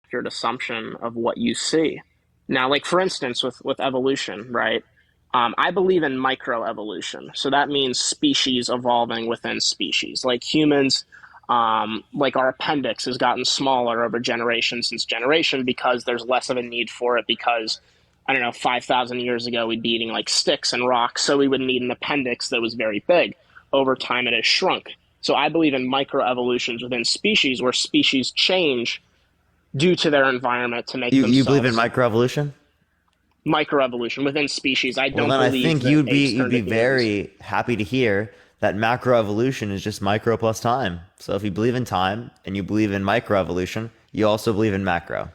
accurate assumption of what you see. Now, like for instance, with evolution, right? I believe in microevolution. So that means species evolving within species. Like humans, like our appendix has gotten smaller over generation since generation because there's less of a need for it because, I don't know, 5,000 years ago, we'd be eating like sticks and rocks. So we would need an appendix that was very big. Over time, it has shrunk. So I believe in microevolutions within species where species change due to their environment to make You believe in themselves microevolution? microevolution within species. I Well, don't then I believe think that apes you'd turned to be humans. very happy to hear that macroevolution is just micro plus time. So if you believe in time and you believe in microevolution, you also believe in macro.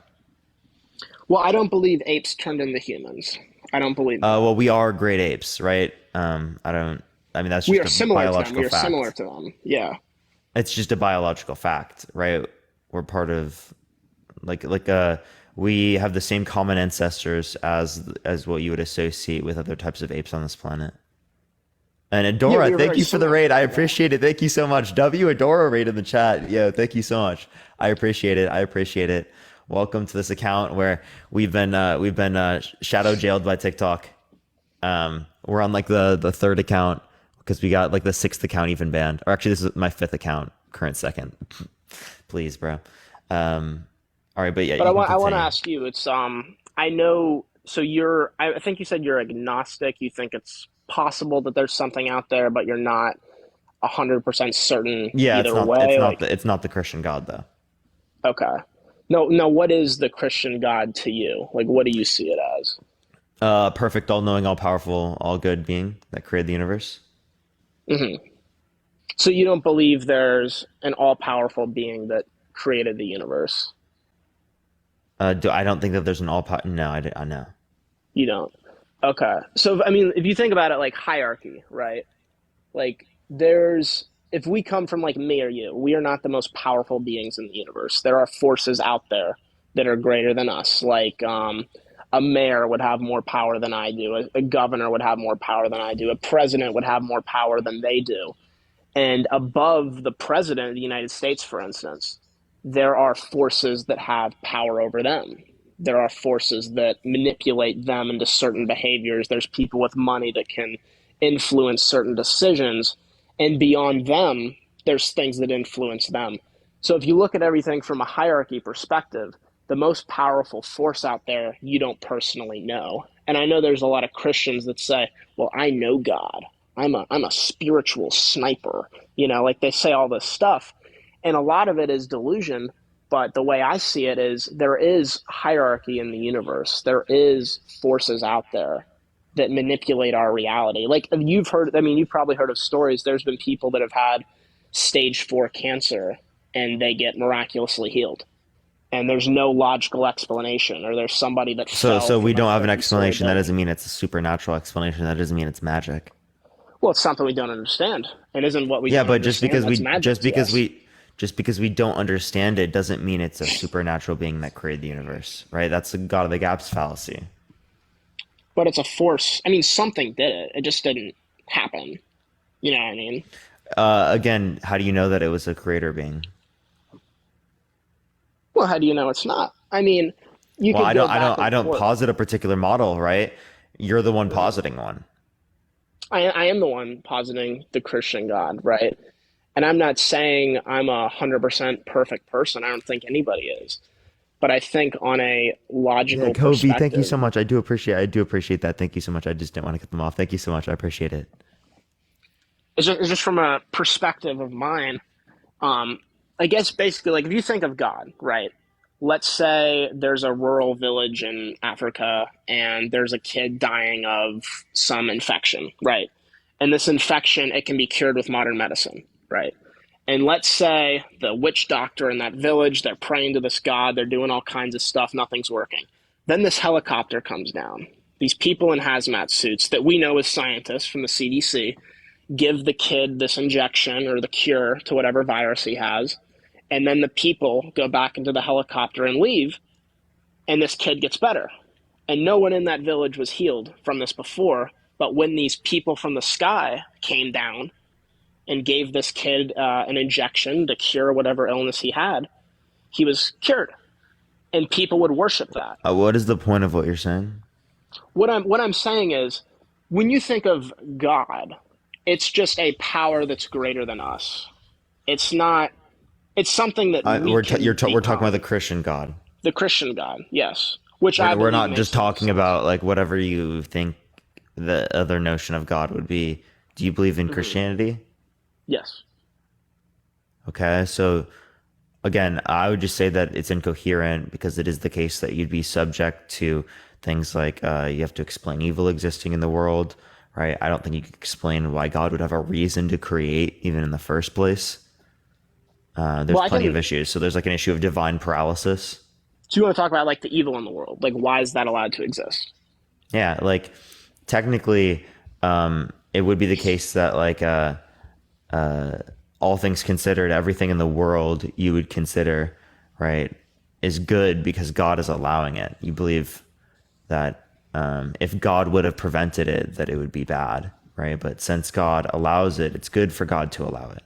Well, I don't believe apes turned into humans. I don't believe that. Well, we are great apes, right? I don't. I mean, that's We just are a similar to them. biological We are similar fact. to them. Yeah. It's just a biological fact, right? We're part of we have the same common ancestors as what you would associate with other types of apes on this planet. And Yeah, Adora, we are thank very you for the similar. raid. I Yeah. appreciate it. Thank you so much. W Adora raid in the chat. Yo, thank you so much. I appreciate it. I appreciate it. Welcome to this account where we've been shadow jailed by TikTok. We're on like the third account because we got like the sixth account even banned. Or actually, this is my fifth account, current second. Please, bro. All right, but yeah, But you can I want to continue. ask you. It's I know. So you're. I think you said you're agnostic. You think it's possible that there's something out there, but you're not 100% certain Yeah, either way. Like, it's not the Christian God though. okay. No, no. What is the Christian God to you? Like, what do you see it as? Perfect, all knowing, all powerful, all good being that created the universe. Hmm. So you don't believe there's an all-powerful being that created the universe? I don't think that there's an no, I know. You don't. Okay. So I mean, if you think about it like hierarchy, right? Like there's if we come from like me or you, we are not the most powerful beings in the universe. There are forces out there that are greater than us. Like a mayor would have more power than I do. A governor would have more power than I do. A president would have more power than they do. And above the president of the United States, for instance, there are forces that have power over them. There are forces that manipulate them into certain behaviors. There's people with money that can influence certain decisions. And beyond them, there's things that influence them. So if you look at everything from a hierarchy perspective, the most powerful force out there you don't personally know. And I know there's a lot of Christians that say, well, I know God. I'm a spiritual sniper. Like they say all this stuff. And a lot of it is delusion, but the way I see it is there is hierarchy in the universe. There is forces out there that manipulate our reality. Like you've heard, I mean, you've probably heard of stories. There's been people that have had stage 4 cancer and they get miraculously healed. And there's no logical explanation, or there's somebody that fell So we from a don't have an 30-story explanation. That building. doesn't mean it's a supernatural explanation. That doesn't mean it's magic. Well, it's something we don't understand. And isn't what we Yeah, don't but understand what's magic to us? just because we don't understand it doesn't mean it's a supernatural being that created the universe, right? That's the God of the gaps fallacy. But it's a force. I mean, something did it. It just didn't happen. You know what I mean? Again, how do you know that it was a creator being? Well, how do you know it's not? I mean, you Well, could go back I and don't forth. posit a particular model, right? You're the one Mhm. positing one. I am the one positing the Christian God, right? And I'm not saying I'm 100% perfect person. I don't think anybody is. But I think on a Yeah, logical Kobe, thank you so perspective, much. I do appreciate that. Thank you so much. I just didn't want to cut them off. Thank you so much. I appreciate it. it's just from a perspective of mine. Um, I guess basically, like if you think of God, right? Let's say there's a rural village in Africa and there's a kid dying of some infection, right? And this infection, it can be cured with modern medicine, right? And let's say the witch doctor in that village, they're praying to this god, they're doing all kinds of stuff, nothing's working. Then this helicopter comes down. These people in hazmat suits that we know as scientists from the CDC give the kid this injection or the cure to whatever virus he has. And then the people go back into the helicopter and leave, and this kid gets better. And no one in that village was healed from this before. But when these people from the sky came down and gave this kid an injection to cure whatever illness he had, he was cured. and people would worship that. What is the point of what you're saying? What I'm saying is, when you think of God, it's just a power that's greater than us. It's not. It's something that we can We're talking about the become. Christian God. The Christian God, yes, which I We're believe not makes just the most talking sense. about like whatever you think the other notion of God would be. Do you believe in Hmm. Christianity? Yes. Okay, so again, I would just say that it's incoherent because it is the case that you'd be subject to things like you have to explain evil existing in the world, right? I don't think you could explain why God would have a reason to create even in the first place. There's Well, I plenty of can. issues. So there's like an issue of divine paralysis. Do you want to talk about like the evil in the world? Like, why is that allowed to exist? Yeah, like technically, it would be the case that like all things considered, everything in the world you would consider, right, is good because God is allowing it. You believe that if God would have prevented it, that it would be bad, right? But since God allows it, it's good for God to allow it.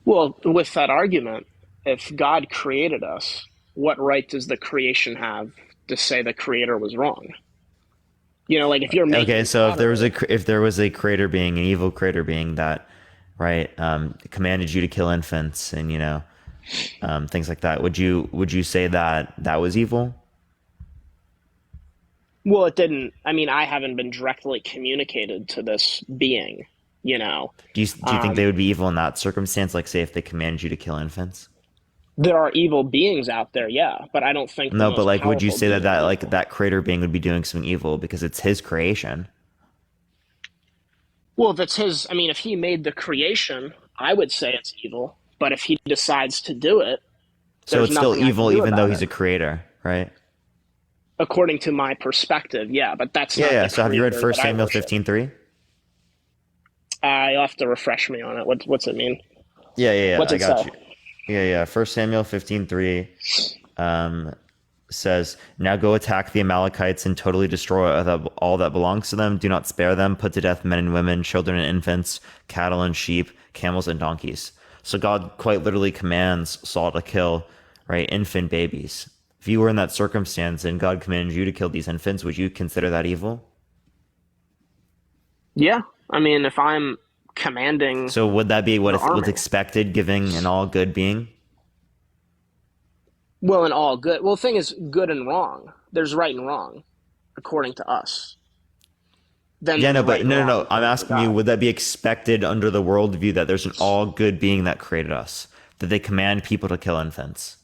Well, with that argument, if God created us, what right does the creation have to say the creator was wrong? Like if you're Okay, making so pottery. if there was a creator being, an evil creator being that, right, commanded you to kill infants and things like that, would you say that that was evil? Well, it didn't. I mean, I haven't been directly communicated to this being, you know. Do you think Um, they would be evil in that circumstance? Like, say, if they commanded you to kill infants? there are evil beings out there, yeah, but I don't think the No, but most like, would you powerful say being that is like evil. that creator being would be doing something evil because it's his creation? Well, if it's his, I mean, if he made the creation, I would say it's evil. But if he decides to do it, So there's it's still nothing I can evil do even though about he's it. a creator, right? According to my perspective, yeah, but that's Yeah, not yeah. the So have you read creator that First I Samuel worship. 15:3? You'll have to refresh me on it. What's it mean? Yeah, yeah, yeah. What's I it say? got you. Yeah, yeah. First Samuel 15:3 um, says, "Now go attack the Amalekites and totally destroy all that belongs to them. Do not spare them. Put to death men and women, children and infants, cattle and sheep, camels and donkeys." So God quite literally commands Saul to kill, right, infant babies. If you were in that circumstance and God commanded you to kill these infants, would you consider that evil? Yeah, I mean, if I'm commanding So would that be the what's army, expected, giving an all good being? well, and all good. Well, the thing is, good and wrong. There's right and wrong, according to us. Then Yeah, there's no, right but and no, no, wrong, no. I'm according to asking you, God. would that be expected under the worldview that there's an all good being that created us, that they command people to kill infants?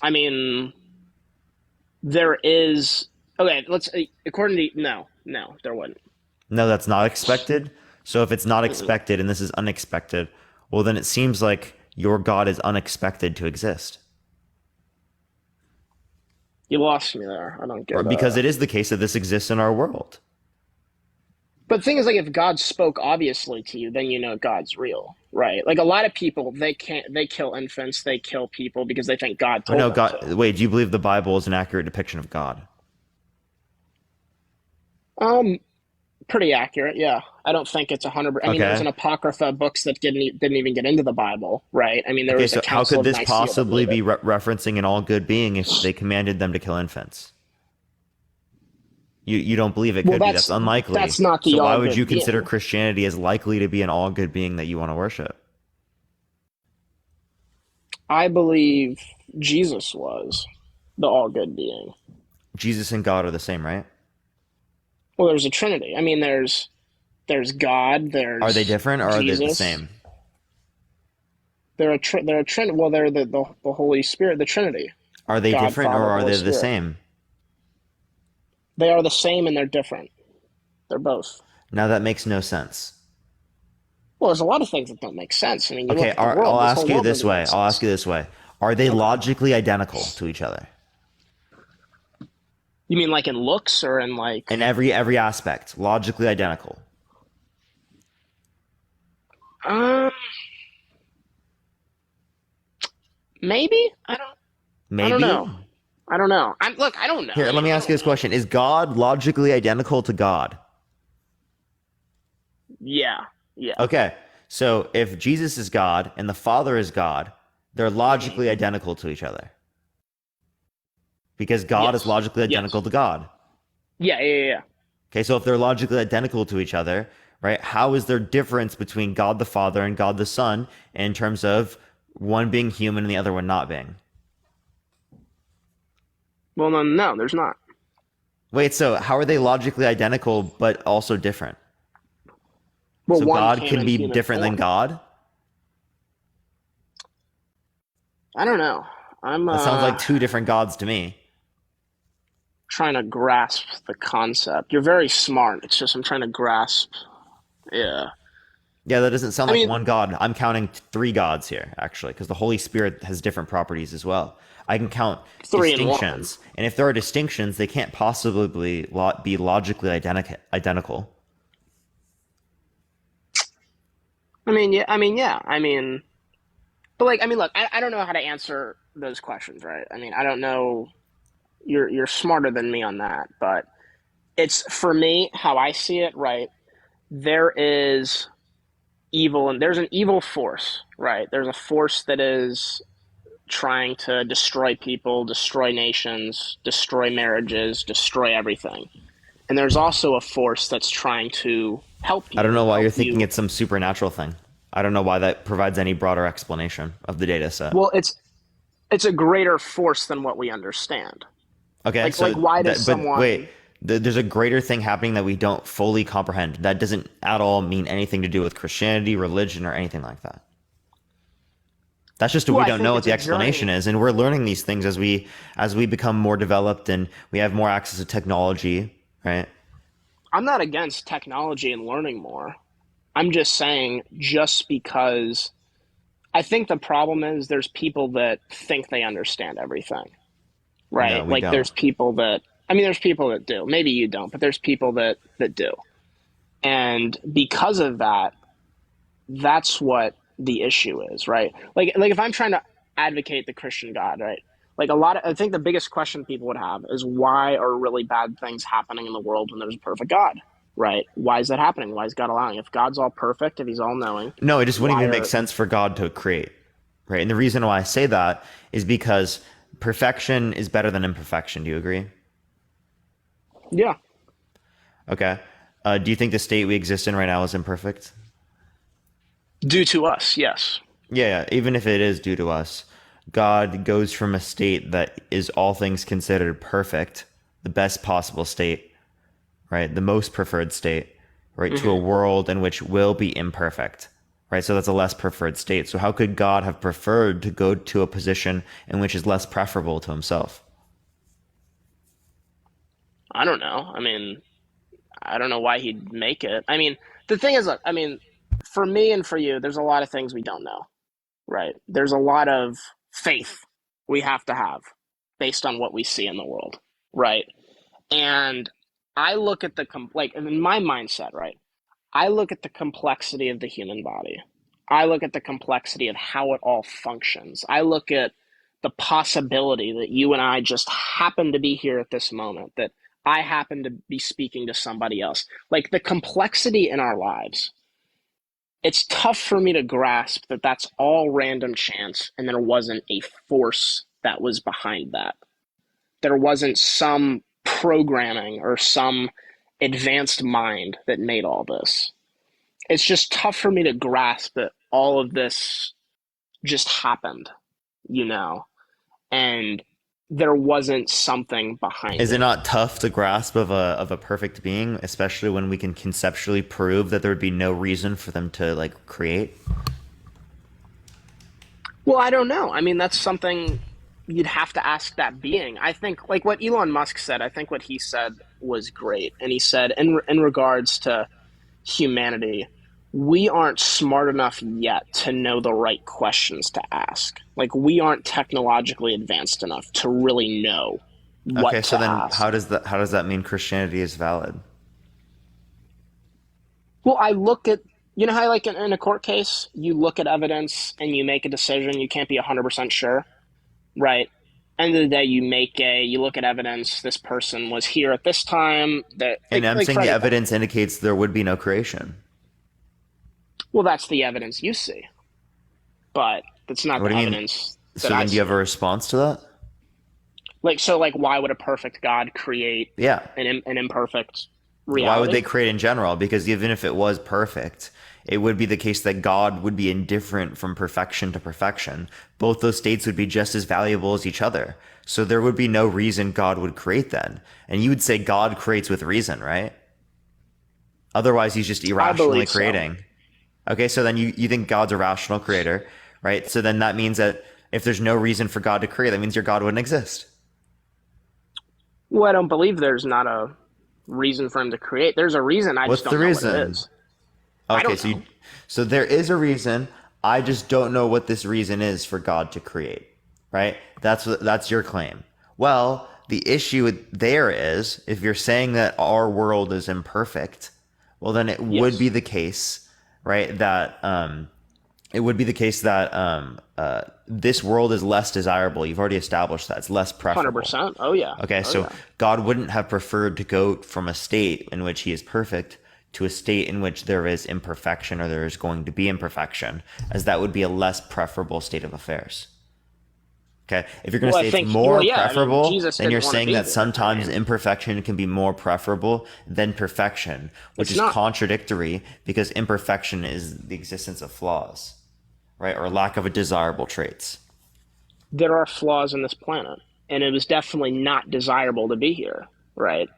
I mean, there is. Okay, let's. According to no, no, there wouldn't. No, that's not expected. So if it's not Mm-mm. expected and this is unexpected, well, then it seems like your God is unexpected to exist. You lost me there. I don't Or get. because it is the case that this exists in our world. But the thing is, like, if God spoke obviously to you, then you know God's real, right? Like a lot of people, they can't. They kill infants. They kill people because they think God Oh told no, them God. to. Wait, do you believe the Bible is an accurate depiction of God? Um, Pretty accurate, yeah. I don't think it's 100. I mean, there's Okay. an apocrypha books that didn't even get into the Bible, right? I mean, there Okay, was a so how Council could of this Nicaea that possibly made be it. referencing an all good being if they commanded them to kill infants? You don't believe it Well, could be. That's that's unlikely. not So the why all would you good consider being. Christianity as likely to be an all good being that you want to worship? I believe Jesus was the all good being. Jesus and God are the same, right? Well, there's a Trinity. I mean, there's God, Are they there's different or are they the Jesus. same? They're a Trinity. Well, they're the Holy Spirit, the Trinity. Are they God, different or Father, are Holy they the Spirit. same? They are the same and they're different. They're both. Now that makes no sense. Well, there's a lot of things that don't make sense. I mean, you look Okay, at the world. I'll This whole ask you world this doesn't way. make I'll ask sense. you this way. Are they Okay. logically identical to each other You mean like in looks or in like in every aspect? Logically identical. um maybe? I don't Maybe? know. I don't know. I don't know. Here, I let mean, me I ask you don't this question. know. Is God logically identical to God? Yeah. Yeah. Okay. So if Jesus is God and the Father is God, They're Hmm. logically identical to each other because God is Yes. logically identical Yes. to God. Yeah. Yeah. Yeah. Okay, so if they're logically identical to each other, right, how is there difference between God the Father and God the Son in terms of one being human and the other one not being? Well, no, no, there's not. Wait, so how are they logically identical but also different? Well, So one God came can in be human different than form. God? I don't know. I'm That sounds like two different gods to me. trying to grasp the concept. You're very smart. It's just I'm trying to grasp. Yeah. Yeah, that doesn't sound I like mean, one God. I'm counting three gods here, actually, because the Holy Spirit has different properties as well. I can count three and one. distinctions, and if there are distinctions, they can't possibly be logically identical. I mean, yeah. I mean, yeah. I mean, but like, I mean, look, I don't know how to answer those questions, right? I mean, I don't know. You're smarter than me on that, but it's for me how I see it, right? There is evil, and there's an evil force, right? There's a force that is trying to destroy people, destroy nations, destroy marriages, destroy everything. And there's also a force that's trying to help I don't know you, why you're help thinking you. it's some supernatural thing. I don't know why that provides any broader explanation of the data set. Well, it's a greater force than what we understand. Okay, Like so why does that, but wait, someone? there's a greater thing happening that we don't fully comprehend. That doesn't at all mean anything to do with Christianity, religion, or anything like that. That's just that Well, we I don't think know what it's the a explanation journey. is, and we're learning these things as we become more developed and we have more access to technology, right? I'm not against technology and learning more. I'm just saying just because I think the problem is there's people that think they understand everything, No, right? we Like don't. there's people that I mean there's people that do. Maybe you don't, but there's people that do. And because of that, that's what the issue is, right? Like if I'm trying to advocate the Christian God, right? Like a lot of I think the biggest question people would have is why are really bad things happening in the world when there's a perfect God? Right? Why is that happening? Why is God allowing? If God's all perfect, if he's all knowing, No, it just wouldn't why even make are sense for God to create, right? And the reason why I say that is because perfection is better than imperfection. Do you agree? yeah, Okay. Do you think the state we exist in right now is imperfect? due to us, yes. Yeah, even if it is due to us, God goes from a state that is all things considered perfect, the best possible state, right? The most preferred state, right? To a Hmm. world in which will be imperfect, right? So that's a less preferred state. So how could God have preferred to go to a position in which is less preferable to himself? I don't know. I mean, I don't know why he'd make it. I mean, the thing is, look, I mean, for me and for you, there's a lot of things we don't know, right? There's a lot of faith we have to have based on what we see in the world, right? And I look at like in my mindset, right? I look at the complexity of the human body. I look at the complexity of how it all functions. I look at the possibility that you and I just happen to be here at this moment, that I happen to be speaking to somebody else. Like the complexity in our lives, it's tough for me to grasp that that's all random chance and there wasn't a force that was behind that. There wasn't some programming or some advanced mind that made all this. It's just tough for me to grasp that all of this just happened, you know, and there wasn't something behind Is it it. not tough to grasp of a perfect being, especially when we can conceptually prove that there would be no reason for them to like create? Well, I don't know. I mean, that's something you'd have to ask that being. I think, like what Elon Musk said, I think what he said was great. And he said, in regards to humanity, we aren't smart enough yet to know the right questions to ask. Like, we aren't technologically advanced enough to really know Okay, what so to then ask. how does that mean Christianity is valid? Well, I look at, you know how, like, in a court case, you look at evidence and you make a decision, you can't be 100% sure, right? End of the day, you look at evidence, this person was here at this time, that, And I'm like saying for the anything. evidence indicates there would be no creation. Well, that's the evidence you see. But That's not What the do you mean? evidence that So I then do you see. have a response to that? Like, so, like, why would a perfect God create Yeah. an imperfect Why would they reality? create in general? Because even if it was perfect, it would be the case that God would be indifferent from perfection to perfection. Both those states would be just as valuable as each other. So there would be no reason God would create then. And you would say God creates with reason, right? Otherwise, he's just I irrationally believe so. creating. Okay, so then you think God's a rational creator, right? So then that means that if there's no reason for God to create, that means your God wouldn't exist. Well, I don't believe there's not a reason for him to create. There's a reason. I just What's the don't know what it reason? is. I Okay, don't so know. so there is a reason. I just don't know what this reason is for God to create. Right? That's your claim. Well, the issue there is if you're saying that our world is imperfect, well then it would be Yes, the case, right? That it would be the case that this world is less desirable. You've already established that it's less preferable. 100%. Oh yeah. Okay, Oh so yeah. God wouldn't have preferred to go from a state in which he is perfect to a state in which there is imperfection or there is going to be imperfection, as that would be a less preferable state of affairs. Okay, if you're going Well, to I say it's think. Well, more yeah. I mean, preferable, Jesus then you're didn't want to saying be that here. I sometimes mean, imperfection can be more preferable than perfection, which it's is not. contradictory because imperfection is the existence of flaws, right, or lack of a desirable traits. There are flaws in this planet, and it was definitely not desirable to be here, right?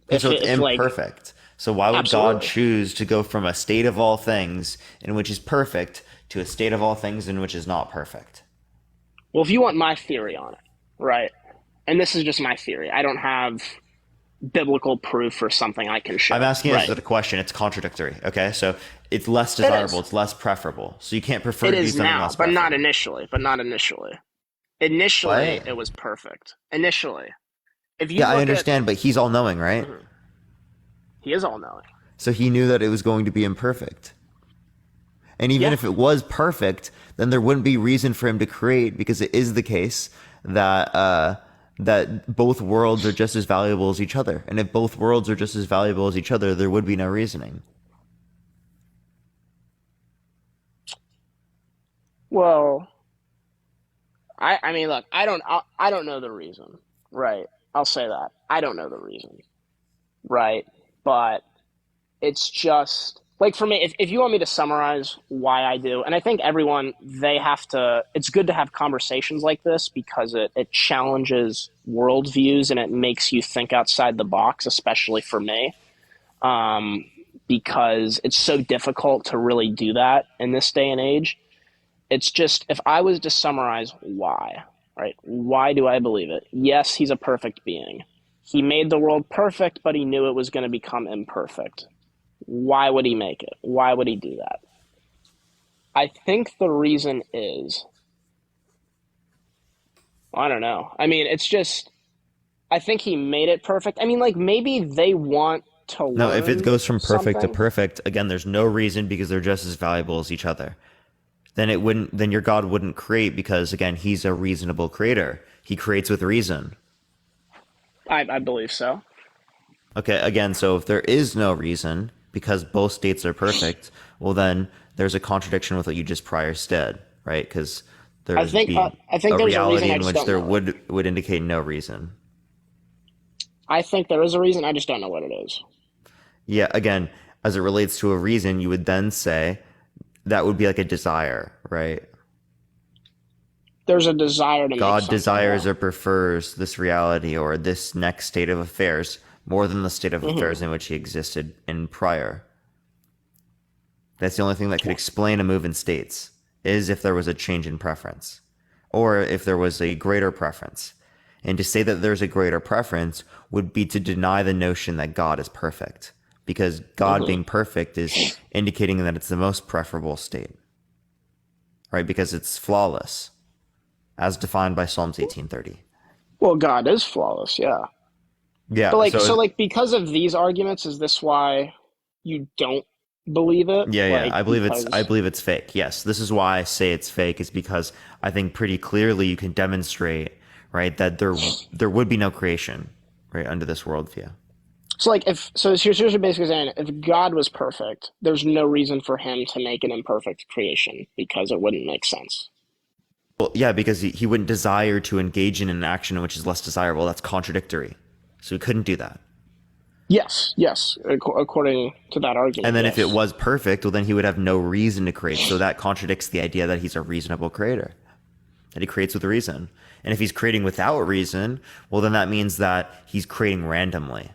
Okay, so it's If like, imperfect. So why would God absolutely. choose to go from a state of all things in which is perfect to a state of all things in which is not perfect? Well, if you want my theory on it, right? And this is just my theory. I don't have biblical proof for something I can I'm show, asking this right? as a question. It's contradictory. Okay, so it's less It desirable. is. It's less preferable. So you can't prefer It to do is something now, less but not preferable. initially. But not initially. Initially, What? it was perfect. Initially, if you Yeah, I look at, understand, but he's all knowing, right? mhm, he is all knowing. So he knew that it was going to be imperfect. And even Yeah, if it was perfect, then there wouldn't be reason for him to create because it is the case that that both worlds are just as valuable as each other. And if both worlds are just as valuable as each other, there would be no reasoning. well, I mean, look, I don't know the reason, right? I'll say that I don't know the reason, right? But it's just like for me, if you want me to summarize why I do, and I think everyone they have to. It's good to have conversations like this because it challenges worldviews and it makes you think outside the box, especially for me, because it's so difficult to really do that in this day and age. It's just if I was to summarize why, right? Why do I believe it? Yes, he's a perfect being. He made the world perfect, but he knew it was going to become imperfect. Why would he make it? Why would he do that? I think the reason is, I don't know. I mean, it's just, I think he made it perfect. I mean, like, maybe they want to No, if it learn goes from perfect to something. perfect, again, there's no reason because they're just as valuable as each other. Then it wouldn't then your God wouldn't create because again, he's a reasonable creator. He creates with reason. I believe so. Okay, again, so if there is no reason because both states are perfect, well then there's a contradiction with what you just prior said, right? Because there's be I think a there's a reason. reality I in just which don't there know it. would indicate no reason. I think there is a reason. I just don't know what it is. Yeah, again, as it relates to a reason, you would then say that would be like a desire, right? There's a desire to make God something. desires Yeah. or prefers this reality or this next state of affairs more than the state of affairs in which he existed in prior. That's the only thing that could explain a move in states, is if there was a change in preference, or if there was a greater preference. And to say that there's a greater preference would be to deny the notion that God is perfect, because God Hmm. being perfect is indicating that it's the most preferable state, right? Because it's flawless, as defined by Psalms 18:30. Well, God is flawless. Yeah. But Yeah, like, so so like, because of these arguments, is this why you don't believe it? yeah, Like, I because believe it's fake. Yes, this is why I say it's fake is because I think pretty clearly you can demonstrate, right, that there would be no creation, right, under this worldview. so like if so here's you're basically saying if God was perfect, there's no reason for him to make an imperfect creation because it wouldn't make sense. Well, yeah, because he wouldn't desire to engage in an action which is less desirable. That's contradictory. So he couldn't do that. Yes, yes, according to that And argument, then if it yes. was perfect, well, then he would have no reason to create. So that contradicts the idea that he's a reasonable creator, that he creates with reason. And if he's creating without reason, well, then that means that he's creating randomly,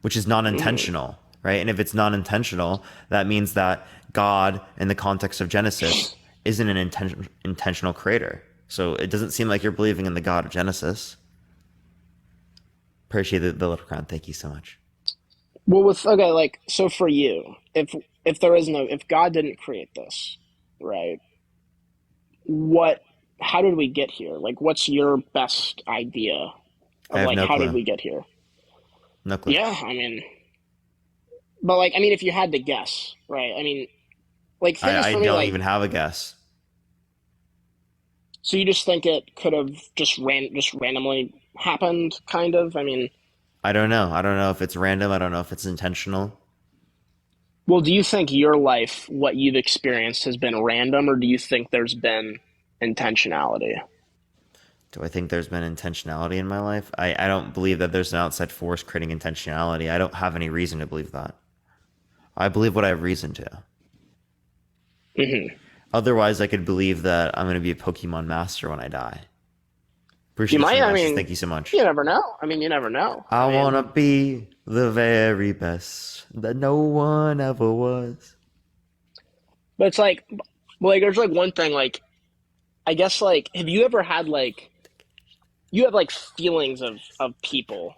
which is Hmm. non-intentional, right? And if it's non-intentional, that means that God, in the context of Genesis, isn't an intentional creator. So it doesn't seem like you're believing in the God of Genesis. Appreciate the little crown. Thank you so much. Well, with okay, like so for you, if there is no, if God didn't create this, right? What, how did we get here? Like, what's your best idea I of have like no how did clue. we get here? No clue. Yeah, I mean, but like, I mean, if you had to guess, right? I mean, like things I for me, don't like, even have a guess. so you just think it could have just randomly happened, kind of? I mean, I don't know. I don't know if it's random. I don't know if it's intentional. well, do you think your life, what you've experienced, has been random, or do you think there's been intentionality? Do I think there's been intentionality in my life? I don't believe that there's an outside force creating intentionality. I don't have any reason to believe that. I believe what I have reason to. Hmm. Otherwise, I could believe that I'm going to be a Pokemon master when I die. You Appreciate the might, friend I message. mean, Thank you so much. you never know. I mean, you never know. I I want mean, to be the very best that no one ever was. but it's like there's like one thing, like I guess, like have you ever had like you have like feelings of people,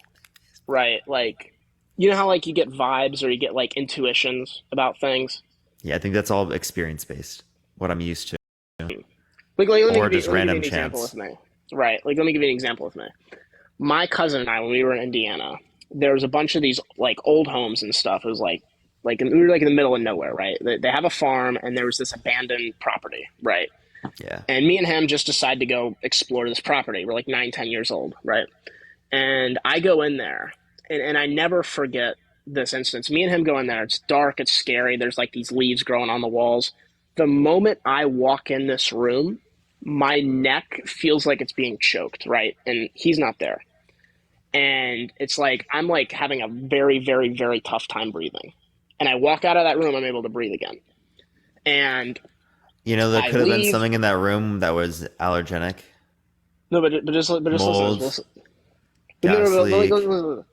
right? Like you know how like you get vibes or you get like intuitions about things. Yeah, I think that's all experience based, what I'm used to. Like Or just let me give you random an example with chance. me. Right. Like let me give you an example with me. My cousin and I, when we were in Indiana, there was a bunch of these like old homes and stuff. It was we were like in the middle of nowhere, right? They have a farm and there was this abandoned property, right? Yeah. And me and him just decided to go explore this property. We're like 9, 10 years old, right? And I go in there, and I never forget this instance. Me and him go in there. It's dark. It's scary. There's like these leaves growing on the walls. The moment I walk in this room, my neck feels like it's being choked, right? And he's not there. And it's like I'm like having a very, very, very tough time breathing. And I walk out of that room, I'm able to breathe again. And You know, there I could have been leave. something in that room that was allergenic. No, but just listen. Mold, Listen. But no, gas no, no, leak. listen.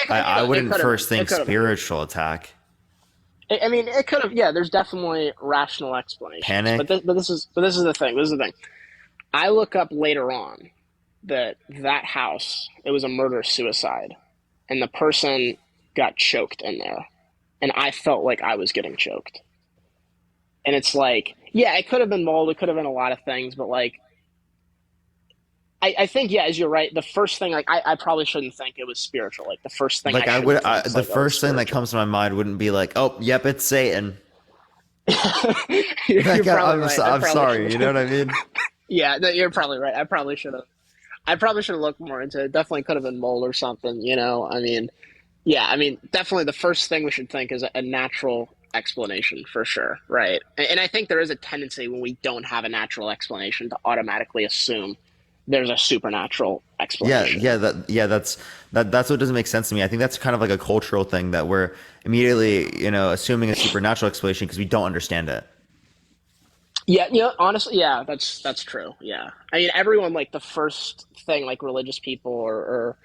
I It wouldn't could have been. first It think could have been. spiritual attack. I mean, it could have. Yeah, there's definitely rational explanations, Panic? but this is the thing. This is the thing. I look up later on that house, it was a murder suicide, and the person got choked in there, and I felt like I was getting choked. And it's like, yeah, it could have been mold, it could have been a lot of things, but like, I think, yeah, as you're right, the first thing, like, I probably shouldn't think it was spiritual. Like, the first thing I Like shouldn't think is the like, oh, it's first thing that spiritual. comes to my mind wouldn't be like, oh, yep, it's Satan. You're Like probably right. I I'm probably sorry, should you know have. what I mean? Yeah, no, you're probably right. I probably should have. I probably should have looked more into it. Definitely could have been mold or something. I mean, yeah, I mean, definitely the first thing we should think is a natural explanation for sure, right? And I think there is a tendency when we don't have a natural explanation to automatically assume there's a supernatural explanation. That's what doesn't make sense to me. I think that's kind of like a cultural thing that we're immediately, assuming a supernatural explanation because we don't understand it. Yeah, honestly, yeah, that's true. Yeah, I mean, everyone like the first thing, like religious people or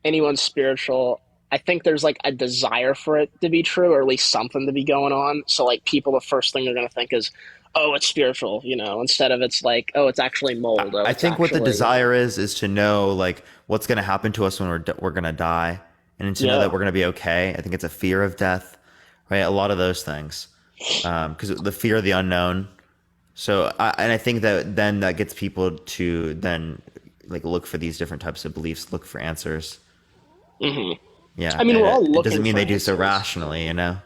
anyone spiritual, I think there's like a desire for it to be true, or at least something to be going on. So like people, the first thing they're gonna think is, oh, it's spiritual, instead of it's like, oh, it's actually mold. Oh, I it's think what the actually, desire is to know like what's going to happen to us when we're going to die, and to know that yeah. we're going to be okay. I think it's a fear of death, right? A lot of those things, because the fear of the unknown. And I think that then that gets people to then like look for these different types of beliefs, look for answers. Hmm. Yeah, I mean, and we're all it doesn't looking mean for they do so answers. rationally, you know.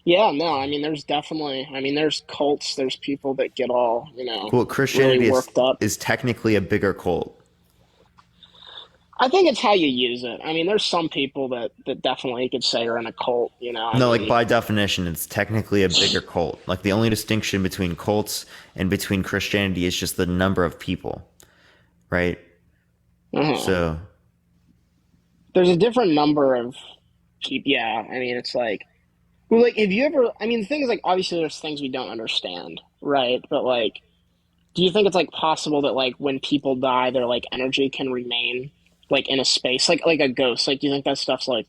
Yeah, no, I mean, there's definitely, I mean, there's cults, there's people that get all, Well, really Christianity worked up. is technically a bigger cult. I think it's how you use it. I mean, there's some people that definitely you could say are in a cult. You know, I No, like mean, by definition, it's technically a bigger cult. Like the only distinction between cults and between Christianity is just the number of people, right? uh So there's a different number of people. Yeah, I mean, it's like, well, like, if you ever, I mean, the thing is, like, obviously, there's things we don't understand, right? But like, do you think it's like possible that like when people die, their like energy can remain like in a space, like a ghost? Like, do you think that stuff's like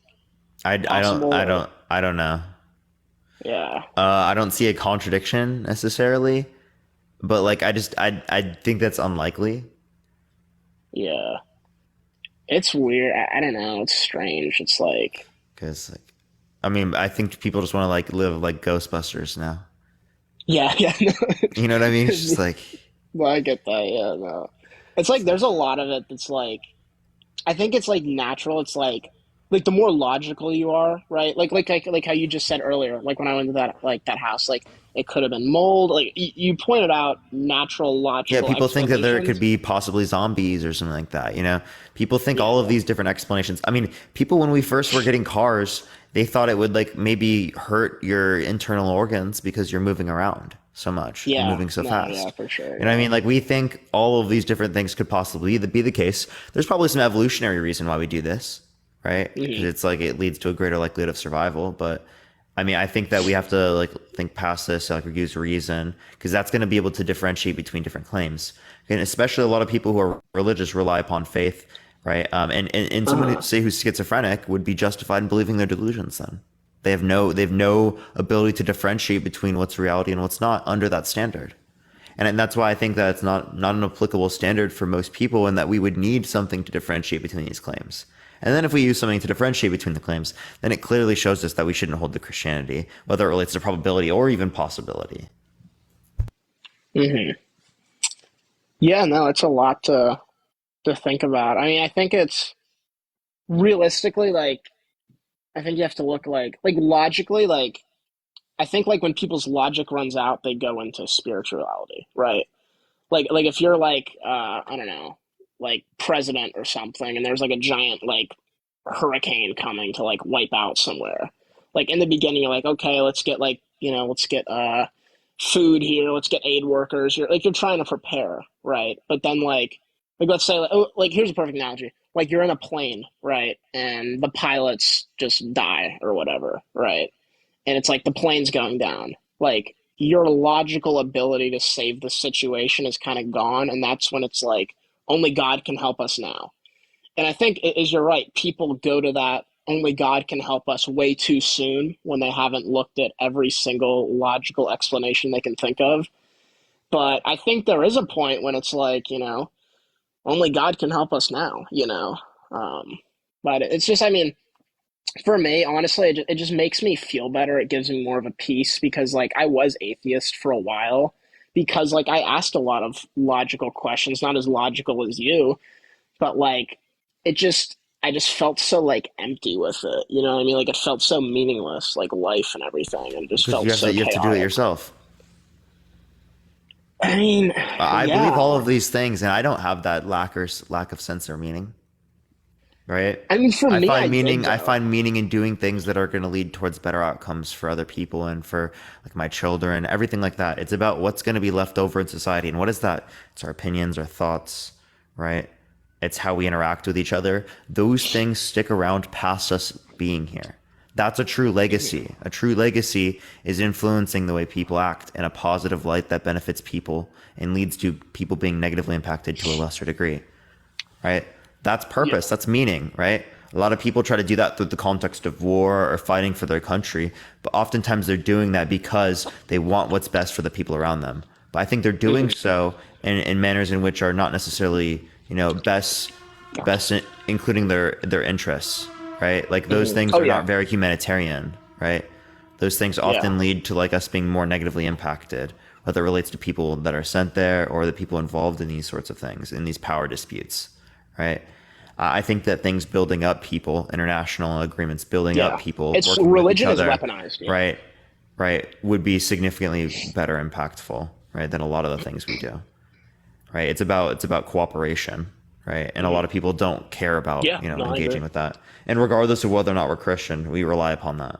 I don't possible or? I don't know. Yeah, I don't see a contradiction necessarily, but like I think that's unlikely yeah. It's weird. I don't know. It's strange. It's like, because like I mean I think people just want to like live like Ghostbusters now. yeah, yeah. You know what I mean? It's No. just like No, I get that. Yeah, no. It's like it's like there's a lot of it that's like I think it's like natural. It's like the more logical you are, right? Like how you just said earlier, like when I went to that house, like it could have been mold. Like you pointed out natural yeah, logical people think that there could explanations. be possibly zombies or something like that. You know, people think all of Yeah. these different explanations. I mean, people when we first were getting cars, they thought it would like maybe hurt your internal organs because you're moving around so much and Yeah. moving so No, yeah, fast. for sure. You know what I Yeah. mean? Like we think all of these different things could possibly be the case. There's probably some evolutionary reason why we do this, right? Because Hmm. it's like it leads to a greater likelihood of survival. But I mean, I think that we have to like think past this, like use reason, because that's going to be able to differentiate between different claims. And especially a lot of people who are religious rely upon faith, right? And someone who Uh-huh. say who's schizophrenic would be justified in believing their delusions. Then they have no ability to differentiate between what's reality and what's not under that standard. And that's why I think that it's not an applicable standard for most people, and that we would need something to differentiate between these claims. And then if we use something to differentiate between the claims, then it clearly shows us that we shouldn't hold to Christianity, whether it relates to probability or even possibility. Hmm. Yeah, no, it's a lot to think about. I mean, I think it's realistically like I think you have to look like logically like I think like when people's logic runs out, they go into spirituality, right? Like if you're like I don't know, like president or something, and there's like a giant like hurricane coming to like wipe out somewhere. Like in the beginning, you're like, okay, let's get like let's get food here, let's get aid workers. You're trying to prepare, right? But then like let's say like, oh, like here's a perfect analogy. Like you're in a plane, right, and the pilots just die or whatever, right? And it's like the plane's going down. Like your logical ability to save the situation is kind of gone, and that's when it's like only God can help us now. And I think is you're right. People go to that only God can help us way too soon when they haven't looked at every single logical explanation they can think of. But I think there is a point when it's like only God can help us now. Um, but it's just I mean for me, honestly, it just makes me feel better. It gives me more of a peace because, like, I was atheist for a while because, like, I asked a lot of logical questions, not as logical as you, but like, I just felt so like empty with it. You know what I mean? Like, it felt so meaningless, like life and everything, and just Because felt so you have to do it chaotic. yourself. I mean, I believe all yeah. of these things, and I don't have that lack of sense or meaning. Right? I mean, for me, I did I though. find meaning in doing things that are going to lead towards better outcomes for other people and for like my children, everything like that. It's about what's going to be left over in society. And what is that? It's our opinions, our thoughts, right? It's how we interact with each other. Those things stick around past us being here. That's a true Mhm. legacy. A true legacy is influencing the way people act in a positive light that benefits people and leads to people being negatively impacted to a lesser degree, right? That's purpose, Yeah. that's meaning, right? A lot of people try to do that through the context of war or fighting for their country, but oftentimes they're doing that because they want what's best for the people around them. But I think they're doing Mhm. so in manners in which are not necessarily, best including their interests, right? Like those Mhm. things Oh are yeah. not very humanitarian, right? Those things Yeah. often lead to like us being more negatively impacted, whether it relates to people that are sent there or the people involved in these sorts of things, in these power disputes, right? I think that things building up people, international agreements building up Yeah. people It's working with each religion is other, weaponized. Yeah. right? Right, would be significantly better impactful, right, than a lot of the things we do, right? It's about cooperation. right? And a lot Hmm. of people don't care about, Yeah, no, I engaging agree. with that. And regardless of whether or not we're Christian, we rely upon that.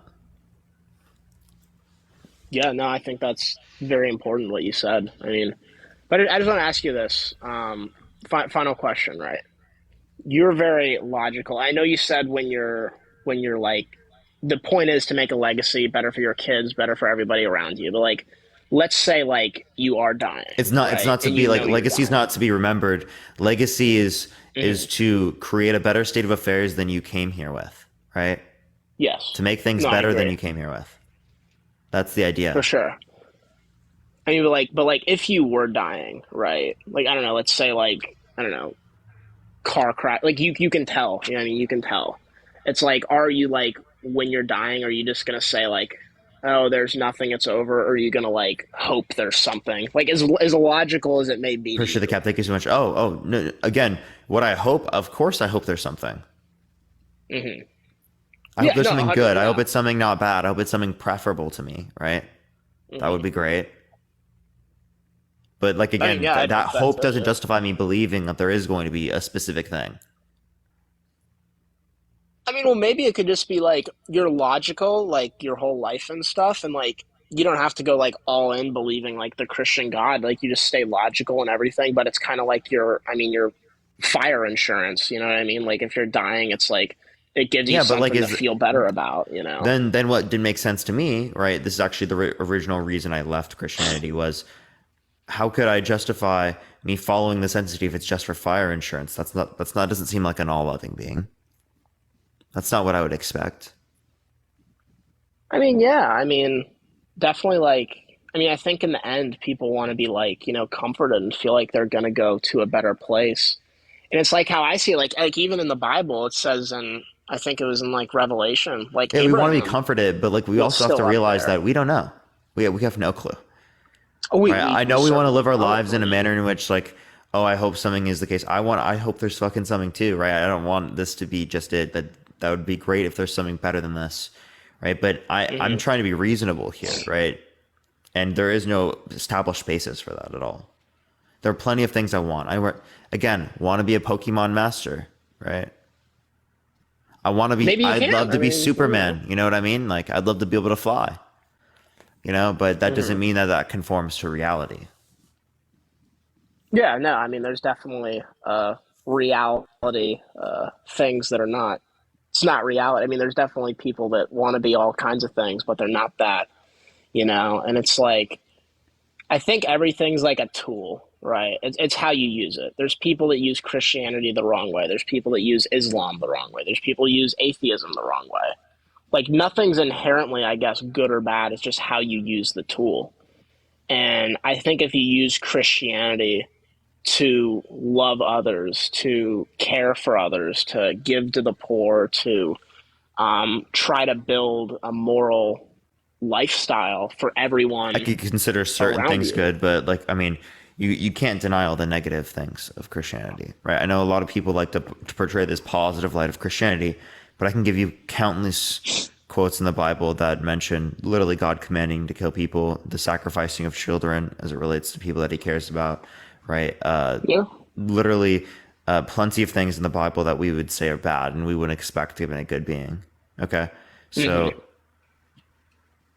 Yeah, no, I think that's very important what you said. I mean, but I just want to ask you this final question, right? You're very logical. I know you said when you're like the point is to make a legacy better for your kids, better for everybody around you. But like, let's say like you are dying, It's right? not to And be you like, know you're legacy is dying. not to be remembered. Legacy is Hmm. to create a better state of affairs than you came here with, right? Yes. To make things No, I better than agree you came here with. That's the for idea. sure. I mean, but like if you were dying, right? Like I don't know. Let's say like I don't know, car crash. Like you can tell. You know what I mean? You can tell. It's like, are you like when you're dying? Are you just gonna say like, oh, there's nothing, it's over? Or are you gonna like hope there's something? Like as illogical as it may be to Appreciate the you. cap. Thank you so much. Oh, no, again, what I hope, of course, I hope there's something. Hmm. I hope Yeah. there's No. something 100. good. I Yeah. hope it's something not bad. I hope it's something preferable to me, right? That would Hmm. be great. But like I mean, again, yeah, I'd that hope that hope too. doesn't Yeah. justify me believing that there is going to be a specific thing. I mean, well, maybe it could just be like you're logical, like your whole life and stuff, and like you don't have to go like all in believing like the Christian God. Like you just stay logical and everything, but it's kind of like I mean, your fire insurance. You know what I mean? Like if you're dying, it's like it gives you Yeah, but like, something to is feel better about. You know? then what didn't make sense to me, right? This is actually the original reason I left Christianity was how could I justify me following this entity if it's just for fire insurance? That's not doesn't seem like an all loving being. That's not what I would expect. I mean, yeah. I mean, definitely. Like, I mean, I think in the end, people want to be like comforted and feel like they're gonna go to a better place. And it's like how I see it, like even in the Bible, it says in I think it was in like Revelation, like Yeah, we want to be Abraham comforted, but like we was also have to still up realize there. that we don't know. We have no clue. Oh, Right. I we know we want to certainly live our don't. lives I in a mean, manner in which like, oh, I hope something is the case. I hope there's fucking something too, right? I don't want this to be just it. That would be great if there's something better than this. Right. But I'm hmm. trying to be reasonable here, right? And there is no established basis for that at all. There are plenty of things I want. Again, want to be a Pokemon master, right? Maybe you I'd can. love I to be mean, Superman. You know what I mean? Like, I'd love to be able to fly, but that doesn't hmm. mean that that conforms to reality. Yeah, no, I mean, there's definitely reality things that are not. It's not reality. I mean, there's definitely people that want to be all kinds of things, but they're not that. And it's like I think everything's like a tool, right? It's how you use it. There's people that use Christianity the wrong way. There's people that use Islam the wrong way. There's people who use atheism the wrong way. Like nothing's inherently, I guess, good or bad. It's just how you use the tool. And I think if you use Christianity to love others, to care for others, to give to the poor, to try to build a moral lifestyle for I everyone could consider certain around things you. good, but like, I mean, you can't deny all the negative things of Christianity, right? I know a lot of people like to portray this positive light of Christianity, but I can give you countless quotes in the Bible that mention literally God commanding to kill people, the sacrificing of children as it relates to people that he cares about, right? Yeah. Literally, plenty of things in the Bible that we would say are bad and we wouldn't expect given a good being. Okay. Hmm. So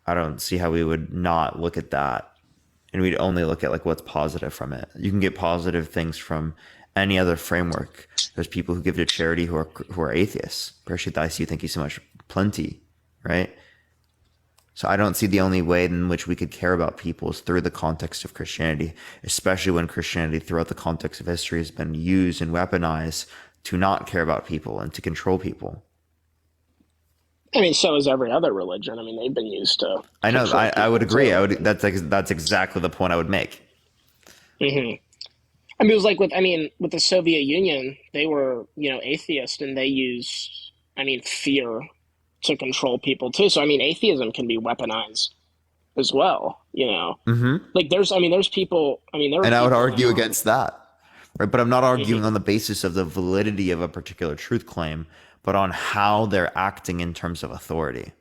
I don't see how we would not look at that and we'd only look at like what's positive from it. You can get positive things from any other framework. There's people who give to charity who are atheists. Appreciate that. I see. Thank you so much. Plenty, right? So I don't see the only way in which we could care about people is through the context of Christianity, especially when Christianity throughout the context of history has been used and weaponized to not care about people and to control people. I mean, so is every other religion. I mean, they've been used to I know. control I would people agree. I too. would. That's exactly the point I would make. Hmm. I mean, it was like with the Soviet Union, they were atheist and they used fear to control people too. So I mean, atheism can be weaponized as well. Hmm. Like there's people. I mean, there are And I would people argue against that. Right? But I'm not arguing Mhm. on the basis of the validity of a particular truth claim, but on how they're acting in terms of authority.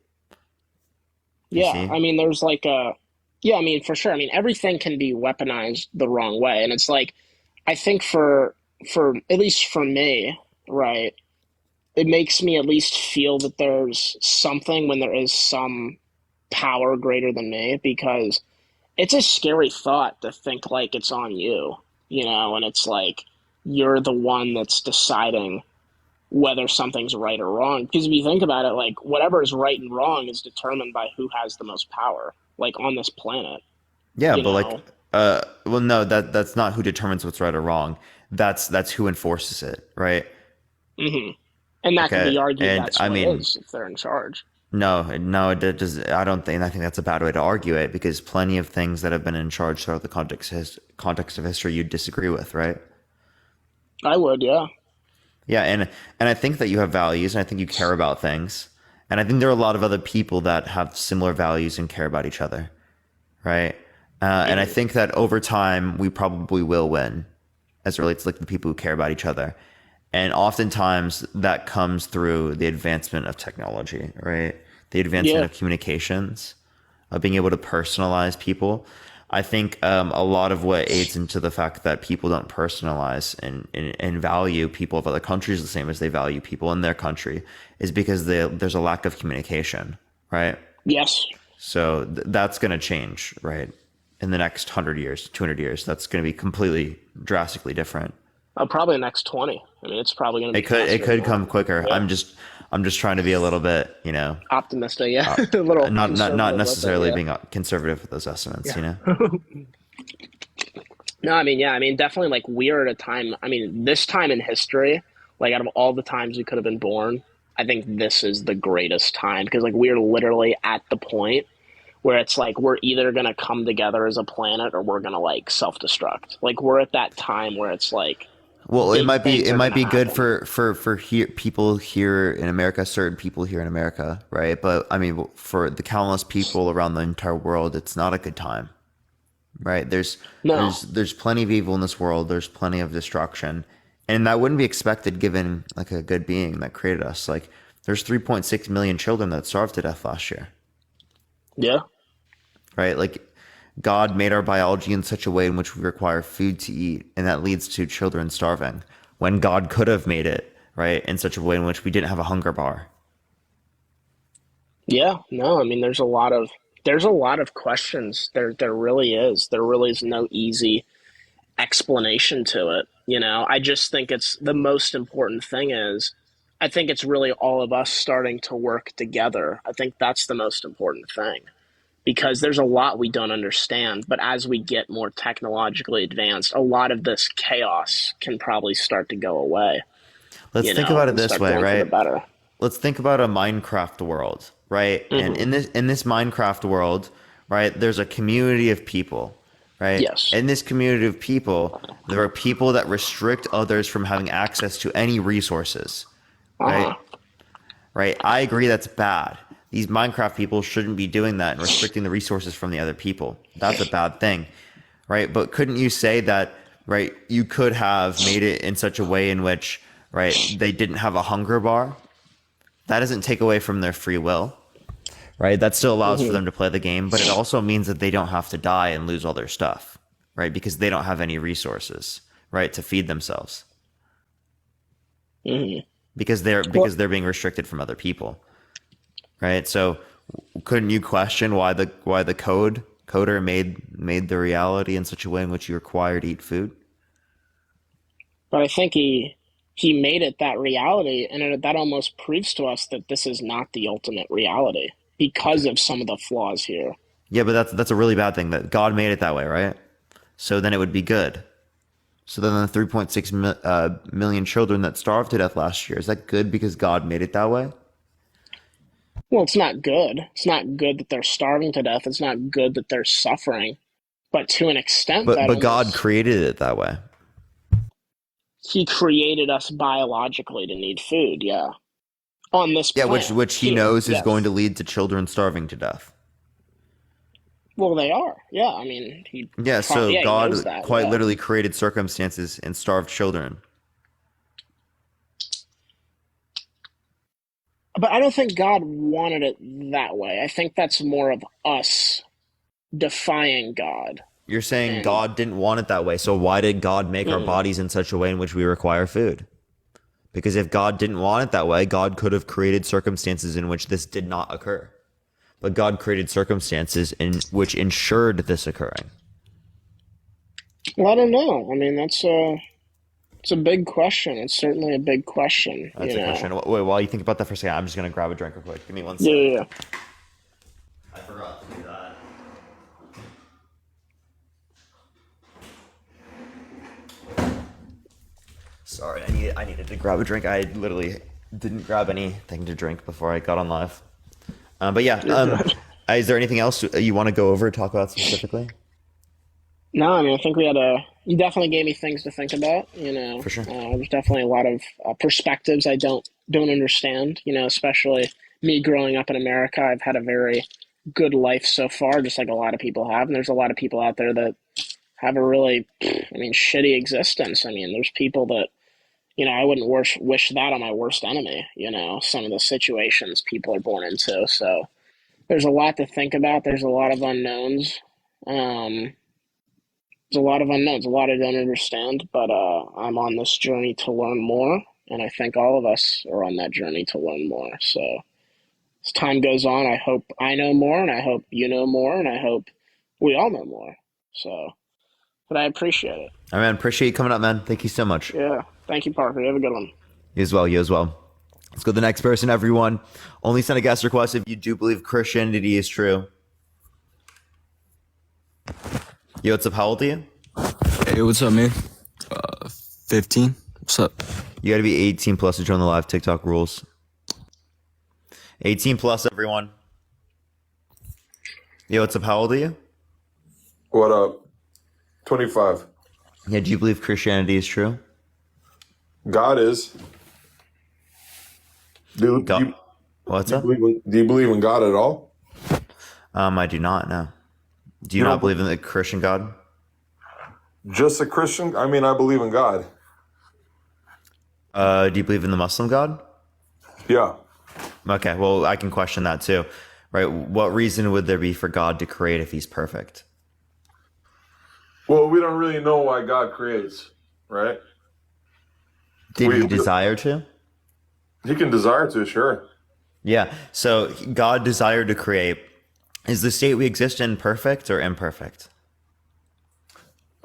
Do you Yeah, see? I mean, there's like a yeah. I mean, for sure. I mean, everything can be weaponized the wrong way, and it's like I think for at least for me, right, it makes me at least feel that there's something when there is some power greater than me, because it's a scary thought to think like it's on you, and it's like you're the one that's deciding whether something's right or wrong. Because if you think about it, like whatever is right and wrong is determined by who has the most power, like on this planet, Yeah, you but know? well, no, that's not who determines what's right or wrong. That's who enforces it, right? hmm And that could Okay, be argued and that's I what it mean, is if they're in charge. no, it does. I don't think. I think that's a bad way to argue it because plenty of things that have been in charge throughout the context of history you disagree with, right? I would, yeah. Yeah, and I think that you have values, and I think you care about things, and I think there are a lot of other people that have similar values and care about each other, right? And I hmm think that over time we probably will win, as it relates to like the people who care about each other, and oftentimes that comes through the advancement of technology, right? The advancement Yeah. of communications, of being able to personalize people. I think a lot of what aids into the fact that people don't personalize and value people of other countries the same as they value people in their country is because there's a lack of communication, right? Yes. So that's going to change, right? In the next 100 years, 200 years, that's going to be completely drastically different. Probably the next 20. I mean, it's probably going to be It faster than could that. come quicker. Yeah. I'm just trying to be a little bit, Optimistic, yeah. A little not conservative with it, necessarily yeah. being conservative with those estimates, Yeah. No, I mean, yeah, I mean, definitely like we're at a time, I mean, this time in history, like out of all the times we could have been born, I think this is the greatest time because like we're literally at the point where it's like we're either going to come together as a planet or we're going to like self-destruct. Like we're at that time where it's like Well, big things it are might going to be good happen. for people here in America, certain people here in America, right? But I mean, for the countless people around the entire world, it's not a good time, right? No. There's plenty of evil in this world. There's plenty of destruction, and that wouldn't be expected given like a good being that created us. Like there's 3.6 million children that starved to death last year, Yeah. right? Like God made our biology in such a way in which we require food to eat, and that leads to children starving. When God could have made it, right, in such a way in which we didn't have a hunger bar. Yeah. No, I mean there's a lot of questions. There really is. There really is no easy explanation to it. I just think it's the most important thing is I think it's really all of us starting to work together. I think that's the most important thing because there's a lot we don't understand. But as we get more technologically advanced, a lot of this chaos can probably start to go away, Let's think about it and this start way, going for the right? better. Let's think about a Minecraft world, right? And hmm in this Minecraft world, right, there's a community of people, right? Yes. In this community of people, there are people that restrict others from having access to any resources, Uh right? huh. Right? I agree that's bad. These Minecraft people shouldn't be doing that and restricting the resources from the other people. That's a bad thing, right? But couldn't you say that, right? You could have made it in such a way in which, right, they didn't have a hunger bar. That doesn't take away from their free will, right? That still allows for hmm them to play the game, but it also means that they don't have to die and lose all their stuff, right? Because they don't have any resources, right, to feed themselves hmm because Well, they're being restricted from other people, right? So couldn't you question why the coder made the reality in such a way in which you required to eat food? but I think he made it that reality, and that almost proves to us that this is not the ultimate reality because of some of the flaws here. Yeah, but that's a really bad thing that God made it that way, right? So then it would be good. So then the 3.6 million children that starved to death last year, is that good because God made it that way? Well, it's not good. It's not good that they're starving to death. It's not good that they're suffering. But to an extent, that But God almost created it that way. he created us biologically to need food. Yeah, on this Yeah, planet which he here. knows is going Yes. to lead to children starving to death. Well, they are. Yeah. I mean, Yeah, so he knows God that. quite Yeah. literally created circumstances and starved children. But I don't think God wanted it that way. I think that's more of us defying God. You're saying And God didn't want it that way. So why did God make our mm, bodies in such a way in which we require food? Because if God didn't want it that way, God could have created circumstances in which this did not occur. But God created circumstances in which ensured this occurring. well, I don't know. I mean, it's a big question. It's certainly a big question, That's a question. Wait, while you think about that for a second, I'm just gonna grab a drink real quick. Give me one Yeah, sec. yeah, yeah. I forgot to do that. Sorry, I needed to grab a drink. I literally didn't grab anything to drink before I got on live. But yeah, You're good. is there anything else you want to go over, talk about specifically? No, I mean, I think we had a. You definitely gave me things to think about. For sure. There's definitely a lot of perspectives I don't understand. Especially me growing up in America. I've had a very good life so far, just like a lot of people have. And there's a lot of people out there that have a really, I mean, shitty existence. I mean, there's people that I wouldn't wish that on my worst enemy. Some of the situations people are born into. So there's a lot to think about. There's a lot of unknowns. Um, there's a lot of unknowns, a lot I don't understand, but I'm on this journey to learn more, and I think all of us are on that journey to learn more. So as time goes on, I hope I know more, and I hope you know more, and I hope we all know more. So, but I appreciate it. All right, man. Appreciate you coming up, man. Thank you so much. Yeah. Thank you, Parker. You have a good one. You as well. You as well. Let's go to the next person, everyone. Only send a guest request if you do believe Christianity is true. Yo, what's up? How old are you? Hey, what's up, man? 15. What's up? You got to be 18 plus to join the live TikTok rules. 18 plus, everyone. Yo, what's up? How old are you? What up? 25. Yeah, do you believe Christianity is true? God is. Do, God. you, What's do, you up? believe in, do you believe in God at all? I do not know. Do you You not don't believe in the Christian God? Just a Christian? I mean, I believe in God. Do you believe in the Muslim God? Yeah. Okay, well, I can question that too, right? What reason would there be for God to create if he's perfect? Well, we don't really know why God creates, right? Did he desire to? He can desire to, sure. Yeah, so God desired to create. Is the state we exist in perfect or imperfect?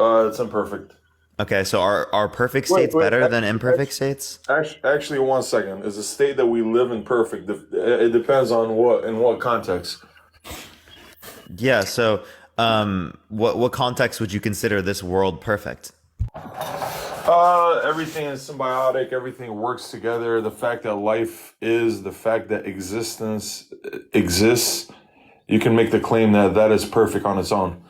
It's imperfect. Okay, so are perfect Wait, states wait. better than imperfect states? Actually, 1 second. Is the state that we live in perfect? It depends on in what context. Yeah, so what context would you consider this world perfect? Everything is symbiotic. Everything works together. The fact that life is, the fact that existence exists, you can make the claim that that is perfect on its own.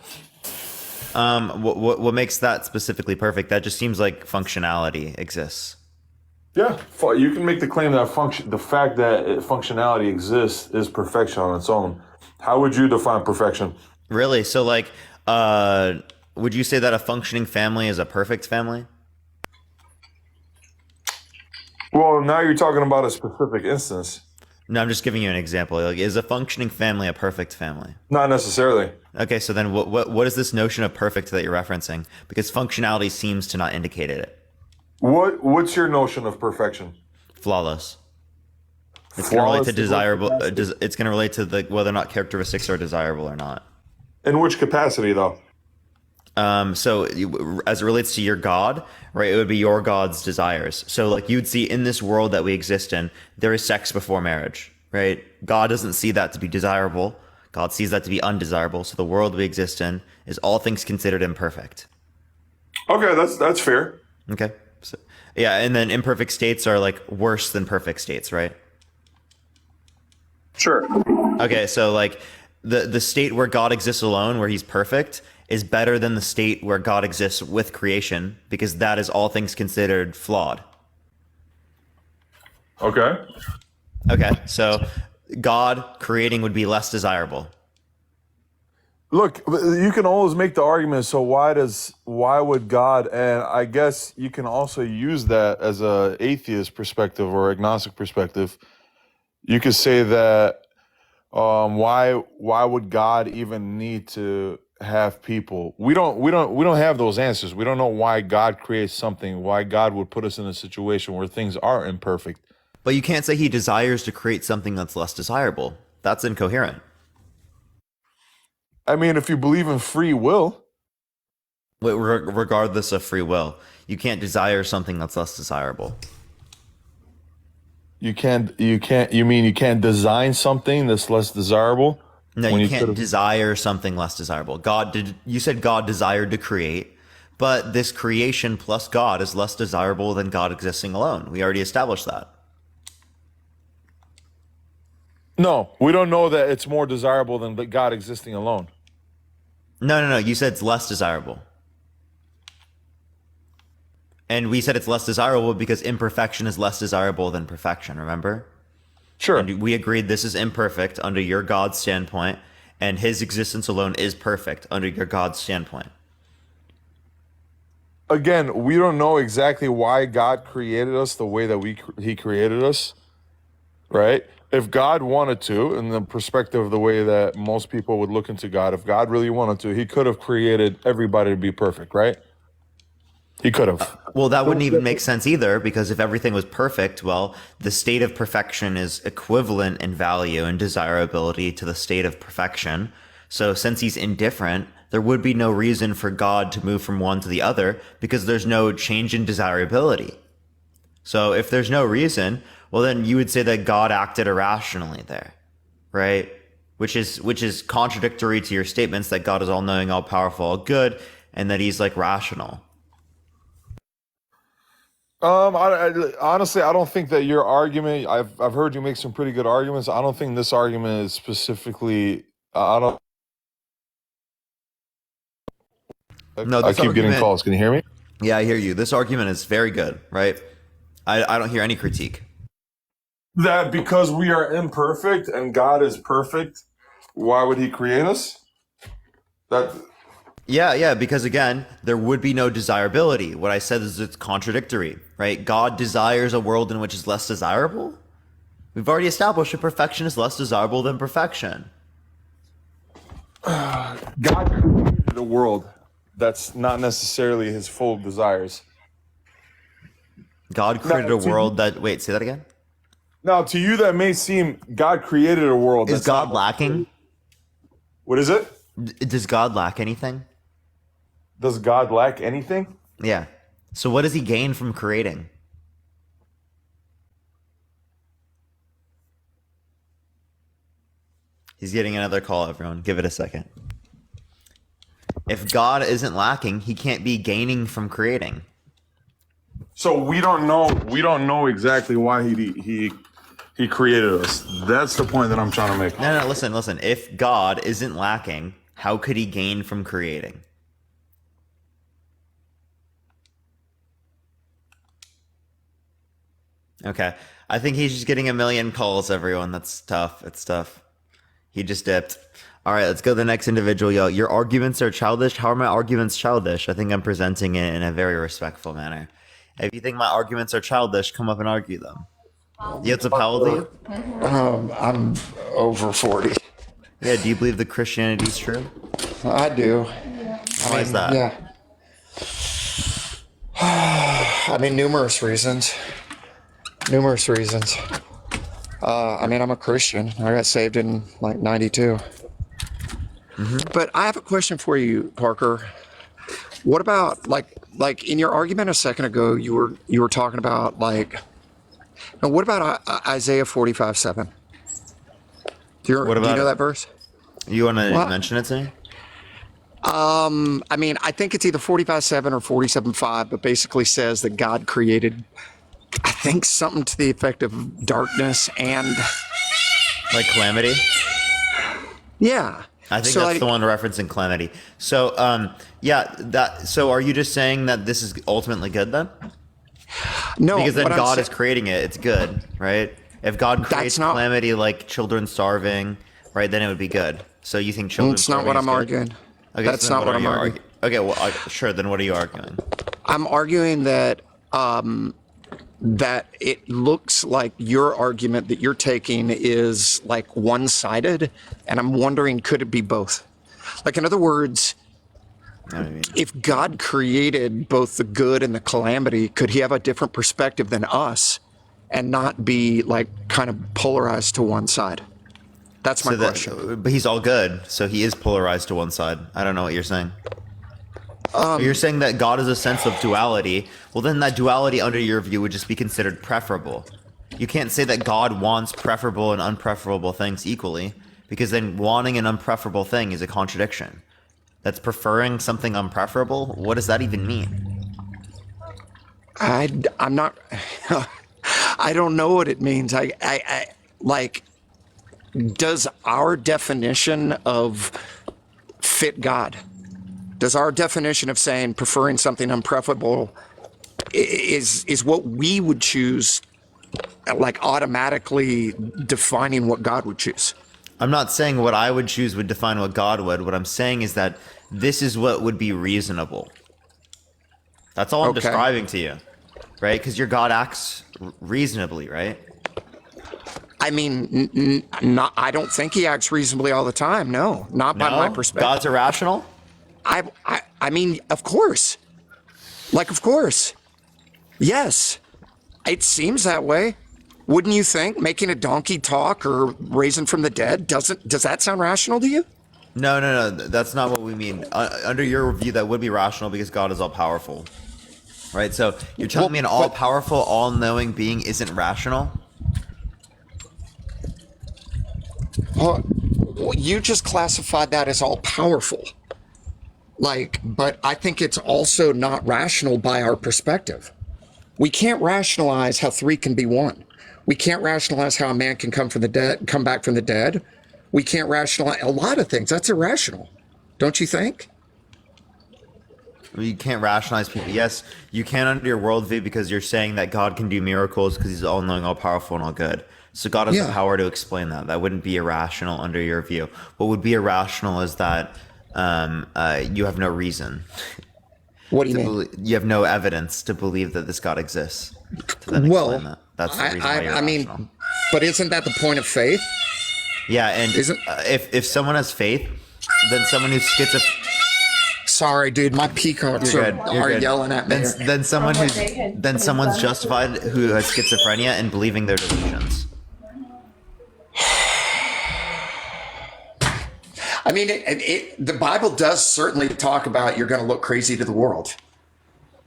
What makes that specifically perfect? That just seems like functionality exists. Yeah, you can make the claim that the fact that functionality exists is perfection on its own. How would you define perfection? Really? So like, would you say that a functioning family is a perfect family? Well, now you're talking about a specific instance. No, I'm just giving you an example. Like, is a functioning family a perfect family? Not necessarily. Okay, so then what is this notion of perfect that you're referencing? Because functionality seems to not indicate it. What's your notion of perfection? Flawless. It's going to relate Flawless to in which desirable. capacity? It's going to relate to the whether or not characteristics are desirable or not. In which capacity, though? As it relates to your God, right, it would be your God's desires. So like you'd see in this world that we exist in, there is sex before marriage, right? God doesn't see that to be desirable. God sees that to be undesirable. So the world we exist in is all things considered imperfect. Okay, that's fair. Okay. So, yeah. And then imperfect states are like worse than perfect states, right? Sure. Okay. So like the state where God exists alone, where he's perfect, is better than the state where God exists with creation, because that is all things considered flawed. Okay. Okay, so God creating would be less desirable. Look, you can always make the argument. So why would God? And I guess you can also use that as a atheist perspective or agnostic perspective. You could say that why would God even need to have people. We don't have those answers. We don't know why God creates something, why God would put us in a situation where things are imperfect. But you can't say he desires to create something that's less desirable. That's incoherent. I mean, if you believe in free will, Regardless of free will, you can't desire something that's less desirable. you mean you can't design something that's less desirable? No, when you can't could've- desire something less desirable. You said God desired to create, but this creation plus God is less desirable than God existing alone. We already established that. No, we don't know that it's more desirable than God existing alone. No. You said it's less desirable. And we said it's less desirable because imperfection is less desirable than perfection, remember? Sure. And we agreed this is imperfect under your God's standpoint, and his existence alone is perfect under your God's standpoint. Again, we don't know exactly why God created us the way that he created us, right? If God wanted to, in the perspective of the way that most people would look into God, if God really wanted to, he could have created everybody to be perfect, right? He could have. Well, that wouldn't even make sense either, because if everything was perfect, well, the state of perfection is equivalent in value and desirability to the state of perfection. So since he's indifferent, there would be no reason for God to move from one to the other because there's no change in desirability. So if there's no reason, well, then you would say that God acted irrationally there, right? Which is contradictory to your statements that God is all knowing, all powerful, all good, and that he's like rational. Honestly, I don't think that your argument. I've heard you make some pretty good arguments. I don't think this argument is specifically. I don't. No, I this keep getting argument- calls. Can you hear me? Yeah, I hear you. This argument is very good, right? I don't hear any critique. That because we are imperfect and God is perfect, why would he create us? That Yeah, because again, there would be no desirability. What I said is it's contradictory, right? God desires a world in which is less desirable. We've already established that perfection is less desirable than perfection. God created a world that's not necessarily his full desires. God created a world that... Wait, say that again? Now, to you, that may seem God created a world. Is that's God not- lacking? What is it? Does God lack anything? Does God lack anything? Yeah. So what does he gain from creating? He's getting another call, everyone. Give it a second. If God isn't lacking, he can't be gaining from creating. So we don't know exactly why he created us. That's the point that I'm trying to make. No, listen. If God isn't lacking, how could he gain from creating? Okay. I think he's just getting a million calls, everyone. That's tough. It's tough. He just dipped. All right, let's go to the next individual. Yo, your arguments are childish. How are my arguments childish? I think I'm presenting it in a very respectful manner. If you think my arguments are childish, come up and argue them. Yitzhak, how old are you? I'm over 40. Yeah, do you believe that Christianity is true? I do. Why is that? Yeah. I mean, numerous reasons. I'm a Christian. I got saved in like 92. But I have a question for you, Parker. What about like in your argument a second ago, you were talking about like, now what about Isaiah 45:7? Do you know that verse? You want to What? mention it to me? I mean, I think it's either 45:7 or 47:5, but basically says that God created, I think, something to the effect of darkness and Like calamity? yeah. I think So, that's like, the one referencing calamity. So, so are you just saying that this is ultimately good then? no, Because then what I'm God sa- is creating it. It's good, right? If God creates not- calamity like children starving, right, then it would be good. So you think children It's not starving what is I'm good? arguing. Okay, That's so then not what are I'm you arguing. Okay, well, sure, then what are you arguing? I'm arguing that that it looks like your argument that you're taking is like one-sided, and I'm wondering, could it be both? Like, in other words, I mean, if God created both the good and the calamity, could he have a different perspective than us and not be like kind of polarized to one side? That's my question. but he's all good, so he is polarized to one side. I don't know what you're saying. You're saying that God is a sense of duality. Well, then that duality, under your view, would just be considered preferable. You can't say that God wants preferable and unpreferable things equally, because then wanting an unpreferable thing is a contradiction. That's preferring something unpreferable? What does that even mean? I'm not. I don't know what it means. I like. Does our definition of fit God? Does our definition of saying preferring something unpreferable is what we would choose, like automatically defining what God would choose? I'm not saying what I would choose would define what God would. What I'm saying is that this is what would be reasonable. That's all I'm Okay. describing to you, right? Because your God acts reasonably, right? I mean, not. I don't think he acts reasonably all the time. No, not by my No? perspective. God's irrational? I mean, of course. Like, of course. Yes. It seems that way. Wouldn't you think making a donkey talk or raising from the dead does that sound rational to you? No. That's not what we mean. Under your view, that would be rational because God is all powerful, right? So you're telling me an all powerful, all knowing being isn't rational? Well, you just classified that as all powerful. Like, but I think it's also not rational by our perspective. We can't rationalize how three can be one. We can't rationalize how a man can come back from the dead. We can't rationalize a lot of things. That's irrational, don't you think? You can't rationalize people. Yes, you can under your worldview because you're saying that God can do miracles because he's all knowing, all powerful, and all good. So God has the power to explain that. That wouldn't be irrational under your view. What would be irrational is that you have no reason. What do you mean? You have no evidence to believe that this God exists. To then explain that. That's the reason why you're I mean, rational. but isn't that the point of faith? Yeah, and if someone has faith, then someone who's schizophrenic. Sorry, dude, my peacocks are good. yelling at me. Then someone's justified who has schizophrenia in believing their delusions. I mean, the Bible does certainly talk about you're going to look crazy to the world.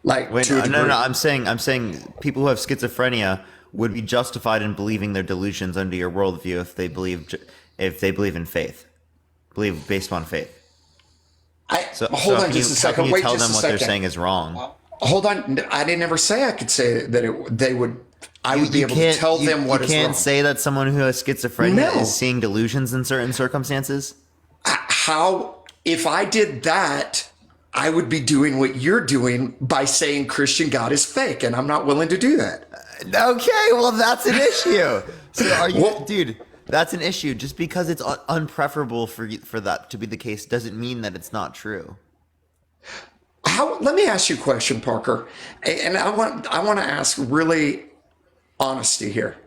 Like, Wait, to a degree. no. I'm saying people who have schizophrenia would be justified in believing their delusions under your worldview if they believe in faith, believe based on faith. Hold on just a second. How can you Wait tell just them a what second. they're saying is wrong? Hold on. I didn't ever say I could say that they would. I would be able to tell them what is wrong. You can't say that someone who has schizophrenia No. is seeing delusions in certain circumstances. How, if I did that, I would be doing what you're doing by saying Christian God is fake, and I'm not willing to do that. Okay, well that's an issue. So are you, dude? That's an issue. Just because it's unpreferable for that to be the case doesn't mean that it's not true. Let me ask you a question, Parker, and I want to ask really honesty here.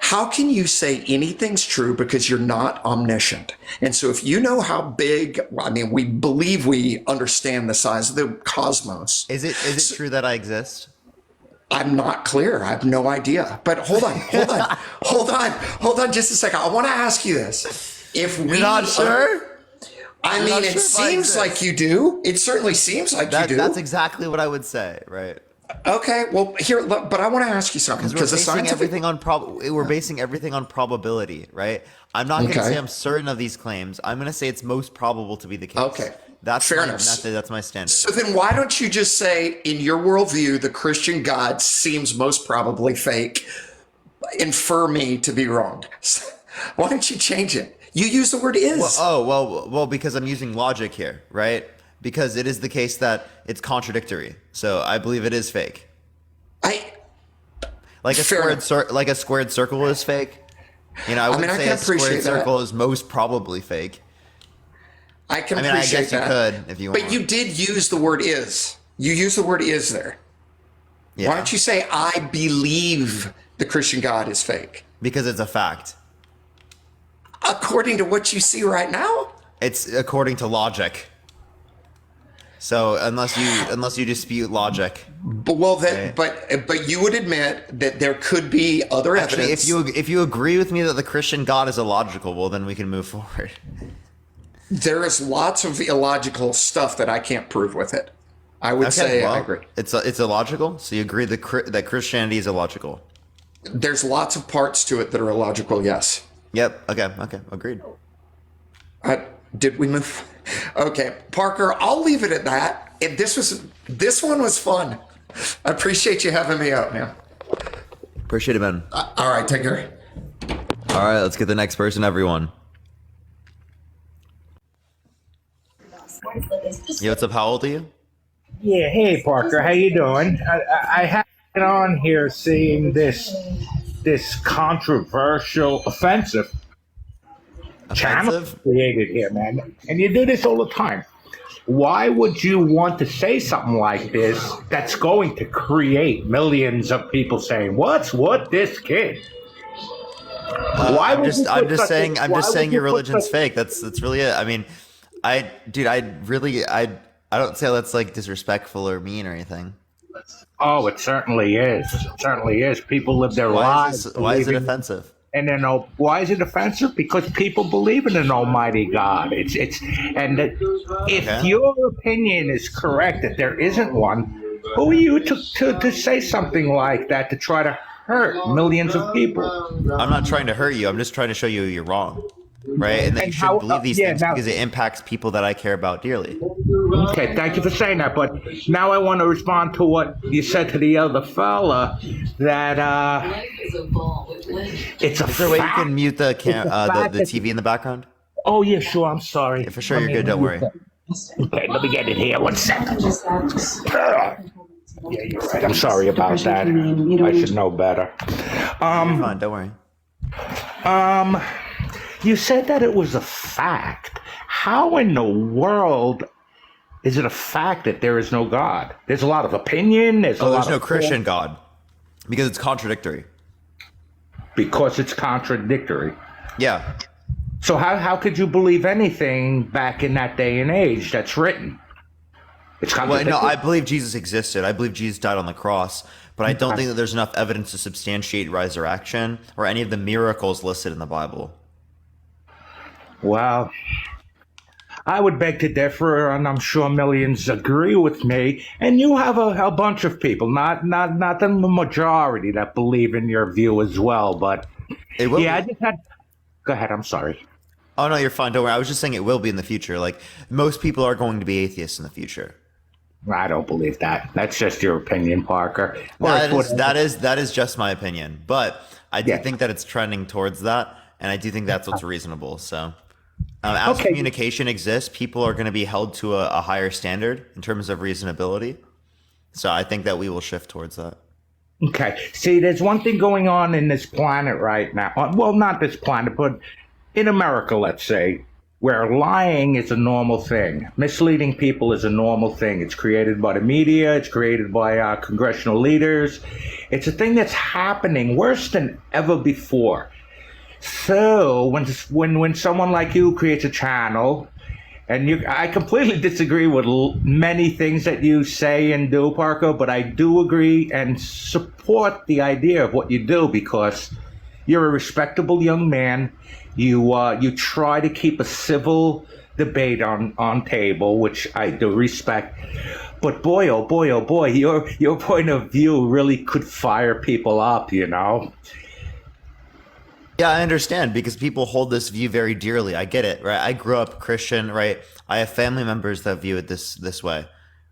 How can you say anything's true because you're not omniscient? And so if you know how big, I mean, we believe we understand the size of the cosmos. Is it true that I exist? I'm not clear. I have no idea. But hold on just a second. I want to ask you this. If we You're not sure? I mean, it seems like you do. It certainly seems like you do. That's exactly what I would say, right? Okay, well, here, but I want to ask you something because we're basing everything on probability, right? I'm not going to say I'm certain of these claims. I'm going to say it's most probable to be the case. Okay, that's fairness. my method. That's my standard. So then, why don't you just say, in your worldview, the Christian God seems most probably fake? Infer me to be wrong. Why don't you change it? You use the word "is." Well, because I'm using logic here, right? Because it is the case that it's contradictory. So I believe it is fake. Like a squared circle is fake. You know, I wouldn't say a squared circle is most probably fake. I can appreciate that. I guess you could if you want. But you did use the word "is." You used the word "is" there. Yeah. Why don't you say, "I believe the Christian God is fake"? Because it's a fact. According to what you see right now? It's according to logic. So unless you dispute logic, right? But you would admit that there could be other Actually, evidence. if you agree with me that the Christian God is illogical, well, then we can move forward. There is lots of illogical stuff that I can't prove with it. I would say I agree. It's illogical. So you agree that Christianity is illogical. There's lots of parts to it that are illogical. Yes. Yep. Okay. Agreed. Did we move? Okay, Parker, I'll leave it at that. This one was fun. I appreciate you having me out, man. Appreciate it, man. All right, take care. All right, let's get the next person, everyone. Yo, what's up? How old are you? Yeah, hey Parker, how you doing? I have it on here seeing this controversial, offensive channel created here, man. And you do this all the time. Why would you want to say something like this that's going to create millions of people saying, "What this kid?" Why I'm just saying your religion's fake. That's really it. I mean, I don't say that's like disrespectful or mean or anything. Oh, it certainly is. It certainly is. People live their lives. Why is it offensive? And then, why is it offensive? Because people believe in an Almighty God. If your opinion is correct that there isn't one, who are you to say something like that to try to hurt millions of people? I'm not trying to hurt you. I'm just trying to show you you're wrong, right? And that you shouldn't believe these things because it impacts people that I care about dearly. Okay, thank you for saying that. But now I want to respond to what you said to the other fella, that it's a fact. Is there a way you can mute the TV in the background? Oh, yeah, sure. I'm sorry. Yeah, for sure, you're good. Don't worry. Okay, let me get it here. 1 second. Yeah, you're right. I'm sorry about that. I should know better. You're fine. Don't worry. You said that it was a fact. How in the world is it a fact that there is no God? There's a lot of opinion. There's no Christian God because it's contradictory. Because it's contradictory. Yeah. So how could you believe anything back in that day and age that's written? It's contradictory. Well, no, I believe Jesus existed. I believe Jesus died on the cross, but I don't think that there's enough evidence to substantiate resurrection or any of the miracles listed in the Bible. Well, I would beg to differ, and I'm sure millions agree with me. And you have a bunch of people, not the majority, that believe in your view as well. But yeah, I just had. Go ahead. I'm sorry. Oh no, you're fine. Don't worry. I was just saying it will be in the future. Like most people are going to be atheists in the future. I don't believe that. That's just your opinion, Parker. That is just my opinion. But I do think that it's trending towards that, and I do think that's what's reasonable. So. As communication exists, people are going to be held to a higher standard in terms of reasonability. So I think that we will shift towards that. Okay. See, there's one thing going on in this planet right now. Well, not this planet, but in America, let's say, where lying is a normal thing. Misleading people is a normal thing. It's created by the media. It's created by congressional leaders. It's a thing that's happening worse than ever before. So when someone like you creates a channel, and I completely disagree with many things that you say and do, Parker, but I do agree and support the idea of what you do because you're a respectable young man. You try to keep a civil debate on table, which I do respect. But boy, oh boy, your point of view really could fire people up, you know. Yeah, I understand because people hold this view very dearly. I get it, right? I grew up Christian, right? I have family members that view it this way,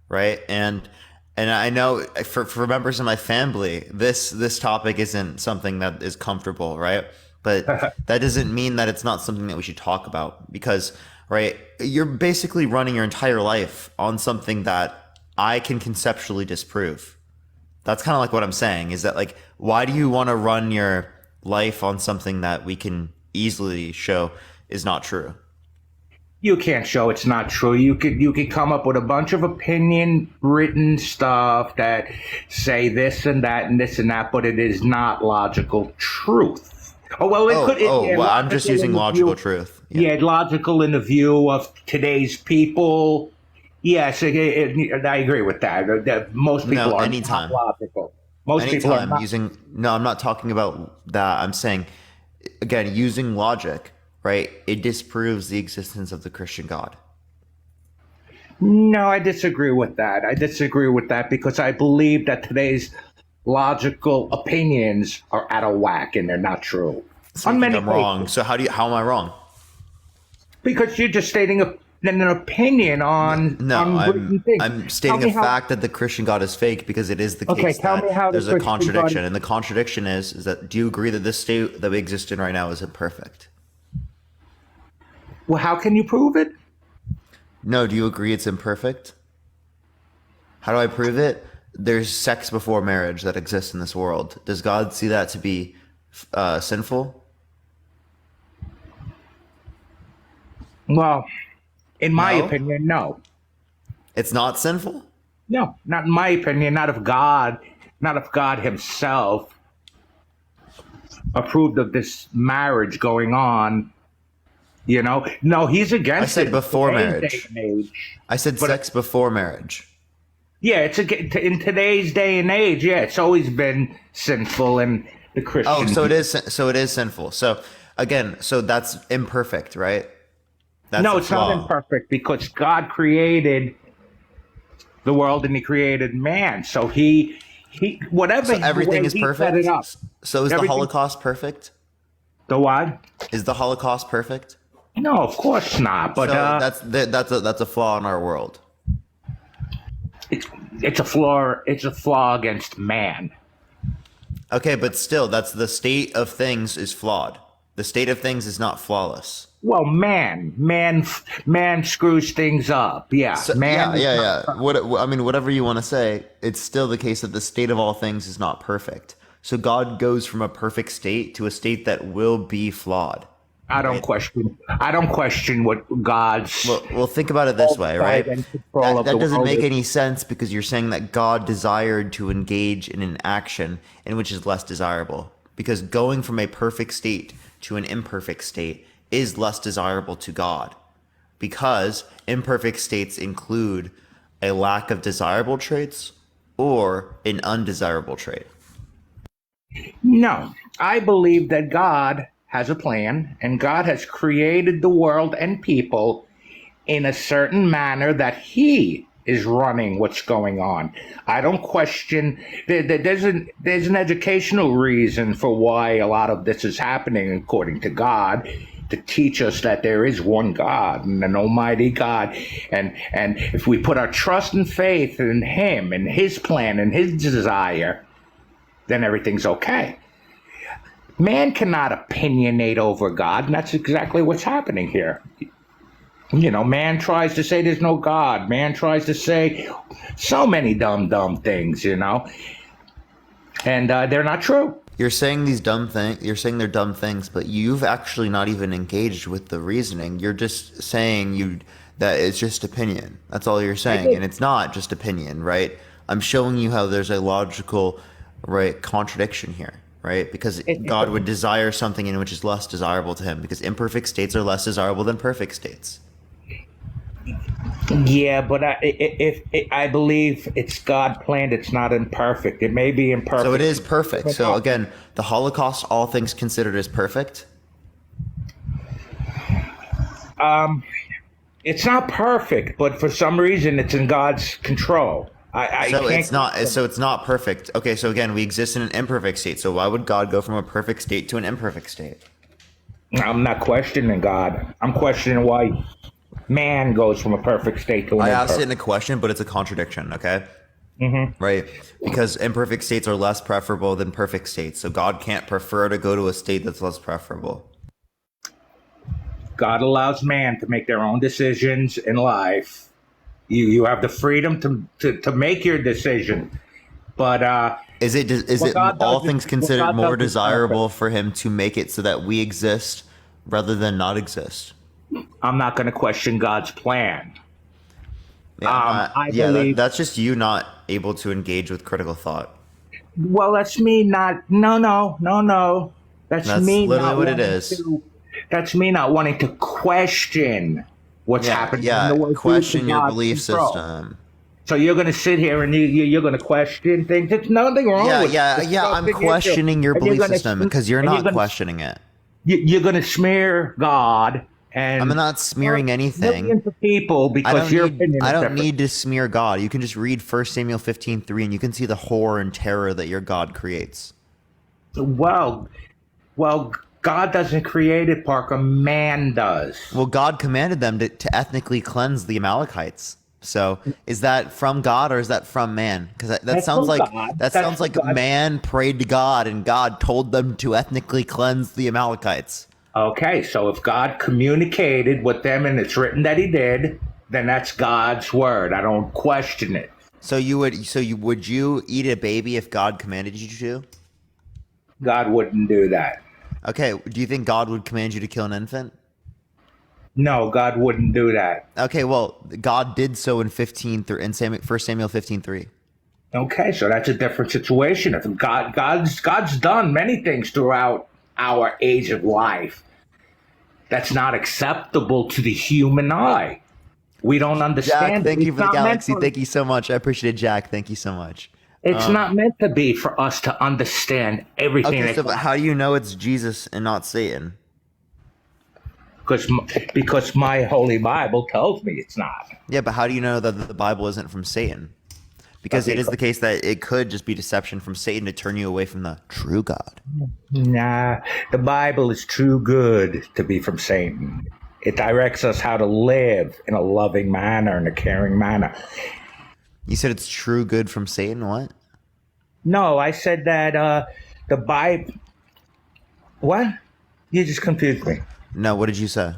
right? And I know for members of my family, this topic isn't something that is comfortable, right? But that doesn't mean that it's not something that we should talk about because, right? You're basically running your entire life on something that I can conceptually disprove. That's kind of like what I'm saying is that like, why do you want to run your life on something that we can easily show is not true? You can't show it's not true. You could come up with a bunch of opinion written stuff that say this and that and this and that, but it is not logical truth. Oh well, it could. Well, I'm just using logical truth. Yeah, logical in the view of today's people. Yes, I agree with that. That most people No, are not anytime. logical. Most people are Anytime not. using, no, I'm not talking about that. I'm saying, again, using logic, right? It disproves the existence of the Christian God. No, I disagree with that. I disagree with that because I believe that today's logical opinions are out of whack and they're not true. So On you think many I'm wrong. cases. So how am I wrong? Because you're just stating an opinion on No, written things. I'm stating Tell a me how- fact that the Christian God is fake because it is the Okay, case tell that me how the there's a Christian God contradiction, is- and the contradiction is that do you agree that this state that we exist in right now is imperfect? Well, how can you prove it? No, do you agree it's imperfect? How do I prove it? There's sex before marriage that exists in this world. Does God see that to be sinful? Well, in my No? opinion, no. It's not sinful? No, not in my opinion, not if God himself approved of this marriage going on. You know, no, he's against I said it before in today's marriage. day and age. I said sex before marriage. Yeah, in today's day and age. Yeah, it's always been sinful, and the Christian. Oh, so it is. So it is sinful. So again, so that's imperfect, right? That's No, a it's not flaw. imperfect because God created the world and He created man. So he whatever. So everything way is he perfect. Set it up. So is the Everything- Holocaust perfect? The what? Is the Holocaust perfect? No, of course not. But So that's a flaw in our world. it's a flaw. It's a flaw against man. Okay, but still, that's the state of things is flawed. The state of things is not flawless. Well, man screws things up. Yeah, So, man. yeah. I mean, whatever you want to say, it's still the case that the state of all things is not perfect. So God goes from a perfect state to a state that will be flawed. I don't question what God's. Well, think about it this way, right? And control of That the doesn't world make is- any sense because you're saying that God desired to engage in an action in which is less desirable. Because going from a perfect state to an imperfect state is less desirable to God. Because imperfect states include a lack of desirable traits or an undesirable trait. No, I believe that God has a plan, and God has created the world and people in a certain manner that He is running what's going on. I don't question. There's an educational reason for why a lot of this is happening, according to God, to teach us that there is one God and an Almighty God, and if we put our trust and faith in Him and His plan and His desire, then everything's okay. Man cannot opinionate over God, and that's exactly what's happening here. You know, man tries to say there's no God. Man tries to say so many dumb things, you know, and they're not true. You're saying these dumb things. You're saying they're dumb things, but you've actually not even engaged with the reasoning. You're just saying that it's just opinion. That's all you're saying, and it's not just opinion, right? I'm showing you how there's a logical, right, contradiction here, right? Because God would desire something in which is less desirable to Him, because imperfect states are less desirable than perfect states. Yeah, but I believe it's God planned. It's not imperfect. It may be imperfect. So it is perfect. So again, the Holocaust, all things considered, is perfect. It's not perfect, but for some reason, it's in God's control. So it's not. So it's not perfect. Okay. So again, we exist in an imperfect state. So why would God go from a perfect state to an imperfect state? I'm not questioning God. I'm questioning why man goes from a perfect state to an I imperfect. asked it in a question, but it's a contradiction. Okay. Right. Because imperfect states are less preferable than perfect states. So God can't prefer to go to a state that's less preferable. God allows man to make their own decisions in life. You have the freedom to make your decision, but Is it God all does things is- considered what God more does is desirable for Him to make it so that we exist rather than not exist? I'm not going to question God's plan. Yeah, I believe- that's just you not able to engage with critical thought. Well, that's me not. No. That's That's me literally not what it wanting is. to. That's me not wanting to question what's Yeah, happening in yeah. the world due to Question your God's belief control. system. So you're going to sit here and you're going to question things. There's nothing wrong Yeah, with it. yeah, It's yeah. no I'm big issue. questioning your And you're belief going system to because you're and you're not going to questioning it. you're going to smear God I'm and not smearing anything. millions of people because your opinion I is don't different. need to smear God. You can just read 1 Samuel 15:3 and you can see the horror and terror that your God creates. Well, well, God doesn't create it, Parker. Man does. Well, God commanded them to ethnically cleanse the Amalekites. So, is that from God or is that from man? Because that That's sounds from like God. that That's sounds from like God. man prayed to God and God told them to ethnically cleanse the Amalekites. Okay, so if God communicated with them and it's written that He did, then that's God's word. I don't question it. So would you eat a baby if God commanded you to? God wouldn't do that. Okay, do you think God would command you to kill an infant? No, God wouldn't do that. Okay, well, God did so in 1 Samuel 15:3. Okay, so that's a different situation. If God's done many things throughout our age of life that's not acceptable to the human eye. We don't Jack, understand it. thank you It's for the not meant galaxy. for, Thank you so much. I appreciate it, Jack. Thank you so much. it's not meant to be for us to understand everything Okay, so that how do you know it's Jesus and not Satan? because my holy Bible tells me it's not. Yeah, but how do you know that the Bible isn't from Satan? Because it is the case that it could just be deception from Satan to turn you away from the true God. Nah, the Bible is too good to be from Satan. It directs us how to live in a loving manner, in a caring manner. You said it's true good from Satan? What? No, I said that the Bible. What? You just confused me. No, what did you say?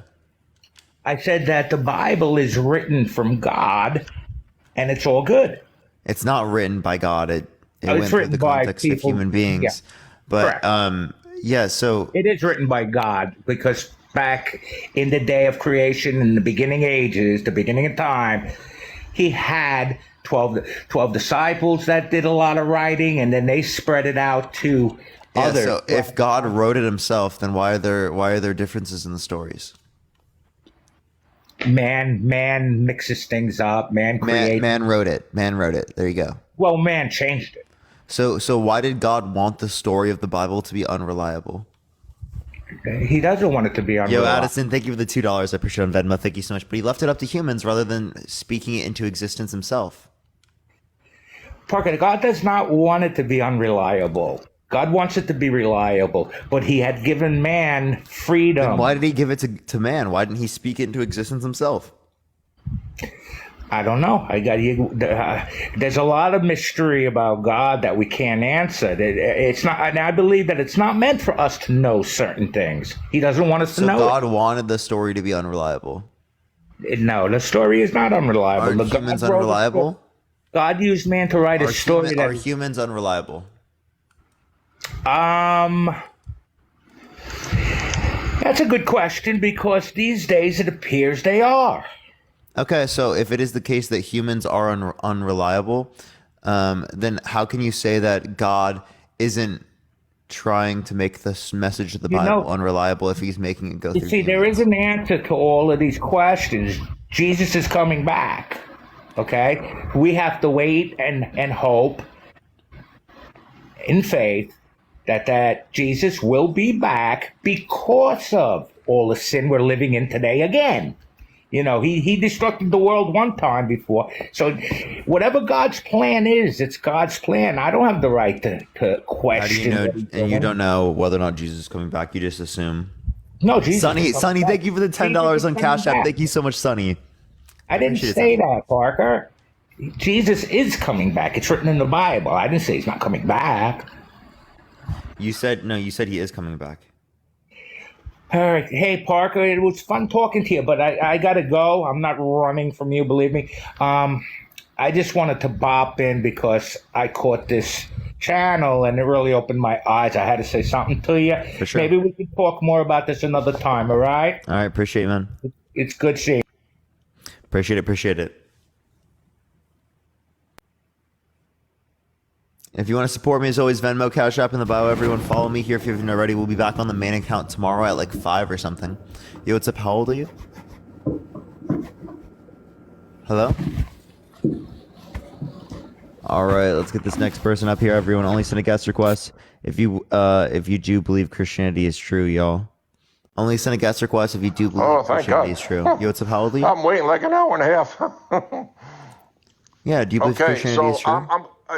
I said that the Bible is written from God, and it's all good. It's not written by God. It It's went through written the by context of people. human Yeah, beings. But correct. yeah, so It is written by God because back in the day of creation, in the beginning ages, the beginning of time, He had 12 disciples that did a lot of writing, and then they spread it out to yeah, others. so if God wrote it himself, then why are there differences in the stories? Man mixes things up. Man creates. Man wrote it. Man wrote it. There you go. Well, man changed it. So why did God want the story of the Bible to be unreliable? He doesn't want it to be Yo, unreliable. Addison, thank you for the $2. I appreciate it on Venmo. Thank you so much. But he left it up to humans rather than speaking it into existence himself. Parker, God does not want it to be unreliable. God wants it to be reliable, but He had given man freedom. Why did he give it to man? Why didn't he speak it into existence himself? I don't know. There's a lot of mystery about God that we can't answer. It's not, and I believe that it's not meant for us to know certain things. He doesn't want us to So know. God wanted the story to be unreliable. No, the story is not unreliable. Are humans unreliable? God used man to write a story. Are humans unreliable? That's a good question because these days it appears they are. Okay, so if it is the case that humans are unreliable, then how can you say that God isn't trying to make this message of the Bible unreliable if he's making it go through See, there is an answer to all of these questions. Jesus is coming back. Okay? We have to wait and hope in faith that Jesus will be back because of all the sin we're living in today again. You know, he destructed the world one time before. So whatever God's plan is, it's God's plan. I don't have the right to question. How do you know? And you don't know whether or not Jesus is coming back. You just assume. No, Jesus. Sonny, thank you for the $10 on Cash App. Thank you so much, Sonny. I didn't say that, Parker. Jesus is coming back. It's written in the Bible. I didn't say he's not coming back. You said he is coming back. All right. Hey, Parker, it was fun talking to you, but I got to go. I'm not running from you, believe me. I just wanted to bop in because I caught this channel and it really opened my eyes. I had to say something to you. For sure. Maybe we can talk more about this another time, all right? All right, appreciate it, man. It's good seeing you. Appreciate it. If you want to support me, as always, Venmo, Cash App in the bio. Everyone follow me here if you haven't already. We'll be back on the main account tomorrow at like 5 or something. Yo, what's up? How old are you? Hello? All right, let's get this next person up here. Everyone, only send a guest request if you do believe Christianity is true, y'all. Only send a guest request if you do believe Christianity is true. Yo, what's up? How old are you? I'm waiting like an hour and a half. Yeah, do you believe Christianity is true?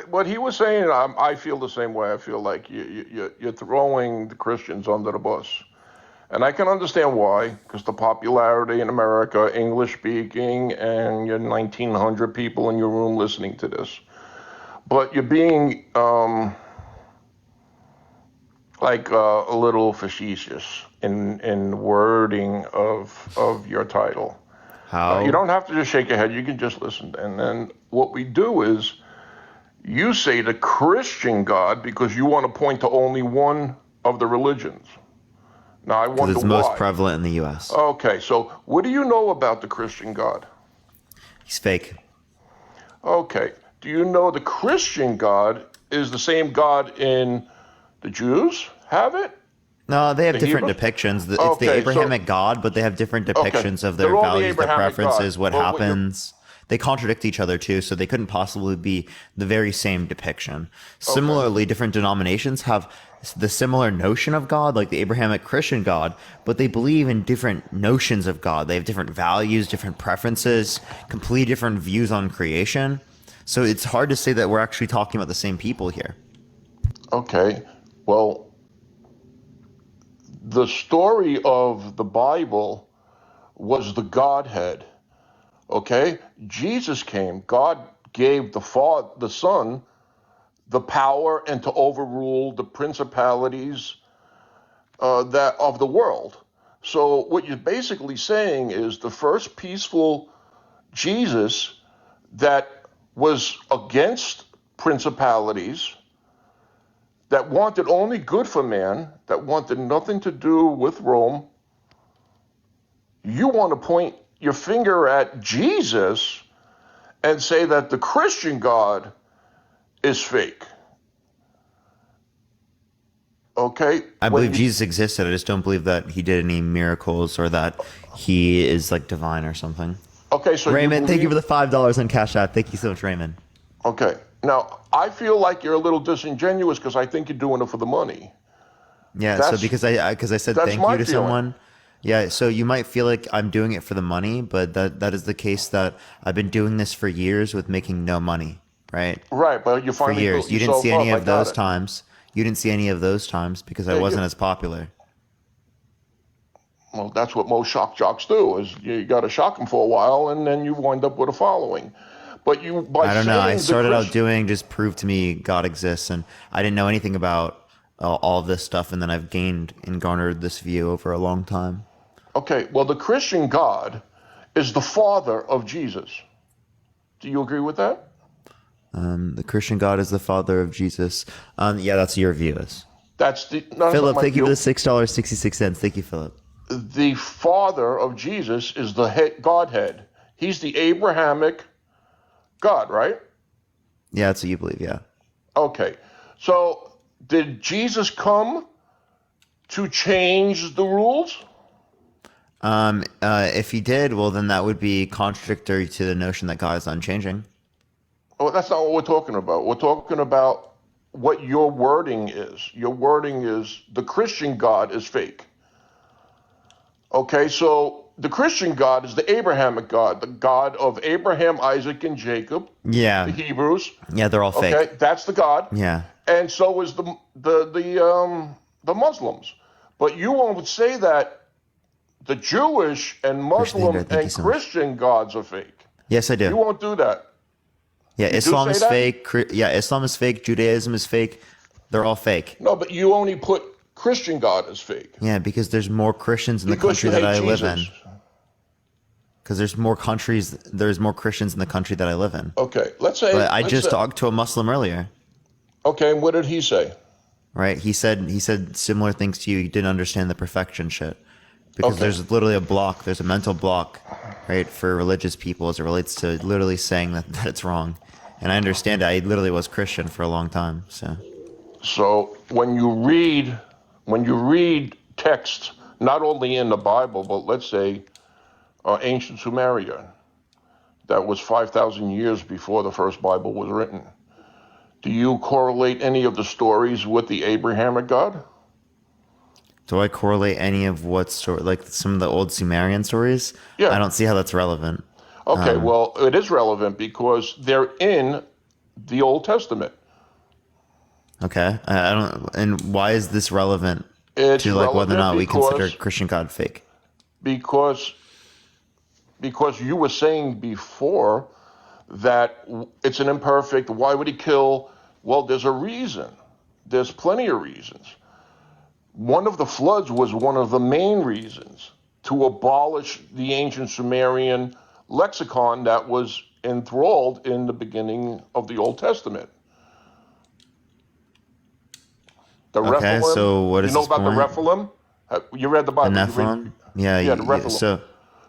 What he was saying, I feel the same way. I feel like you're throwing the Christians under the bus. And I can understand why, because the popularity in America, English speaking, and you're 1,900 people in your room listening to this. But you're being a little facetious in wording of your title. How? You don't have to just shake your head. You can just listen. And then what we do is you say the Christian God because you want to point to only one of the religions. Now, I wonder why. It's most prevalent in the U.S. Okay, so what do you know about the Christian God? He's fake. Okay. Do you know the Christian God is the same God in the Jews have it? No, they have The different Hebrews? depictions. It's Okay, the so- Abrahamic God, but they have different depictions of their They're all the values, their Abrahamic preferences, God. what Well, what you're- happens. They contradict each other too, so they couldn't possibly be the very same depiction. Similarly, different denominations have the similar notion of God, like the Abrahamic Christian God, but they believe in different notions of God. They have different values, different preferences, completely different views on creation. So it's hard to say that we're actually talking about the same people here. Okay. Well, the story of the Bible was the Godhead. Okay? Jesus came. God gave the Son the power and to overrule the principalities that of the world. So what you're basically saying is the first peaceful Jesus that was against principalities, that wanted only good for man, that wanted nothing to do with Rome. You want to point your finger at Jesus and say that the Christian God is fake. Okay? I believe Jesus existed. I just don't believe that he did any miracles or that he is like divine or something. Okay, so Raymond, thank you for the $5 on Cash App. Thank you so much, Raymond. Okay. Now, I feel like you're a little disingenuous because I think you're doing it for the money. Yeah, so That's- because I said that's thank my you to feeling. someone. Yeah, so you might feel like I'm doing it for the money, but that is the case that I've been doing this for years with making no money, right? Right, but you For finally years. built You didn't yourself see any up. I of got those it. times. You didn't see any of those times because I Yeah, wasn't you- as popular. Well, that's what most shock jocks do, is you got to shock them for a while, and then you wind up with a following. But you, by I don't know. I saying the started out Christ- doing just prove to me God exists, and I didn't know anything about all of this stuff, and then I've gained and garnered this view over a long time. Okay, well, the Christian God is the father of Jesus. Do you agree with that? The Christian God is the father of Jesus. Yeah, that's your view. That's the no, Philip, my thank you view. for the $6.66. Thank you, Philip. The father of Jesus is the Godhead. He's the Abrahamic God, right? Yeah, that's what you believe. Yeah. Okay, so did Jesus come to change the rules? If he did, well, then that would be contradictory to the notion that God is unchanging. Oh, that's not what we're talking about. We're talking about what your wording is. Your wording is the Christian God is fake. Okay, so the Christian God is the Abrahamic God, the God of Abraham, Isaac, and Jacob, the Yeah. Hebrews. Yeah, they're all fake. Okay, that's the God. Yeah. And so is the Muslims. But you won't say that the Jewish and Muslim Christian, thank you and so much. Christian gods are fake. Yes, I You do. won't do that. Yeah, do Islam say is that? fake. Yeah, Islam is fake. Judaism is fake. They're all fake. No, but you only put Christian God as fake. Yeah, because there's more Christians in the Because country you that hate I live in. Jesus. Because there's more countries, there's more Christians in the country that I live in. Okay, let's say. But I let's just say- talked to a Muslim earlier, Okay, and what did he say? right? He said similar things to you. He didn't understand the perfection shit. Because Okay. there's literally a block, there's a mental block, right, for religious people as it relates to literally saying that it's wrong. and I understand it. I literally was Christian for a long time. So when you read texts, not only in the Bible, but let's say ancient Sumeria, that was 5,000 years before the first Bible was written. Do you correlate any of the stories with the Abrahamic God? Do I correlate any of what story, like some of the old Sumerian stories? Yeah. I don't see how that's relevant. Okay, well, it is relevant because they're in the Old Testament. Okay, I don't. And why is this relevant It's to like whether or relevant not we consider because Christian God fake? because you were saying before that it's an imperfect. Why would he kill? Well, there's a reason. There's plenty of reasons. One of the floods was one of the main reasons to abolish the ancient Sumerian lexicon that was enthralled in the beginning of the Old Testament. The Okay, Rephilim. so what is You know this about point? the Rephilim? You read the The Bible. Nephilim? Yeah, Yeah, the yeah. Rephilim. So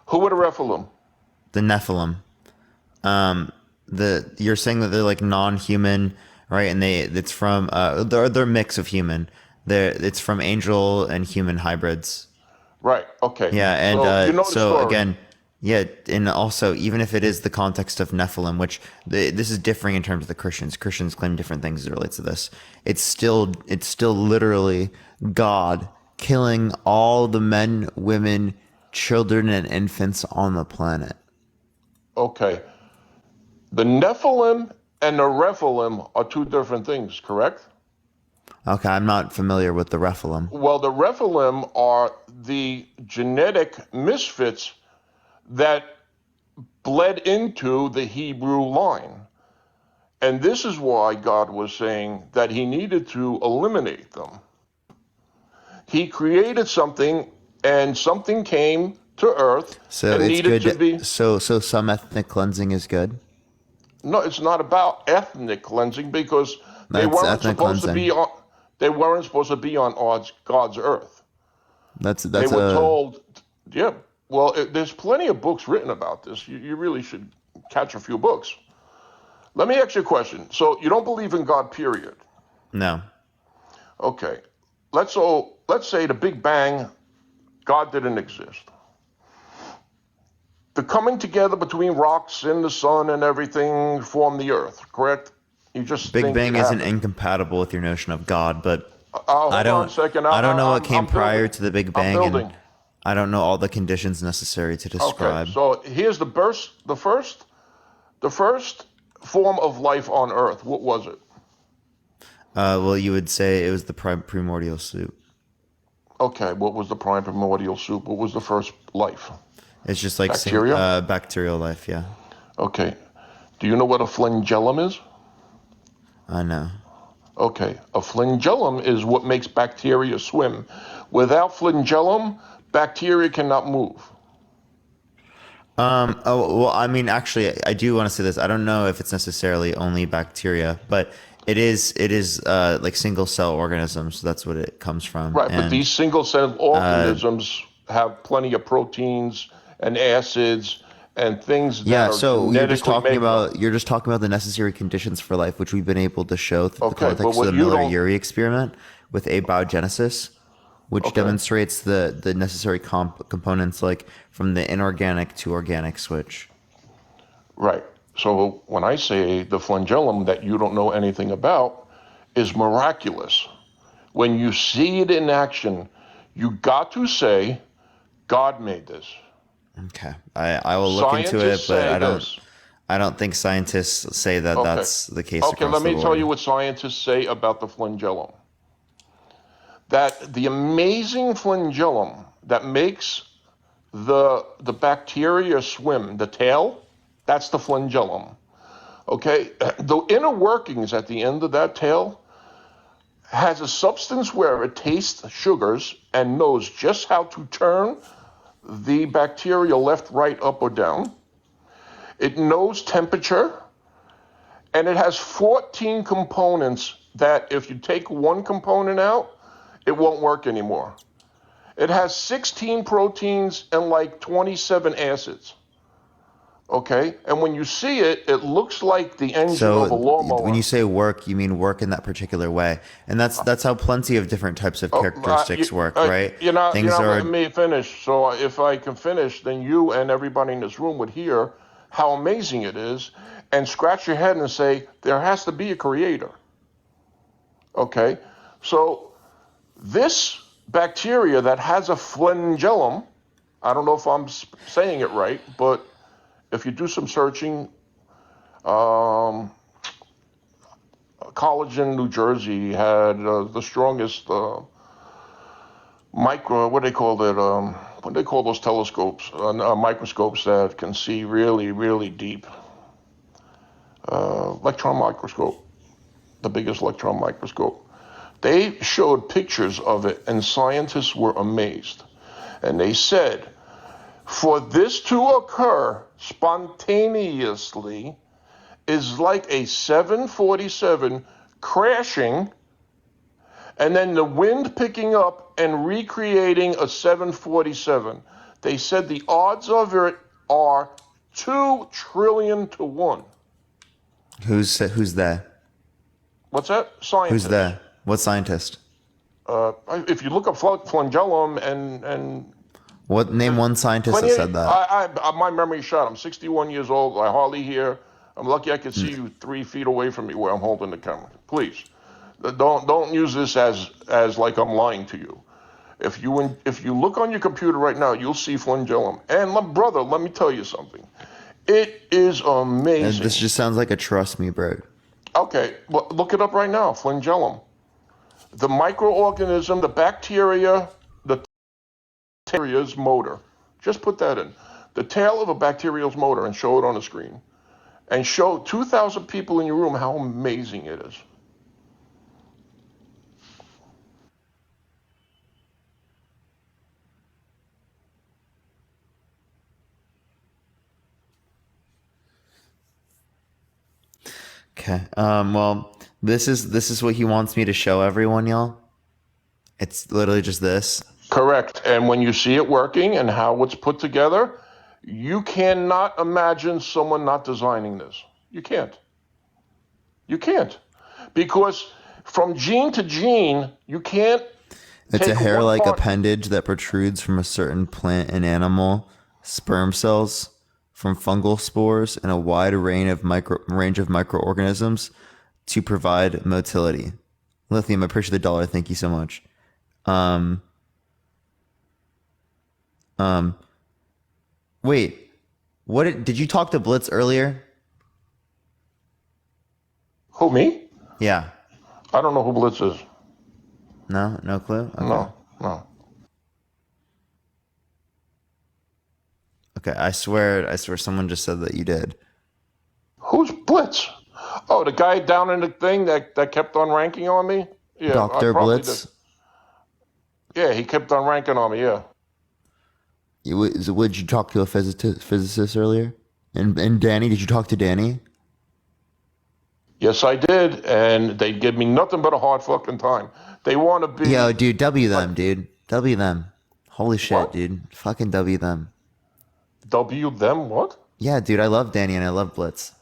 Who were the Rephilim? the Nephilim. You're saying that they're like non-human, right? And it's from they're a mix of human. It's from angel and human hybrids. Right. Okay. Yeah, and So you know the so story. again, yeah, and also even if it is the context of Nephilim, which this is differing in terms of the Christians. Christians claim different things as it relates to this. It's still literally God killing all the men, women, children, and infants on the planet. Okay. The Nephilim and the Rephilim are two different things, correct? Okay, I'm not familiar with the Rephilim. Well, the Rephilim are the genetic misfits that bled into the Hebrew line. And this is why God was saying that he needed to eliminate them. He created something, and something came to earth So and it's needed good. to be. So some ethnic cleansing is good. No, it's not about ethnic cleansing because they That's weren't ethnic supposed to cleansing. be on. They weren't supposed to be on God's earth. That's They were a told, yeah. Well, there's plenty of books written about this. You really should catch a few books. Let me ask you a question. So you don't believe in God, period? no. Okay. Let's say the Big Bang, God didn't exist. The coming together between rocks and the sun and everything formed the earth, correct? You just Big think Bang it isn't happened. incompatible with your notion of God, but Hold I on a don't second. I don't know what came I'm prior building. to the Big I'm Bang, and building. I don't know all the conditions necessary to Okay, describe. so here's the first form of life on Earth. What was it? Well, you would say it was the primordial soup. Okay, what was the prime primordial soup? What was the first life? It's just like Bacteria? bacterial life. Yeah, Okay. Do you know what a flagellum is? I know. Okay, a flagellum is what makes bacteria swim. Without flagellum, bacteria cannot move. Oh well, I mean, actually, I do want to say this. I don't know if it's necessarily only bacteria, but it is like single cell organisms. So that's what it comes from. Right, but And these single-celled organisms have plenty of proteins and acids and things that yeah, are so genetically make them. you're just talking about the necessary conditions for life, which we've been able to show through the Okay, but context of what the you don't. Miller-Urey experiment with abiogenesis, which Okay. demonstrates the necessary components like from the inorganic to organic switch. Right. So when I say the flagellum that you don't know anything about is miraculous, when you see it in action, you got to say, God made this. Okay, I will look into it, Scientists but say this. I don't think scientists say that Okay. that's the case Okay, across let me the tell board. you what scientists say about the flagellum. That the amazing flagellum that makes the bacteria swim, the tail, that's the flagellum. Okay, the inner workings at the end of that tail has a substance where it tastes sugars and knows just how to turn the bacteria left, right, up, or down. It knows temperature, and it has 14 components that if you take one component out, it won't work anymore. It has 16 proteins and like 27 acids. Okay, and when you see it, it looks like the engine So of a when lawnmower. you say work, you mean work in that particular way, and that's how plenty of different types of Oh, characteristics work, right? you're Things not letting are me finish. So if I can finish, then you and everybody in this room would hear how amazing it is, and scratch your head and say there has to be a creator. Okay, so this bacteria that has a flagellum, I don't know if I'm saying it right, but if you do some searching, um, a college in New Jersey had the strongest what they call it, what they call those telescopes, microscopes that can see really, really deep. Electron microscope, the biggest electron microscope. They showed pictures of it, and scientists were amazed. And they said, for this to occur spontaneously is like a 747 crashing and then the wind picking up and recreating a 747. They said the odds of it are 2 trillion to 1. who's there? What's that? Who's Scientists. there? What scientist? If you look up flagellum and What name one scientist that said that? my memory's shot. I'm 61 years old. I hardly hear. I'm lucky I can see you 3 feet away from me where I'm holding the camera. Please, don't use this as like I'm lying to you. If you look on your computer right now, you'll see flagellum. And my brother, let me tell you something. It is amazing. And this just sounds like a trust me, bro. Okay, well, look it up right now. Flagellum, the microorganism, the bacteria, the bacteria's motor. Just put that in. The tail of a bacterial's motor and show it on the screen. And show 2,000 people in your room how amazing it is. Okay. Well, this is what he wants me to show everyone, y'all. It's literally just this. Correct. And when you see it working and how it's put together, you cannot imagine someone not designing this. You can't. You can't. Because from gene to gene, you can't. It's a take hair-like one part- appendage that protrudes from a certain plant and animal, sperm cells, from fungal spores, and a wide range of microorganisms to provide motility. Lithium, I appreciate the $1. Thank you so much. Wait, did you talk to Blitz earlier? Who, me? Yeah. I don't know who Blitz is. No clue? Okay. No. Okay, I swear someone just said that you did. Who's Blitz? Oh, the guy down in the thing that kept on ranking on me? Yeah, Dr. probably Blitz? did. Yeah, he kept on ranking on me, yeah. Would you talk to a physicist earlier? And Danny, did you talk to Danny? Yes, I did, and they give me nothing but a hard fucking time. They want to be... Yo, dude, W them, dude. W them. Holy shit, What? dude. Fucking W them. W them what? Yeah, dude, I love Danny and I love Blitz.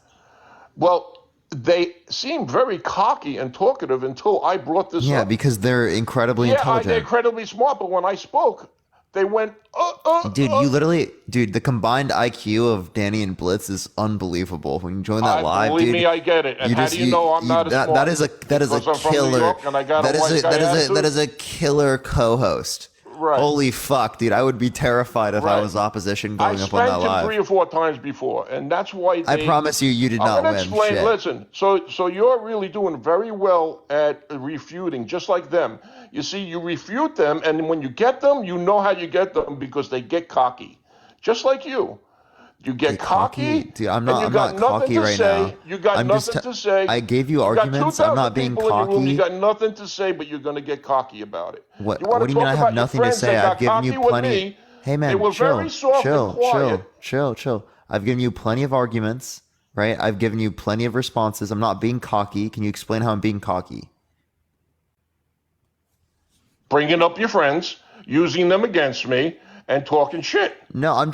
Well, they seemed very cocky and talkative until I brought this Yeah, up. because they're incredibly They're intelligent. incredibly smart, but when I spoke, they went, Dude, the combined IQ of Danny and Blitz is unbelievable. When you join that live, believe dude. me, I get it. And how do you know I'm not as smart? That is a Because I'm from New killer. York and I got a white guy attitude? That is a killer co-host. Right. Holy fuck, dude! I would be terrified if I Right. was opposition I going up on that spanked him live. 3 or 4 times before, and that's why I promise you did not I'm gonna win. explain. Shit. Listen, so you're really doing very well at refuting, just like them. You see, you refute them, and when you get them, you know how you get them because they get cocky, just like you. You get cocky, Dude, I'm and you not got nothing cocky to right say. now. You got I'm nothing just to say. I gave you got arguments. I'm 2,000 not being people in your room, cocky. you got nothing to say, but you're going to get cocky about it. What You want do to you mean talk I about have your nothing to friends say? that I've got given you cocky with plenty. me. Hey man, They were very soft and quiet. chill. I've given you plenty of arguments, right? I've given you plenty of responses. I'm not being cocky. Can you explain how I'm being cocky? Bringing up your friends, using them against me, and talking shit. No, I'm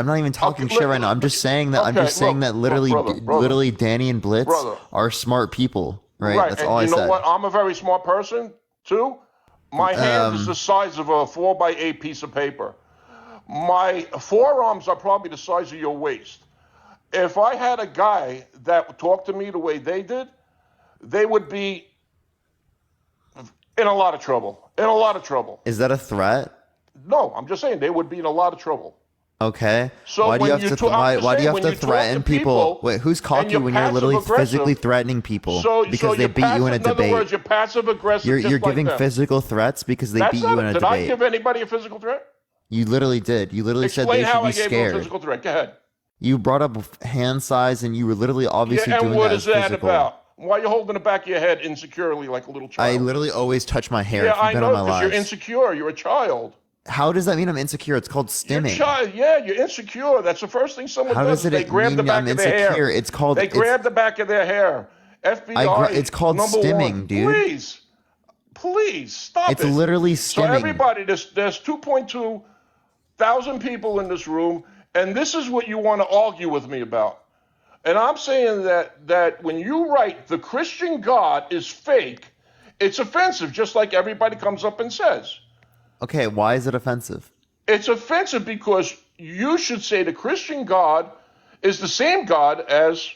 not even talking Okay, shit right now. I'm just saying that literally brother, literally Danny and Blitz brother. are smart people, right? Right, That's and all I you know said. what? I'm a very smart person too. My hand is the size of a 4x8 piece of paper. My forearms are probably the size of your waist. If I had a guy that talked to me the way they did, they would be in a lot of trouble. In a lot of trouble. Is that a threat? No, I'm just saying they would be in a lot of trouble. Okay. So why do you when have you to talk- I'm just why do you saying, have when to you talk threaten to people? people Wait, who's and cocky you're when you're literally passive-aggressive, physically threatening people because so they you're beat you in a passive, in other debate? words, you're passive aggressive. You're just like giving them. physical threats because they That's beat not you in a Did I debate. give anybody a physical threat? You literally did. You literally said Explain they should how be I gave them a scared. physical threat. Go ahead. You brought up hand size, and you were literally obviously Yeah, and doing what that is as that physical. about? Why are you holding the back of your head insecurely like a little I child? literally always touch my hair. Yeah, if you've I been know, on my because you're lives. insecure. You're a child. How does that mean I'm insecure? It's called You're a stimming. child. Yeah, you're insecure. That's the first thing someone How does. does it They grab the mean back I'm of their hair. insecure? It's called They grab the back of their hair. FBI. it's called number stimming, one. dude. Please stop It's it. literally So stimming. everybody, there's 2.2 thousand people in this room, and this is what you want to argue with me about. And I'm saying that when you write the Christian God is fake, it's offensive, just like everybody comes up and says. Okay, why is it offensive? It's offensive because you should say the Christian God is the same God as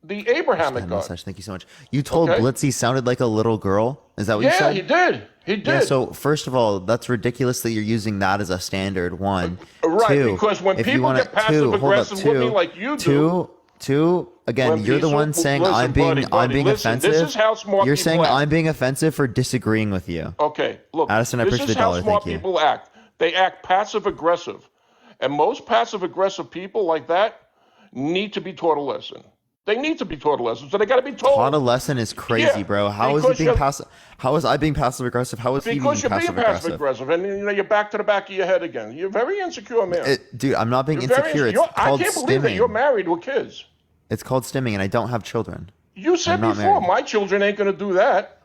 the Abrahamic God. Message. Thank you so much. You told Okay. Blitz he sounded like a little girl. Is that what you Yeah, said? he did. He did. Yeah, so first of all, that's ridiculous that you're using that as a standard. One, Right, two, because when if you people wanna- get passive aggressive with me like you do, two. Again, when you're the people- one saying listen, I'm being buddy, listen, offensive. this is how smart You're people saying act. I'm being offensive for disagreeing with you. Okay, look, Addison, I this appreciate is the how dollar, smart thank you. people act. They act passive aggressive. And most passive aggressive people like that need to be taught a lesson. They need to be taught a lesson. So they got to be told. Taught a lesson is crazy, Yeah, bro. How is he because being you're- passive? How is I being passive aggressive? How is he being Because you're being passive passive aggressive? aggressive, and you know you're back to the back of your head again. You're a very insecure man. Dude, I'm not being You're very insecure. It's insecure. I called can't believe that you're stimming. married with kids. It's called stimming, and I don't have children. You said I'm not before, married. my children ain't going to do that.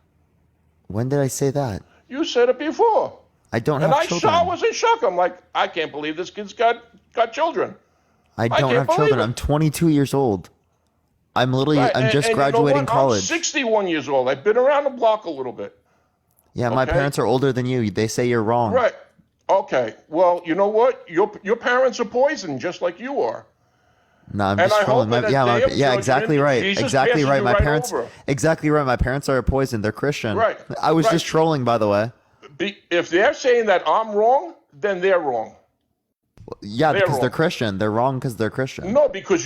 When did I say that? You said it before. I don't And have children. I was in shock. I'm like, I can't believe this kid's got children. I don't can't have believe children. it. I'm 22 years old. I'm literally, Right, I'm just and you know graduating what? college. I'm 61 years old. I've been around the block a little bit. Yeah, my okay. parents are older than you. They say you're wrong. Right. Okay. Well, you know what? Your parents are poisoned just like you are. No, I'm And just I trolling. hope in a day of Yeah, judgment, exactly right. Jesus Exactly passes right. you My right parents, over. exactly right. My parents are poisoned. They're Christian. Right, I was right. just trolling, by the way. If they're saying that I'm wrong, then they're wrong. Yeah, They're because they're wrong. Christian. They're wrong because they're Christian. No, because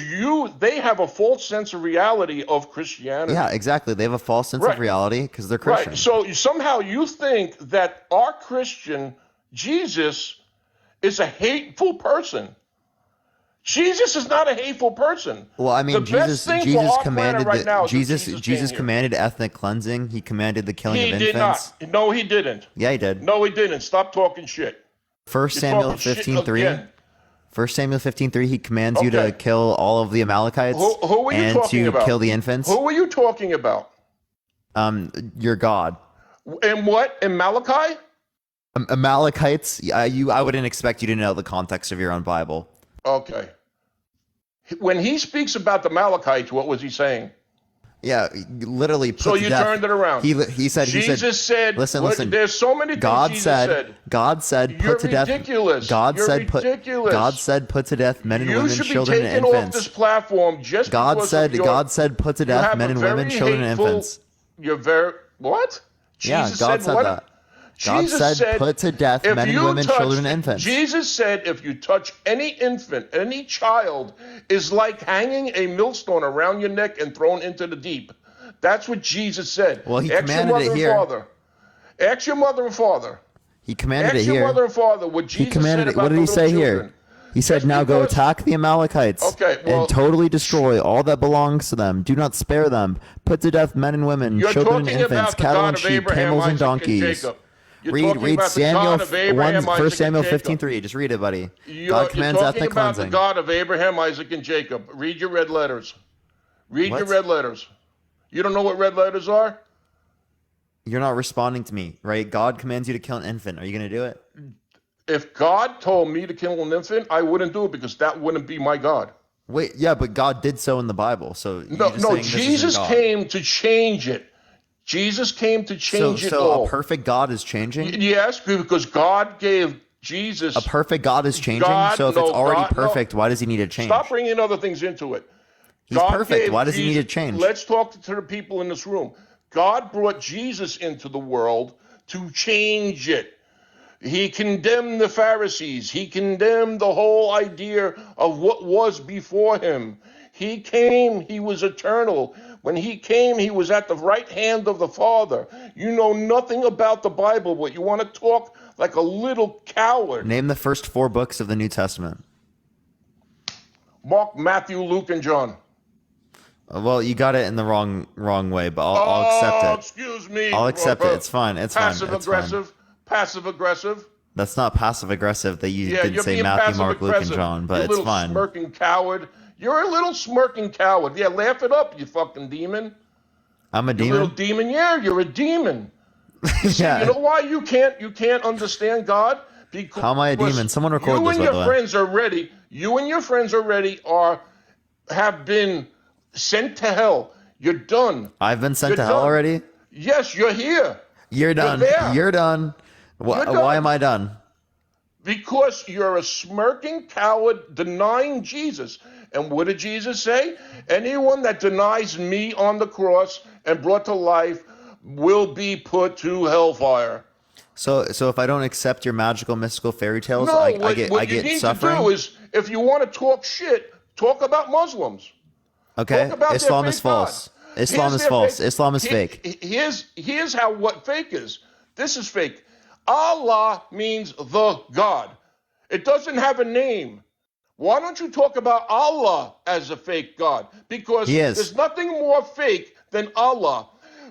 they have a false sense of reality of Christianity. Yeah, exactly. They have a false sense Right. of reality because they're Christian. Right. So somehow you think that our Christian Jesus is a hateful person. Jesus is not a hateful person. Well, I mean, The best thing for our planet right now is that Jesus being here. commanded ethnic cleansing. He commanded the killing He of did infants. not. No, he didn't. Yeah, he did. No, he didn't. Stop talking shit. First You're Samuel talking shit 15:3. again. 1 Samuel 15:3. He commands you to Okay. kill all of the Amalekites Who are you and talking to about? kill the infants. Who are you talking about? Your God. And what? In Malachi? Amalekites. I wouldn't expect you to know the context of your own Bible. Okay. When he speaks about the Amalekites, what was he saying? Yeah, literally. Put So to you death. turned it around. He said. Jesus said. Listen, look, listen. There's so many things God Jesus said, said. God said, You're put to death. ridiculous. God You're said, ridiculous. God said, put to death men and You women, should be children, taken and off infants. this platform just God because said, of your, God said, put to you death have men a and very women, children, and hateful- infants. You're very what? Yeah, Jesus God said what? that. God Jesus said, put to death if men and you women, touch- children, and infants. Jesus said, if you touch any infant, any child, is like hanging a millstone around your neck and thrown into the deep. That's what Jesus said. Well, he Ask commanded your it mother here. And father. Ask your mother and father. He commanded Ask it your here. mother and father what Jesus He commanded said it. about What did the he little say children. here? He said, Just now go because- attack the Amalekites Okay, well- and totally destroy all that belongs to them. Do not spare them. Put to death men and women, You're children and talking infants, about the cattle God and of sheep, Abraham, camels and Isaac, and donkeys. Jacob. You're Read talking about the Samuel God of Abraham, 1 Isaac, Samuel and Jacob. 15:3. Just read it, buddy. You're God commands talking ethnic about cleansing. the God of Abraham, Isaac, and Jacob. Read your red letters. Read your What? red letters. You don't know what red letters are? You're not responding to me, right? God commands you to kill an infant. Are you going to do it? If God told me to kill an infant, I wouldn't do it because that wouldn't be my God. Wait, yeah, but God did so in the Bible. So you're No, just no, saying this isn't Jesus God. came to change it. Jesus came to change it So a all. perfect God is changing? Yes, because God gave Jesus. A perfect God is changing? God, So if it's no, already God, no. perfect, why does he need to change? Stop bringing other things into it. He's God perfect. gave Why does he need Jesus, to change? Let's talk to the people in this room. God brought Jesus into the world to change it. He condemned the Pharisees. He condemned the whole idea of what was before him. He came, he was eternal. When he came, he was at the right hand of the Father. You know nothing about the Bible, but you want to talk like a little coward. Name the first 4 books of the New Testament. Mark, Matthew, Luke, and John. Well, you got it in the wrong way, but I'll accept it. Excuse me. I'll accept it. It's fine. It's fine. Passive It's fine. aggressive. Passive aggressive. That's not passive aggressive that you Yeah, didn't you're say being Matthew, passive Mark, Luke, aggressive. and John, but You it's little fine. smirking coward. You're a little smirking coward. Yeah, laugh it up, you fucking demon. I'm a You little demon? demon. Yeah, you're a demon. You see, Yeah. you know why you can't understand God? Because How am I a demon? Someone record you this, and by your the way. friends already. You and your friends already have been sent to hell. You're done. I've been sent You're to hell done. already? Yes, you're here. You're done. there. You're done. You're done. Why am I done? Because you're a smirking coward denying Jesus. And what did Jesus say? Anyone that denies me on the cross and brought to life will be put to hellfire. So if I don't accept your magical, mystical fairy tales, No, I what you get need suffering? to do is, if you want to talk shit, talk about Muslims. Okay, Talk about Islam their is fake false. God. Islam Here's is their false. fake- Islam is Here- fake. Here's how what fake is. This is fake. Allah means the God. It doesn't have a name. Why don't you talk about Allah as a fake God? Because He is. there's nothing more fake than Allah.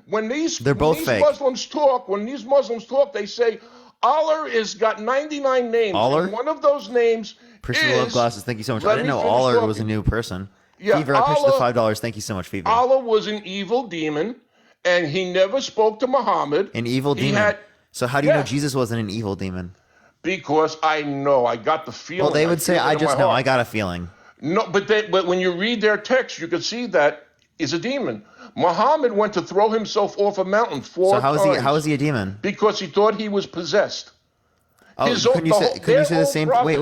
When these They're both fake. Muslims talk, they say Allah has got 99 names. Allah? And one of those names Appreciate the is love glasses. Thank you so much. I Let didn't me know finish Allah talking. was a new person. Yeah, Fever, I appreciate the Allah- $5. Thank you so much, Fever. Allah was an evil demon, and he never spoke to Muhammad. An evil He demon. had- So how do you know Yes. Jesus wasn't an evil demon? Because I know, I got the feeling. Well, they would say, feel it I in just my know. heart. I got a feeling. No, but when you read their text, you can see that is a demon. Muhammad went to throw himself off a mountain four So times. how is he a demon? Because he thought he was possessed. Oh, His couldn't you the say, whole- couldn't you their say the whole same? prophet-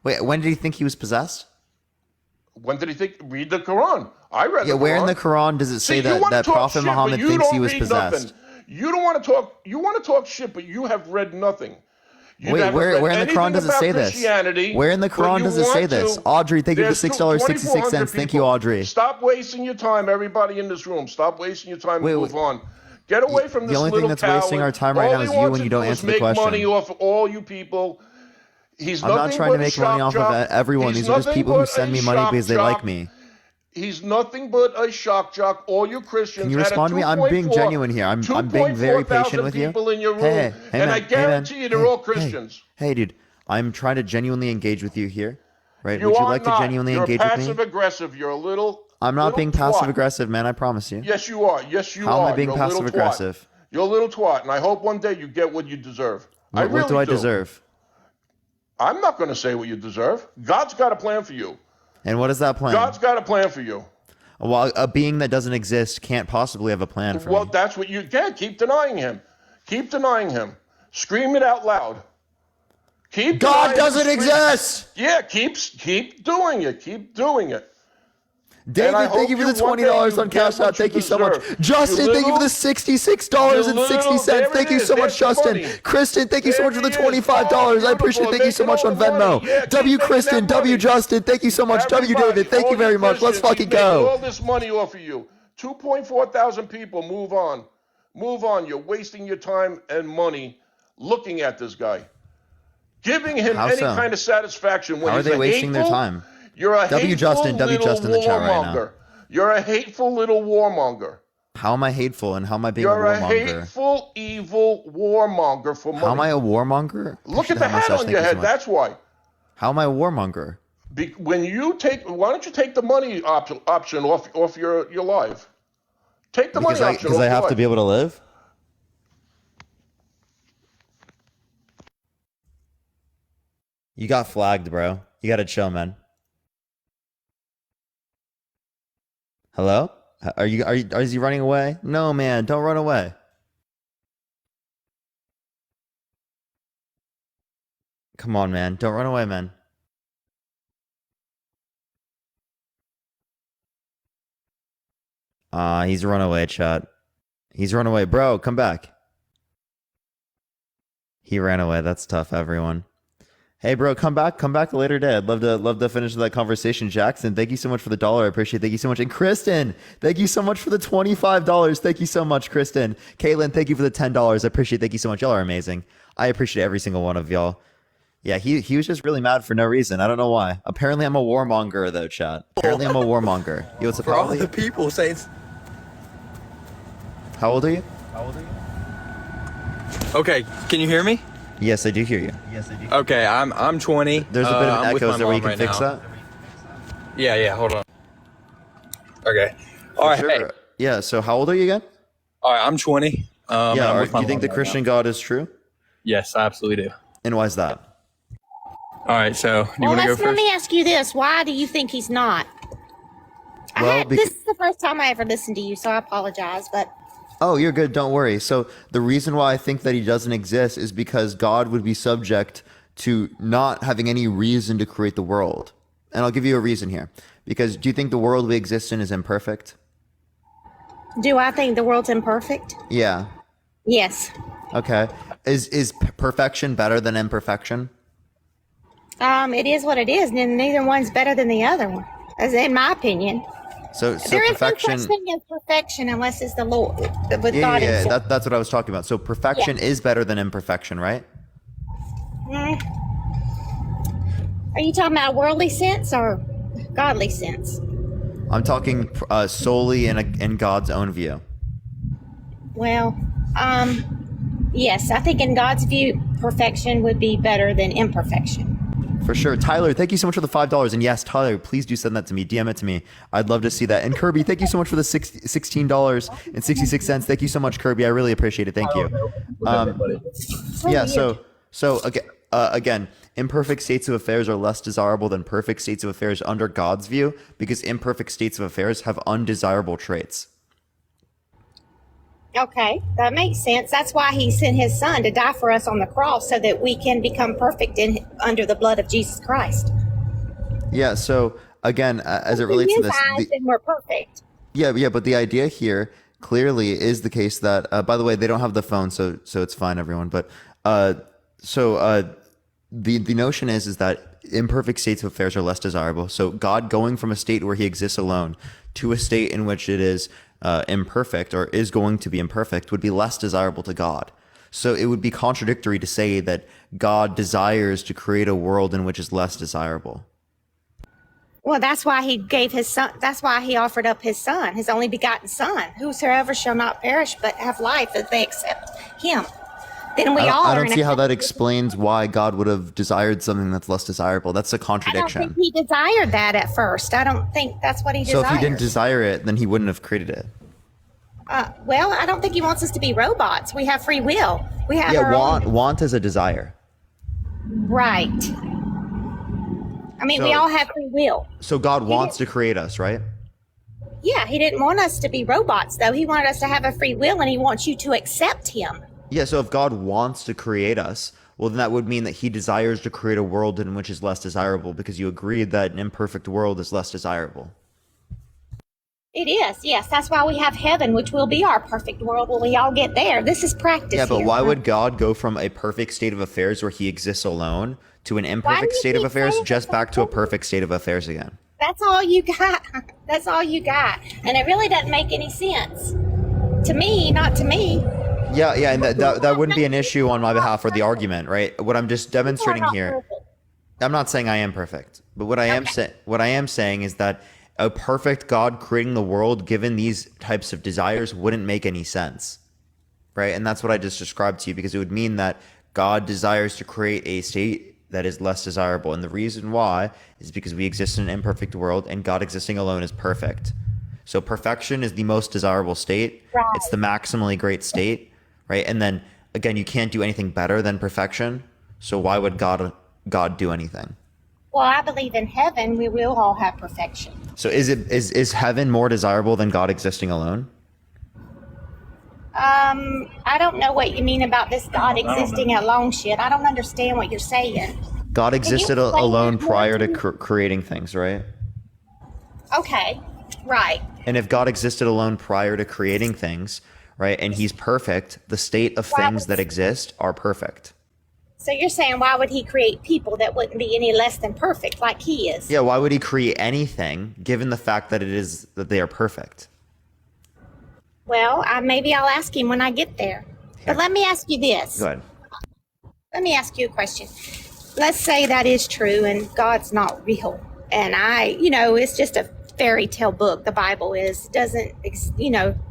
Wait. When did he think he was possessed? When did he think? Read the Quran. I read Yeah, the Quran. where in the Quran does it say See, you wanna that talk Prophet shit, Muhammad but you thinks he don't was read possessed? nothing. You don't want to talk. You want to talk shit, but you have read nothing. You Wait, haven't where read in the anything Quran does it about say this? Christianity, Where in the but Quran you does it say want this? to. Audrey, thank you for the There's $6.66. Thank you, 2,400 Audrey. Stop wasting your time, everybody in this room. Stop wasting your time Wait, and move on. Get away from The this only little thing that's wasting coward. our time right All now he is you wants when to you don't do answer is the make question. money off of all you people. He's I'm not nothing trying but to a make money shock off jock. of everyone. He's These are just nothing people who but send a me money shock because they jock. like me. He's nothing but a shock jock. All you Christians. Can you out of respond to me? I'm being 2.4 genuine here. I'm being very 2.4 patient with you. people in your room, Hey, and man, I guarantee you they're all hey, Christians. Hey, dude, I'm trying to genuinely engage with you here. Right? You Would you are like to not. genuinely You're engage with passive me? aggressive. You're a little. I'm not little being twat. passive aggressive, man. I promise you. Yes, you are. Yes, you are. How am I being You're a little passive twat. aggressive? You're a little twat, and I hope one day you get what you deserve. I What really do I deserve? I'm not going to say what you deserve. God's got a plan for you. And what is that plan? God's got a plan for you. Well, a being that doesn't exist can't possibly have a plan for Well, me. that's what you get. Keep denying him. Keep denying him. Scream it out loud. Keep God denying doesn't him. exist! Yeah, keep doing it. Keep doing it. David, I thank you hope for the one day $20 you on get Cash what App. Thank you so much. deserve. Justin, You thank you for the little- $66.60. there Thank it you so is. much, There's the Justin. money. Kristen, thank you so much for the There he is. $25. I appreciate it. Beautiful. Thank you so much on Making all the Venmo. money. Yeah, keep W. making Kristen, that W. money. Justin, thank you so much. W. Everybody, David, thank all you very much. Let's Christians, fucking he's making go. all this money off of you. 2.4 thousand people. Move on. Move on. You're wasting your time and money looking at this guy. Giving him How any so? kind of satisfaction when How are he's they a wasting their hateful- time? You're a W. hateful Justin, W. little Justin in the chat right now. warmonger. You're a hateful little warmonger. How am I hateful and how am I being You're a a warmonger? hateful, evil warmonger for money. How am I a warmonger? Look Appreciate at the that hat mustache. on Thank your you so head. much. That's why. How am I a warmonger? When you take, why don't you take the money option off your life? Take the money option off Because I your have life. to be able to live? You got flagged, bro. You gotta chill, man. Hello? Is he running away? No, man, don't run away. Come on, man. Don't run away, man. He's run away, chat. He's run away. Bro, come back. He ran away. That's tough, everyone. Hey, bro, come back. Come back a later day. I'd love to finish that conversation. Jackson, thank you so much for the $1. I appreciate it. Thank you so much. And Kristen, thank you so much for the $25. Thank you so much, Kristen. Caitlin, thank you for the $10. I appreciate it. Thank you so much. Y'all are amazing. I appreciate every single one of y'all. Yeah, he was just really mad for no reason. I don't know why. Apparently, I'm a warmonger, though, chat. Apparently, I'm a warmonger. Yo, what's up? For all the people saying. How old are you? Okay, can you hear me? Yes, I do hear you. Okay, I'm 20. There's a bit of I'm an with echo. my Is there where you mom can right fix now. that? Yeah, hold on. Okay. All right, Sure. hey. Yeah, so how old are you again? All right, I'm 20. and Yeah, I'm with do my you think mom the right Christian now. God is true? Yes, I absolutely do. And why is that? All right, so do you Well, want to go let first? me ask you this. Why do you think he's not? Well, This is the first time I ever listened to you, so I apologize. But Oh, you're good. Don't worry. So the reason why I think that he doesn't exist is because God would be subject to not having any reason to create the world. And I'll give you a reason here. Because do you think the world we exist in is imperfect? do I think the world's imperfect? Yeah. Yes. Okay. Is perfection better than imperfection? It is what it is, and neither one's better than the other one, as in my opinion. So There is no perfection. such thing as perfection unless it's the Lord with Yeah, God yeah, Himself. that's what I was talking about. So perfection is better than imperfection, right? Mm. Are you talking about a worldly sense or godly sense? I'm talking solely in God's own view. Well, yes, I think in God's view, perfection would be better than imperfection. For sure. Tyler, thank you so much for the $5. And yes, Tyler, please do send that to me. DM it to me. I'd love to see that. And Kirby, thank you so much for the $16.66. Thank you so much, Kirby. I really appreciate it. Thank you. Yeah, so again, imperfect states of affairs are less desirable than perfect states of affairs under God's view because imperfect states of affairs have undesirable traits. Okay, that makes sense. That's why He sent His Son to die for us on the cross so that we can become perfect under the blood of Jesus Christ. Yeah, so again, as it relates to In this, His eyes, then we're perfect. yeah, but the idea here clearly is the case that, by the way, they don't have the phone, so it's fine, everyone. But the notion is that imperfect states of affairs are less desirable. So God going from a state where He exists alone to a state in which it is imperfect or is going to be imperfect would be less desirable to God. So it would be contradictory to say that God desires to create a world in which is less desirable. Well, that's why He gave His Son. That's why He offered up His Son, His only begotten Son. Whosoever shall not perish but have life if they accept Him. Then we all I are don't in see a how that explains why God would have desired something that's less desirable. That's a I don't contradiction. think He desired that at first. I don't think that's what He So desired. if He didn't desire it, then He wouldn't have created it. Well, I don't think He wants us to be robots. We have free will. We have our own. Want is a desire. Right. I mean, we So- all have free will. So God wants to create us, right? Yeah, He didn't want us to be robots, though. He wanted us to have a free will, and He wants you to accept Him. Yeah, so if God wants to create us, well, then that would mean that He desires to create a world in which is less desirable because you agreed that an imperfect world is less desirable. It is, yes. That's why we have heaven, which will be our perfect world when we all get there. This is practice. Yeah, but here. why would God go from a perfect state of affairs where He exists alone to an imperfect you state of keep affairs saying just that? back to a perfect state of affairs again? That's all you got. That's all you got. And it really doesn't make any sense. To me, not to me. Yeah, and that wouldn't be an issue on my behalf or the argument, right? What I'm just demonstrating here, I'm not saying I am perfect, but what I am saying is that a perfect God creating the world given these types of desires wouldn't make any sense, right? And that's what I just described to you because it would mean that God desires to create a state that is less desirable. And the reason why is because we exist in an imperfect world and God existing alone is perfect. So perfection is the most desirable state. Right. It's the maximally great state, right? And then again, you can't do anything better than perfection. So why would God God do anything. Well, I believe in heaven we will all have perfection. So is heaven more desirable than God existing alone? I don't know what you mean about this God existing alone shit. I don't understand what you're saying. God existed explain alone that more prior to to me? creating things, right? Okay, right. And if God existed alone prior to creating things, right, and he's perfect, the state of things that exist are perfect. So you're saying why would he create people that wouldn't be any less than perfect like he is? Yeah, why would he create anything given the fact that they are perfect? Well, maybe I'll ask him when I get there. But let me ask you this. Go ahead. Let me ask you a question. Let's say that is true and God's not real. And it's just a fairy tale book. The Bible doesn't,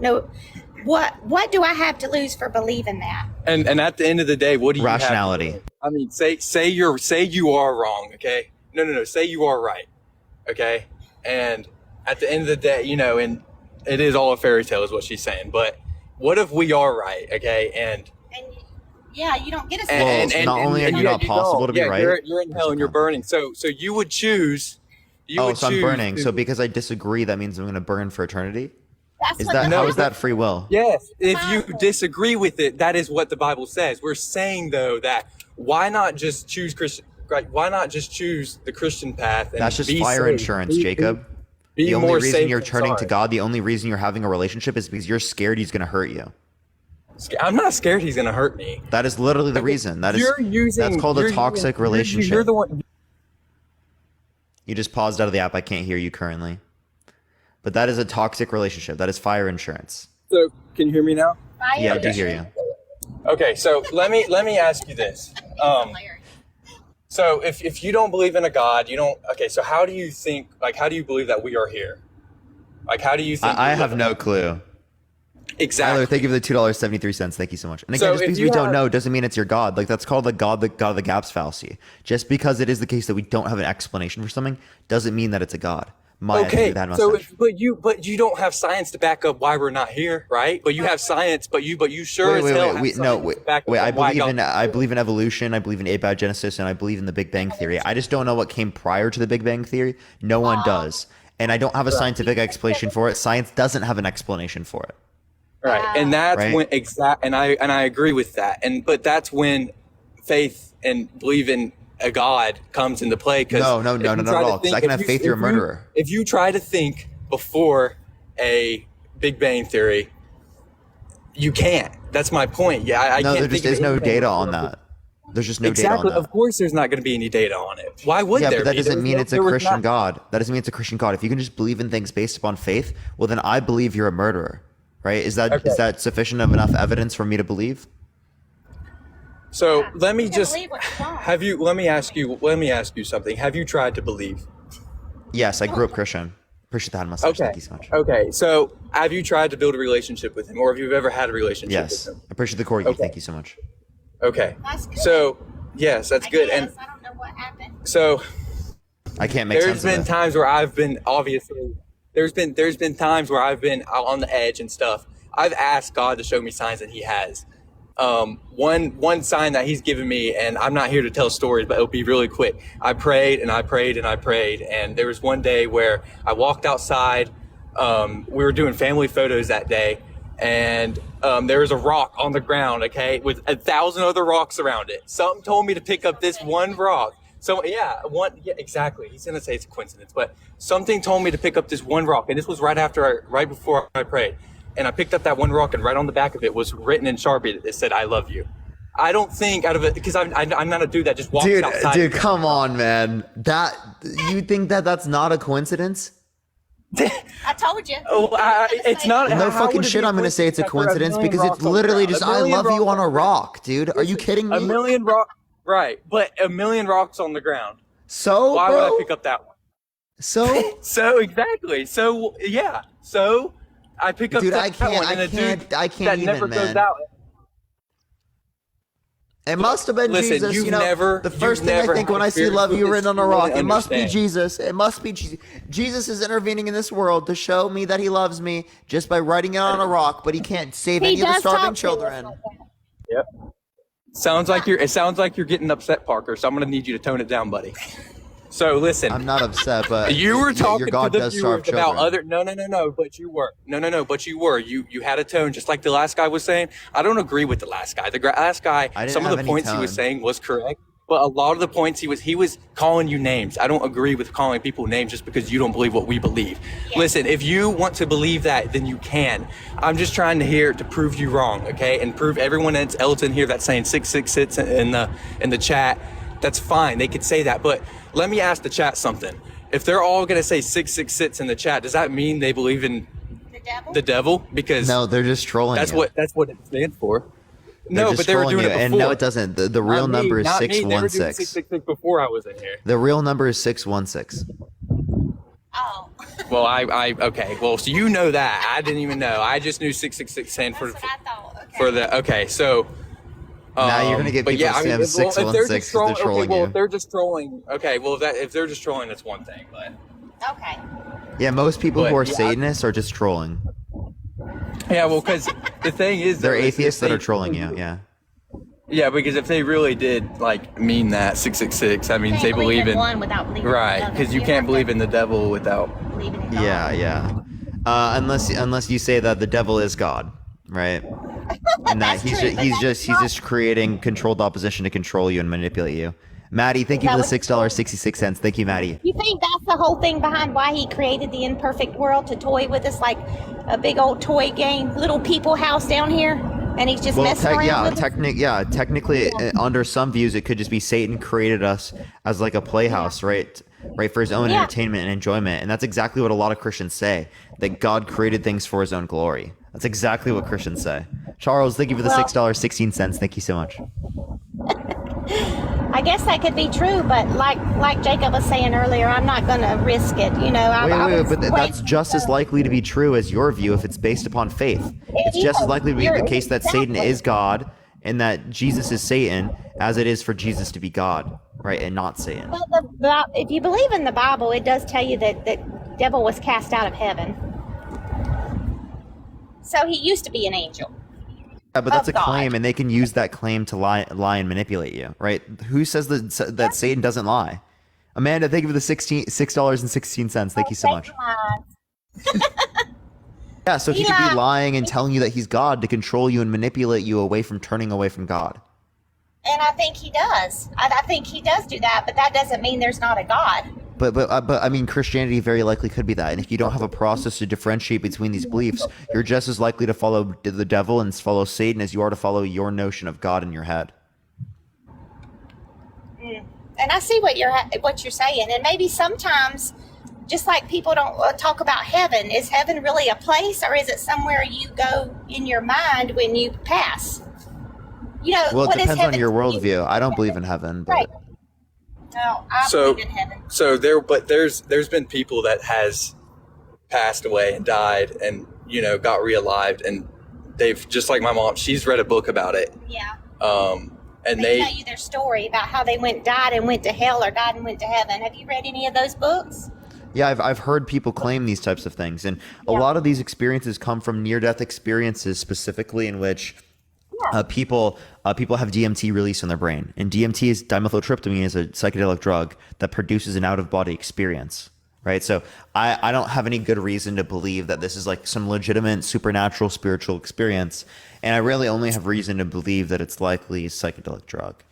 no. What do I have to lose for believing that? And at the end of the day, what do you Rationality. have to do? I mean, say you are wrong, okay? No. Say you are right, okay? And at the end of the day, and it is all a fairy tale, is what she's saying. But what if we are right, okay? And yeah, you don't get a Well, not only are you not possible to be right, you're in hell and you're burning. So you would choose. So I'm burning. So because I disagree, that means I'm going to burn for eternity? That's How is that free will? Yes, if you disagree with it, that is what the Bible says. We're saying though that why not just choose Christian? Right? Why not just choose the Christian path? And That's just be fire safe? insurance, Jacob. Be The only more reason safe you're than turning to sorry. God, the only reason you're having a relationship is because you're scared he's going to hurt you. I'm not scared he's going to hurt me. That is literally the reason. That's called a toxic relationship. You're the one. You just paused out of the app. I can't hear you currently. But that is a toxic relationship. That is fire insurance. So can you hear me now? Yeah, I do hear you. Okay, so let me ask you this. So if you don't believe in a God, you don't. Okay, so how do you think? How do you believe that we are here? How do you think? I have no clue. Exactly. Tyler, thank you for the $2.73. Thank you so much. And again, So just if because you we don't have- know doesn't mean it's your God. That's called the God of the gaps fallacy. Just because it is the case that we don't have an explanation for something doesn't mean that it's a God. Okay, that so mustache. but you don't have science to back up why we're not here, right? But you have science, but you sure as hell have science to back up I why believe God- I believe in evolution. I believe in abiogenesis, and I believe in the Big Bang Theory. I just don't know what came prior to the Big Bang Theory. No one does, and I don't have a scientific explanation for it. Science doesn't have an explanation for it. Right, and that's Right. when and I agree with that, but that's when faith and believe in a God comes into play. Because No, not at all. Because I can have faith you're a murderer. If you try to think before a Big Bang Theory, you can't. That's my point. Yeah, I No, can't. there think just of is no anything data before- on that. There's just no Exactly. data on that. Of course, there's not going to be any data on it. Why would Yeah, there but that be? doesn't mean it's a Christian not- God. That doesn't mean it's a Christian God. If you can just believe in things based upon faith, well, then I believe you're a murderer, right? Is that sufficient of enough evidence for me to believe? So let me You can just believe what you want. have you. Let me ask you something. Have you tried to believe? Yes, I grew up Christian. Appreciate that mustache. Okay. Thank you so much. Okay. So have you tried to build a relationship with him, or have you ever had a relationship Yes, with him? I appreciate the corgi. Okay. Thank you so much. Okay. That's good. So yes, that's good. And I don't know what happened. so I can't make there's sense been of it. times where I've been obviously there's been times where I've been out on the edge and stuff. I've asked God to show me signs that He has. One sign that He's given me, and I'm not here to tell stories, but it'll be really quick. I prayed and I prayed and I prayed, and there was one day where I walked outside. We were doing family photos that day, and there was a rock on the ground, okay, with 1,000 other rocks around it. Something told me to pick up this one rock. So yeah, exactly. He's gonna say it's a coincidence, but something told me to pick up this one rock, and this was right before I prayed. And I picked up that one rock, and right on the back of it was written in Sharpie that said, "I love you." I don't think out of it, because I'm not a dude that just walks outside. Dude, come on, man. You think that's not a coincidence? I told you. Oh, it's not. No how fucking would it shit be I'm gonna say it's a after coincidence million because it's rocks on the literally ground? just A I million love you rocks on a the ground. rock, dude. Are you kidding me? A million rock, right? But a million rocks on the ground. So, Why bro? would I pick up that one? So, So exactly. So yeah. So I pick up dude, that I can't. one, and a dude I can't that even, never goes man. out. It must have been Listen, Jesus. you've You know, never- the you've first thing I never think had when I see experience "love with you" this, written on a you rock, wouldn't it must be understand. Jesus. It must be Jesus. Jesus is intervening in this world to show me that He loves me just by writing it on a rock, but He can't save He any of the does starving talk to us children. like that. Yep. It sounds like you're getting upset, Parker. So I'm gonna need you to tone it down, buddy. So listen, I'm not upset, but you were talking your God to the does starve viewers about children. other. No, but you were. No, but you were. You had a tone, just like the last guy was saying. I don't agree with the last guy. Last guy, I didn't some of have the any points he tone. was saying was correct, but a lot of the points he was calling you names. I don't agree with calling people names just because you don't believe what we believe. Yeah. Listen, if you want to believe that, then you can. I'm just trying to prove you wrong, okay, and prove everyone else in here that's saying 666 in the chat. That's fine. They could say that, but let me ask the chat something. If they're all going to say 666 in the chat, does that mean they believe in the devil? Because no, they're just trolling that's you. That's what it stands for. They're No, just but they were trolling doing you. it before. And no, it doesn't. The real number is Not me. They were doing 616. 666 before I was in here. The real number is 616. Oh. Well, okay. Well, so you know that. I didn't even know. I just knew 666 stand That's what I thought. Okay. for the. Okay, so. Now you're gonna get people to stand 616 because they're trolling you. If they're just trolling, okay. Well, if they're just trolling, that's one thing. But Okay. Yeah, most people who are Satanists are just trolling. yeah, well, because the thing is, They're atheists that are trolling you. Yeah. Yeah, because if they really did mean that 666, that means they believe in one without believing right. in the Because you can't believe in the devil without believing in God. Yeah. Unless you say that the devil is God, right? And that he's just creating controlled opposition to control you and manipulate you. Maddie, thank you for the $6.66. Thank you, Maddie. You think that's the whole thing behind why he created the imperfect world, to toy with us like a big old toy game, little people house down here, and he's just messing around with us? Technically, under some views, it could just be Satan created us as like a playhouse, right, for his own entertainment and enjoyment. And that's exactly what a lot of Christians say, that God created things for his own glory. That's exactly what Christians say. Charles, thank you for the $6.16. Thank you so much. I guess that could be true, but like Jacob was saying earlier, I'm not going to risk it. You know, but that's just as likely to be true as your view if it's based upon faith. It's just as likely to be the case that Satan is God and that Jesus is Satan as it is for Jesus to be God, right, and not Satan. But if you believe in the Bible, it does tell you that the devil was cast out of heaven. So he used to be an angel. Yeah, but that's a claim, and they can use that claim to lie and manipulate you, right? Who says that Satan doesn't lie? Amanda, thank you for the $6.16. Thank you so much. Yeah, so he could be lying and telling you that he's God to control you and manipulate you away from turning away from God. And I think he does. I think he does do that, but that doesn't mean there's not a God. But I mean, Christianity very likely could be that. And if you don't have a process to differentiate between these beliefs, you're just as likely to follow the devil and follow Satan as you are to follow your notion of God in your head. And I see what you're saying. And maybe sometimes, just like people don't talk about heaven, is heaven really a place, or is it somewhere you go in your mind when you pass? You know, well, it depends on your worldview. I don't believe in heaven, but. Right. No, I believe in heaven. There's been people that has passed away and died and, got realived, and they've, just like my mom, she's read a book about it. Yeah. And they tell you their story about how they died and went to hell, or died and went to heaven. Have you read any of those books? Yeah, I've heard people claim these types of things, and a lot of these experiences come from near-death experiences, specifically in which people have DMT released in their brain, and DMT is dimethyltryptamine, is a psychedelic drug that produces an out-of-body experience, right? So I don't have any good reason to believe that this is like some legitimate supernatural spiritual experience, and I really only have reason to believe that it's likely a psychedelic drug.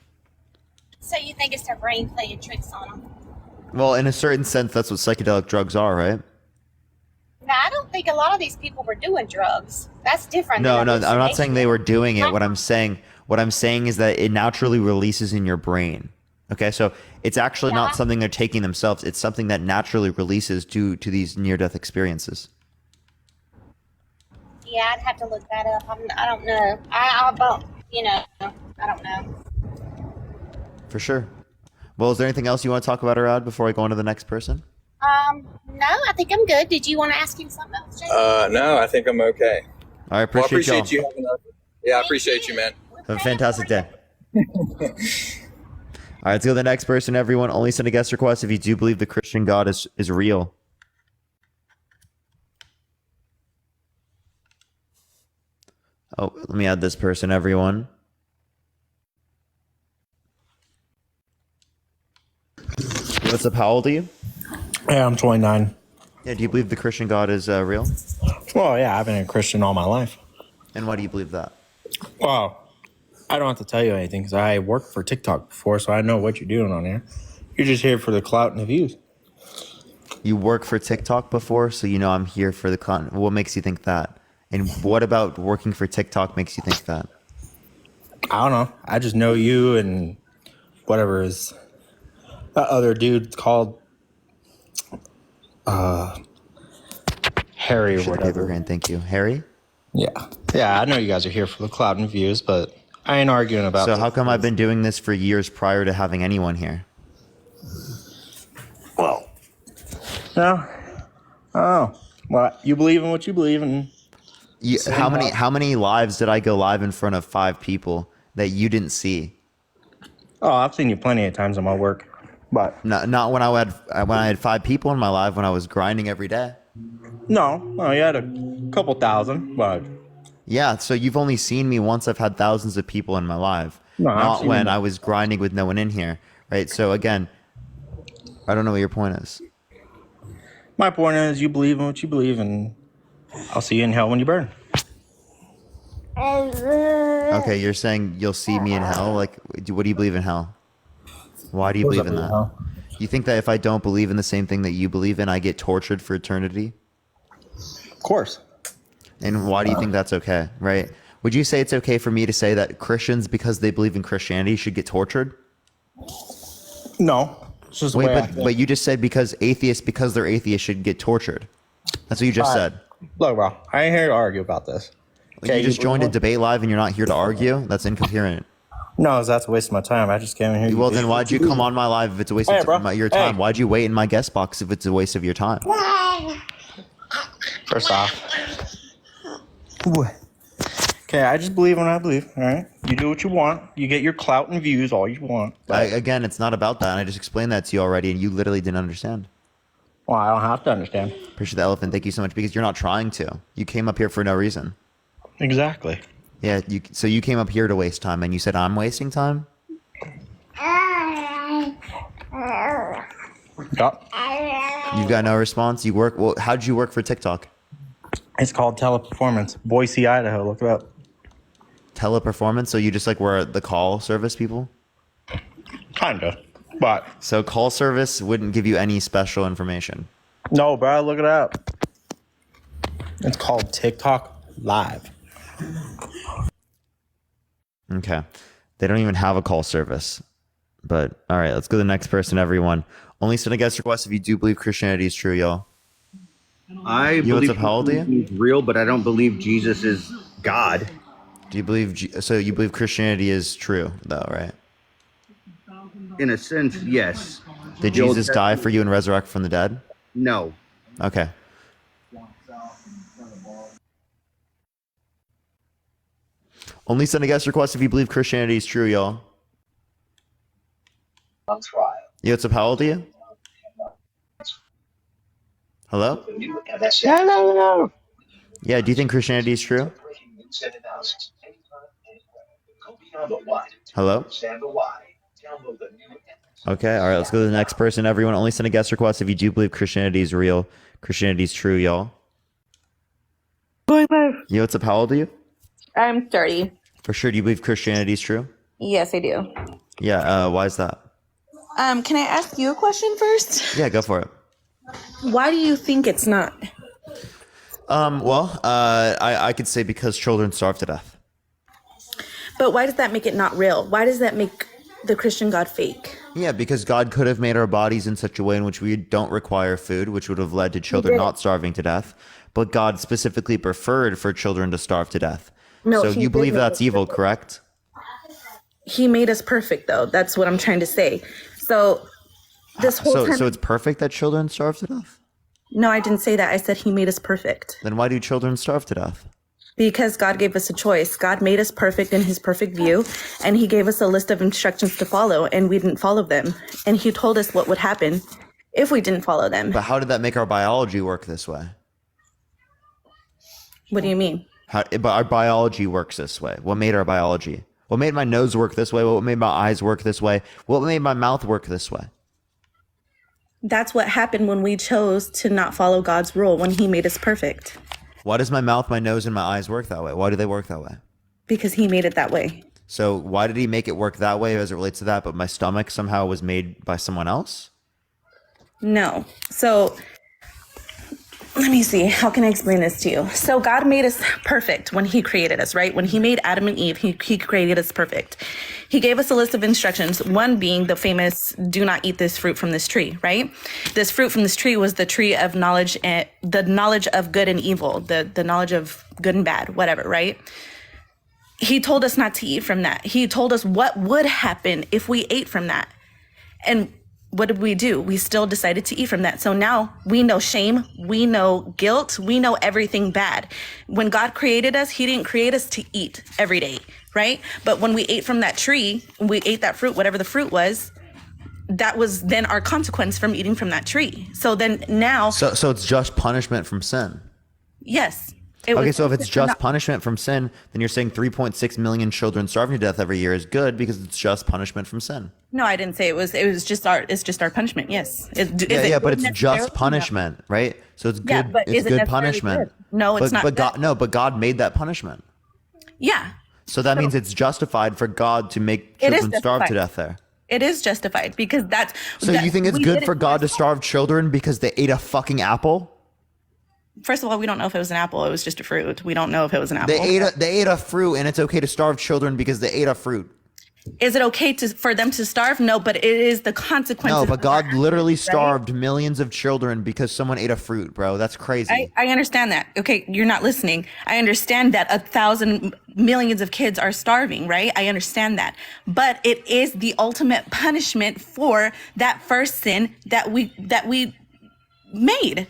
So you think it's their brain playing tricks on them? Well, in a certain sense, that's what psychedelic drugs are, right? No, I don't think a lot of these people were doing drugs. That's different. No, I'm not saying they were doing it. What I'm saying is that it naturally releases in your brain. Okay, so it's actually not something they're taking themselves. It's something that naturally releases due to these near-death experiences. Yeah, I'd have to look that up. I don't know. I don't know. For sure. Well, is there anything else you want to talk about, Arad, before I go on to the next person? No, I think I'm good. Did you want to ask him something else, Jay? No, I think I'm okay. I appreciate y'all. You having us. Yeah, I appreciate you, man. Have a fantastic day. All right, let's go to the next person, everyone. Only send a guest request if you do believe the Christian God is real. Oh, let me add this person, everyone. What's up? How old are you? Yeah, I'm 29. Yeah, do you believe the Christian God is real? Well, yeah, I've been a Christian all my life. And why do you believe that? Well, I don't have to tell you anything because I worked for TikTok before, so I know what you're doing on here. You're just here for the clout and the views. You work for TikTok before, so you know I'm here for the content. What makes you think that? And what about working for TikTok makes you think that? I don't know. I just know you and whatever is that other dude called Harry or Paper whatever. hand, thank you. Harry? Yeah. Yeah, I know you guys are here for the clout and views, but I ain't arguing about So this. how come I've been doing this for years prior to having anyone here? Well, no. Oh. Well, you believe in what you believe in. How many lives did I go live in front of 5 people that you didn't see? Oh, I've seen you plenty of times in my work. But Not when I had 5 people in my live when I was grinding every day. no, you had a couple thousand, but Yeah, so you've only seen me once I've had thousands of people in my live. No, I've not seen when you. I was grinding with no one in here, right? So again, I don't know what your point is. my point is you believe in what you believe, and I'll see you in hell when you burn. Okay, you're saying you'll see me in hell? Like, what do you believe in hell? Why do you believe in that? You think that if I don't believe in the same thing that you believe in, I get tortured for eternity? Of course. And why do you think that's okay, right? Would you say it's okay for me to say that Christians, because they believe in Christianity, should get tortured? No. It's just the Wait, way I think. but you just said because they're atheists, should get tortured. That's what you just said. Look, bro, I ain't here to argue about this. You just joined a debate live and you're not here to argue? That's incoherent. No, that's a waste of my time. I just came in here. Well, then why'd you come on my live if it's a waste of your time? Hey. Why'd you wait in my guest box if it's a waste of your time? First off. Okay, I just believe when I believe, all right? You do what you want. You get your clout and views all you want. Again, it's not about that. And I just explained that to you already and you literally didn't understand. Well, I don't have to understand. Appreciate the elephant. Thank you so much because you're not trying to. You came up here for no reason. Exactly. Yeah, so you came up here to waste time and you said I'm wasting time? Yep. You've got no response? Well, how'd you work for TikTok? It's called Teleperformance. Boise, Idaho. Look it up. Teleperformance? So you just like were the call service people? Kinda. But So call service wouldn't give you any special information. no, bro, look it up. It's called TikTok Live. Okay. They don't even have a call service. But all right, let's go to the next person, everyone. Only send a guest request if you do believe Christianity is true, y'all. I You, what's believe up, how old are you? he's real, but I don't believe Jesus is God. Do you believe so you believe Christianity is true though, right? In a sense, yes. Did The Old Jesus die for you and resurrect from the dead? No. Okay. Only send a guest request if you believe Christianity is true, y'all. On trial. Yo, what's up, how old are you? Hello? No. Yeah, do you think Christianity is true? Hello? Okay, all right, let's go to the next person. Everyone, only send a guest request if you do believe Christianity is real. Christianity is true, y'all. Going live. Yo, what's up, how old are you? I'm 30. For sure, do you believe Christianity is true? Yes, I do. Yeah, why is that? Can I ask you a question first? Yeah, go for it. Why do you think it's not? Well, I could say because children starve to death. But why does that make it not real? Why does that make the Christian God fake? Yeah, because God could have made our bodies in such a way in which we don't require food, which would have led to children not starving to death. But God specifically preferred for children to starve to death. No, so he you believe didn't. that's evil, correct? He made us perfect, though. That's what I'm trying to say. So this whole time... So it's perfect that children starve to death? No, I didn't say that. I said he made us perfect. Then why do children starve to death? Because God gave us a choice. God made us perfect in his perfect view, and he gave us a list of instructions to follow, and we didn't follow them. And he told us what would happen if we didn't follow them. But how did that make our biology work this way? What do you mean? But our biology works this way. What made our biology? What made my nose work this way? What made my eyes work this way? What made my mouth work this way? That's what happened when we chose to not follow God's rule when he made us perfect. Why does my mouth, my nose, and my eyes work that way? Why do they work that way? Because he made it that way. So why did he make it work that way as it relates to that, but my stomach somehow was made by someone else? No. So let me see. How can I explain this to you? So God made us perfect when he created us, right? When he made Adam and Eve, he created us perfect. He gave us a list of instructions, one being the famous, do not eat this fruit from this tree, right? This fruit from this tree was the tree of knowledge, and the knowledge of good and evil, the knowledge of good and bad, whatever, right? He told us not to eat from that. He told us what would happen if we ate from that. And what did we do? We still decided to eat from that. So now we know shame, we know guilt, we know everything bad. When God created us, he didn't create us to eat every day, right? But when we ate from that tree, we ate that fruit, whatever the fruit was, that was then our consequence from eating from that tree. So then now... So it's just punishment from sin. Yes. Okay, so if it's just punishment from sin, then you're saying 3.6 million children starving to death every year is good because it's just punishment from sin. No, I didn't say it was. It was just our punishment. Yes. But it's just punishment, right? So it's good. Yeah, but it's is it good necessarily punishment. good? No, it's not. But God, God made that punishment. Yeah. So that means it's justified for God to make children starve to death there. It is justified because that's. So you think it's good for God to starve children because they ate a fucking apple? First of all, we don't know if it was an apple. It was just a fruit. We don't know if it was an apple. They ate a fruit, and it's okay to starve children because they ate a fruit. Is it okay for them to starve? No, but it is the consequences. No, but God literally starved millions of children because someone ate a fruit, bro. That's crazy. I understand that. Okay, you're not listening. I understand that 1,000 millions of kids are starving, right? I understand that. But it is the ultimate punishment for that first sin that we made.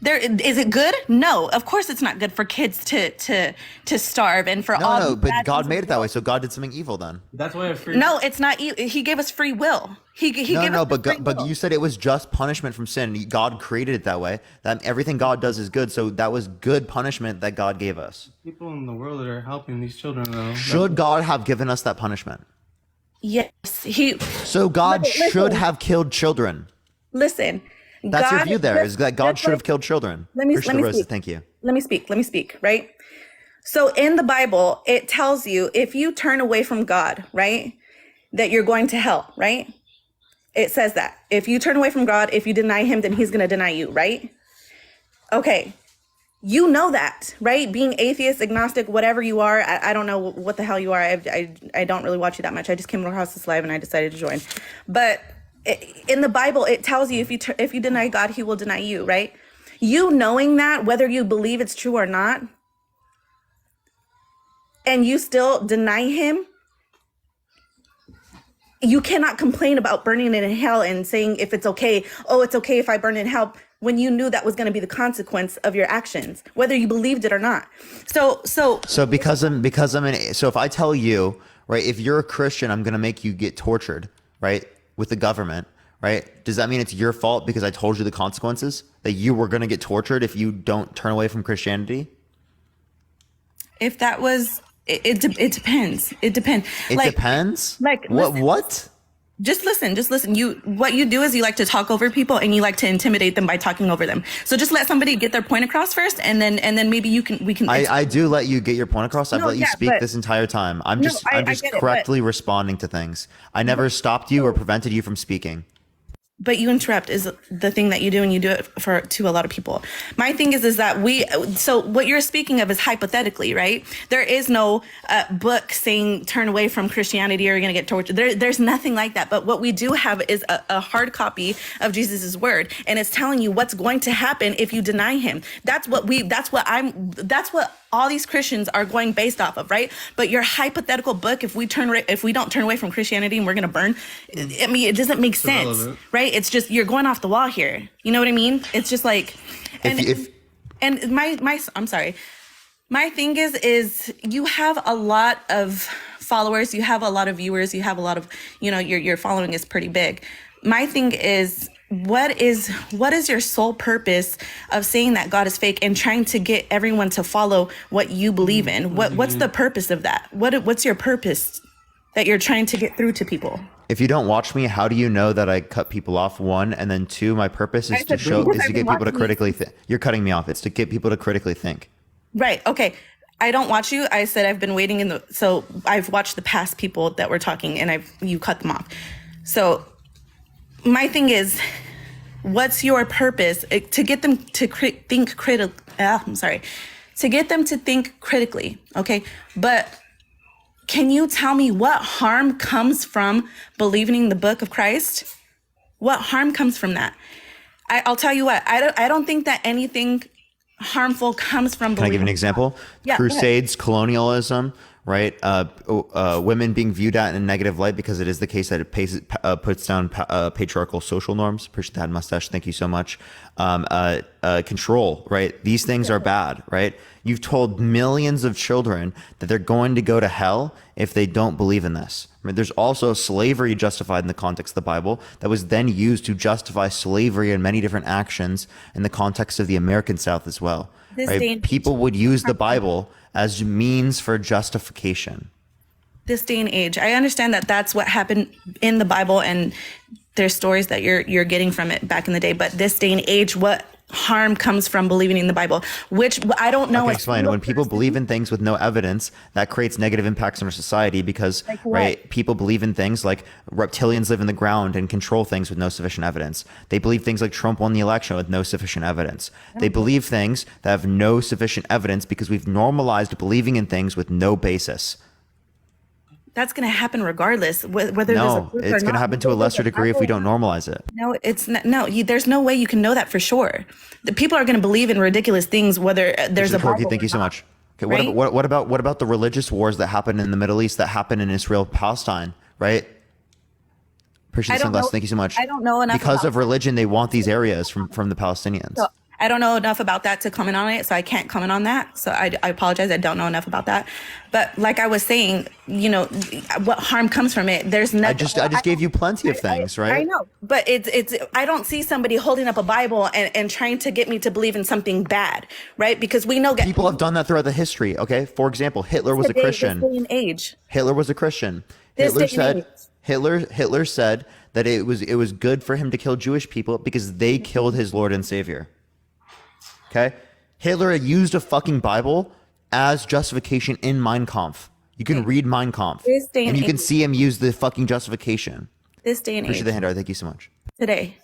Is it good? No, of course it's not good for kids to starve and for all. No, but God made it that way, so God did something evil then. That's why No, it's not. He gave us free will. But you said it was just punishment from sin. God created it that way. That everything God does is good, so that was good punishment that God gave us. People in the world that are helping these children, though. Should God have given us that punishment? Yes, So God should have killed children. Listen. That's your view there, is that God should have killed children. Let me speak. Thank you. Let me speak, right? So in the Bible, it tells you if you turn away from God, right, that you're going to hell, right? It says that. If you turn away from God, if you deny him, then he's going to deny you, right? Okay. You know that, right? Being atheist, agnostic, whatever you are, I don't know what the hell you are. I don't really watch you that much. I just came across this live and I decided to join. But in the Bible, it tells you if you deny God, he will deny you, right? You knowing that, whether you believe it's true or not, and you still deny him, you cannot complain about burning it in hell and saying if it's okay, oh, it's okay if I burn in hell, when you knew that was going to be the consequence of your actions, whether you believed it or not. So because if I tell you, right, if you're a Christian, I'm going to make you get tortured, right? With the government, right? Does that mean it's your fault because I told you the consequences that you were going to get tortured if you don't turn away from Christianity? If that was, it depends. It depends. It depends. Like what? Just listen. What you do is you like to talk over people and you like to intimidate them by talking over them. So just let somebody get their point across first, and then maybe we can. I do let you get your point across. I've let you speak this entire time. I'm just correctly responding to things. I never stopped you or prevented you from speaking. But you interrupt is the thing that you do, and you do it to a lot of people. My thing is that so what you're speaking of is hypothetically, right? There is no book saying turn away from Christianity or you're going to get tortured. There's nothing like that. But what we do have is a hard copy of Jesus's word, and it's telling you what's going to happen if you deny him. That's what all these Christians are going based off of, right? But your hypothetical book, if we don't turn away from Christianity and we're going to burn, I mean, it doesn't make sense, right? It's just, you're going off the wall here. You know what I mean? It's just like, I'm sorry. My thing is you have a lot of followers, you have a lot of viewers, you have a lot of, your following is pretty big. My thing is, what is your sole purpose of saying that God is fake and trying to get everyone to follow what you believe in? What's the purpose of that? What's your purpose that you're trying to get through to people? If you don't watch me, how do you know that I cut people off? One, and then two, my purpose is I said, to because I've get been people to watching you. critically think. You're cutting me off. It's to get people to critically think. Right. Okay. I don't watch you. I said I've been waiting so I've watched the past people that were talking and you cut them off. So my thing is, what's your purpose to get them to think critically? To get them to think critically. Okay. But can you tell me what harm comes from believing in the book of Christ? What harm comes from that? I'll tell you what, I don't think that anything harmful comes from Can I give an example? Yeah, Crusades, colonialism, right? Women being viewed at in a negative light because it is the case that it puts down patriarchal social norms. Appreciate that mustache. Thank you so much. Control, right? These things are bad, right? You've told millions of children that they're going to go to hell if they don't believe in this. I mean, there's also slavery justified in the context of the Bible that was then used to justify slavery and many different actions in the context of the American South as well. Right? People would use the Bible as means for justification. This day and age, I understand that that's what happened in the Bible, and there's stories that you're getting from it back in the day. But this day and age, what harm comes from believing in the Bible? Which I don't know. I can explain. When people believe in things with no evidence, that creates negative impacts on our society because, right, people believe in things like reptilians live in the ground and control things with no sufficient evidence. They believe things like Trump won the election with no sufficient evidence. They believe things that have no sufficient evidence because we've normalized believing in things with no basis. That's going to happen regardless, whether there's a proof it's going to happen to a lesser degree if we don't normalize it. No, it's not. No, there's no way you can know that for sure. The people are going to believe in ridiculous things, whether there's a Bible. Thank you so much. Okay, Right? what about the religious wars that happen in the Middle East, that happen in Israel, Palestine, right? Appreciate the sunglasses. Thank you so much. I don't know enough because about of religion. They want these areas from the Palestinians. So I don't know enough about that to comment on it, so I can't comment on that. So I apologize. I don't know enough about that. But like I was saying, what harm comes from it? There's nothing. I just gave you plenty of things, right? I know, but it's. I don't see somebody holding up a Bible and trying to get me to believe in something bad, right? Because we know people have done that throughout the history. Okay, for example, Hitler was a Christian. This day and age. Hitler was a Christian. Hitler said that it was good for him to kill Jewish people because they killed his Lord and Savior. Okay, Hitler used a fucking Bible as justification in Mein Kampf. You can read Mein Kampf, and you can see him use the fucking justification. This day and age. Appreciate the handout. Thank you so much. Today.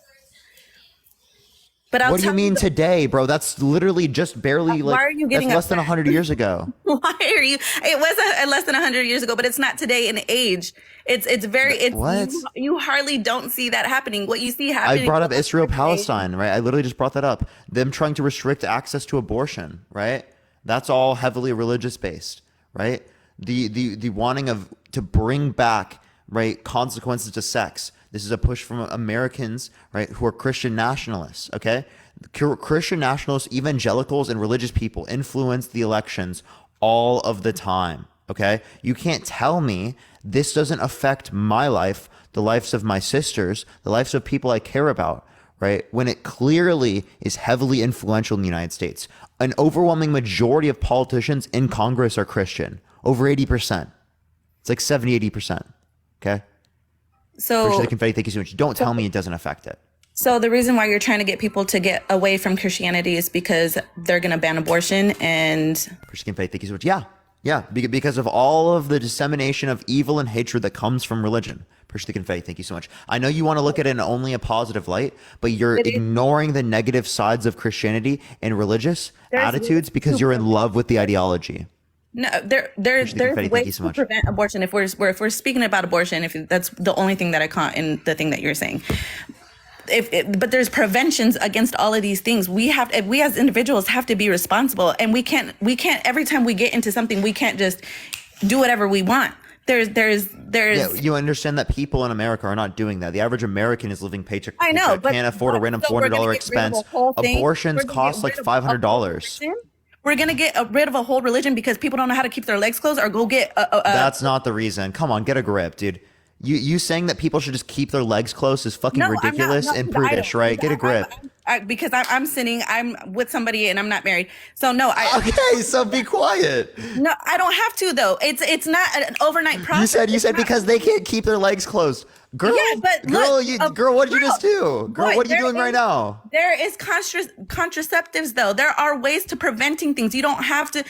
But what do you mean today, bro? That's literally just barely why are you getting that's less than 100 years ago. Why are you? It was less than 100 years ago, but it's not today in age. It's very. What? You hardly don't see that happening. What you see happening. I brought up Israel Palestine, right? I literally just brought that up. Them trying to restrict access to abortion, right? That's all heavily religious based, right? The wanting to bring back, right, consequences to sex. This is a push from Americans, right, who are Christian nationalists, okay? Christian nationalists, evangelicals, and religious people influence the elections all of the time, okay? You can't tell me this doesn't affect my life, the lives of my sisters, the lives of people I care about, right? When it clearly is heavily influential in the United States. An overwhelming majority of politicians in Congress are Christian, over 80%. It's like 70, 80%, okay? So Appreciate the confetti. Thank you so much. Don't tell me it doesn't affect it. So the reason why you're trying to get people to get away from Christianity is because they're going to ban abortion and. Appreciate the confetti. Thank you so much. Yeah. Because of all of the dissemination of evil and hatred that comes from religion. Appreciate the confetti. Thank you so much. I know you want to look at it in only a positive light, but you're ignoring the negative sides of Christianity and religious attitudes because you're in love with the ideology. No, there's ways to prevent abortion. If we're speaking about abortion, if that's the only thing that I caught in the thing that you're saying, but there's preventions against all of these things. We as individuals have to be responsible, and we can't every time we get into something, we can't just do whatever we want. There's. Yeah, you understand that people in America are not doing that. The average American is living paycheck to I know, paycheck, but can't afford a random $400 expense. Abortions cost like $500. We're going to get rid of a whole religion because people don't know how to keep their legs closed or go get That's not the reason. Come on, get a grip, dude. You saying that people should just keep their legs closed is fucking ridiculous and prudish, right? Get a grip. Because I'm sitting, I'm with somebody and I'm not married. So no, Okay, so be quiet. no, I don't have to though. It's not an overnight process. You said because they can't keep their legs closed. Girl, Yeah, but girl, look, girl, what did you girl, just do? Girl, boy, what are you there doing right is- now? There is contraceptives though. There are ways to preventing things. You don't have to.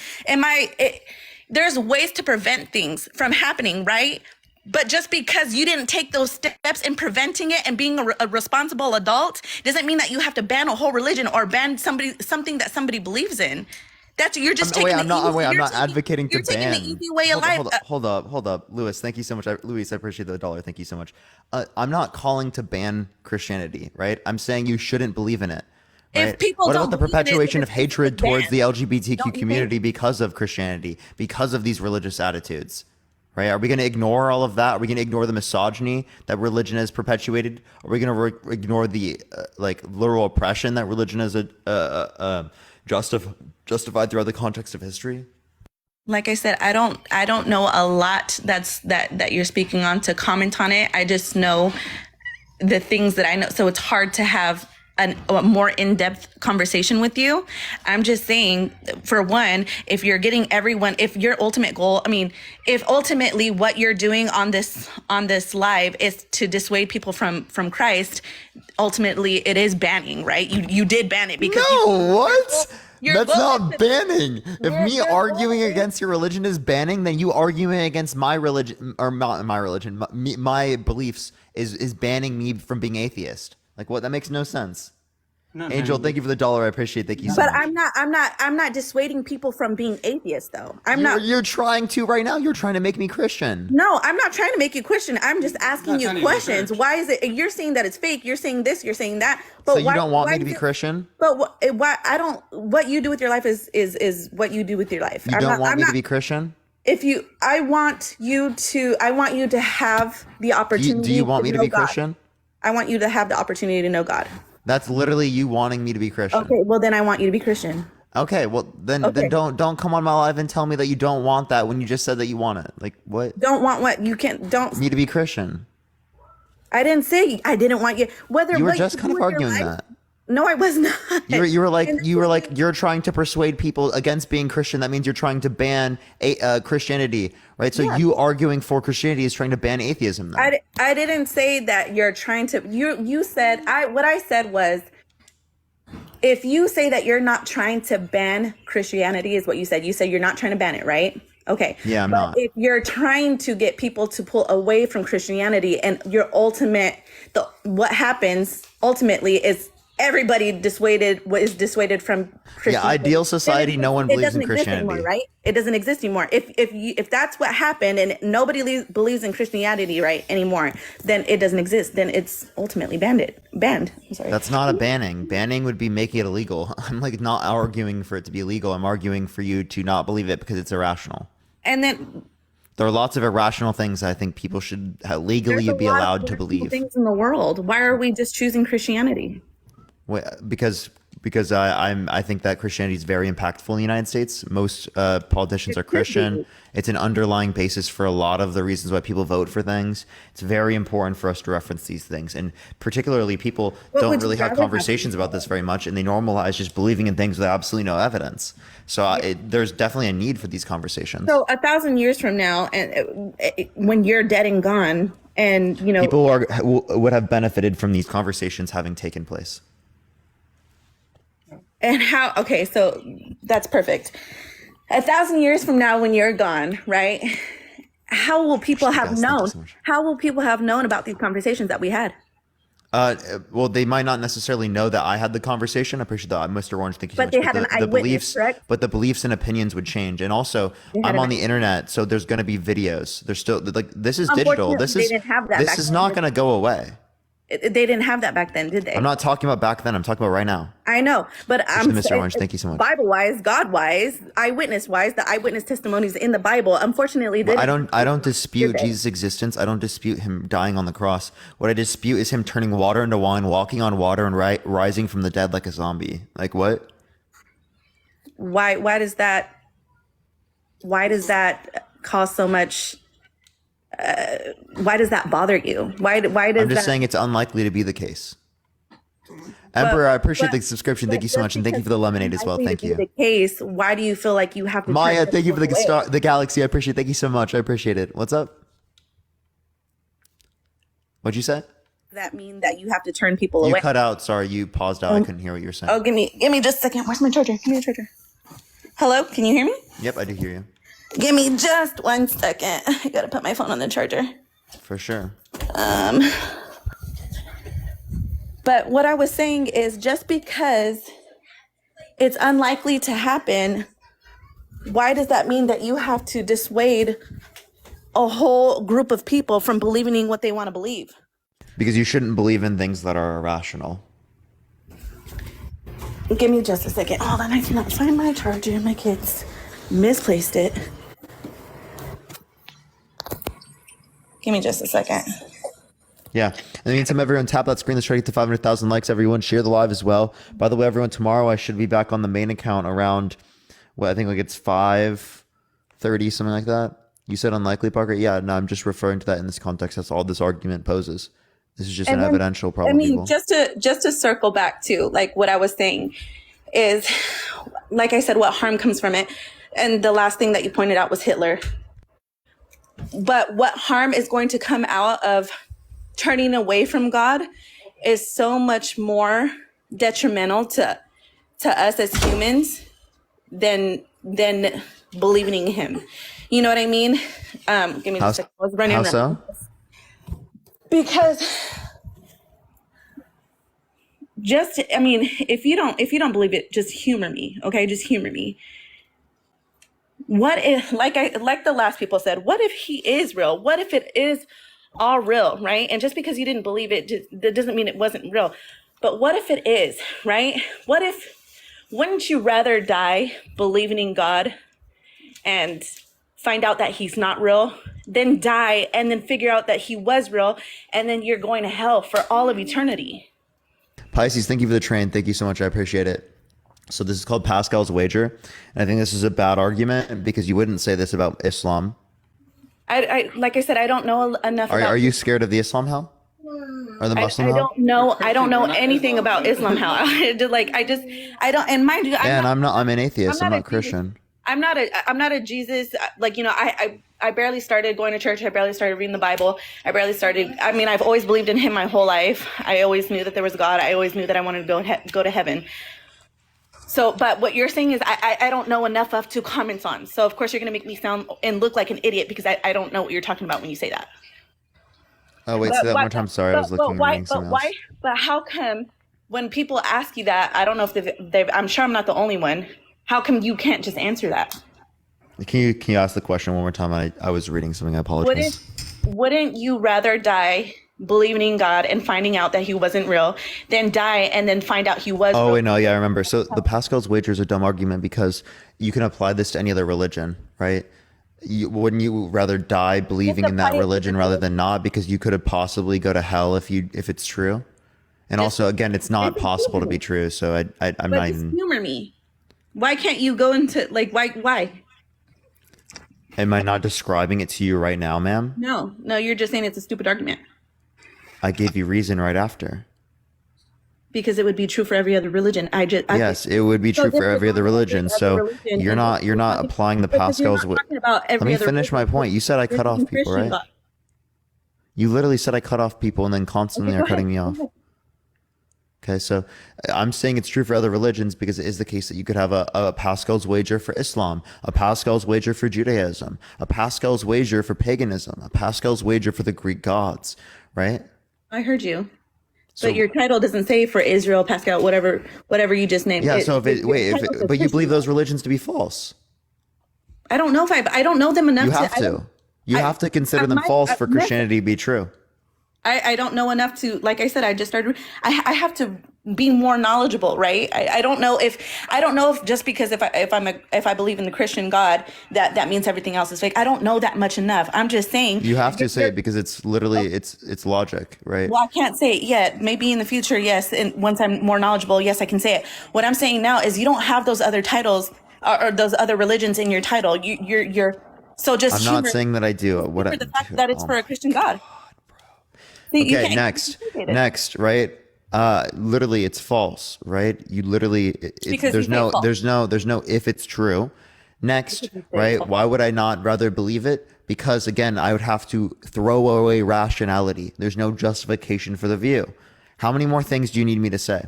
There's ways to prevent things from happening, right? But just because you didn't take those steps in preventing it and being a responsible adult doesn't mean that you have to ban a whole religion or ban something that somebody believes in. You're just taking. I'm not advocating to You're taking ban. the easy way of life. Hold up, Lewis. Thank you so much. Luis, I appreciate the dollar. Thank you so much. I'm not calling to ban Christianity, right? I'm saying you shouldn't believe in it. Right? If people What don't about the believe in it, perpetuation then of it's hatred banned. towards the LGBTQ Don't you community because of Christianity, because of these religious attitudes? Right? Are we going to ignore all of that? Are we going to ignore the misogyny that religion has perpetuated? Are we going to ignore the literal oppression that religion has justified throughout the context of history? Like I said, I don't know a lot that you're speaking on to comment on it. I just know the things that I know. So it's hard to have a more in-depth conversation with you. I'm just saying, for one, if you're getting everyone, if your ultimate goal, if ultimately what you're doing on this live is to dissuade people from Christ, ultimately it is banning, right? You did ban it because That's not banning. If me arguing against your religion is banning, then you arguing against my religion, or not my religion, my beliefs is banning me from being atheist. Like what? That makes no sense. No, Angel, thank you for the dollar. I appreciate it. Thank you so But much. I'm not dissuading people from being atheists though. You're trying to right now. You're trying to make me Christian. No, I'm not trying to make you Christian. I'm just asking you questions. Why is it you're saying that it's fake? You're saying this, you're saying that. But So you don't want me to be Christian? But why I don't what you do with your life is what you do with your life. You don't want me to be Christian? I want you to have the opportunity. Do you want me to be God. Christian? I want you to have the opportunity to know God. That's literally you wanting me to be Christian. Okay, well then I want you to be Christian. Okay, well then don't come on my live and tell me that you don't want that when you just said that you want it. Like what? Don't want what? You can't don't Me to be Christian. I didn't say I didn't want you. Whether You were what just do kind of with your arguing life- that. No, I was not. You were like you're trying to persuade people against being Christian. That means you're trying to ban Christianity, right? So you arguing for Christianity is trying to ban atheism. Then. I didn't say that you're trying to. You said what I said was, if you say that you're not trying to ban Christianity, is what you said. You said you're not trying to ban it, right? Okay. Yeah, I'm not. If you're trying to get people to pull away from Christianity, and what happens ultimately is everybody is dissuaded from Christianity. Yeah, ideal society, no one believes in Christianity, anymore, right? It doesn't exist anymore. If that's what happened, and nobody believes in Christianity right anymore, then it doesn't exist. Then it's ultimately banned. I'm sorry. That's not a banning. Banning would be making it illegal. I'm like not arguing for it to be illegal. I'm arguing for you to not believe it because it's irrational. And then there are lots of irrational things I think people should legally be allowed to believe. Things in the world. Why are we just choosing Christianity? Because I think that Christianity is very impactful in the United States. Most politicians are Christian. It's an underlying basis for a lot of the reasons why people vote for things. It's very important for us to reference these things, and particularly people don't really have conversations about this very much, and they normalize just believing in things with absolutely no evidence. So there's definitely a need for these conversations. So 1,000 years from now, and when you're dead and gone, and people would have benefited from these conversations having taken place. And okay, so that's perfect. 1,000 years from now, when you're gone, right? How will people have known? How will people have known about these conversations that we had? Well, they might not necessarily know that I had the conversation. I appreciate that, Mr. Orange. Thank you so much. But they had an eyewitness, correct? But the beliefs and opinions would change. And also, I'm on the internet, so there's going to be videos. There's still this is digital. This is not going to go away. They didn't have that back then, did they? I'm not talking about back then. I'm talking about right now. I know, but I'm Mr. Orange, thank you so much. Bible-wise, God-wise, eyewitness-wise, the eyewitness testimonies in the Bible, unfortunately, well, I don't dispute Jesus' existence. I don't dispute him dying on the cross. What I dispute is him turning water into wine, walking on water, and rising from the dead like a zombie. Like what? Why does that cause so much? Why does that bother you? Why does I'm just saying it's unlikely to be the case. Emperor, I appreciate but the subscription. Thank you so just much, and thank you because for the it's lemonade as well. unlikely to Thank be you. the case, why do you feel like you have to Maya, turn thank you for the people away? the galaxy. I appreciate it. Thank you so much. I appreciate it. What's up? What'd you say? Does that mean that you have to turn people You away? cut out. Sorry, you paused out. I couldn't hear what you were saying. Oh, give me just a second. Where's my charger? Give me a charger. Hello, can you hear me? Yep, I do hear you. Give me just 1 second. I gotta put my phone on the charger. For sure. But what I was saying is just because it's unlikely to happen, why does that mean that you have to dissuade a whole group of people from believing in what they want to believe? Because you shouldn't believe in things that are irrational. Give me just a second. Hold on, I cannot find my charger. My kids misplaced it. Give me just a second. Yeah. In the meantime, everyone tap that screen. Let's try to get to 500,000 likes. Everyone share the live as well. By the way, everyone, tomorrow I should be back on the main account around, what, I think like it's 5:30, something like that. You said unlikely, Parker? Yeah, no, I'm just referring to that in this context. That's all this argument poses. This is just an evidential problem, people. just to circle back to like what I was saying is, like I said, what harm comes from it. And the last thing that you pointed out was Hitler. But what harm is going to come out of turning away from God is so much more detrimental to us as humans than believing in him. You know what I mean? Give me just a second. I was running How around. so? Because if you don't believe it, just humor me, okay? Just humor me. What if, like the last people said, what if he is real? What if it is all real, right? And just because you didn't believe it, that doesn't mean it wasn't real. But what if it is, right? Wouldn't you rather die believing in God and find out that he's not real, than die and then figure out that he was real, and then you're going to hell for all of eternity? Pisces, thank you for the train. Thank you so much. I appreciate it. So this is called Pascal's wager. And I think this is a bad argument because you wouldn't say this about Islam. I like I said, I don't know enough about. Are you scared of the Islam hell? Or the Muslim hell? I don't know anything about Islam hell. I don't, and mind you, I'm an atheist. I'm not Christian. I'm not a Jesus, like, I barely started going to church. I barely started reading the Bible. I've always believed in him my whole life. I always knew that there was God. I always knew that I wanted to go to heaven. So, but what you're saying is I don't know enough of to comment on. So of course you're going to make me sound and look like an idiot because I don't know what you're talking about when you say that. Oh, wait, say that one more time. Sorry, I was looking at something else. But how come when people ask you that, I don't know if they've I'm sure I'm not the only one. How come you can't just answer that? Can you ask the question one more time? I was reading something. I apologize. Wouldn't you rather die believing in God and finding out that he wasn't real than die and then find out he was real? Oh, wait, no, yeah, I remember. So the Pascal's wager is a dumb argument because you can apply this to any other religion, right? Wouldn't you rather die believing in that religion rather than not? Because you could possibly go to hell if it's true. And also, again, it's not possible to be true. So I'm not even. Humor me. Why can't you go into why? Am I not describing it to you right now, ma'am? No, you're just saying it's a stupid argument. I gave you reason right after. Because it would be true for every other religion. Yes, it would be true for every other religion. So you're not applying the Pascal's. Let me finish my point. You said I cut off people, right? You literally said I cut off people and then constantly are cutting me off. Okay, so I'm saying it's true for other religions because it is the case that you could have a Pascal's wager for Islam, a Pascal's wager for Judaism, a Pascal's wager for paganism, a Pascal's wager for the Greek gods, right? I heard you. But your title doesn't say for Israel, Pascal, whatever you just named. Yeah, but you believe those religions to be false. I don't know I don't know them enough. You have to consider them false for Christianity to be true. I don't know enough to, like I said, I just started. I have to be more knowledgeable, right? I don't know if just because if I believe in the Christian God that means everything else is fake. I don't know that much enough. I'm just saying. You have to say it because it's literally it's logic, right? Well, I can't say it yet. Maybe in the future, yes. And once I'm more knowledgeable, yes, I can say it. What I'm saying now is you don't have those other titles or those other religions in your title. You're so just. I'm not saying that I do. What for the fact that it's for a Christian God. Okay, next, right? Literally, it's false, right? You literally, Because there's you say no, false. there's no if it's true. Next, right? Why would I not rather believe it? Because again, I would have to throw away rationality. There's no justification for the view. How many more things do you need me to say?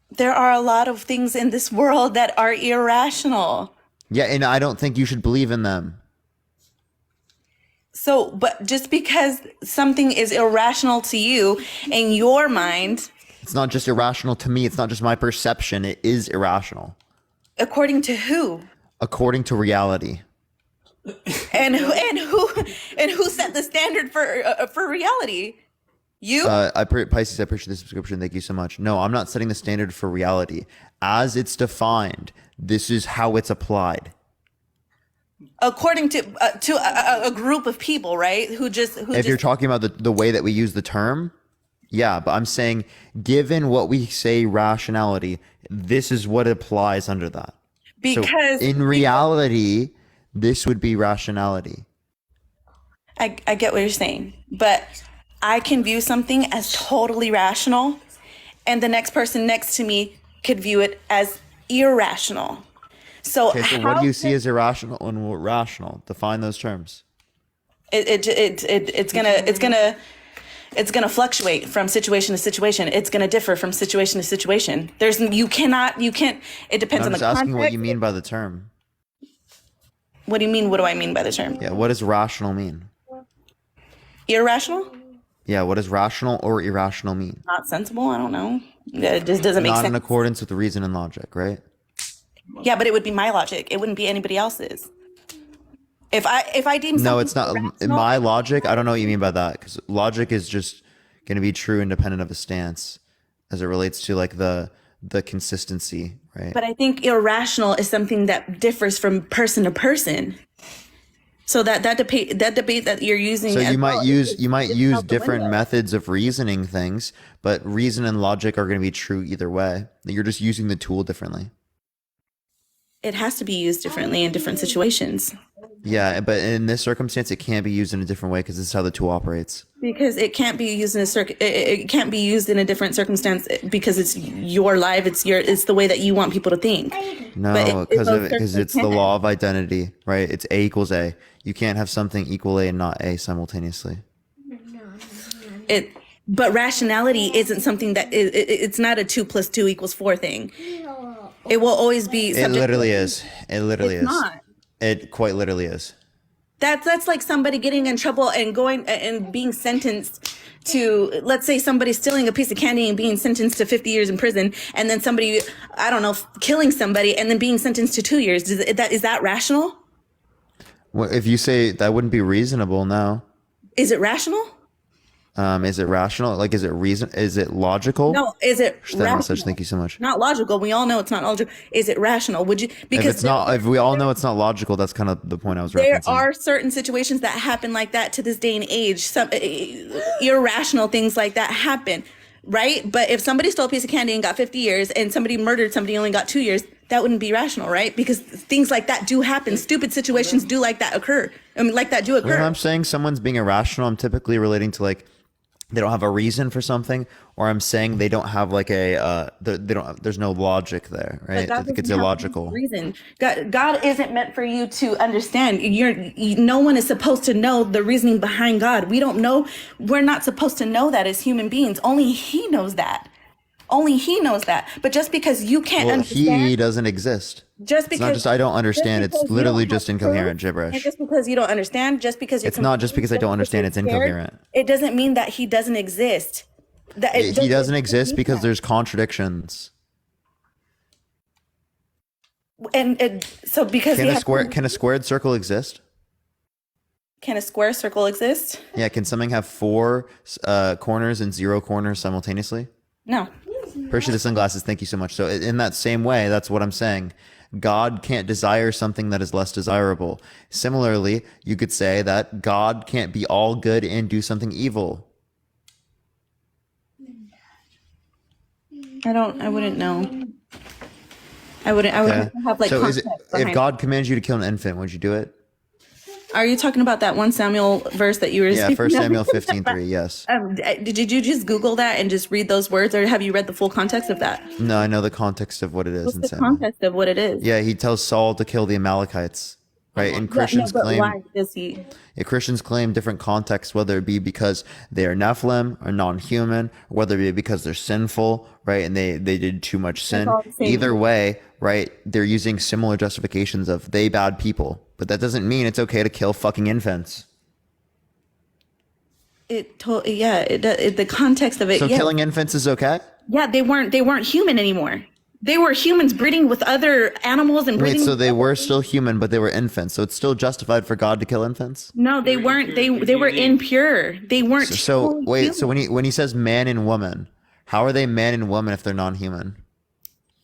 There are a lot of things in this world that are irrational. Yeah, and I don't think you should believe in them. So, but just because something is irrational to you in your mind, It's not just irrational to me. It's not just my perception. It is irrational according to who? according to reality. And who set the standard for reality? You? Pisces, I appreciate the subscription. Thank you so much. No, I'm not setting the standard for reality. As it's defined, this is how it's applied. According to a group of people, right? If you're talking about the way that we use the term, yeah, but I'm saying, given what we say rationality, this is what applies under that. Because so in reality, this would be rationality. I get what you're saying, but I can view something as totally rational, and the next person next to me could view it as irrational. So, Okay, so what do you see as irrational and what rational? Define those terms. It's gonna fluctuate from situation to situation. It's gonna differ from situation to situation. You can't. It depends on I'm the just asking what context. you mean by the term. What do you mean? What do I mean by the term? Yeah, what does rational mean? Irrational? Yeah, what does rational or irrational mean? Not sensible? I don't know. It just doesn't make Not sense. in accordance with reason and logic, right? Yeah, but it would be my logic. It wouldn't be anybody else's. If I deem No, something it's not. irrational, My logic, I don't know what you mean by that, because logic is just going to be true independent of a stance as it relates to like the consistency, right? but I think irrational is something that differs from person to person. So that debate that you're using. So as you might well use is out the different window. methods of reasoning things, but reason and logic are going to be true either way. You're just using the tool differently. It has to be used differently in different situations. Yeah, but in this circumstance, it can't be used in a different way because this is how the tool operates. Because it can't be used in it can't be used in a different circumstance because it's your life. It's the way that you want people to think. No, But because it's the law of identity, right? It's A equals A. You can't have something equal A and not A simultaneously. But rationality isn't something that it's not a 2 + 2 = 4 thing. It will always be. It literally is. It literally It's is. not. It quite literally is. That's like somebody getting in trouble and going and being sentenced to, let's say somebody stealing a piece of candy and being sentenced to 50 years in prison, and then somebody, I don't know, killing somebody and then being sentenced to 2 years. Is that rational? Well, if you say that wouldn't be reasonable, no. Is it rational? Is it rational? Like, is it reason? Is it logical? No. Is it That rational? message. Thank you so much. Not logical. We all know it's not logical. Is it rational? Would you? Because If it's not, if we all know it's not logical, that's kind of the point I was there referencing. are certain situations that happen like that to this day and age. Some irrational things like that happen, right? But if somebody stole a piece of candy and got 50 years, and somebody murdered somebody and only got 2 years, that wouldn't be rational, right? Because things like that do happen. Stupid situations do like that occur. I mean, like that do occur. When I'm saying someone's being irrational, I'm typically relating to like they don't have a reason for something, or I'm saying they don't have like there's no logic there, right? I think it's illogical. Reason. God isn't meant for you to understand. No one is supposed to know the reasoning behind God. We don't know. We're not supposed to know that as human beings. Only He knows that. Only He knows that. But just because you can't Well, understand, He doesn't exist. just It's because not just I don't understand. just because It's you literally don't have just incoherent proof, gibberish. and just because you don't understand, just because you're It's not just because I don't understand. It's scared, incoherent. it doesn't mean that He doesn't exist. He doesn't exist because there's contradictions. And so because Can we a have- square? Can a squared circle exist? Can a square circle exist? Yeah. Can something have 4 corners and 0 corners simultaneously? No. Appreciate the sunglasses. Thank you so much. So in that same way, that's what I'm saying. God can't desire something that is less desirable. Similarly, you could say that God can't be all good and do something evil. I wouldn't know. I wouldn't Okay. have like So is context it, if behind God commands you to kill an infant, would you do it? Are you talking about that 1 Samuel verse that you were Yeah, speaking 1 of? Samuel 15:3. Yes. Did you just Google that and just read those words, or have you read the full context of that? No, I know the context of what it is What's in the Samuel. context of what it is? Yeah, he tells Saul to kill the Amalekites, right? And Yeah, no, Christians but claim why does he? Christians claim different contexts, whether it be because they are Nephilim or non-human, or whether it be because they're sinful, right? And they did too much sin. all the same. Either way, right? They're using similar justifications of they bad people, but that doesn't mean it's okay to kill fucking infants. The context of it. So Yeah, killing infants is okay? yeah, they weren't human anymore. They were humans breeding with other animals and breeding. Wait, so with they other were things. still human, but they were infants. So it's still justified for God to kill infants? No, they weren't. They were impure. They weren't. So fully wait, so human. when he says man and woman, how are they man and woman if they're non-human?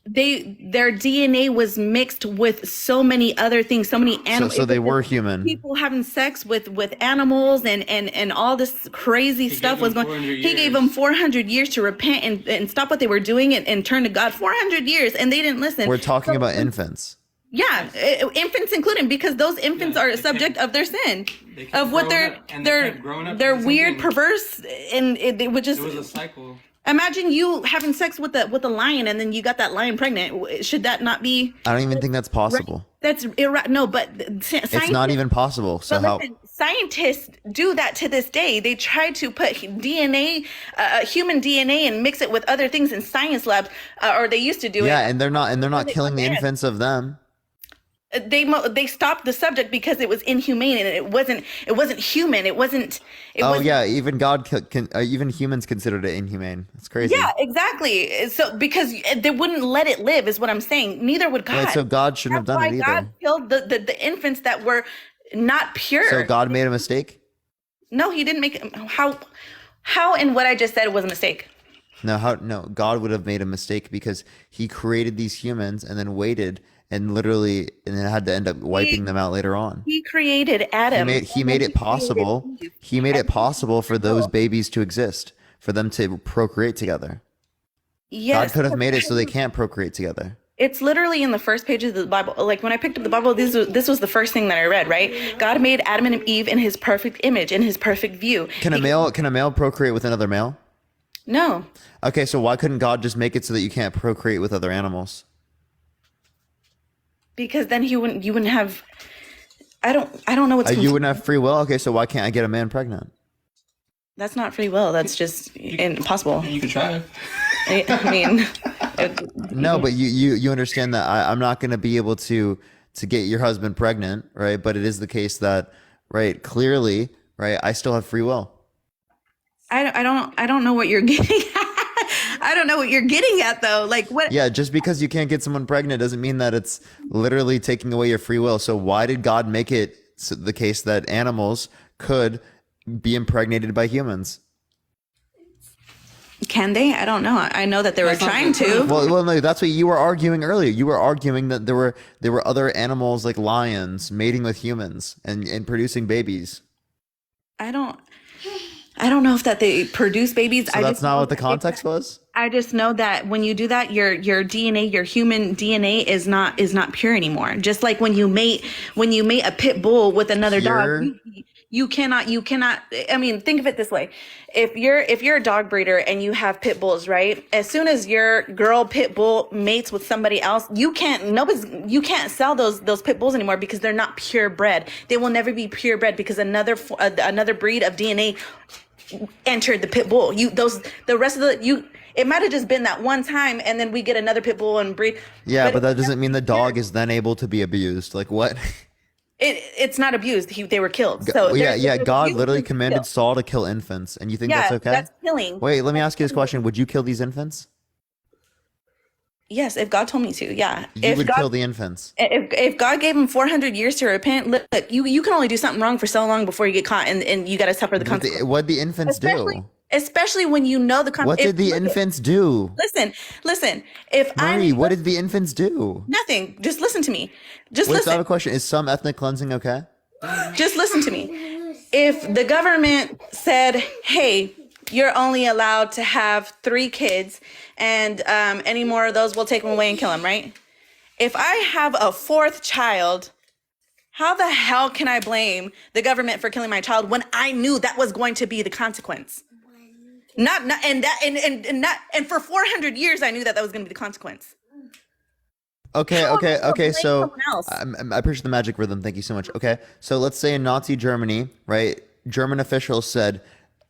Their DNA was mixed with so many other things, so many animals. So they were human. People having sex with animals and all this crazy stuff was going. He gave them 400 years to repent and stop what they were doing and turn to God. 400 years, and they didn't listen. We're talking about infants. Yeah, infants included, because those infants are a subject of their sin, of what they're weird, perverse, and it would just. It was a cycle. Imagine you having sex with a lion, and then you got that lion pregnant. Should that not be? I don't even think that's possible. That's no, but It's not even possible. So how? listen, scientists do that to this day. They try to put DNA, human DNA, and mix it with other things in science labs, or they used to do it. Yeah, and they're not killing the infants of them. They stopped the subject because it was inhumane and it wasn't human. It wasn't. Yeah, even God can even humans considered it inhumane. It's crazy. Yeah, exactly. So because they wouldn't let it live, is what I'm saying. Neither would God. Right, so God shouldn't have done it That's why either. God killed the infants that were not pure. So God made a mistake? No, he didn't make. How and what I just said was a mistake. No, God would have made a mistake because he created these humans and then waited and then had to end up wiping them out later on. He created Adam. He made it possible. He made it possible for those babies to exist, for them to procreate together. Yes. God could have made it so they can't procreate together. It's literally in the first pages of the Bible. Like when I picked up the Bible, this was the first thing that I read, right? God made Adam and Eve in his perfect image, in his perfect view. Can a male procreate with another male? No. Okay, so why couldn't God just make it so that you can't procreate with other animals? Because then you wouldn't have. I don't know what's. You wouldn't have free will. Okay, so why can't I get a man pregnant? That's not free will. That's just impossible. You could try. I mean, no, but you understand that I'm not going to be able to get your husband pregnant, right? But it is the case that, right, clearly, right, I still have free will. I don't know what you're getting at. I don't know what you're getting at though. Like what? Yeah, just because you can't get someone pregnant doesn't mean that it's literally taking away your free will. So why did God make it the case that animals could be impregnated by humans? Can they? I don't know. I know that they were trying to. Well, no, that's what you were arguing earlier. You were arguing that there were other animals like lions mating with humans and producing babies. I don't know if that they produce babies. So that's not what the context was? I just know that when you do that, your DNA, your human DNA is not pure anymore. Just like when you mate a pit bull with another dog, you cannot. I mean, think of it this way: if you're a dog breeder and you have pit bulls, right? As soon as your girl pit bull mates with somebody else, you can't sell those pit bulls anymore because they're not purebred. They will never be purebred because another breed of DNA entered the pit bull. It might have just been that one time, and then we get another pit bull and breed. Yeah, but that doesn't mean the dog is then able to be abused. Like what? It's not abused. They were killed. So God literally commanded Saul to kill infants, and you think that's okay? That's killing. Wait, let me ask you this question: would you kill these infants? Yes, if God told me to, yeah. You would kill the infants. If God gave him 400 years to repent, look, you can only do something wrong for so long before you get caught, and you got to suffer the consequences. What did the infants do? Especially when you know the consequences. What did the infants do? Listen. Marie, what did the infants do? Nothing. Just listen to me. Wait, so I have a question. Is some ethnic cleansing okay? Just listen to me. If the government said, hey, you're only allowed to have 3 kids, and any more of those, we'll take them away and kill them, right? If I have a 4th child, How the hell can I blame the government for killing my child when I knew that was going to be the consequence? Not and for 400 years I knew that was going to be the consequence. Okay, How am I okay, gonna okay. blame So someone else? I appreciate the magic rhythm. Thank you so much. Okay, so let's say in Nazi Germany, right? German officials said,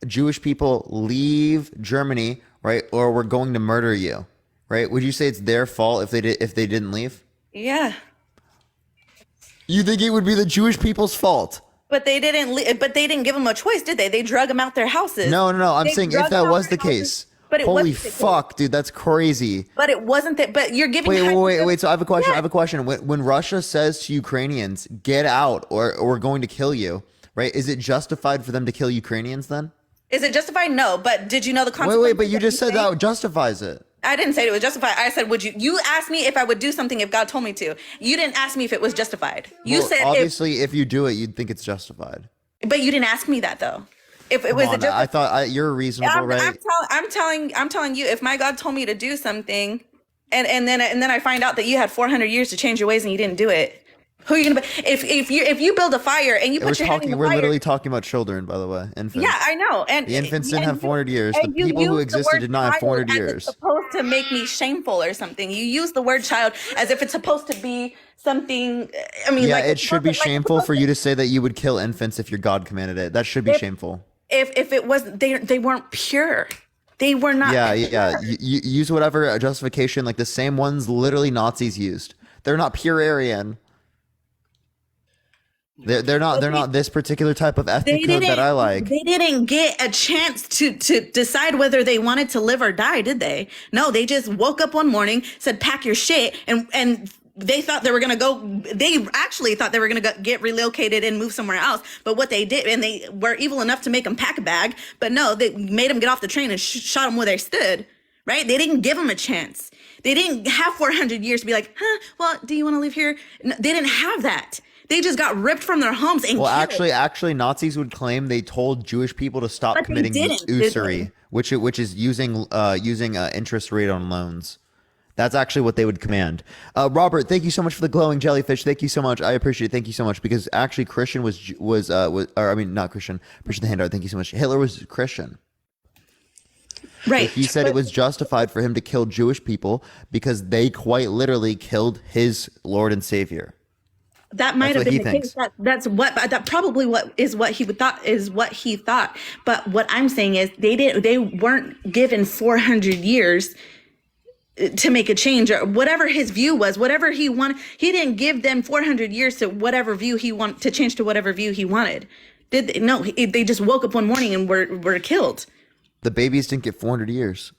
Jewish people leave Germany, right, or we're going to murder you, right? Would you say it's their fault if they didn't leave? Yeah. You think it would be the Jewish people's fault? But they didn't. But they didn't give them a choice, did they? They drug them out their houses. No, no, no. I'm They saying drug if them that out was their the houses, case. but it Holy wasn't the case. fuck, dude, that's crazy. But it wasn't that. But you're giving. Wait. So I have a question. I have a question. When Russia says to Ukrainians, "Get out," or "We're going to kill you," right? Is it justified for them to kill Ukrainians then? Is it justified? No. But did you know the consequences? Wait. But you just said that justifies it. I didn't say it was justified. I said, would you? You asked me if I would do something if God told me to. You didn't ask me if it was justified. You Well, said obviously, if you do it, you'd think it's justified. but you didn't ask me that though. If it Come was on, I thought you're reasonable, right? I'm telling you, if my God told me to do something, and then I find out that you had 400 years to change your ways and you didn't do it, who are you gonna be? If you build a fire and you put your hand in the We're fire, literally talking about children, by the way, infants. yeah, I know. And The infants didn't have 400 years. and The you people who use the existed word did not have child 400 as years. It's supposed to make me shameful or something. You use the word child as if it's supposed to be something. I mean, Yeah, like, it should be shameful for you to say that you would kill infants if your God commanded it. That should be shameful. If it was they weren't pure. They were not. Yeah. You use whatever justification, like the same ones literally Nazis used. They're not pure Aryan. They're not this particular type of ethnic code that I like. They didn't get a chance to decide whether they wanted to live or die, did they? No, they just woke up one morning, said, pack your shit, and they thought they were going to go, they actually thought they were going to get relocated and move somewhere else. But what they did, and they were evil enough to make them pack a bag, but no, they made them get off the train and shot them where they stood, right? They didn't give them a chance. They didn't have 400 years to be like, well, do you want to live here? No, they didn't have that. They just got ripped from their homes and killed. Actually, Nazis would claim they told Jewish people to stop But they committing didn't, did usury, they? which is using interest rate on loans. That's actually what they would command. Robert, thank you so much for the glowing jellyfish. Thank you so much. I appreciate it. Thank you so much, because actually Christian not Christian. Appreciate the handout. Thank you so much. Hitler was Christian. Right. He said it was justified for him to kill Jewish people because they quite literally killed his Lord and Savior. That might That's have what been he the case. That probably what he thought. But what I'm saying is they weren't given 400 years to make a change, or whatever his view was, whatever he wanted. He didn't give them 400 years to whatever view he wanted to change to whatever view he wanted. Did they? No, they just woke up one morning and were killed. The babies didn't get 400 years.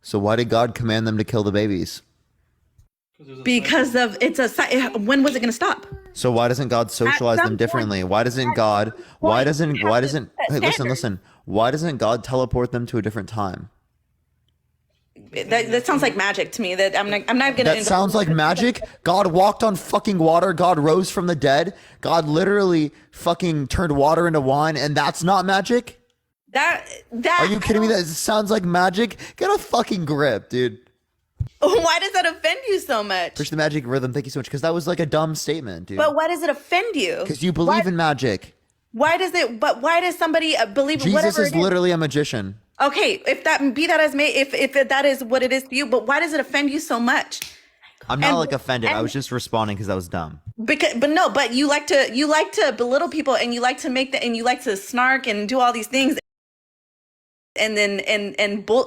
So why did God command them to kill the babies? Because of when was it going to stop? So why doesn't God socialize them differently? Why doesn't hey, listen, why doesn't God teleport them to a different time? That sounds like magic to me. That I'm not going to. That sounds like magic. God walked on fucking water. God rose from the dead. God literally fucking turned water into wine, and that's not magic? Are you kidding me? That sounds like magic. Get a fucking grip, dude. Why does that offend you so much? Push the magic rhythm. Thank you so much. Because that was like a dumb statement, dude. But why does it offend you? Because you believe in magic. Why does somebody believe Jesus whatever is literally a magician. Okay, if that is what it is to you, but why does it offend you so much? I'm not offended. I was just responding because that was dumb. But you like to belittle people, and you like to snark and do all these things, and then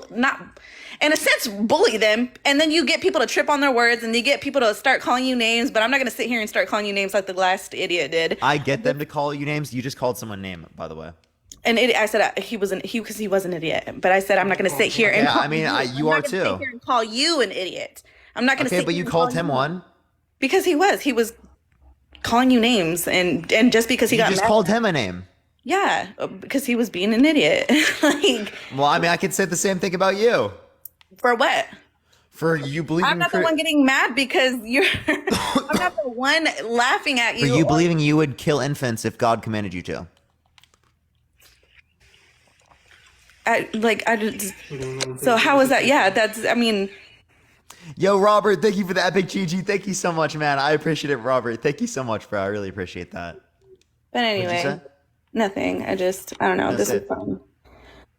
not in a sense bully them, and then you get people to trip on their words, and you get people to start calling you names. But I'm not going to sit here and start calling you names like the last idiot did. I get them to call you names. You just called someone name, by the way. And I said he was an idiot. But I said I'm not going to sit here and you are too. Sit here and call you an idiot. I'm not going to. Okay, but you called him one. Because he was calling you names, and just because he got just mad, called him a name. Yeah, because he was being an idiot. Well, I mean, I could say the same thing about you. For what? For you believing I'm not the one getting mad because you're. I'm not the one laughing at you. For you believing you would kill infants if God commanded you to. So how is that? Yeah, that's. I mean, Yo, Robert, thank you for the epic GG. Thank you so much, man. I appreciate it, Robert. Thank you so much, bro. I really appreciate that. But What'd you anyway, say? nothing. I don't know. No, This say was it. fun.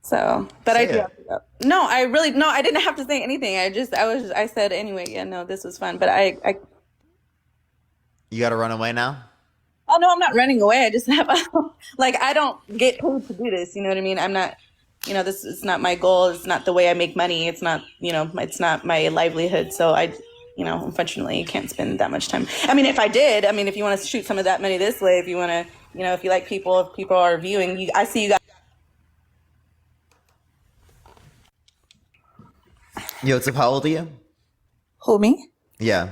So, but I Say do it. have to go. No, I didn't have to say anything. I said anyway. Yeah, no, this was fun. But You got to run away now? oh no, I'm not running away. I just have, like, I don't get paid to do this. You know what I mean? I'm not, this is not my goal. It's not the way I make money. It's not, it's not my livelihood. So unfortunately, you can't spend that much time. I mean, if I did, if you want to shoot some of that money this way, if you want to, if you like people, if people are viewing you, I see you guys. Yo, what's up? How old are you? Who, me? Yeah.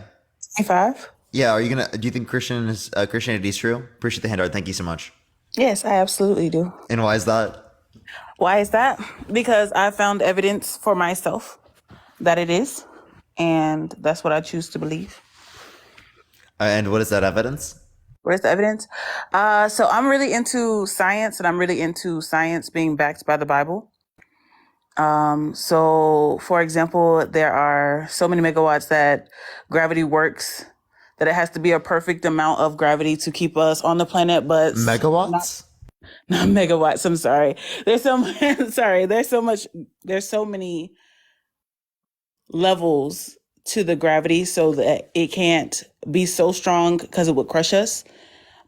25. Yeah. Do you think Christianity is true? Appreciate the hand art. Thank you so much. Yes, I absolutely do. And why is that? Why is that? Because I found evidence for myself that it is, and that's what I choose to believe. And what is that evidence? Where's the evidence? So I'm really into science, and I'm really into science being backed by the Bible. So for example, there are so many megawatts that gravity works, that it has to be a perfect amount of gravity to keep us on the planet, but megawatts? Not megawatts. I'm sorry. There's so many levels to the gravity so that it can't be so strong because it would crush us,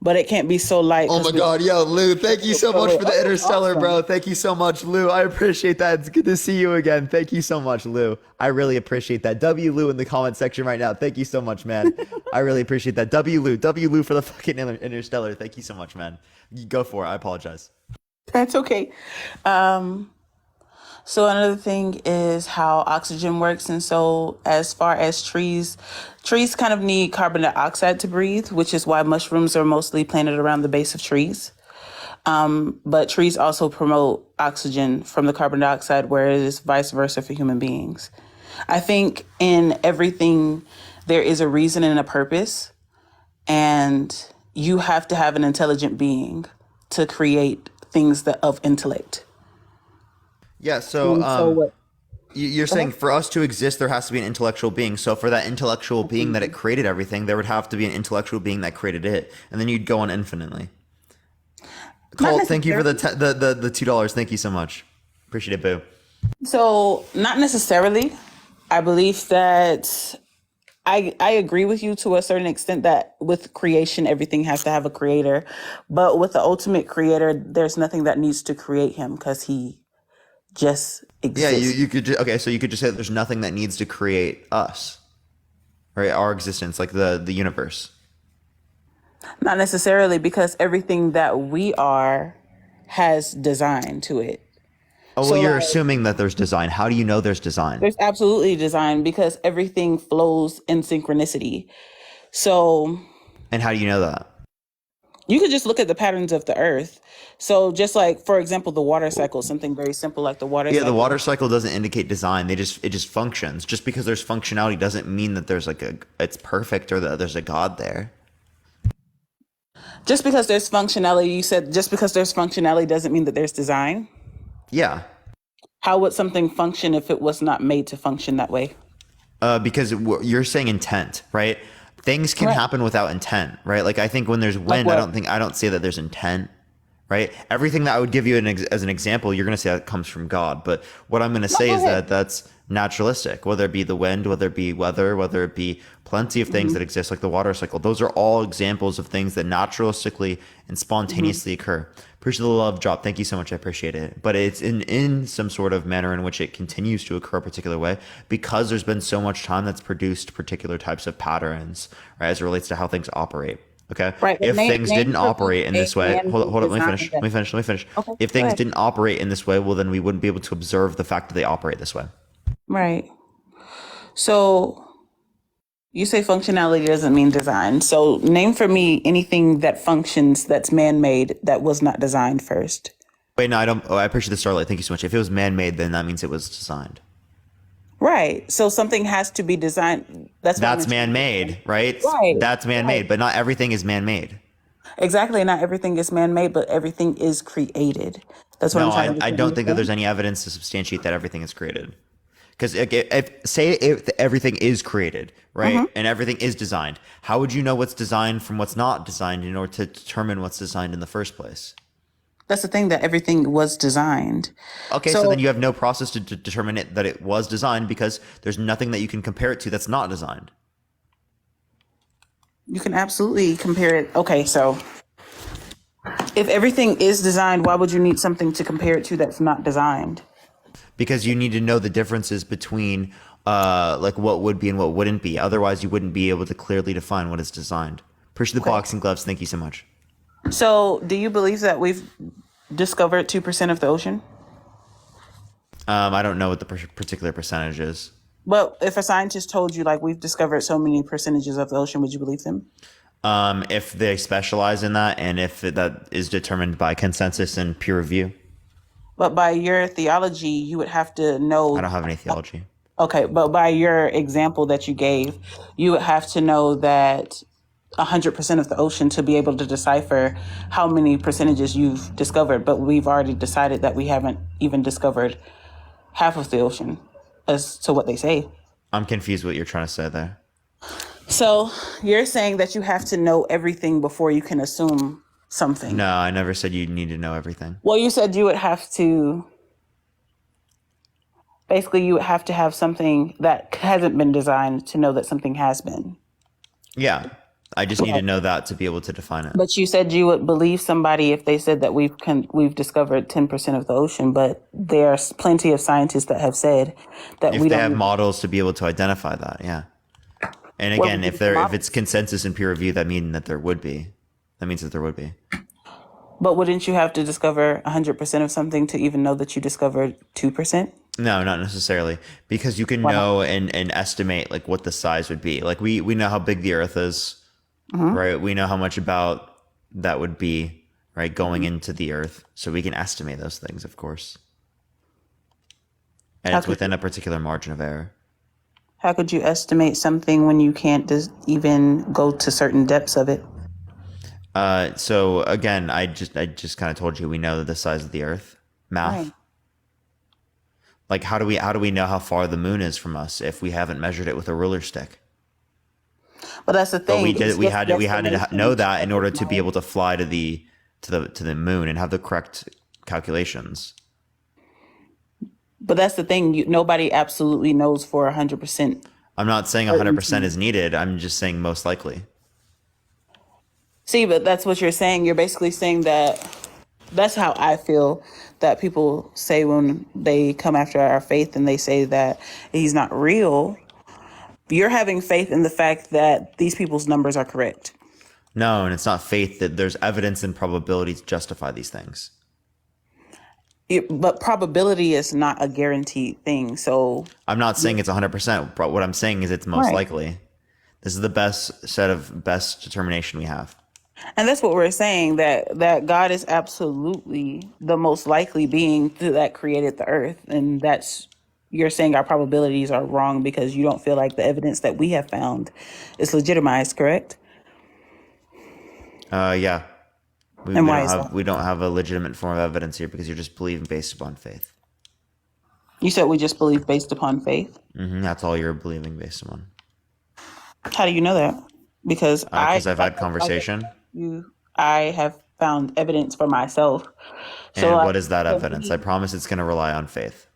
but it can't be so light. Oh my God. Yo, Lou, thank you so much for the interstellar, awesome. bro. Thank you so much, Lou. I appreciate that. It's good to see you again. Thank you so much, Lou. I really appreciate that. W Lou in the comment section right now. Thank you so much, man. I really appreciate that. W Lou for the fucking interstellar. Thank you so much, man. You go for it. I apologize. That's okay. So another thing is how oxygen works. And so as far as trees kind of need carbon dioxide to breathe, which is why mushrooms are mostly planted around the base of trees. But trees also promote oxygen from the carbon dioxide, whereas vice versa for human beings. I think in everything, there is a reason and a purpose, and you have to have an intelligent being to create things of intellect. Yeah, so you're saying for us to exist, there has to be an intellectual being. So for that intellectual being that it created everything, there would have to be an intellectual being that created it, and then you'd go on infinitely. Colt, thank you for the $2. Thank you so much. Appreciate it, boo. So not necessarily. I believe that I agree with you to a certain extent that with creation, everything has to have a creator. But with the ultimate creator, there's nothing that needs to create him because he just exists. Yeah, you could so you could just say that there's nothing that needs to create us, right? Our existence, like the universe. Not necessarily, because everything that we are has design to it. Oh, well, you're assuming that there's design. How do you know there's design? There's absolutely design because everything flows in synchronicity. So. And how do you know that? You could just look at the patterns of the earth. So just like, for example, the water cycle, something very simple like the water cycle. Yeah, the water cycle doesn't indicate design. It just functions. Just because there's functionality doesn't mean that there's it's perfect or that there's a God there. Just because there's functionality, you said just because there's functionality doesn't mean that there's design? Yeah. How would something function if it was not made to function that way? Because you're saying intent, right? Things can happen without intent, right? Like I think when there's wind, I don't say that there's intent, right? Everything that I would give you as an example, you're going to say that comes from God. But what I'm going to say is that that's naturalistic, whether it be the wind, whether it be weather, whether it be plenty of things that exist like the water cycle. Those are all examples of things that naturalistically and spontaneously occur. Appreciate the love drop. Thank you so much. I appreciate it. But it's in some sort of manner in which it continues to occur a particular way because there's been so much time that's produced particular types of patterns, right, as it relates to how things operate. Okay. Right. If things didn't operate in this way, hold up, let me finish. Okay, if things didn't operate in this way, well, then we wouldn't be able to observe the fact that they operate this way. Right. So you say functionality doesn't mean design. So name for me anything that functions that's man-made that was not designed first. Wait, no, I don't. Oh, I appreciate the starlight. Thank you so much. If it was man-made, then that means it was designed. Right. So something has to be designed. That's man-made, right? Right. That's man-made, but not everything is man-made. Exactly. Not everything is man-made, but everything is created. That's what I'm trying to I don't think that there's any evidence to substantiate that everything is created. Because if everything is created, right, and everything is designed, how would you know what's designed from what's not designed in order to determine what's designed in the first place? That's the thing, that everything was designed. Okay, so then you have no process to determine that it was designed, because there's nothing that you can compare it to that's not designed. You can absolutely compare it. Okay, so if everything is designed, why would you need something to compare it to that's not designed? Because you need to know the differences between like what would be and what wouldn't be. Otherwise, you wouldn't be able to clearly define what is designed. Appreciate the boxing gloves. Thank you so much. So do you believe that we've discovered 2% of the ocean? I don't know what the particular percentage is. But if a scientist told you, like, we've discovered so many percentages of the ocean, would you believe them? If they specialize in that, and if that is determined by consensus and peer review. But by your theology, you would have to know. I don't have any theology. Okay, but by your example that you gave, you would have to know that 100% of the ocean to be able to decipher how many percentages you've discovered. But we've already decided that we haven't even discovered half of the ocean, as to what they say. I'm confused what you're trying to say there. So you're saying that you have to know everything before you can assume something. No, I never said you need to know everything. Well, you said you would have to, basically you would have to have something that hasn't been designed to know that something has been. Yeah, I just need to know that to be able to define it. But you said you would believe somebody if they said that we've discovered 10% of the ocean, but there's plenty of scientists that have said that If they have models to be able to identify that, yeah. And again, if it's consensus and peer review, that means that there would be. That means that there would be. But wouldn't you have to discover 100% of something to even know that you discovered 2%? No, not necessarily, because you can know and estimate like what the size would be. Like we know how big the Earth is, right? We know how much about that would be, right, going into the Earth, so we can estimate those things, of course. And it's within a particular margin of error. How could you estimate something when you can't even go to certain depths of it? So again, I just kind of told you we know the size of the Earth. Math. Right. Like how do we know how far the moon is from us if we haven't measured it with a ruler stick? But that's the thing. But we had to know that in order to be able to fly to the moon and have the correct calculations. But that's the thing. Nobody absolutely knows for 100%. I'm not saying 100% is needed. I'm just saying most likely. See, but that's what you're saying. You're basically saying that's how I feel that people say when they come after our faith and they say that he's not real. You're having faith in the fact that these people's numbers are correct. No, and it's not faith. That there's evidence and probability to justify these things. But probability is not a guaranteed thing. So I'm not saying it's 100%, but what I'm saying is it's most likely. This is the best determination we have. And that's what we're saying, that God is absolutely the most likely being that created the earth. And you're saying our probabilities are wrong because you don't feel like the evidence that we have found is legitimized, correct? Yeah. We don't have a legitimate form of evidence here because you're just believing based upon faith. You said we just believe based upon faith? That's all you're believing based upon. How do you know that? Because I've had conversation. I have found evidence for myself. So what is that evidence? I promise it's going to rely on faith.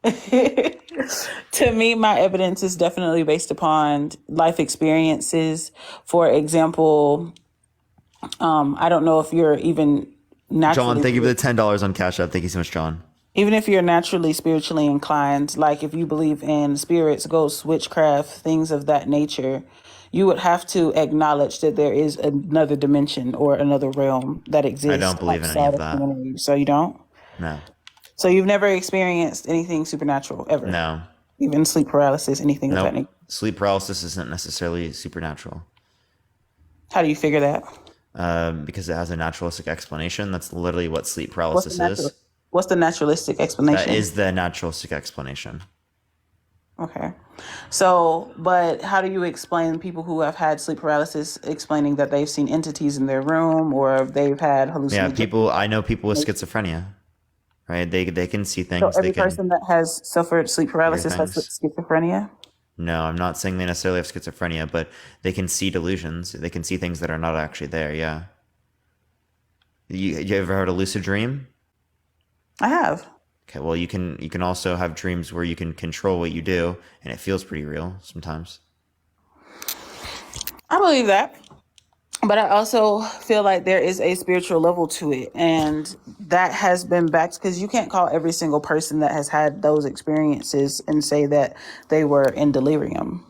To me, my evidence is definitely based upon life experiences. For example, I don't know if you're even naturally... John, thank you for the $10 on Cash App. Thank you so much, John. Even if you're naturally spiritually inclined, like if you believe in spirits, ghosts, witchcraft, things of that nature, you would have to acknowledge that there is another dimension or another realm that exists. I don't believe in any of that. So you don't? No. So you've never experienced anything supernatural ever? No. Even sleep paralysis, anything of that nature? Sleep paralysis isn't necessarily supernatural. How do you figure that? Because it has a naturalistic explanation. That's literally what sleep paralysis is. What's the naturalistic explanation? That is the naturalistic explanation. Okay. So, but how do you explain people who have had sleep paralysis explaining that they've seen entities in their room or they've had hallucinations? Yeah, I know people with schizophrenia. right? They can see So things, they every can person that has suffered sleep hear paralysis has things. schizophrenia. No, I'm not saying they necessarily have schizophrenia, but they can see delusions. They can see things that are not actually there. Yeah. You ever heard a lucid dream? I have. Okay, well you can also have dreams where you can control what you do, and it feels pretty real sometimes. I believe that. But I also feel like there is a spiritual level to it. And that has been backed because you can't call every single person that has had those experiences and say that they were in delirium.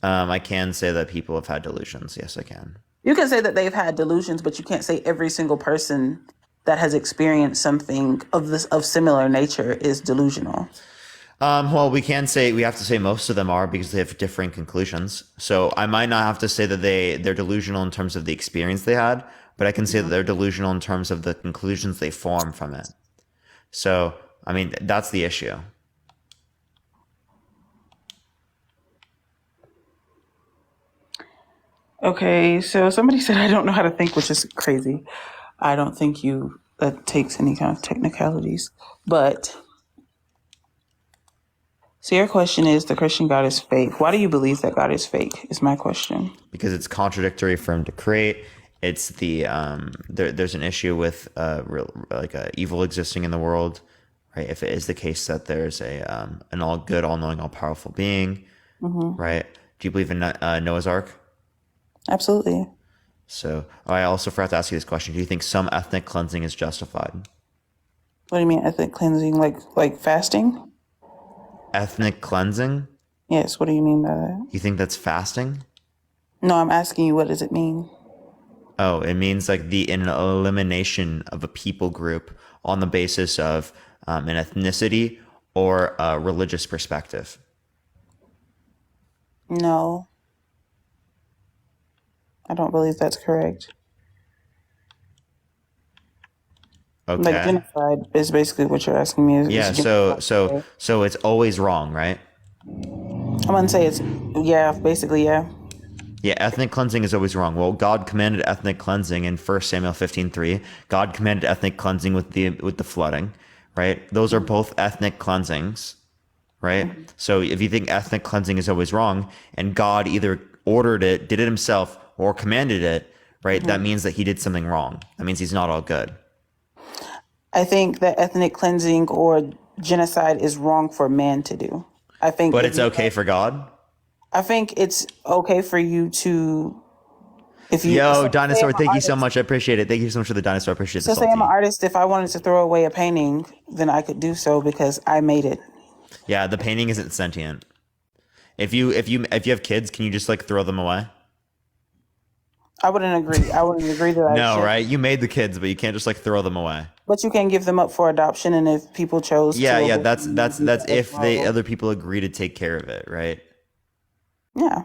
I can say that people have had delusions. Yes, I can. You can say that they've had delusions, but you can't say every single person that has experienced something of similar nature is delusional. Well, we have to say most of them are because they have differing conclusions. So I might not have to say that they're delusional in terms of the experience they had, but I can say that they're delusional in terms of the conclusions they form from it. So, I mean, that's the issue. Okay, so somebody said I don't know how to think, which is crazy. I don't think that takes any kind of technicalities. But so your question is the Christian God is fake. Why do you believe that God is fake? Is my question. Because it's contradictory for him to create. It's there's an issue with evil existing in the world, right? If it is the case that there's an all good, all knowing, all powerful being, right? Do you believe in Noah's Ark? Absolutely. So I also forgot to ask you this question. Do you think some ethnic cleansing is justified? What do you mean ethnic cleansing? Like fasting? Ethnic cleansing? Yes. What do you mean by that? You think that's fasting? No, I'm asking you, what does it mean? Oh, it means like the elimination of a people group on the basis of an ethnicity or a religious perspective. No. I don't believe that's correct. Okay. Like genocide is basically what you're asking me. Yeah. So it's always wrong, right? I'm gonna say basically, yeah. Yeah, ethnic cleansing is always wrong. Well, God commanded ethnic cleansing in 1 Samuel 15:3. God commanded ethnic cleansing with the flooding, right? Those are both ethnic cleansings, right? So if you think ethnic cleansing is always wrong, and God either ordered it, did it himself, or commanded it, right? That means that he did something wrong. That means he's not all good. I think that ethnic cleansing or genocide is wrong for man to do. But it's okay for God? I think it's okay for you to, if you. Yo, so Dinosaur, thank you so much. I appreciate it. Thank you so much for the Dinosaur. I appreciate the So say I'm an salty. artist, if I wanted to throw away a painting, then I could do so because I made it. Yeah, the painting isn't sentient. If you have kids, can you just like throw them away? I wouldn't agree. I wouldn't agree that I No, should. right? You made the kids, but you can't just like throw them away. But you can give them up for adoption, and if people chose to. Yeah, that's if they other people agree to take care of it, right? Yeah.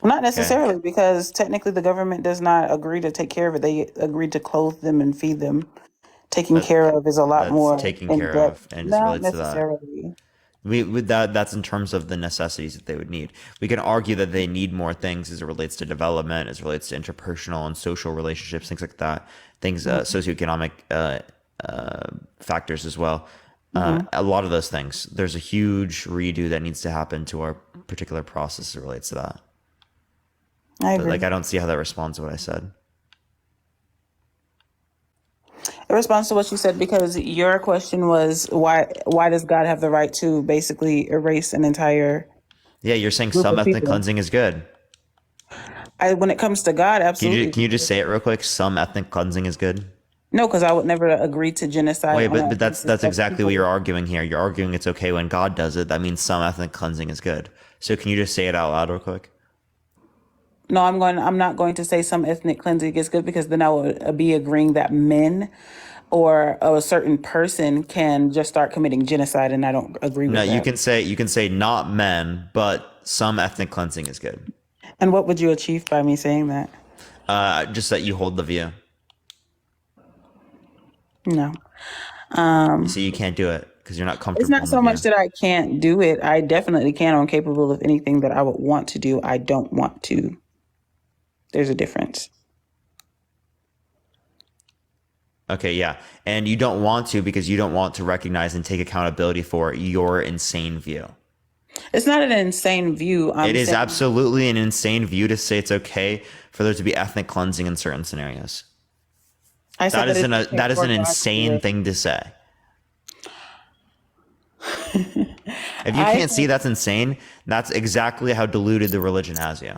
Well, not necessarily, because technically the government does not agree to take care of it. They agree to clothe them and feed them. Taking care of is a lot more taking in care depth. of, and just Not relates to that. necessarily. With that's in terms of the necessities that they would need. We can argue that they need more things as it relates to development, as it relates to interpersonal and social relationships, things like that. Things, socioeconomic factors as well. A lot of those things. There's a huge redo that needs to happen to our particular process as it relates to that. I agree. But I don't see how that responds to what I said. It responds to what you said because your question was why does God have the right to basically erase an entire. Yeah, you're saying group some of ethnic people? cleansing is good. When it comes to God, absolutely. Can you just say it real quick? Some ethnic cleansing is good. No, because I would never agree to genocide. Wait, on but that's exactly people. what you're arguing here. You're arguing it's okay when God does it. That means some ethnic cleansing is good. So can you just say it out loud real quick? No, I'm not going to say some ethnic cleansing is good because then I would be agreeing that men or a certain person can just start committing genocide, and I don't agree with that. No, you can say not men, but some ethnic cleansing is good. And what would you achieve by me saying that? Just that you hold the view. No. So you can't do it because you're not comfortable. It's not in so the much view. that I can't do it. I definitely can. I'm capable of anything that I would want to do. I don't want to. There's a difference. Okay, yeah. And you don't want to because you don't want to recognize and take accountability for your insane view. It's not an insane view. It is absolutely an insane view to say it's okay for there to be ethnic cleansing in certain scenarios. That is an insane thing to say. If you can't see that's insane, that's exactly how diluted the religion has you.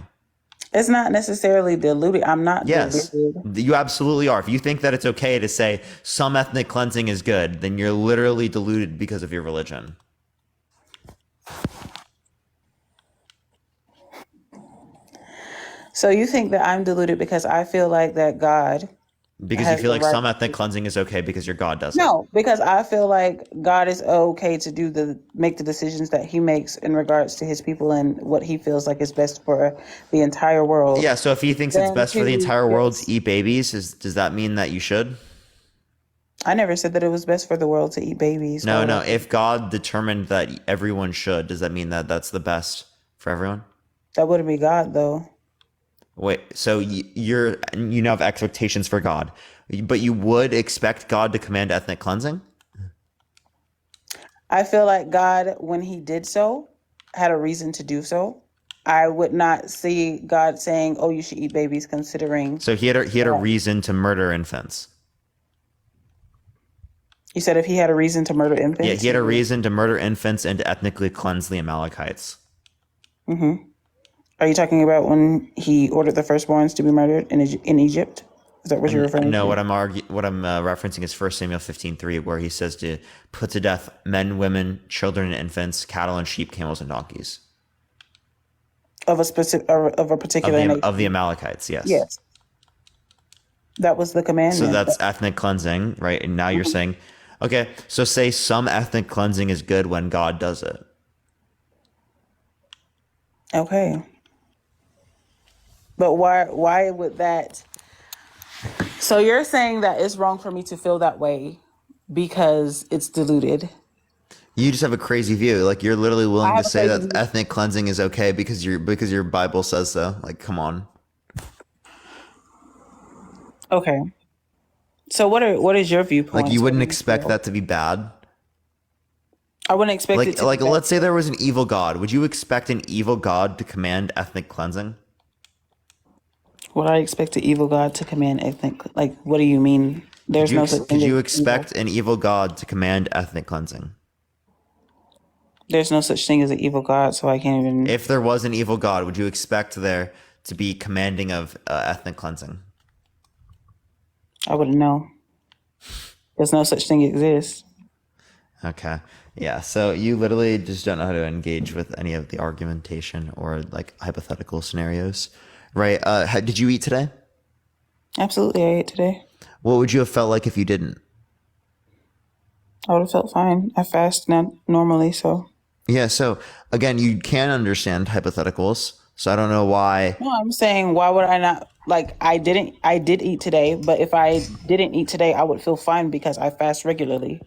It's not necessarily diluted. I'm not Yes, diluted. you absolutely are. If you think that it's okay to say some ethnic cleansing is good, then you're literally deluded because of your religion. So you think that I'm deluded because I feel like that God Because you feel like some ethnic cleansing is okay because your God does it. No, because I feel like God is okay to make the decisions that he makes in regards to his people and what he feels like is best for the entire world. Yeah, so if he thinks it's best for the entire world to eat babies, does that mean that you should? I never said that it was best for the world to eat babies. No. If God determined that everyone should, does that mean that that's the best for everyone? That wouldn't be God, though. Wait, so you now have expectations for God, but you would expect God to command ethnic cleansing? I feel like God, when he did so, had a reason to do so. I would not see God saying, "Oh, you should eat babies," considering. So he had a reason to murder infants. You said if he had a reason to murder infants. Yeah, he had a reason to murder infants and to ethnically cleanse the Amalekites. Mm-hmm. Are you talking about when he ordered the firstborns to be murdered in Egypt? Is that what you're referring to? No, what I'm referencing is 1 Samuel 15:3, where he says to put to death men, women, children, and infants, cattle and sheep, camels and donkeys. Of a particular nation. Of the Amalekites, yes. Yes. That was the commandment. So that's ethnic cleansing, right? And now you're saying, okay, so say some ethnic cleansing is good when God does it. Okay. But why would that? So you're saying that it's wrong for me to feel that way because it's diluted. You just have a crazy view. Like you're literally willing to say that ethnic cleansing is okay because your Bible says so. Like, come on. Okay. So what is your viewpoint? Like you wouldn't expect that to be bad? I wouldn't expect it to like be bad. let's say there was an evil God. Would you expect an evil God to command ethnic cleansing? Would I expect an evil God to command ethnic? Like, what do you mean? There's no such thing. Could you expect an evil God to command ethnic cleansing? There's no such thing as an evil God, so I can't even. If there was an evil God, would you expect there to be commanding of ethnic cleansing? I wouldn't know. There's no such thing exists. Okay. Yeah. So you literally just don't know how to engage with any of the argumentation or like hypothetical scenarios, right? Did you eat today? Absolutely, I ate today. What would you have felt like if you didn't? I would have felt fine. I fast now normally, so. Yeah. So again, you can understand hypotheticals. So I don't know why. No, I'm saying why would I not? Like I did eat today, but if I didn't eat today, I would feel fine because I fast regularly.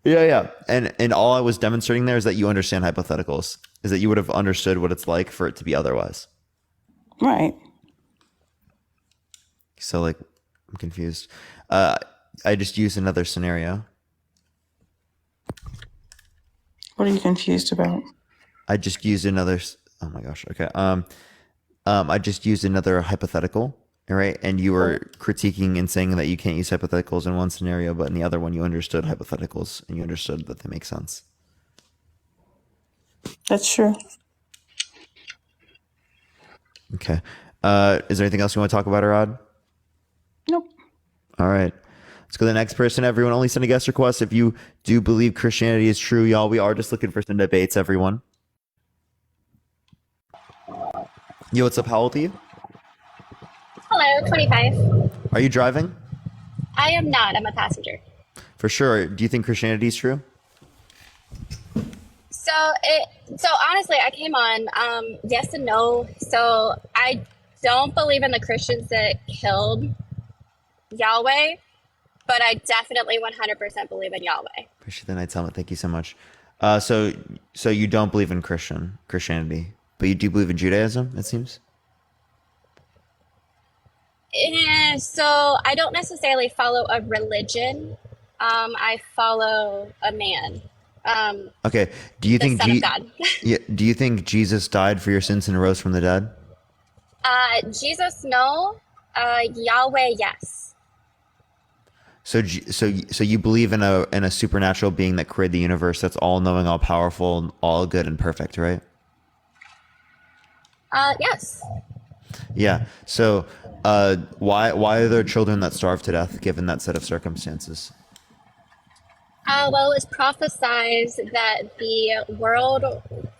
Yeah. And all I was demonstrating there is that you understand hypotheticals, is that you would have understood what it's like for it to be otherwise. Right. So like, I'm confused. I just used another scenario. What are you confused about? I just used another. Oh my gosh. Okay. I just used another hypothetical, right? And you were critiquing and saying that you can't use hypotheticals in one scenario, but in the other one, you understood hypotheticals and you understood that they make sense. That's true. Okay. Is there anything else you want to talk about, Arad? Nope. All right. Let's go to the next person. Everyone, only send a guest request if you do believe Christianity is true, y'all. We are just looking for some debates, everyone. Yo, what's up? How old are you? Hello, 25. Are you driving? I am not. I'm a passenger. For sure. Do you think Christianity is true? So honestly, I came on yes and no. So I don't believe in the Christians that killed Yahweh, but I definitely 100% believe in Yahweh. Appreciate the night's helmet. Thank you so much. So you don't believe in Christianity, but you do believe in Judaism, it seems? So I don't necessarily follow a religion. I follow a man, Okay. Do you the think Son of God. yeah, do you think Jesus died for your sins and rose from the dead? Jesus, no. Yahweh, yes. So you believe in a supernatural being that created the universe, that's all knowing, all powerful, all good and perfect, right? Yes. Yeah. So why are there children that starve to death given that set of circumstances? Well, it was prophesied that the world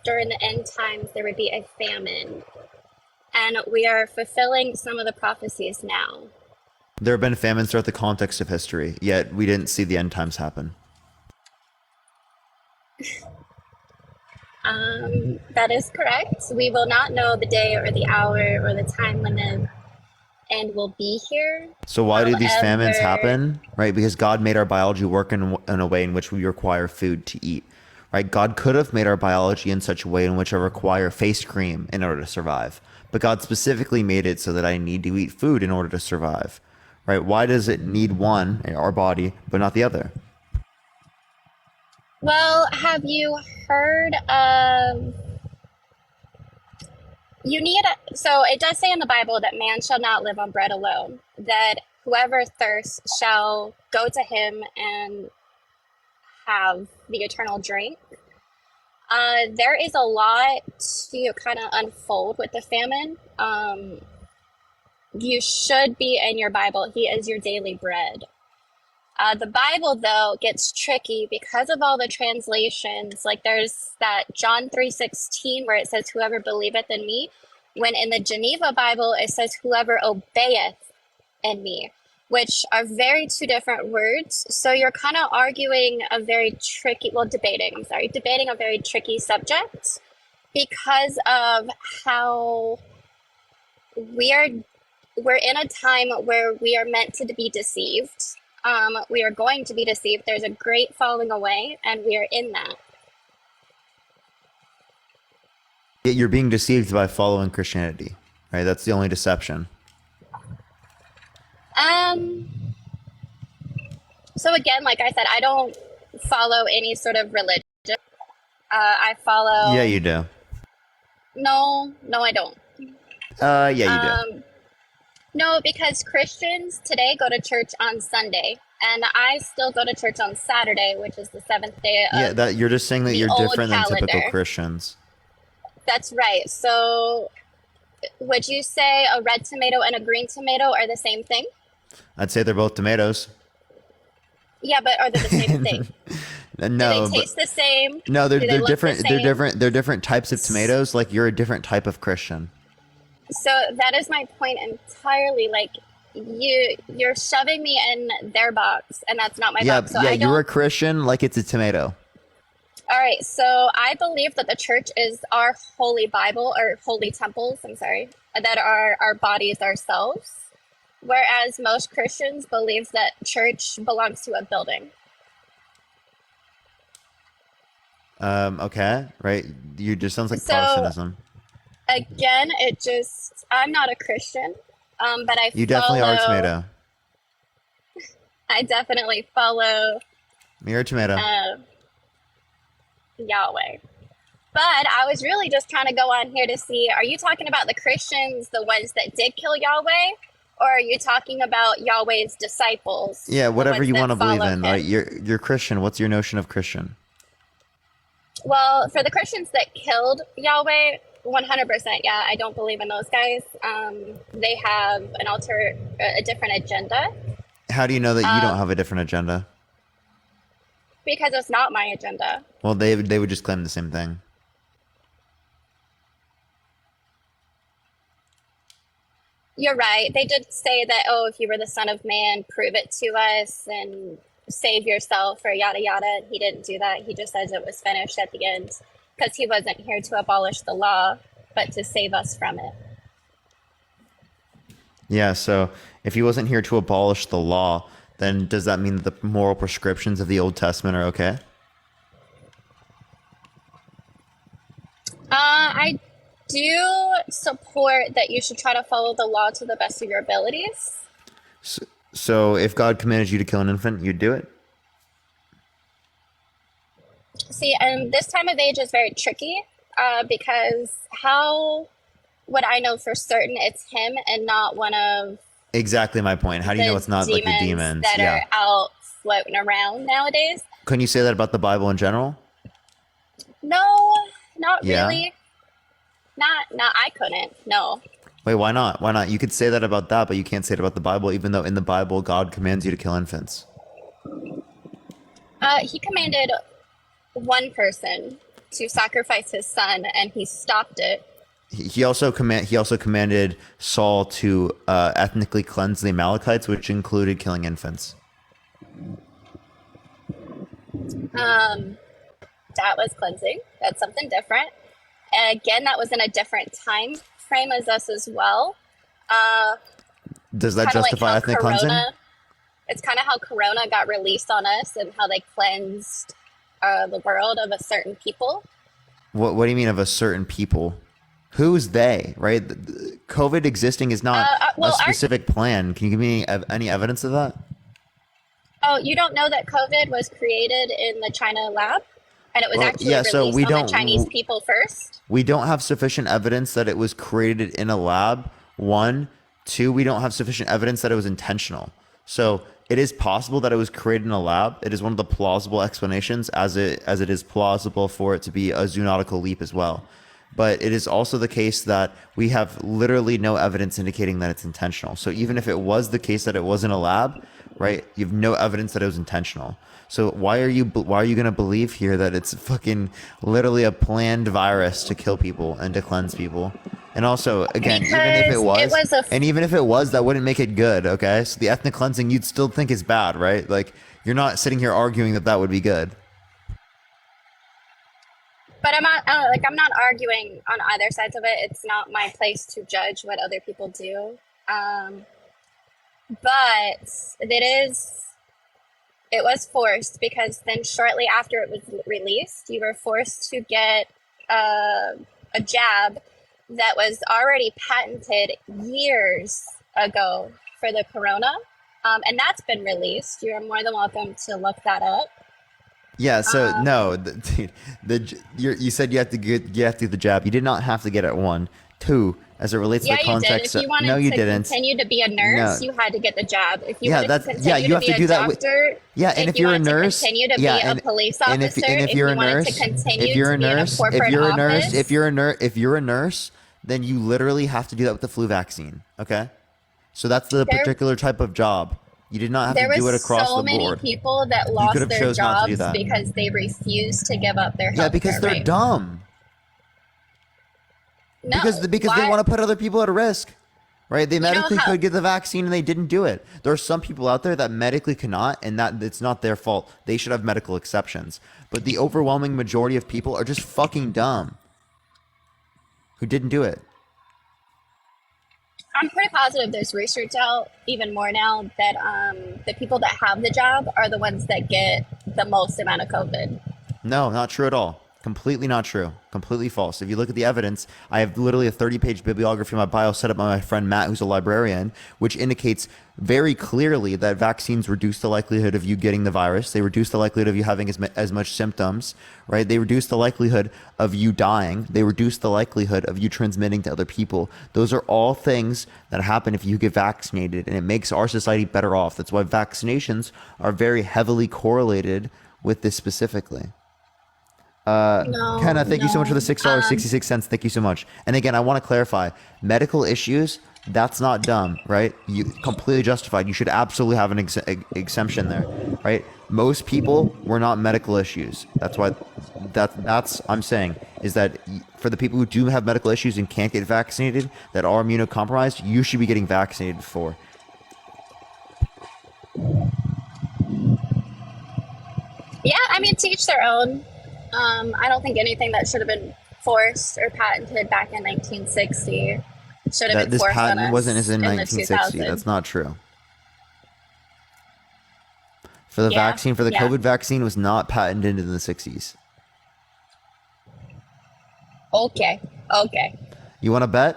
during the end times there would be a famine, and we are fulfilling some of the prophecies now. There have been famines throughout the context of history, yet we didn't see the end times happen. That is correct. We will not know the day or the hour or the time when the end will be here. So why do these famines However, happen? Right? Because God made our biology work in a way in which we require food to eat. Right? God could have made our biology in such a way in which I require face cream in order to survive. But God specifically made it so that I need to eat food in order to survive. Right? Why does it need one, our body, but not the other? well, have you heard of so it does say in the Bible that man shall not live on bread alone, that whoever thirsts shall go to him and have the eternal drink. There is a lot to kind of unfold with the famine. You should be in your Bible. He is your daily bread. The Bible, though, gets tricky because of all the translations. Like there's that John 3:16 where it says, whoever believeth in me, when in the Geneva Bible, it says, whoever obeyeth in me, which are very two different words. So you're kind of arguing a very tricky, debating a very tricky subject because of how we're in a time where we are meant to be deceived. We are going to be deceived. There's a great falling away, and we are in that. Yet you're being deceived by following Christianity, right? That's the only deception. So again, like I said, I don't follow any sort of religion. I follow. Yeah, you do. No, I don't. Yeah, you do. No, because Christians today go to church on Sunday, and I still go to church on Saturday, which is the seventh day of Yeah, that you're just saying that the you're old different than typical calendar. Christians. That's right. So, would you say a red tomato and a green tomato are the same thing? I'd say they're both tomatoes. Yeah, but are they the same thing? No, Do they taste the same? no, Do they they're look different. the They're same? different. They're different types of tomatoes. Like you're a different type of Christian. So that is my point entirely. Like you're shoving me in their box, and that's not my box. So Yeah, I don't. you're a Christian like it's a tomato. All right. So I believe that the church is our holy Bible or holy temples. I'm sorry, that are our bodies ourselves. Whereas most Christians believe that church belongs to a building. Okay, right. You just sounds like So Protestantism. again, I'm not a Christian, but You definitely are a tomato. I definitely follow You're a tomato. Yahweh. But I was really just trying to go on here to see, are you talking about the Christians, the ones that did kill Yahweh? Or are you talking about Yahweh's disciples? Yeah, whatever you want to believe in. Him? Right? You're Christian. What's your notion of Christian? Well, for the Christians that killed Yahweh, 100%, yeah, I don't believe in those guys. They have a different agenda. How do you know that you don't have a different agenda? Because it's not my agenda. Well, they would just claim the same thing. You're right. They did say that, oh, if you were the Son of Man, prove it to us and save yourself or yada yada. He didn't do that. He just says it was finished at the end because he wasn't here to abolish the law, but to save us from it. Yeah, so if he wasn't here to abolish the law, then does that mean that the moral prescriptions of the Old Testament are okay? I do support that you should try to follow the law to the best of your abilities. So if God commanded you to kill an infant, you'd do it? See, and this time of age is very tricky because how would I know for certain it's him and not one of Exactly my point. How do you know the it's not like the demons? that Yeah. are out floating around nowadays? Couldn't you say that about the Bible in general? No, not Yeah. really. Not I couldn't. No. Wait, why not? Why not? You could say that about that, but you can't say it about the Bible, even though in the Bible God commands you to kill infants. He commanded one person to sacrifice his son, and he stopped it. He also commanded Saul to ethnically cleanse the Amalekites, which included killing infants. That was cleansing. That's something different. Again, that was in a different time frame as us as well. Does that Kinda like justify how ethnic cleansing? It's kind of how Corona got released on us and how they cleansed the world of a certain people. What do you mean of a certain people? Who's they, right? COVID existing is not a specific plan. Can you give me any evidence of that? Oh, you don't know that COVID was created in the China lab? And it was actually released so we on don't, the Chinese people first? We don't have sufficient evidence that it was created in a lab. One. Two, we don't have sufficient evidence that it was intentional. So it is possible that it was created in a lab. It is one of the plausible explanations, as it is plausible for it to be a zoonotical leap as well. But it is also the case that we have literally no evidence indicating that it's intentional. So even if it was the case that it was in a lab, right, you have no evidence that it was intentional. So why are you going to believe here that it's fucking literally a planned virus to kill people and to cleanse people? And also, again, even if it was, that wouldn't make it good, okay? So the ethnic cleansing, you'd still think is bad, right? Like, you're not sitting here arguing that would be good. But I'm not arguing on either sides of it. It's not my place to judge what other people do. But it was forced because then shortly after it was released, you were forced to get a jab that was already patented years ago for the corona. And that's been released. You're more than welcome to look that up. Yeah, so no, you said you have to get the jab. You did not have to get it. 1, 2, as it relates to the context. If you wanted to continue to be a nurse, you had to get the jab. If you wanted to continue to be a doctor, and if you're a nurse, continue to be a police officer, if you wanted to continue to be in a corporate office, if you're a nurse, then you literally have to do that with the flu vaccine. Okay, so that's the particular type of job. You did not have to do it across the board. There were so many people that lost their jobs because they refused to give up their health. Yeah, because they're dumb. No, because they want to put other people at risk, right? They medically could get the vaccine and they didn't do it. There are some people out there that medically cannot, and that it's not their fault. They should have medical exceptions. But the overwhelming majority of people are just fucking dumb who didn't do it. I'm pretty positive there's research out even more now that the people that have the job are the ones that get the most amount of COVID. No, not true at all. Completely not true. Completely false. If you look at the evidence, I have literally a 30-page bibliography in my bio set up by my friend Matt, who's a librarian, which indicates very clearly that vaccines reduce the likelihood of you getting the virus. They reduce the likelihood of you having as much symptoms, right? They reduce the likelihood of you dying. They reduce the likelihood of you transmitting to other people. Those are all things that happen if you get vaccinated, and it makes our society better off. That's why vaccinations are very heavily correlated with this specifically. Kenna, thank you so much for the $6.66. Thank you so much. And again, I want to clarify, medical issues, that's not dumb, right? You completely justified. You should absolutely have an exemption there, right? Most people were not medical issues. That's why that's I'm saying is that for the people who do have medical issues and can't get vaccinated, that are immunocompromised, you should be getting vaccinated for. Yeah, I mean, to each their own. I don't think anything that should have been forced or patented back in 1960 should have been forced on us. This patent wasn't in 1960. The 2000s. That's not true. For the vaccine, for the COVID vaccine, was not patented in the 60s. Okay. You want to bet?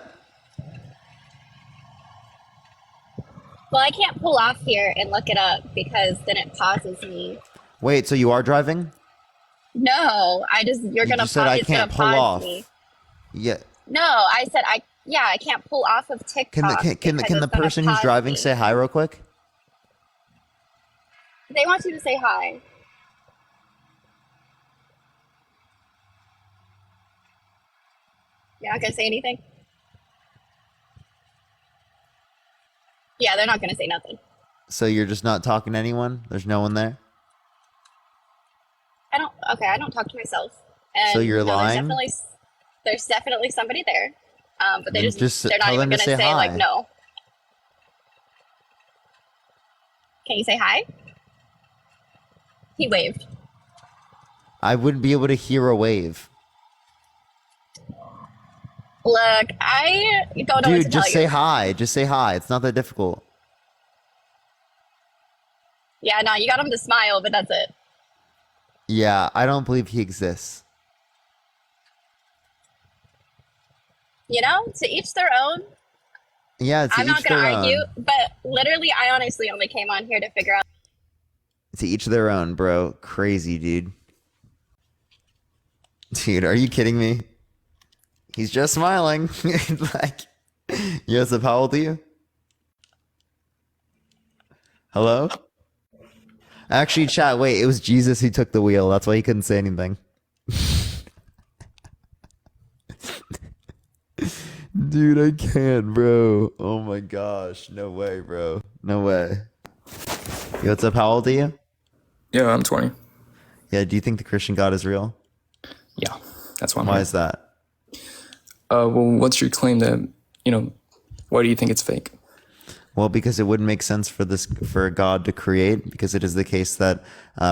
Well, I can't pull off here and look it up because then it pauses me. Wait, so you are driving? No, You just said I it's gonna can't pull pause me. off. Yeah. No, I said I can't pull off of TikTok Can because the it's gonna person who's pause driving me. say hi real quick? They want you to say hi. You're not gonna say anything? Yeah, they're not gonna say nothing. So you're just not talking to anyone? There's no one there? I don't talk to myself. So And you're no, lying? there's definitely somebody there. But Then just they're not tell even them to gonna say say like hi. no. Can you say hi? He waved. I wouldn't be able to hear a wave. Look, I don't know what to Dude, tell just say you. hi. Just say hi. It's not that difficult. Yeah, no, you got him to smile, but that's it. Yeah, I don't believe he exists. You know, to each their own. Yeah, to I'm not each gonna their argue, own. but literally, I honestly only came on here to figure out. To each their own, bro. Crazy, dude. Dude, are you kidding me? He's just smiling. Like, Joseph, how old are you? Hello? Actually, chat, wait, it was Jesus who took the wheel. That's why he couldn't say anything. Dude, I can't, bro. Oh my gosh. No way, bro. No way. Yo, what's up? How old are you? Yeah, I'm 20. Yeah, do you think the Christian God is real? Yeah, that's why I'm Why here. is that? Well, what's your claim that, why do you think it's fake? Well, because it wouldn't make sense for God to create, because it is the case that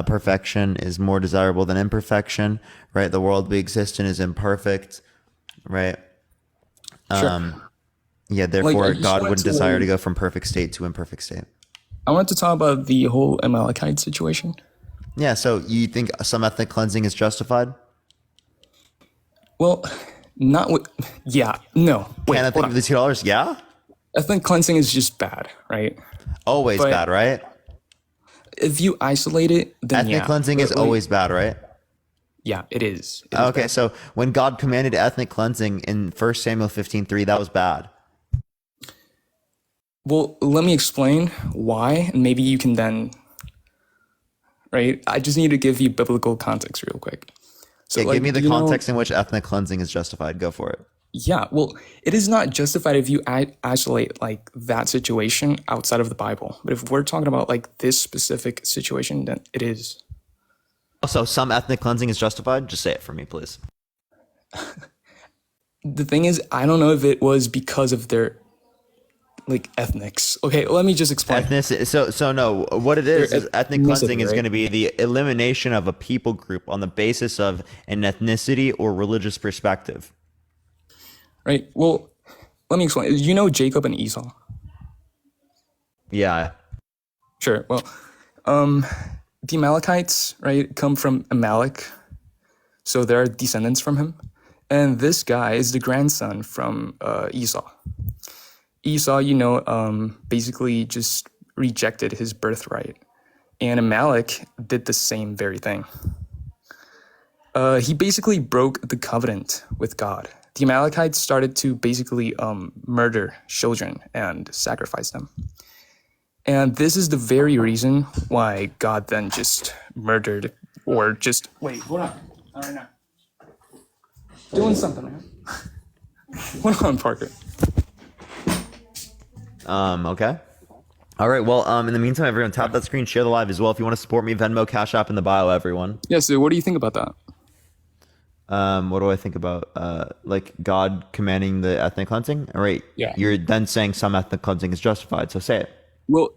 perfection is more desirable than imperfection, right? The world we exist in is imperfect, right? Sure. Yeah, therefore I just God wanted wouldn't desire to go from perfect state to imperfect state. I wanted to talk about the whole Amalekite situation. Yeah, so you think some ethnic cleansing is justified? Well, not with. Yeah, no. Wait, Can I hold think on. of the $2? Yeah? Ethnic cleansing is just bad, right? Always But bad, right? if you isolate it, then Ethnic yeah. cleansing is But, always bad, right? Yeah, it is. It is Okay, bad. so when God commanded ethnic cleansing in 1 Samuel 15:3, that was bad. Well, let me explain why, and maybe you can then. Right? I just need to give you biblical context real quick. So, Yeah, give me the do you know- context in which ethnic cleansing is justified. Go for it. Yeah, well, it is not justified if you isolate like that situation outside of the Bible. But if we're talking about like this specific situation, then it is. Also, some ethnic cleansing is justified? Just say it for me, please. The thing is, I don't know if it was because of their like ethnics. Okay, let me just explain. Ethnicity. So no, what it is ethnic cleansing is right? going to be the elimination of a people group on the basis of an ethnicity or religious perspective. Right. Well, let me explain. You know Jacob and Esau? Yeah. Sure. Well, the Amalekites, right, come from Amalek. So they're descendants from him. And this guy is the grandson from Esau. Esau, basically just rejected his birthright. And Amalek did the same very thing. He basically broke the covenant with God. The Amalekites started to basically murder children and sacrifice them. And this is the very reason why God then just murdered or just... Wait, hold on. All right now. Doing something, man. Hold on, Parker. Okay. All right. Well, in the meantime, everyone, tap that screen, share the live as well. If you want to support me, Venmo, Cash App in the bio, everyone. Yeah, so what do you think about that? What do I think about like God commanding the ethnic cleansing? All right. Yeah. You're then saying some ethnic cleansing is justified. So say it. Well,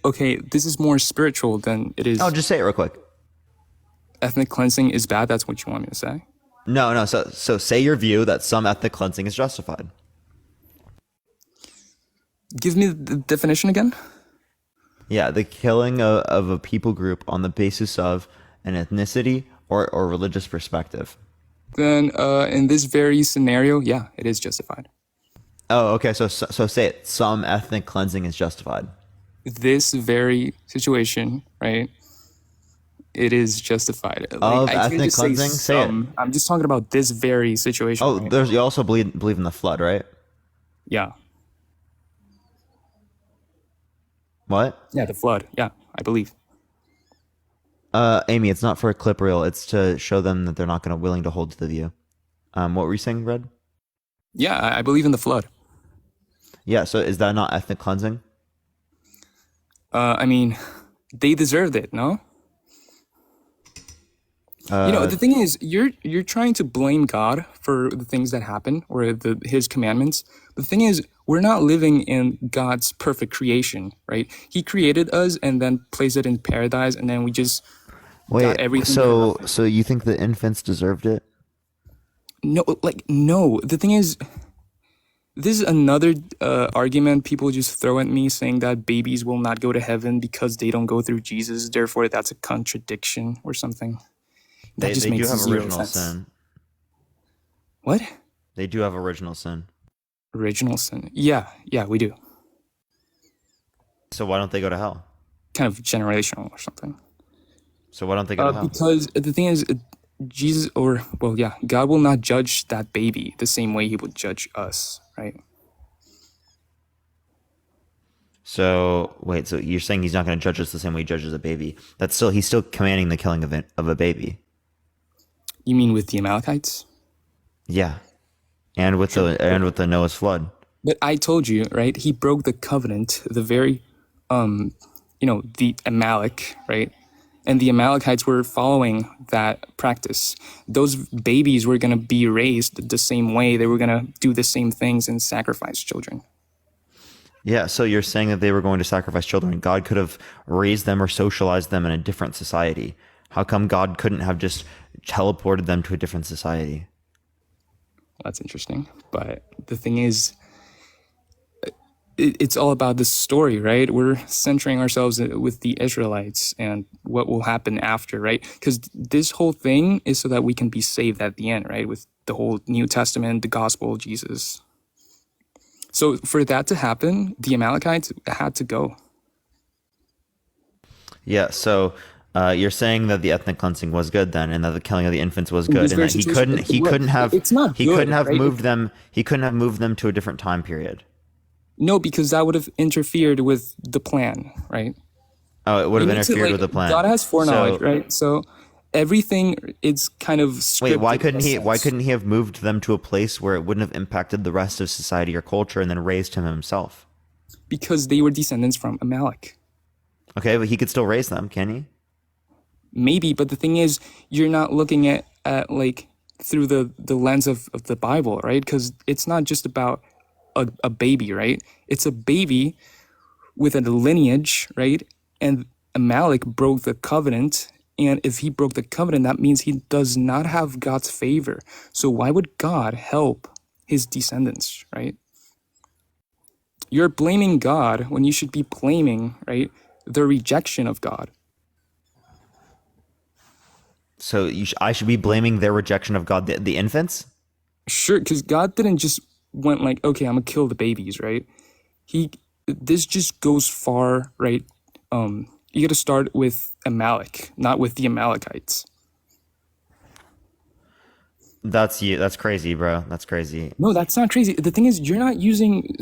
okay, this is more spiritual than it is... Oh, just say it real quick. Ethnic cleansing is bad? That's what you want me to say? No. So say your view that some ethnic cleansing is justified. Give me the definition again. Yeah, the killing of a people group on the basis of an ethnicity or religious perspective. Then in this very scenario, yeah, it is justified. Oh, okay. So say it. Some ethnic cleansing is justified. this very situation, right? It is justified. Like, Of I can't ethnic just cleansing? Say it. I'm just talking about this very situation, Oh, right? you also believe in the flood, right? Yeah. What? Yeah, the flood. Yeah, I believe. Amy, it's not for a clip reel. It's to show them that they're not going to willing to hold to the view. What were you saying, Red? Yeah, I believe in the flood. Yeah. So is that not ethnic cleansing? I mean, they deserved it, no? The thing is, you're trying to blame God for the things that happen or his commandments. The thing is, we're not living in God's perfect creation, right? He created us and then placed it in paradise, and then we just got Wait. everything. So you think the infants deserved it? No. The thing is, this is another argument people just throw at me, saying that babies will not go to heaven because they don't go through Jesus. Therefore, that's a contradiction or something. That just They makes do have zero original sense. sin. What? They do have original sin. Original sin. Yeah, we do. So why don't they go to hell? Kind of generational or something. So why don't they go to hell? Because the thing is, God will not judge that baby the same way he would judge us, right? So wait, so you're saying he's not going to judge us the same way he judges a baby? He's still commanding the killing of a baby. You mean with the Amalekites? Yeah, and with the Noah's flood. But I told you, right? He broke the covenant, the very, the Amalek, right? And the Amalekites were following that practice. Those babies were going to be raised the same way. They were going to do the same things and sacrifice children. Yeah, so you're saying that they were going to sacrifice children. God could have raised them or socialized them in a different society. How come God couldn't have just teleported them to a different society? That's interesting. But the thing is, it's all about the story, right? We're centering ourselves with the Israelites and what will happen after, right? Because this whole thing is so that we can be saved at the end, right? With the whole New Testament, the gospel of Jesus. So for that to happen, the Amalekites had to go. Yeah, so you're saying that the ethnic cleansing was good then, and that the killing of the infants was good, and that he couldn't have moved them. He couldn't have moved them to a different time period. No, because that would have interfered with the plan, right? Oh, it would have interfered with the plan. God has foreknowledge, right? So everything is kind of scripted. Wait, why couldn't he have moved them to a place where it wouldn't have impacted the rest of society or culture, and then raised him himself? Because they were descendants from Amalek. Okay, but he could still raise them, can he? Maybe, but the thing is, you're not looking at like through the lens of the Bible, right? Because it's not just about a baby, right? It's a baby with a lineage, right? And Amalek broke the covenant. And if he broke the covenant, that means he does not have God's favor. So why would God help his descendants, right? You're blaming God when you should be blaming, right, the rejection of God. So I should be blaming their rejection of God, the infants? Sure, because God didn't just went like, okay, I'm gonna kill the babies, right? This just goes far, right? You got to start with Amalek, not with the Amalekites. That's crazy, bro. That's crazy. No, that's not crazy. The thing is, you're not using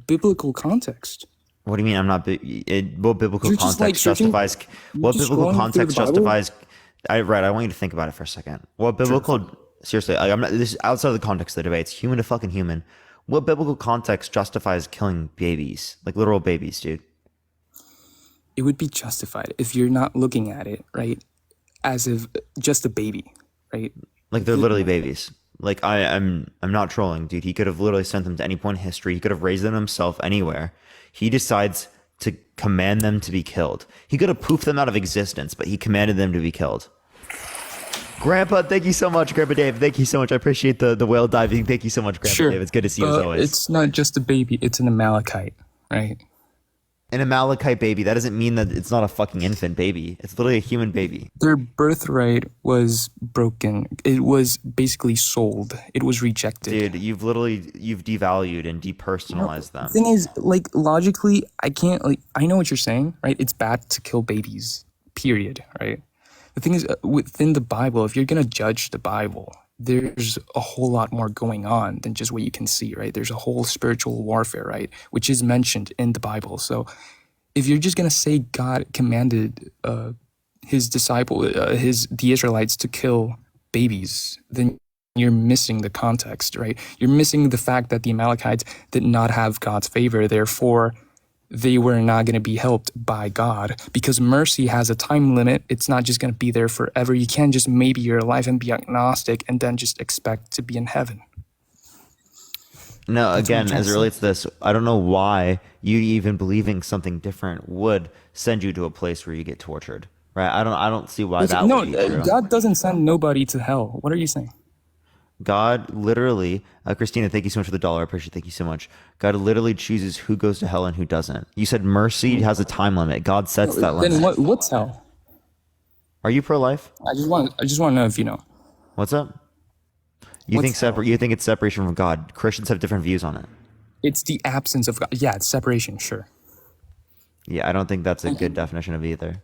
biblical context. What do you mean? I'm not. What biblical context justifies? What biblical context justifies? I want you to think about it for a second. What biblical? Seriously, I'm not. This is outside of the context of the debate. It's human to fucking human. What biblical context justifies killing babies, like literal babies, dude? It would be justified if you're not looking at it, right, as if just a baby, right? Like they're literally babies. Like I'm not trolling, dude. He could have literally sent them to any point in history. He could have raised them himself anywhere. He decides to command them to be killed. He could have poofed them out of existence, but he commanded them to be killed. Grandpa, thank you so much. Grandpa Dave, thank you so much. I appreciate the whale diving. Thank you so much, Grandpa Dave. It's good to see you as always. It's not just a baby. It's an Amalekite, right? An Amalekite baby, that doesn't mean that it's not a fucking infant baby. It's literally a human baby. Their birthright was broken. It was basically sold. It was rejected. Dude, you've devalued and depersonalized them. The thing is, like, logically, I can't, like, I know what you're saying, right? It's bad to kill babies, period, right? The thing is, within the Bible, if you're going to judge the Bible, there's a whole lot more going on than just what you can see, right? There's a whole spiritual warfare, right? Which is mentioned in the Bible. So if you're just going to say God commanded his the Israelites to kill babies, then you're missing the context, right? You're missing the fact that the Amalekites did not have God's favor. Therefore, they were not going to be helped by God, because mercy has a time limit. It's not just going to be there forever. You can't just maybe you're alive and be agnostic and then just expect to be in heaven. No, again, as it relates to this, I don't know why you even believing something different would send you to a place where you get tortured, right? I don't see why that would be true. God doesn't send nobody to hell. What are you saying? God literally, Christina, thank you so much for the $1. I appreciate it. Thank you so much. God literally chooses who goes to hell and who doesn't. You said mercy has a time limit. God sets that limit. Then what's hell? Are you pro-life? I just want to know if you know. What's up? You think it's separation from God. Christians have different views on it. It's the absence of God. Yeah, it's separation, sure. Yeah, I don't think that's a good definition of either.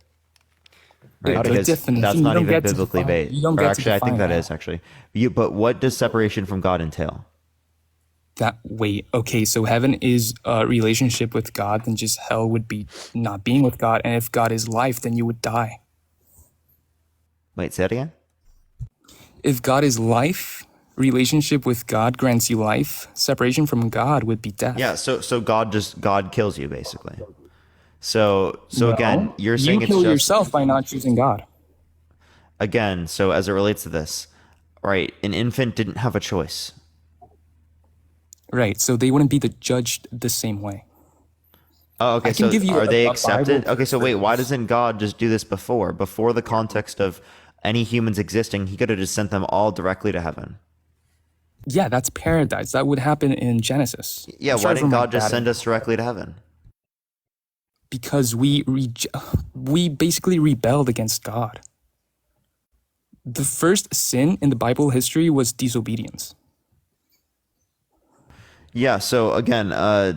Right, Yeah, because definition, that's you not don't even get to biblically define- based. you don't Or get to actually, I think define that that. is actually. But what does separation from God entail? Okay, so heaven is a relationship with God, then just hell would be not being with God. And if God is life, then you would die. Wait, say it again? If God is life, relationship with God grants you life. Separation from God would be death. Yeah, so God kills you basically. So No, again, you're saying you it's kill just yourself by not choosing God. again. So as it relates to this, right? An infant didn't have a choice. Right, so they wouldn't be judged the same way. Oh, okay. I can So give you are they a accepted? Bible Okay, so wait, why doesn't God just do this before the context of any humans existing? He could have just sent them all directly to heaven. Yeah, that's paradise. That would happen in Genesis. Yeah, I'm why sorry didn't for my God just bad send us directly to heaven? Because we basically rebelled against God. The first sin in the Bible history was disobedience. Yeah. So again, I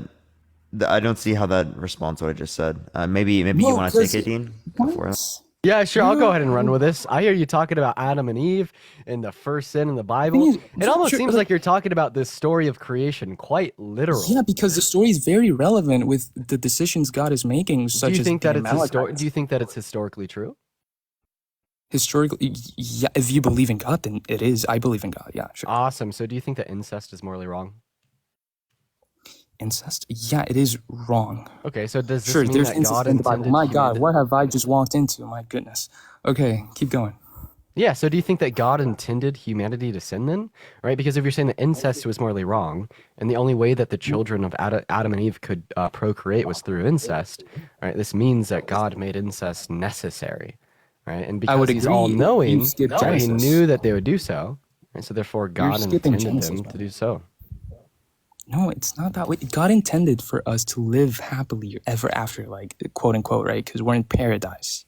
don't see how that responds to what I just said. Maybe you want to take it, Dean? Go for it. Yeah, sure. I'll go ahead and run with this. I hear you talking about Adam and Eve and the first sin in the Bible. It almost seems like you're talking about this story of creation quite literal. Yeah, because the story is very relevant with the decisions God is making, such Do you as think the that Amalekites. Do you think that it's historically true? Historically, yeah, if you believe in God, then it is. I believe in God. Yeah, sure. Awesome. So do you think that incest is morally wrong? Incest? Yeah, it is wrong. Okay, so does this Sure, mean there's that incest God in the Bible. intended My God, humanity- what have I just walked into? My goodness. Okay, keep going. Yeah, so do you think that God intended humanity to sin then? Right? Because if you're saying that incest was morally wrong, and the only way that the children of Adam and Eve could procreate was through incest, right? This means that God made incest necessary, right? And I would because he's agree. all-knowing, You skipped he Genesis. knew that they would do so, right? So therefore God skipping intended Genesis, them bro. to do so. No, it's not that way. God intended for us to live happily ever after, like, quote unquote, right? Because we're in paradise.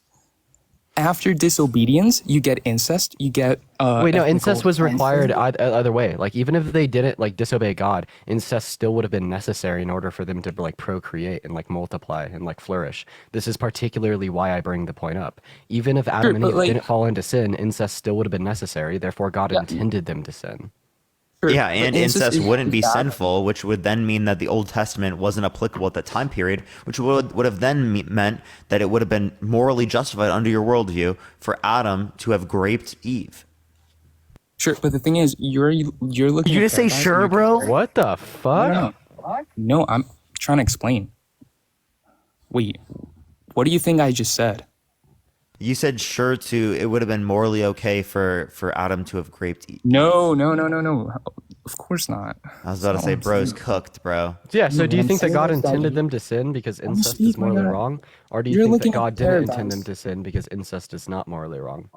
After disobedience, you get incest. You get Wait, no, incest ethnical was required cleansing. either way. Like, even if they didn't like disobey God, incest still would have been necessary in order for them to like procreate and like multiply and like flourish. This is particularly why I bring the point up. Even if Adam and but, Eve like- didn't fall into sin, incest still would have been necessary. Therefore, God intended them to sin. Yeah, but and incest incest is wouldn't be bad. sinful, which would then mean that the Old Testament wasn't applicable at that time period, which would have then meant that it would have been morally justified under your worldview for Adam to have raped Eve. Sure, but the thing is, you're looking. You at just say paradise sure, and you're bro? comparing- What the fuck? No, I'm trying to explain. Wait, what do you think I just said? You said sure to it would have been morally okay for Adam to have raped Eve. No. Of course not. I was about to say, bro's cooked, bro. Yeah, so do you think that God Saying is that intended you- them to sin because me incest speak, is my morally God. wrong? Or do you You're think that looking at God didn't intend them paradise. to sin because incest is not morally wrong?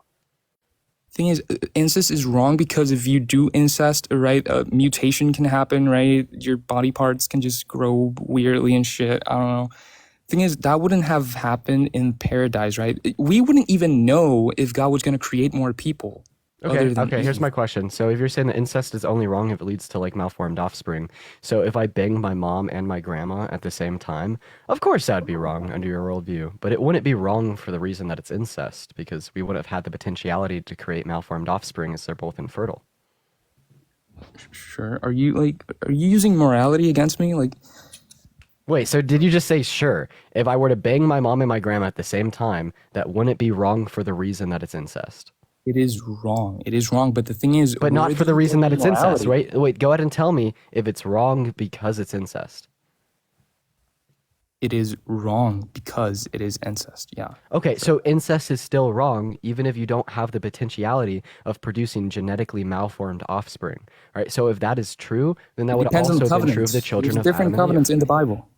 Thing is, incest is wrong because if you do incest, right, a mutation can happen, right? Your body parts can just grow weirdly and shit. I don't know. Thing is, that wouldn't have happened in paradise, right? We wouldn't even know if God was going to create more people. Okay, here's my question. So if you're saying that incest is only wrong if it leads to like malformed offspring, so if I bang my mom and my grandma at the same time, of course that'd be wrong under your worldview. But it wouldn't be wrong for the reason that it's incest, because we would have had the potentiality to create malformed offspring as they're both infertile. Sure. Are you using morality against me? Like, wait, so did you just say sure? If I were to bang my mom and my grandma at the same time, that wouldn't be wrong for the reason that it's incest? It is wrong. It is wrong. But the thing is, but not for the reason that it's incest, right? Wait, go ahead and tell me if it's wrong because it's incest. It is wrong because it is incest. Yeah. Okay, so incest is still wrong even if you don't have the potentiality of producing genetically malformed offspring. All right. So if that is true, then that would also have been true of the children of Adam. Different covenants in the Bible.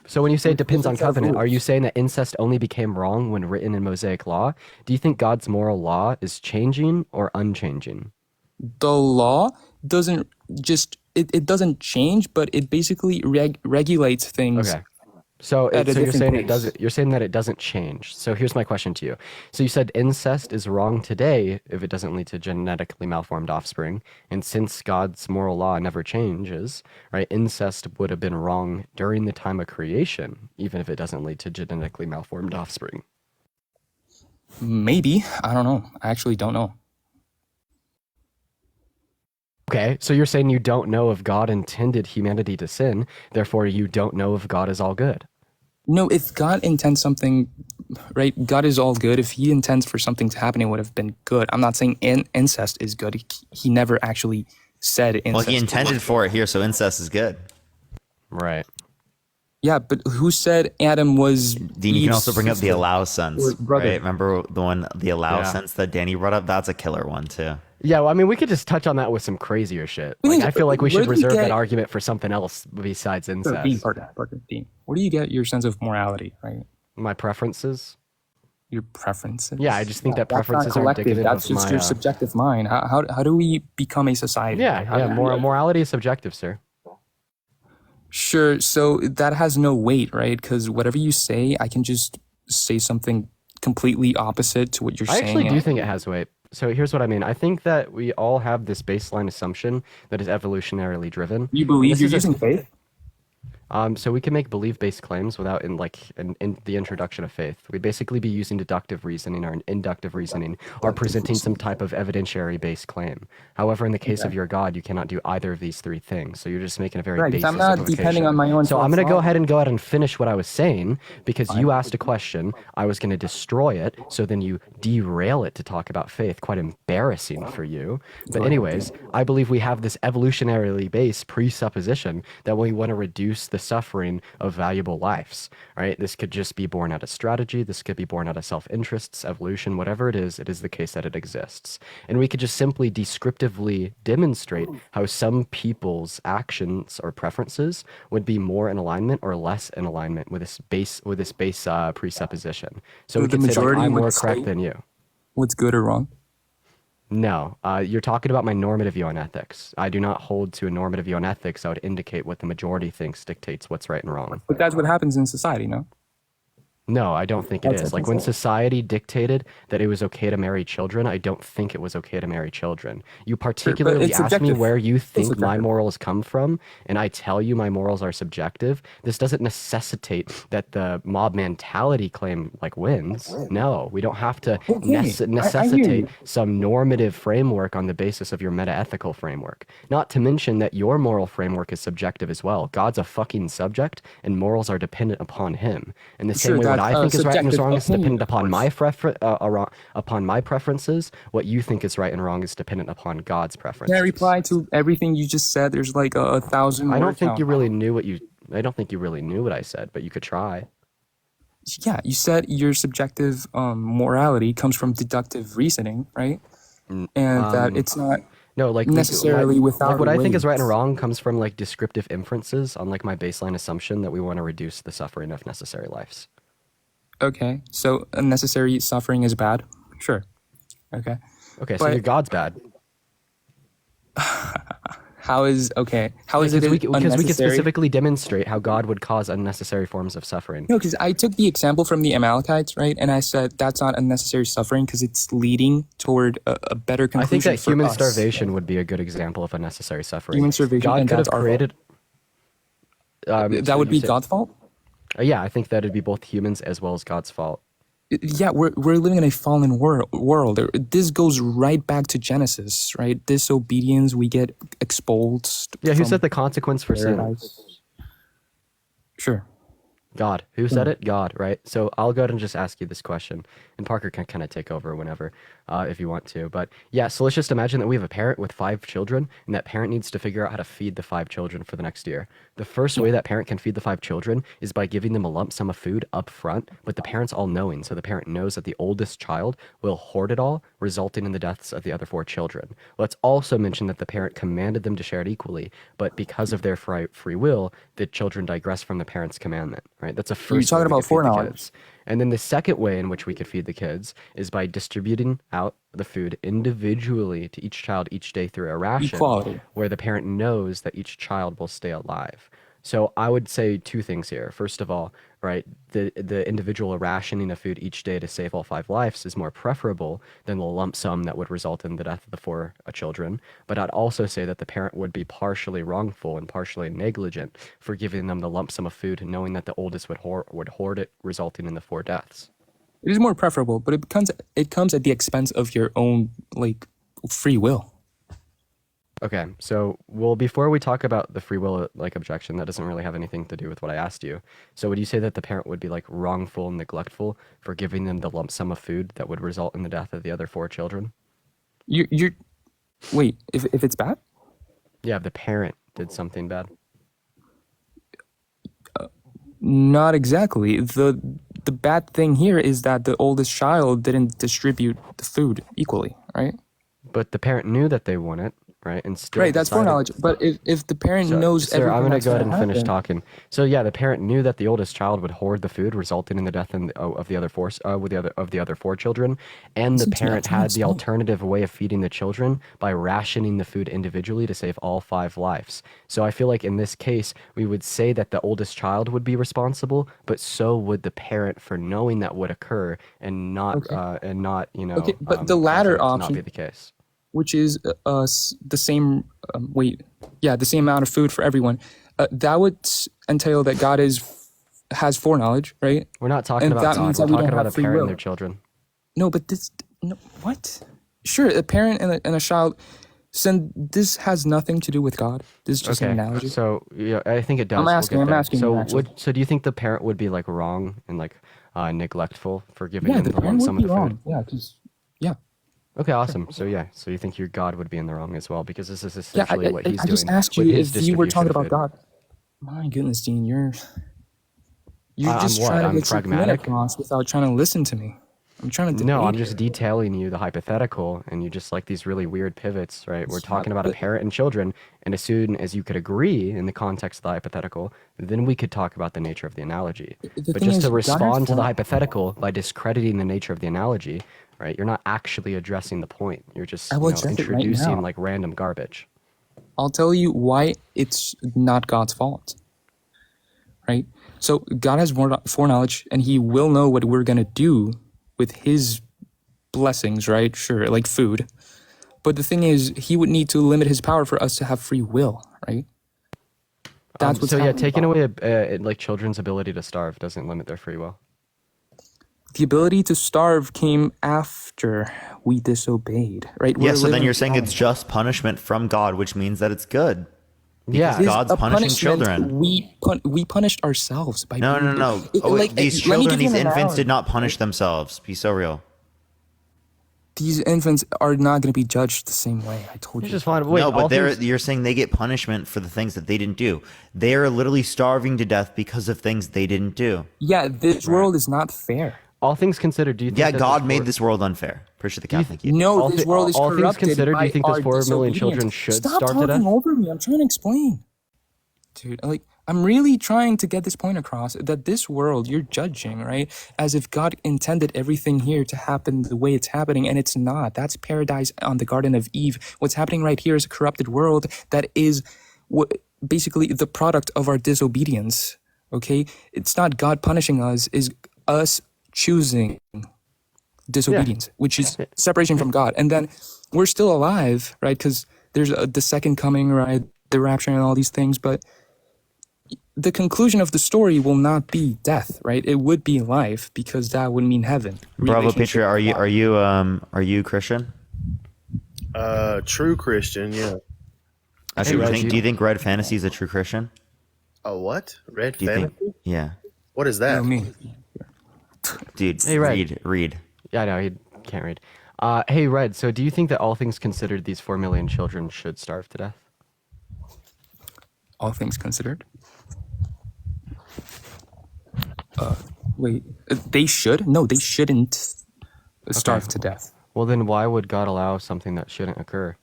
So when you say it depends on covenant, are you saying that incest only became wrong when written in Mosaic law? Do you think God's moral law is changing or unchanging? The law doesn't just, it doesn't change, but it basically regulates things. Okay. So you're saying it doesn't. You're saying that it doesn't change. So here's my question to you. So you said incest is wrong today if it doesn't lead to genetically malformed offspring, and since God's moral law never changes, right? Incest would have been wrong during the time of creation, even if it doesn't lead to genetically malformed offspring. Maybe. I don't know. I actually don't know. Okay, so you're saying you don't know if God intended humanity to sin, therefore you don't know if God is all good. No, if God intends something, right, God is all good. If he intends for something to happen, it would have been good. I'm not saying incest is good. He never actually said incest. Well, he intended for it here, so incest is good. Right. Yeah, but who said Adam was Dean, you can also bring up the allow sense, right? Remember the allow sense that Danny brought up? That's a killer one, too. Yeah, well, I mean, we could just touch on that with some crazier shit. Like, I feel like we should reserve that argument for something else besides incest. Dean, Dean, where do you get your sense of morality, right? My preferences. Your preferences? Yeah, I just think that preferences are indicative That's of just my, your subjective mind. How do we become a society? Yeah, morality is subjective, sir. Sure, so that has no weight, right? Because whatever you say, I can just say something completely opposite to what you're saying. I actually do think it has weight. So here's what I mean. I think that we all have this baseline assumption that is evolutionarily driven. You believe you're using faith? So we can make belief-based claims without in the introduction of faith. We'd basically be using deductive reasoning or inductive reasoning or presenting some type of evidentiary-based claim. However, in the case of your God, you cannot do either of these three things. So you're just making a very basic I'm not depending on my own. So I'm going to go ahead and finish what I was saying because you asked a question. I was going to destroy it. So then you derail it to talk about faith. Quite embarrassing for you. But anyways, I believe we have this evolutionarily based presupposition that we want to reduce the suffering of valuable lives, right? This could just be born out of strategy. This could be born out of self-interests, evolution, whatever it is the case that it exists. And we could just simply descriptively demonstrate how some people's actions or preferences would be more in alignment or less in alignment with this base presupposition. So we could say like, I'm more correct than you. What's good or wrong? No, you're talking about my normative view on ethics. I do not hold to a normative view on ethics. I would indicate what the majority thinks dictates what's right and wrong. But that's what happens in society, no? No, I don't think it is. Like when society dictated that it was okay to marry children, I don't think it was okay to marry children. You particularly asked me where you think my morals come from, and I tell you my morals are subjective. This doesn't necessitate that the mob mentality claim like wins. No, we don't have to necessitate some normative framework on the basis of your meta-ethical framework. Not to mention that your moral framework is subjective as well. God's a fucking subject, and morals are dependent upon him. In the same way, what I think is right and wrong is dependent upon my preferences. What you think is right and wrong is dependent upon God's preferences. Can I reply to everything you just said? There's like 1,000. I don't think you really knew what I said, but you could try. Yeah, you said your subjective morality comes from deductive reasoning, right? And that it's not. No, like necessarily without like what I think is right and wrong comes from like descriptive inferences on like my baseline assumption that we want to reduce the suffering of necessary lives. Okay, so unnecessary suffering is bad? Sure. Okay. Okay, so your God's bad. How is okay? How is Because it we could unnecessary? specifically demonstrate how God would cause unnecessary forms of suffering. No, because I took the example from the Amalekites, right? And I said that's not unnecessary suffering because it's leading toward a better conclusion I think that for human us. starvation would be a good example of unnecessary suffering. Human starvation, God and could that's have our created. that would be God's fault. Yeah, I think that'd be both humans as well as God's fault. Yeah, we're living in a fallen world. This goes right back to Genesis, right? Disobedience, we get exposed. Yeah, who from said the consequence for sin? paradise. Sure. God. Who said it? God, right? So I'll go ahead and just ask you this question, and Parker can kind of take over whenever, if you want to. But yeah, so let's just imagine that we have a parent with 5 children, and that parent needs to figure out how to feed the 5 children for the next year. The first way that parent can feed the 5 children is by giving them a lump sum of food up front, but the parent's all knowing, so the parent knows that the oldest child will hoard it all, resulting in the deaths of the other 4 children. Let's also mention that the parent commanded them to share it equally, but because of their free will, the children digress from the parent's commandment, right? That's a first You're talking way we about could feed the foreknowledge. kids. And then the second way in which we could feed the kids is by distributing out the food individually to each child each day through a ration, Equality. where the parent knows that each child will stay alive. So I would say 2 things here. First of all, right, the individual rationing of food each day to save all 5 lives is more preferable than the lump sum that would result in the death of the 4 children. But I'd also say that the parent would be partially wrongful and partially negligent for giving them the lump sum of food, knowing that the oldest would hoard it, resulting in the 4 deaths. It is more preferable, but it comes at the expense of your own free will. Okay, so before we talk about the free will objection, that doesn't really have anything to do with what I asked you. So would you say that the parent would be wrongful and neglectful for giving them the lump sum of food that would result in the death of the other 4 children? You're wait, if it's bad? Yeah, if the parent did something bad. Not exactly. The bad thing here is that the oldest child didn't distribute the food equally, right? But the parent knew that they won it, right? And still Right, that's decided- foreknowledge. But if the parent knows Sir, everything I'm going to that's go ahead gonna and finish happen- talking. So yeah, the parent knew that the oldest child would hoard the food, resulting in the death of the other 4 children, and the Listen to me, I'm parent trying to had the explain. alternative way of feeding the children by rationing the food individually to save all 5 lives. So I feel like in this case, we would say that the oldest child would be responsible, but so would the parent for knowing that would occur and not Okay, but the latter causing it to not option- be the case. which is the same the same amount of food for everyone. That would entail that God has foreknowledge, right? We're not talking And about that God. means We're that we talking don't about a have free parent will. and their children. No, but what? Sure, a parent and a child. This has nothing to do with God. This is just an analogy. So yeah, I think it does. I'm asking you, So actually. so do you think the parent would be wrong and neglectful for giving Yeah, them the the lump parent sum would of be the wrong. food? Yeah, because yeah. Okay, awesome. So yeah, so you think your God would be in the wrong as well because this is Yeah, essentially what he's I just doing asked with you his if you were distribution talking of about food. God. My goodness, Dean, you're I'm just what? trying to I'm get your point pragmatic? across without trying to listen to me. I'm trying to debate. No, I'm just here. detailing you the hypothetical, and you just like these really weird pivots, right? We're It's talking not- about a but- parent and children, and as soon as you could agree in the context of the hypothetical, then we could talk about the nature of the analogy. The But thing just is, to God has respond to the form- hypothetical by discrediting the nature of the analogy, right? You're not actually addressing the point. You're just I will address it right introducing now. random garbage. I'll tell you why it's not God's fault. Right? So God has foreknowledge, and He will know what we're gonna do with His blessings, right? Sure, like food. But the thing is, He would need to limit His power for us to have free will, right? That's what's so yeah, happening. taking away children's ability to starve doesn't limit their free will. The ability to starve came after we disobeyed, right? Yeah, We're so then living you're saying in- it's just punishment from God, which means that it's good. Yeah, Because It is God's a punishing punishment. children. We punished ourselves by No, being- no. It- Oh, wait, like, these let me children, give you these an infants analogy. did not punish themselves. Be so real. These infants are not going to be judged the same way. I told you. Just fine. Wait, no, but all things- you're saying they get punishment for the things that they didn't do. They are literally starving to death because of things they didn't do. Yeah, this world is not fair. all things considered, do you think Yeah, that God made world- this world unfair. Appreciate the Do you Catholic. No, all this thi- world is all things corrupted considered, do you by think those our 4 million disobedience. children should Stop starve to talking death? over me. I'm trying to explain. Dude, like, I'm really trying to get this point across that this world you're judging, right? As if God intended everything here to happen the way it's happening, and it's not. That's paradise on the Garden of Eve. What's happening right here is a corrupted world that is basically the product of our disobedience, okay? It's not God punishing us, it's us choosing disobedience, which is separation from God. And then we're still alive, right? Because there's the second coming, right? The rapture and all these things, but the conclusion of the story will not be death, right? It would be life, because that would mean heaven. Bravo, Patriot. Are you Christian? True Christian, yeah. Actually, do you think Red Fantasy is a true Christian? Oh, what? Red Do you Fantasy? think? Yeah. What is that? Dude, Hey, Red. read. Yeah, no, he can't read. Hey, Red, so do you think that all things considered, these 4 million children should starve to death? All things considered? Wait, they should? No, they shouldn't starve to death. Well, then why would God allow something that shouldn't occur?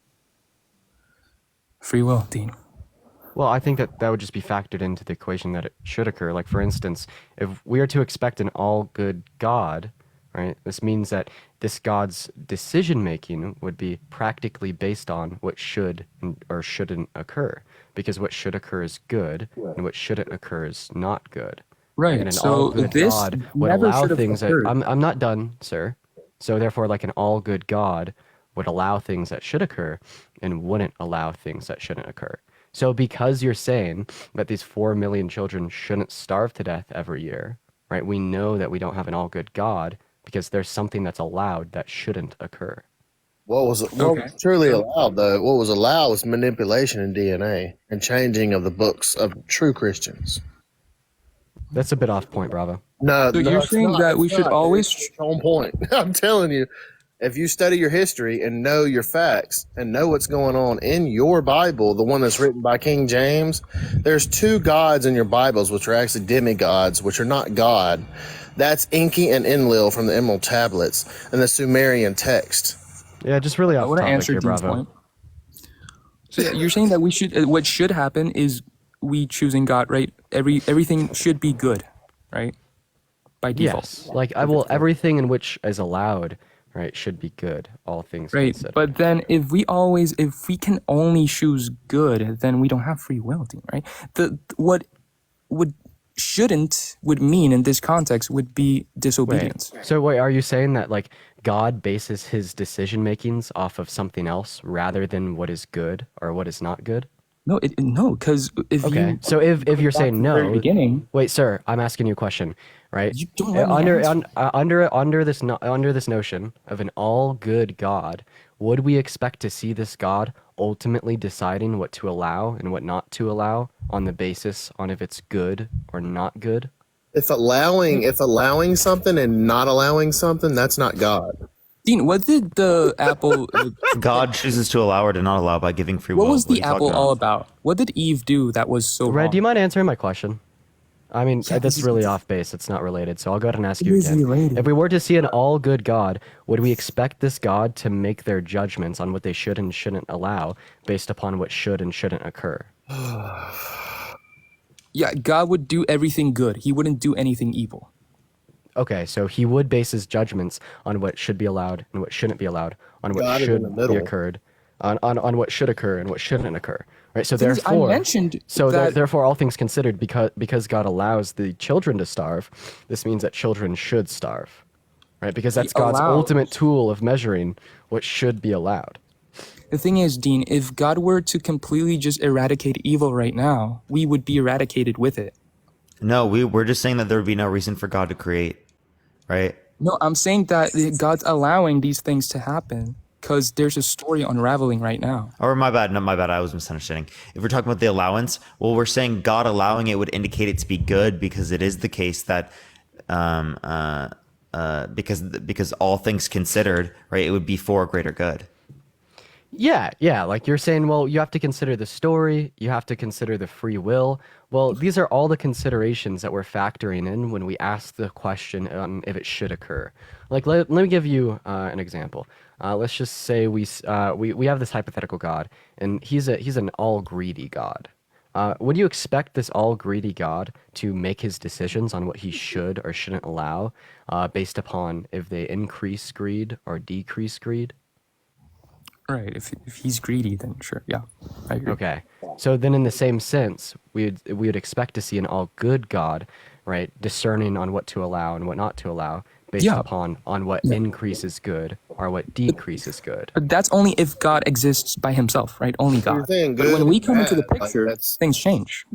Free will, Dean. Well, I think that would just be factored into the equation that it should occur. Like, for instance, if we are to expect an all-good God, right, this means that this God's decision-making would be practically based on what should or shouldn't occur. Because what should occur is good, and what shouldn't occur is not good. Right, And an so all-good this God would never allow should have things that... occurred. I'm not done, sir. So therefore, like, an all-good God would allow things that should occur and wouldn't allow things that shouldn't occur. So because you're saying that these 4 million children shouldn't starve to death every year, right? We know that we don't have an all-good God because there's something that's allowed that shouldn't occur. What was truly allowed, though? What was allowed was manipulation in DNA and changing of the books of true Christians. That's a bit off point, Bravo. No, So you're it's saying not. that we It's should not. always... It's on point. I'm telling you, if you study your history and know your facts and know what's going on in your Bible, the one that's written by King James, there's 2 gods in your Bibles, which are actually demigods, which are not God. That's Enki and Enlil from the Emerald Tablets and the Sumerian text. Yeah, just really off I want to topic answer here, Dean's Bravo. point. So yeah, you're saying that we should... what should happen is we choosing God, right? Everything should be good, right? By default. Yes, like, everything in which is allowed, right, should be good, all things Right, considered. but then if we can only choose good, then we don't have free will, Dean, right? What shouldn't would mean in this context would be disobedience. So wait, are you saying that, like, God bases his decision makings off of something else rather than what is good or what is not good? No, because if Okay, so if you're saying the very no, beginning, wait, sir, I'm asking you a question, right? you don't let me answer. Under this notion of an all good God, would we expect to see this God ultimately deciding what to allow and what not to allow on the basis on if it's good or not good? If allowing something and not allowing something, that's not God. Dean, what did the apple? God chooses to allow or to not allow by giving free will. What was are the you talking apple all about? What did Eve do that was so Red, wrong? do you mind answering my question? I mean, Yeah, that's really off base. It's not related. So I'll go ahead and ask It you is again. related. If we were to see an all good God, would we expect this God to make their judgments on what they should and shouldn't allow based upon what should and shouldn't occur? Yeah, God would do everything good. He wouldn't do anything evil. Okay, so he would base his judgments on what should be allowed and what shouldn't be allowed, on what God is in should the be middle. occurred, on what should occur and what shouldn't occur. Right. So Things I therefore, mentioned that- therefore, all things considered, because God allows the children to starve, this means that children should starve. Right, because that's God's allows- ultimate tool of measuring what should be allowed. The thing is, Dean, if God were to completely just eradicate evil right now, we would be eradicated with it. No, we're just saying that there would be no reason for God to create, right? No, I'm saying that God's allowing these things to happen because there's a story unraveling right now. Or my bad, not my bad. I was misunderstanding. If we're talking about the allowance, well, we're saying God allowing it would indicate it to be good because it is the case that, because all things considered, right, it would be for a greater good. Yeah, like you're saying, well, you have to consider the story, you have to consider the free will. Well, these are all the considerations that we're factoring in when we ask the question on if it should occur. Like, let me give you an example. Let's just say we have this hypothetical God, and he's an all greedy God, Would you expect this all greedy God to make his decisions on what he should or shouldn't allow based upon if they increase greed or decrease greed? Right. If he's greedy, then sure. Yeah, I agree. Okay. So then in the same sense, we would expect to see an all good God, right, discerning on what to allow and what not to allow based upon on what increases good or what decreases good. But that's only if God exists by himself, right? Only God. But when we come into the picture, things change.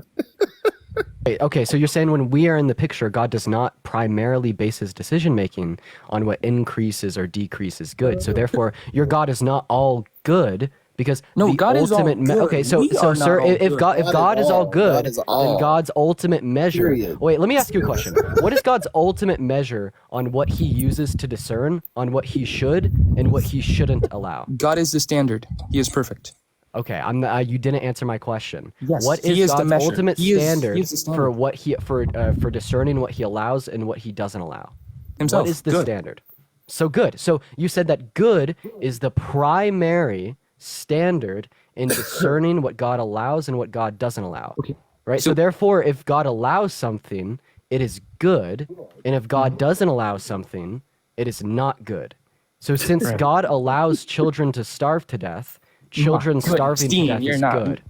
Okay, so you're saying when we are in the picture, God does not primarily base his decision making on what increases or decreases good. So therefore, your God is not all good because no, the God ultimate is all good. okay, so We are not sir, all if good. God is all good, God is all. then God's ultimate measure. Period. Wait, let me ask you a question. What is God's ultimate measure on what he uses to discern on what he should and what he shouldn't allow? God is the standard. He is perfect. Okay, you didn't answer my question. Yes, what he is is the God's measure. ultimate He is standard, the standard. for what he for discerning what he allows and what he doesn't allow? Himself. What is the Good. standard? So good. So you said that good is the primary standard in discerning what God allows and what God doesn't allow. Okay. Right? So therefore, if God allows something, it is good, and if God doesn't allow something, it is not good. So since Right. God allows children to starve to death, children Good. starving Steve, to death you're is not- good.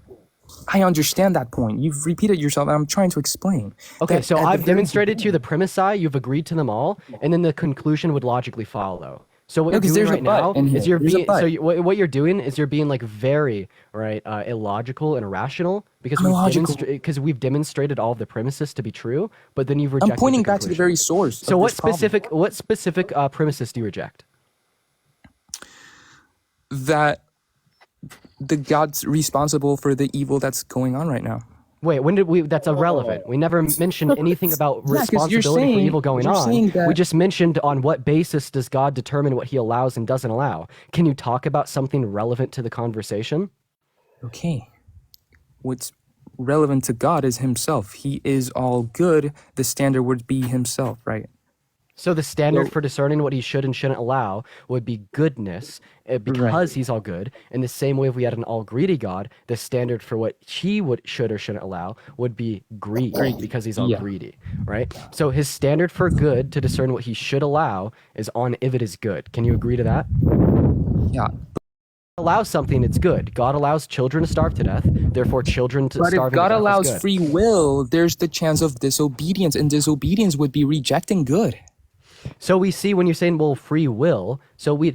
I understand that point. You've repeated yourself, and I'm trying to explain. Okay, that so at the I've very demonstrated to you the premise I, you've agreed to them all, and then the conclusion would logically follow. So what No, you're 'cause doing there's a right but now in here. is you're There's a being but. so what you're doing is you're being like very right illogical and irrational because I'm illogical. we've demonstrated all of the premises to be true, but then you've rejected. I'm pointing the back to the conclusion. very source. So of what this problem. specific premises do you reject? That the God's responsible for the evil that's going on right now. Wait, when did we? That's irrelevant. We never mentioned anything about Yeah, 'cause you're responsibility for saying- evil going you're on. saying that- We just mentioned on what basis does God determine what he allows and doesn't allow. Can you talk about something relevant to the conversation? Okay. What's relevant to God is himself. He is all good. The standard would be himself, right? So the standard So- for discerning what he should and shouldn't allow would be goodness, because he's all good. In the same way, if we had an all greedy God, the standard for what he should or shouldn't allow would be greed, because he's all greedy, right? So his standard for good to discern what he should allow is on if it is good. Can you agree to that? Yeah. Allows something, it's good. God allows children to starve to death, therefore children to But if starving God to death allows is good. free will, there's the chance of disobedience, and disobedience would be rejecting good. So we see when you're saying, well, free will,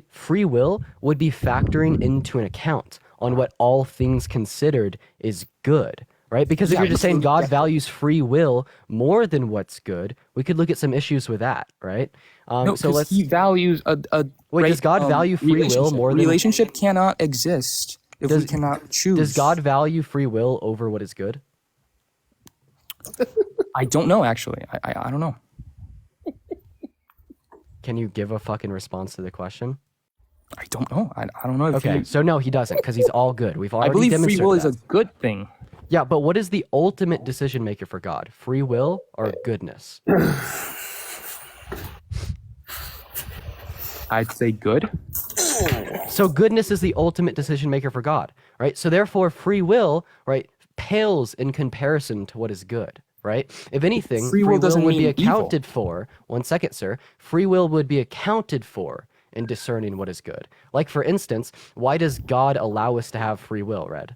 free will would be factoring into an account on what all things considered is good, right? Because if Yeah, you're just saying but- God values free will more than what's good, we could look at some issues with that, right? No, So because let's he values a wait. right, Does God value free will relationship. more than Relationship cannot exist if we cannot choose. Does God value free will over what is good? I don't know, actually. I don't know. Can you give a fucking response to the question? I don't know. I don't know if Okay, he, so no, he doesn't, because he's all good. We've already I believe free demonstrated will is that. a good thing. Yeah, but what is the ultimate decision maker for God? Free will or goodness? I'd say good. So goodness is the ultimate decision maker for God, right? So therefore, free will, right, pales in comparison to what is good, right? If anything, Free will doesn't would be mean evil. accounted for. 1 second, sir. Free will would be accounted for in discerning what is good. Like, for instance, why does God allow us to have free will, Red?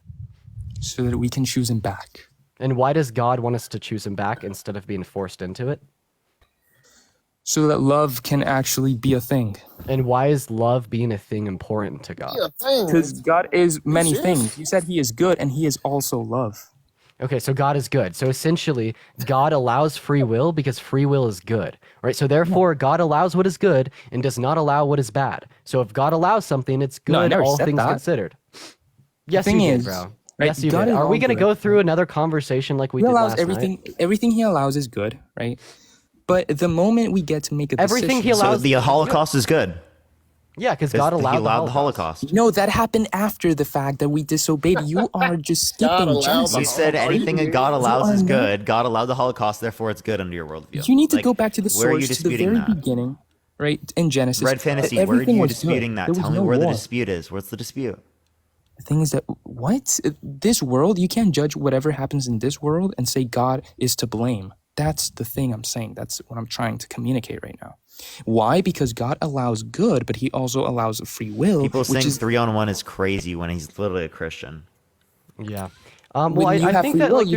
So that we can choose him back. And why does God want us to choose him back instead of being forced into it? So that love can actually be a thing. And why is love being a thing important to God? Because God is many serious? things. You said he is good and he is also love. Okay, so God is good. So essentially, God allows free will because free will is good, right? So therefore, God allows what is good and does not allow what is bad. So if God allows something, it's good, No, I never all said things that. considered. Yes, thing you did, is, bro. right, Yes, you God did. is Are we all going to good. go through another conversation like we He did allows last everything. night? Everything he allows is good, right? But the moment we get to make a Everything he decision, So allows. the Holocaust is good. Yeah, because God He allowed, allowed the Holocaust. no, that happened after the fact that we disobeyed. You are just God skipping allowed Genesis. the You said anything that God You allows are is not- good. God allowed the Holocaust, therefore it's good under your worldview. You need to Like, go back to the where are you source, to the disputing very that? beginning, right? In Genesis. Red Fantasy, that where are everything you was disputing good. that? There was Tell me no where the war. dispute is. What's the dispute? The thing is that this world, you can't judge whatever happens in this world and say God is to blame. That's the thing I'm saying. That's what I'm trying to communicate right now. Why? Because God allows good, but he also allows free will. People saying 3-on-1 is crazy when he's literally a Christian. Yeah. Well, I think that like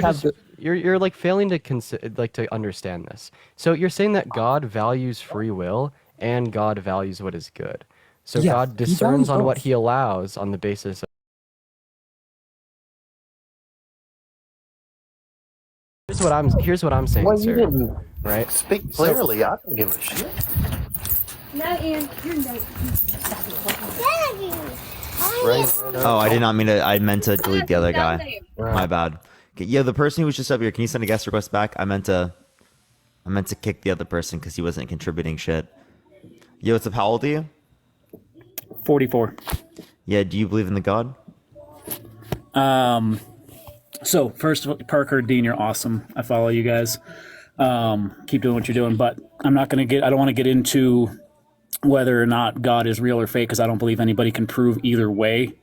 you're like failing to to understand this. So you're saying that God values free will and God values what is good. So Yeah, God he values discerns on what both. he allows on the basis of. Here's what I'm saying, Well, you sir. didn't Right? speak clearly. I don't give a shit. No, Ian, you're not. Oh, I did not mean to. I meant to delete the other guy. My bad. Okay, yeah, the person who was just up here. Can you send a guest request back? I meant to kick the other person because he wasn't contributing shit. Yo, what's up? How old are you? 44. Yeah. Do you believe in the God? So first of all, Parker, Dean, you're awesome. I follow you guys. Keep doing what you're doing, but I don't want to get into whether or not God is real or fake, because I don't believe anybody can prove either way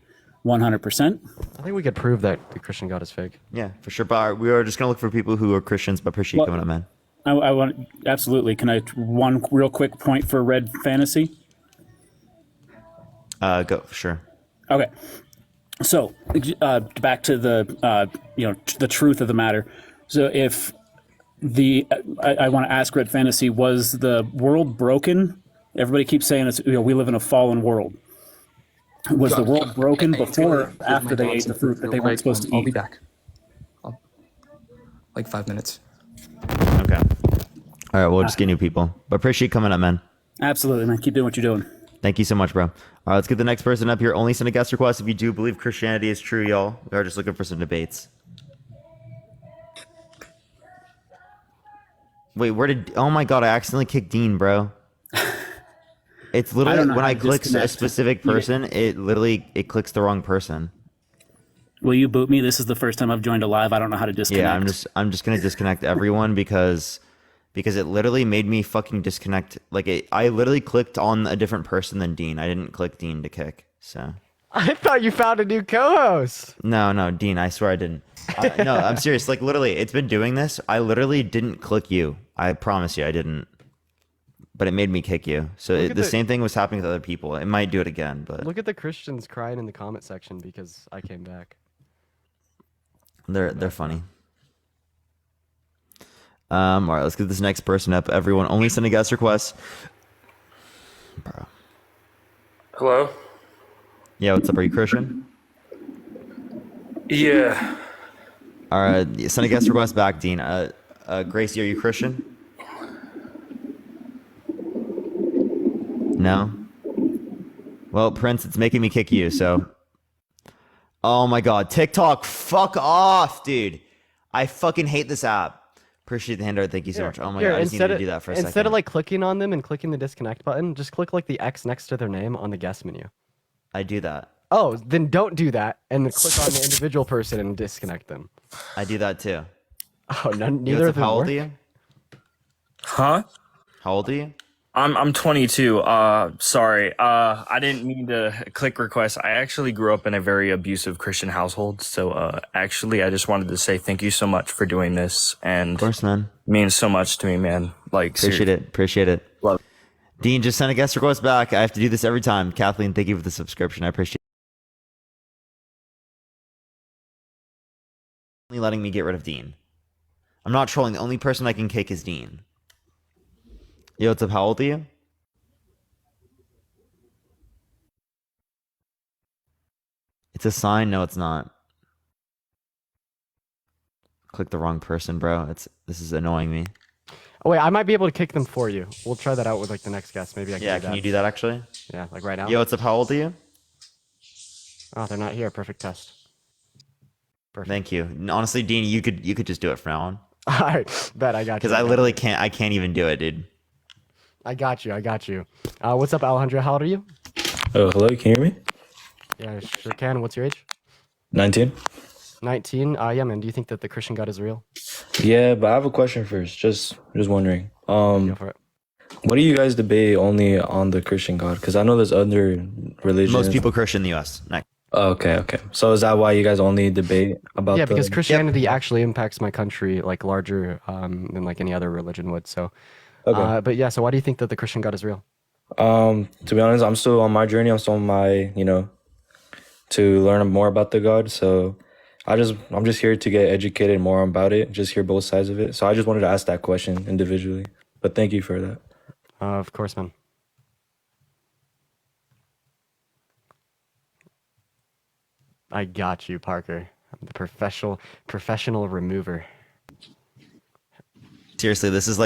100%. I think we could prove that the Christian God is fake. Yeah, for sure. But we are just gonna look for people who are Christians, but appreciate you coming up, man. I want, absolutely. Can I one real quick point for Red Fantasy? Go, sure. Okay. So back to the truth of the matter. So if I want to ask Red Fantasy, was the world broken? Everybody keeps saying we live in a fallen world. Was the world broken before or after they ate the fruit that they weren't supposed to eat? I'll be back. Like 5 minutes. Okay. All right, we'll just get new people. But appreciate you coming up, man. Absolutely, man. Keep doing what you're doing. Thank you so much, bro. All right, let's get the next person up here. Only send a guest request if you do believe Christianity is true, y'all. We are just looking for some debates. Wait, oh my God, I accidentally kicked Dean, bro. It's literally, when I click a specific person, it clicks the wrong person. Will you boot me? This is the first time I've joined a live. I don't know how to disconnect. Yeah, I'm just gonna disconnect everyone because it literally made me fucking disconnect. I literally clicked on a different person than Dean. I didn't click Dean to kick. So I thought you found a new co-host. No, Dean. I swear I didn't. No, I'm serious. Like literally, it's been doing this. I literally didn't click you. I promise you, I didn't. But it made me kick you. So the same thing was happening with other people. It might do it again, but look at the Christians crying in the comment section because I came back. They're funny. All right, let's get this next person up. Everyone, only send a guest request. Bro. Hello? Yeah, what's up? Are you Christian? Yeah. All right, send a guest request back, Dean. Gracie, are you Christian? No? Well, Prince, it's making me kick you, so. Oh my God, TikTok, fuck off, dude. I fucking hate this app. Appreciate the handout. Thank you so much. Oh my God, I just needed to do that for a second. Instead of like clicking on them and clicking the disconnect button, just click like the X next to their name on the guest menu. I do that. Oh, then don't do that and then click on the individual person and disconnect them. I do that too. Oh, neither of them. How old work? are you? Huh? How old are you? I'm 22. Sorry. I didn't mean to click request. I actually grew up in a very abusive Christian household. So, actually, I just wanted to say thank you so much for doing this. And of course, man. Means so much to me, man. Like, Appreciate it. Love it. Dean, just send a guest request back. I have to do this every time. Kathleen, thank you for the subscription. I appreciate it. Letting me get rid of Dean. I'm not trolling. The only person I can kick is Dean. Yo, what's up? How old are you? It's a sign. No, it's not. Click the wrong person, bro. This is annoying me. Oh wait, I might be able to kick them for you. We'll try that out with like the next guest. Maybe I can. Yeah, do that. can you do that actually? Yeah, like right now. Yo, what's up? How old are you? Oh, they're not here. Perfect test. Perfect. Thank you. Honestly, Dean, you could just do it from now on. All right, bet I got you. Because I literally can't. I can't even do it, dude. I got you. What's up, Alejandro? How old are you? Oh, hello. Can you hear me? Yeah, sure can. What's your age? 19. 19. Yeah, man. Do you think that the Christian God is real? Yeah, but I have a question first. Just wondering. Go for it. What do you guys debate only on the Christian God? Because I know there's other religions. Most people Christian in the U.S. Next. Okay, okay. So is that why you guys only debate about Yeah, the? because Christianity actually impacts my country like larger than like any other religion would. So, Okay. but yeah. So why do you think that the Christian God is real? To be honest, I'm still on my journey. I'm still on my, to learn more about the God. So I'm just here to get educated more about it, just hear both sides of it. So I just wanted to ask that question individually. But thank you for that. Of course, man. I got you, Parker. I'm the professional remover. Seriously, this is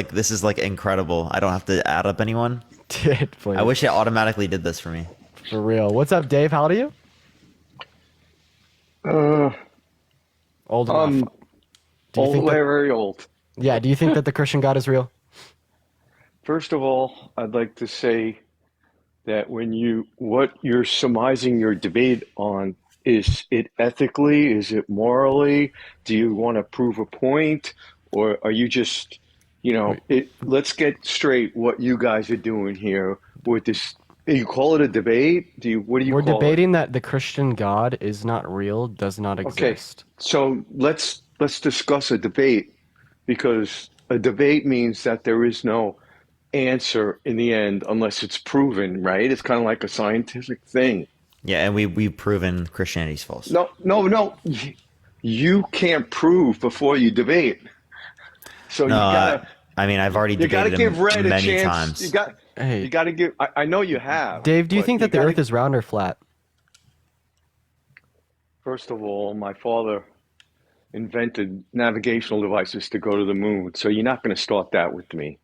like incredible. I don't have to add up anyone. Dude, please. I wish it automatically did this for me. For real. What's up, Dave? How old are you? Old enough. Do you Old, think that, very old. yeah, do you think that the Christian God is real? First of all, I'd like to say that what you're surmising your debate on, is it ethically? Is it morally? Do you want to prove a point? Or are you just, let's get straight what you guys are doing here with this. You call it a debate? What do you We're call it? debating that the Christian God is not real, does not Okay, exist. so let's discuss a debate, because a debate means that there is no answer in the end unless it's proven, right? It's kind of like a scientific thing. Yeah, and we've proven Christianity's false. No. You can't prove before you debate. So No, you gotta. I mean, I've already You gotta debated give Red him a many chance. times. You gotta give. I know you have. Dave, do you but think that the gotta- Earth is round or flat? First of all, my father invented navigational devices to go to the moon, so you're not going to start that with me.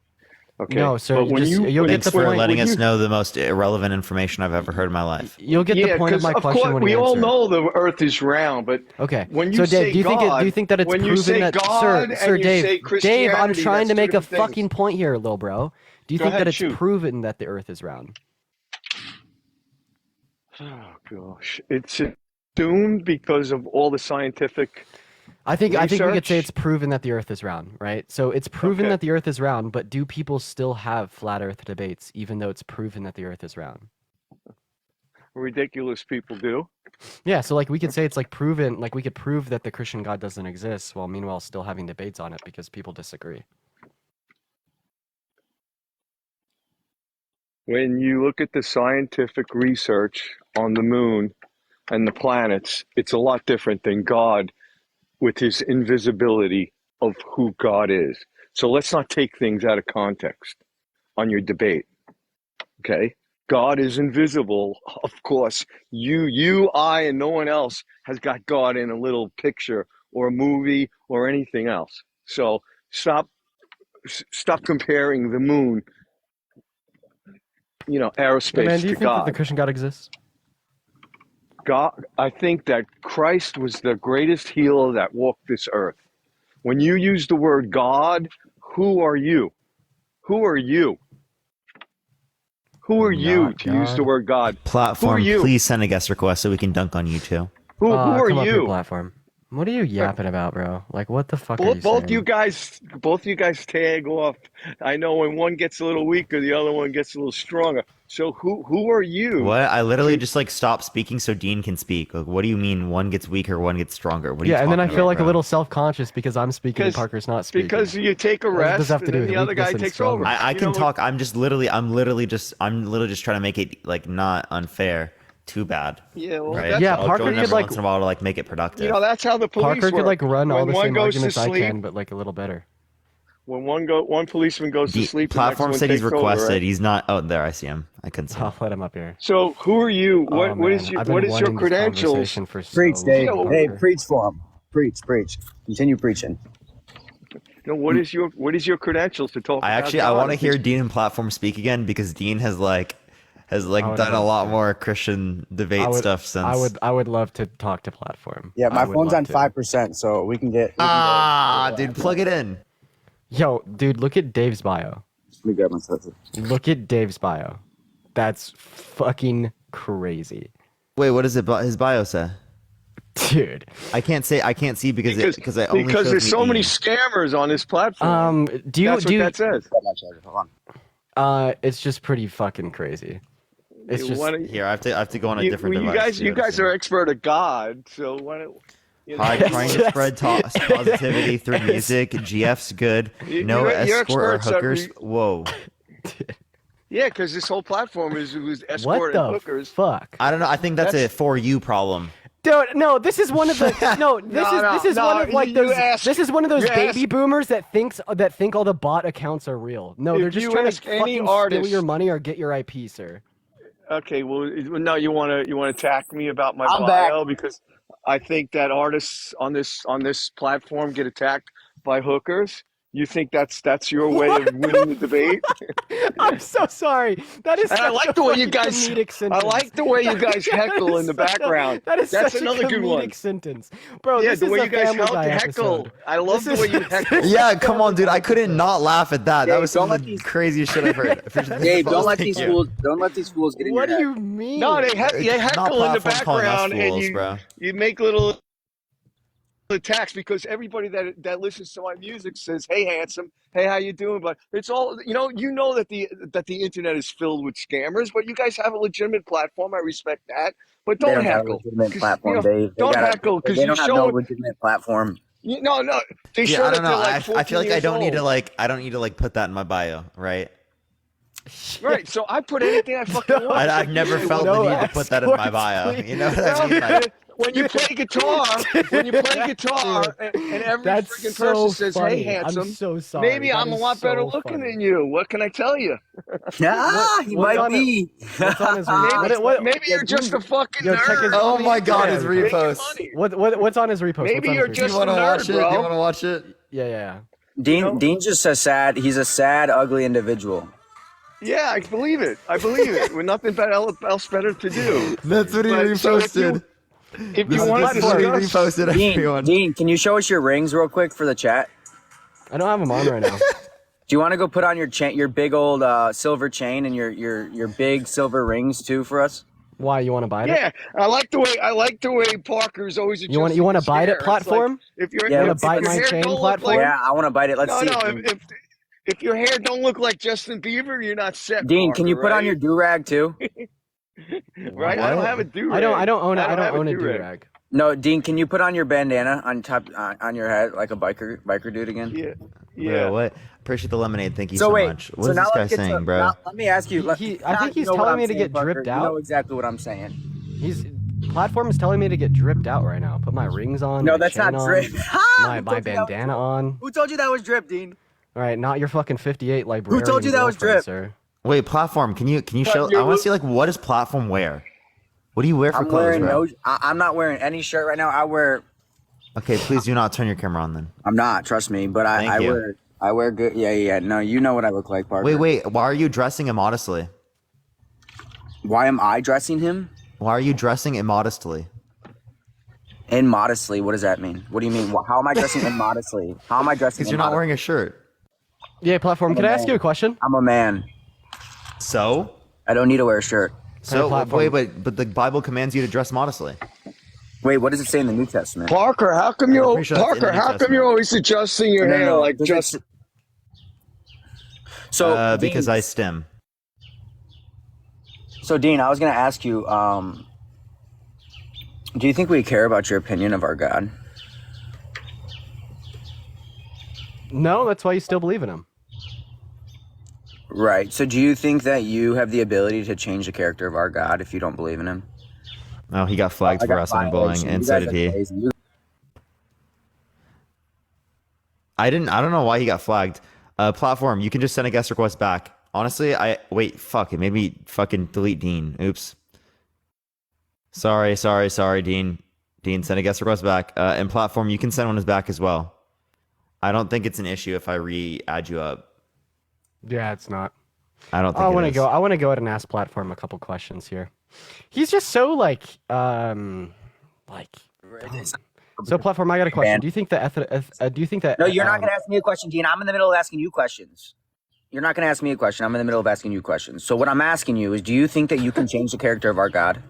Okay. No, sir. But You'll get Thanks the for point. letting us know the most irrelevant information I've ever heard in my life. You'll get the point of my question course, when we you all answer. know the Earth is round, but Okay. when you So say Dave, do you God, think that it's when you proven say that God and sir you Dave, say Dave, I'm Christianity, trying to that's make two a different fucking things. point here, little bro. Do you Go think ahead, that it's shoot. proven that the Earth is round? Oh gosh, it's assumed because of all the scientific I think we could say research. it's proven that the Earth is round, right? So it's proven Okay. that the Earth is round, but do people still have flat Earth debates, even though it's proven that the Earth is round? Ridiculous people do. Yeah, so like we could say it's like proven, like we could prove that the Christian God doesn't exist, while meanwhile still having debates on it because people disagree. When you look at the scientific research on the moon and the planets, it's a lot different than God with his invisibility of who God is. So let's not take things out of context on your debate. Okay? God is invisible, of course. I, and no one else has got God in a little picture or a movie or anything else. So stop comparing the moon, Yeah, man, aerospace do you to think that the God. Christian God exists? God, I think that Christ was the greatest healer that walked this earth. When you use the word God, who are you? Who are you? Who are you Not to use the God. word God? Who are Platform, you? please send a guest request so we can dunk on you too. Who are Come up here, you? platform. What are you yapping about, bro? Like, what the fuck are you Both you saying? guys tag off. I know when one gets a little weaker, the other one gets a little stronger. So who are you? What? I literally just like stopped speaking so Dean can speak. Like, what do you mean one gets weaker, one gets stronger? What are you Yeah, and then I talking feel about, like a bro? little self-conscious because I'm speaking and Parker's not speaking. Because you take a What does this rest have to and do then with the other weakness guy and takes over. strongness? I can talk. I'm literally just trying to make it like not unfair. Too bad. Yeah, well, right? Yeah, I'll Parker join could every like once in a while to like make it productive. that's how the police Parker could work. like run all When the one same goes to arguments I sleep, can, but like a little better. when one policeman goes to sleep, the next Platform one said he's takes over, requested. right? He's not. Oh, there I see him. I couldn't see him. I'll let him up here. So who are you? What Man, is your I've been what is your wanting this credentials? conversation for so Preach, Dave. long, Dave, Parker. preach for him. Preach. Continue preaching. No, what is your credentials to talk about I God? want to hear Dean and Platform speak again because Dean has done a lot more Christian debate stuff since. I would love to talk to platform. Yeah, my I would phone's love on to. 5%, so we can get. Dude, plug it in. Yo, dude, look at Dave's bio. Let me grab my stuff. Look at Dave's bio. That's fucking crazy. Wait, what does his bio say? Dude, I can't see because I only because shows there's me so many Dean. scammers on this platform. do you That's what that says. Hold on. It's just pretty fucking crazy. It's You just wanna- Here, I have to go on a different you device. you guys are expert at God, so why don't you know, Hi, trying to spread positivity through music. GF's good. No you're escort or experts at hookers. Whoa. Yeah, because this whole platform is escort What and the hookers. fuck? I don't know. I think that's a for you problem. Dude, no, this is one of the this is one of like you those ask- this is one of those you baby ask- boomers that think all the bot accounts are real. No, If they're just you trying ask to any fucking steal artist- your money or get your IP, sir. Okay, well, no, you want to attack me about my I'm bio because I think that artists on this platform get attacked by hookers. You think that's your way of winning the debate? I'm so sorry. That is And I such like a the way you fucking guys. comedic I sentence. like the way you guys That heckle is in the such a- background. that is That's such another a good comedic one. sentence, bro. Yeah, this the is way a you guys Family Guy heckle. episode. I love This the way is- you heckle. Yeah, come on, dude. I couldn't not laugh at that. That Dave, was some don't of let the these- craziest shit I've heard. Dave, don't let Thank these you. fools. Don't let these fools get in What your do head. you mean? No, they It's not heckle in the platform calling us background, and fools, bro. you make little attacks because everybody that listens to my music says, "Hey, handsome. Hey, how you doing?" But it's all you know that the internet is filled with scammers. But you guys have a legitimate platform. I respect that. But They don't don't have a heckle. legitimate 'Cause, platform, Dave. don't heckle because They you don't have show no it. legitimate platform. No, they Yeah, show I that don't know. they're like 14 I feel like I years don't need to old. like put that in my bio, right? Right, so I put anything I fucking want. I've never felt the need to put that in my bio. You know what I mean? Like, When you play guitar, and every That's freaking so person says, funny. "Hey, handsome," I'm so sorry. maybe That I'm a is lot better so looking funny. than you. What can I tell you? He what's might on be. What's on his Maybe you're just a fucking Yo, check nerd. his- oh my god, his Yeah, repost. What's on his repost? Maybe What's on you're his just You want to a watch nerd, it? bro. You want to watch it? Yeah. Dean's just a sad. He's a sad, ugly individual. Yeah, I believe it. With nothing else better to do. That's what he But, so reposted. if This you is wanted to what he discuss, reposted, everyone. Dean, can you show us your rings real quick for the chat? I don't have him on right now. Do you want to go put on your chain, your big old silver chain, and your big silver rings too for us? Why you want to buy it? yeah, I like the way Parker's always. You want to adjusting bite his it hair. It's like, platform? if you're, Yeah, You want if to bite your my hair chain don't look platform? like, Yeah, I want to bite it. Let's no, see. no. If your hair don't look like Justin Bieber, you're not set. Dean, Parker, can you put on right? your do rag too? Right, I don't have a do rag. I don't own a do do-rag. No, Dean, can you put on your bandana on top on your head like a biker dude again? Bro, what? Appreciate the lemonade. Thank you So so wait, much. so What is now this guy let's get saying, to, bro? now, let me ask you. I think he's telling me to get Parker. dripped You out. know exactly what I'm saying. Platform is telling me to get dripped out right now. Put my rings on. No, my that's chain not on, drip. My bandana on. Who told you that was drip, Dean? All right, not your fucking 58 librarian. Who told you that was girlfriend, drip? sir? Wait, platform. Can you show? I want to see like what does platform wear? What do you wear for I'm clothes, wearing bro? I'm not wearing any shirt right now. I wear. Okay, please do not turn your camera on then. I'm not. Trust me, but Thank I you. wear good. Yeah. No, you know what I look like, Parker. Wait. Why are you dressing immodestly? Why am I dressing him? Why are you dressing immodestly? Immodestly. What does that mean? What do you mean? How am I dressing immodestly? How am I dressing? Because you're not wearing a shirt. Yeah, platform. Can I ask you a question? I'm a man. So? I don't need to wear a shirt. So wait, but the Bible commands you to dress modestly. Wait, what does it say in the New Testament? Parker, how come I'm you're pretty sure that's in the New Testament. always adjusting your No, hair no, like does just? it- So Because Dean, I stem. So Dean, I was gonna ask you, do you think we care about your opinion of our God? No, that's why you still believe in him. Right. So do you think that you have the ability to change the character of our God if you don't believe in him? Oh, he got flagged I for got wrestling bullying, violation. and You so guys did are he. crazy. You- I don't know why he got flagged. Platform, you can just send a guest request back. Honestly, fuck it. Maybe fucking delete Dean. Oops. Sorry, Dean. Dean, send a guest request back. And platform, you can send one back as well. I don't think it's an issue if I re-add you up. Yeah, it's not. I don't think I it want to is. go. I want to go ahead and ask platform a couple questions here. He's just so like. So platform, I got a question. Do you think that No, you're not gonna ask me a question, Dean. I'm in the middle of asking you questions. You're not gonna ask me a question. I'm in the middle of asking you questions. So what I'm asking you is, do you think that you can change the character of our God?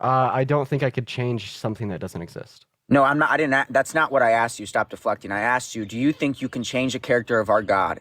I don't think I could change something that doesn't exist. No, I'm not. I didn't. That's not what I asked you. Stop deflecting. I asked you, do you think you can change the character of our God?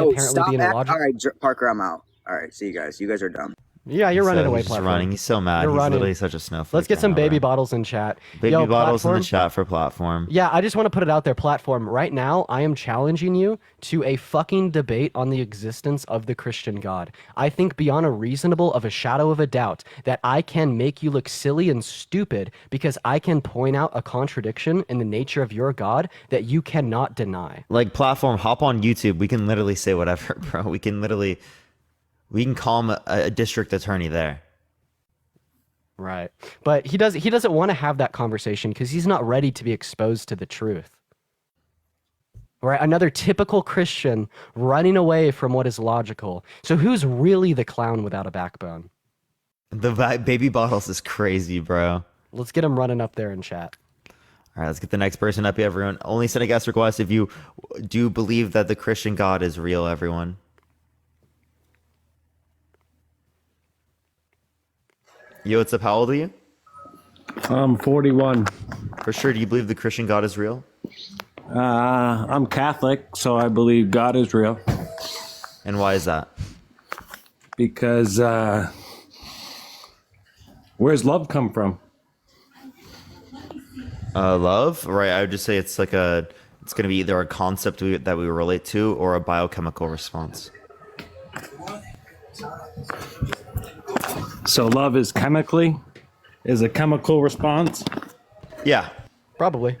inherently stop being All illogical? right, Parker, I'm out. All right, see you guys. You guys are dumb. Yeah, you're running away, He's just platform. running. He's so mad. You're He's running. literally such a snowflake. Let's get right some now, baby bro. bottles in chat. Baby Yo, bottles in the platform. chat for platform. Yeah, I just want to put it out there, platform. Right now, I am challenging you to a fucking debate on the existence of the Christian God. I think beyond a reasonable of a shadow of a doubt that I can make you look silly and stupid because I can point out a contradiction in the nature of your God that you cannot deny. Like platform, hop on YouTube. We can literally say whatever, bro. We can call him a district attorney there. Right. But he doesn't want to have that conversation because he's not ready to be exposed to the truth. Right? Another typical Christian running away from what is logical. So who's really the clown without a backbone? The baby bottles is crazy, bro. Let's get him running up there in chat. All right, let's get the next person up here, everyone. Only send a guest request if you do believe that the Christian God is real, everyone. Yo, what's up? How old are you? I'm 41. For sure. Do you believe the Christian God is real? I'm Catholic, so I believe God is real. And why is that? Because where's love come from? Love, right? I would just say it's like it's going to be either a concept that we relate to or a biochemical response. So love is a chemical response? Yeah. Probably.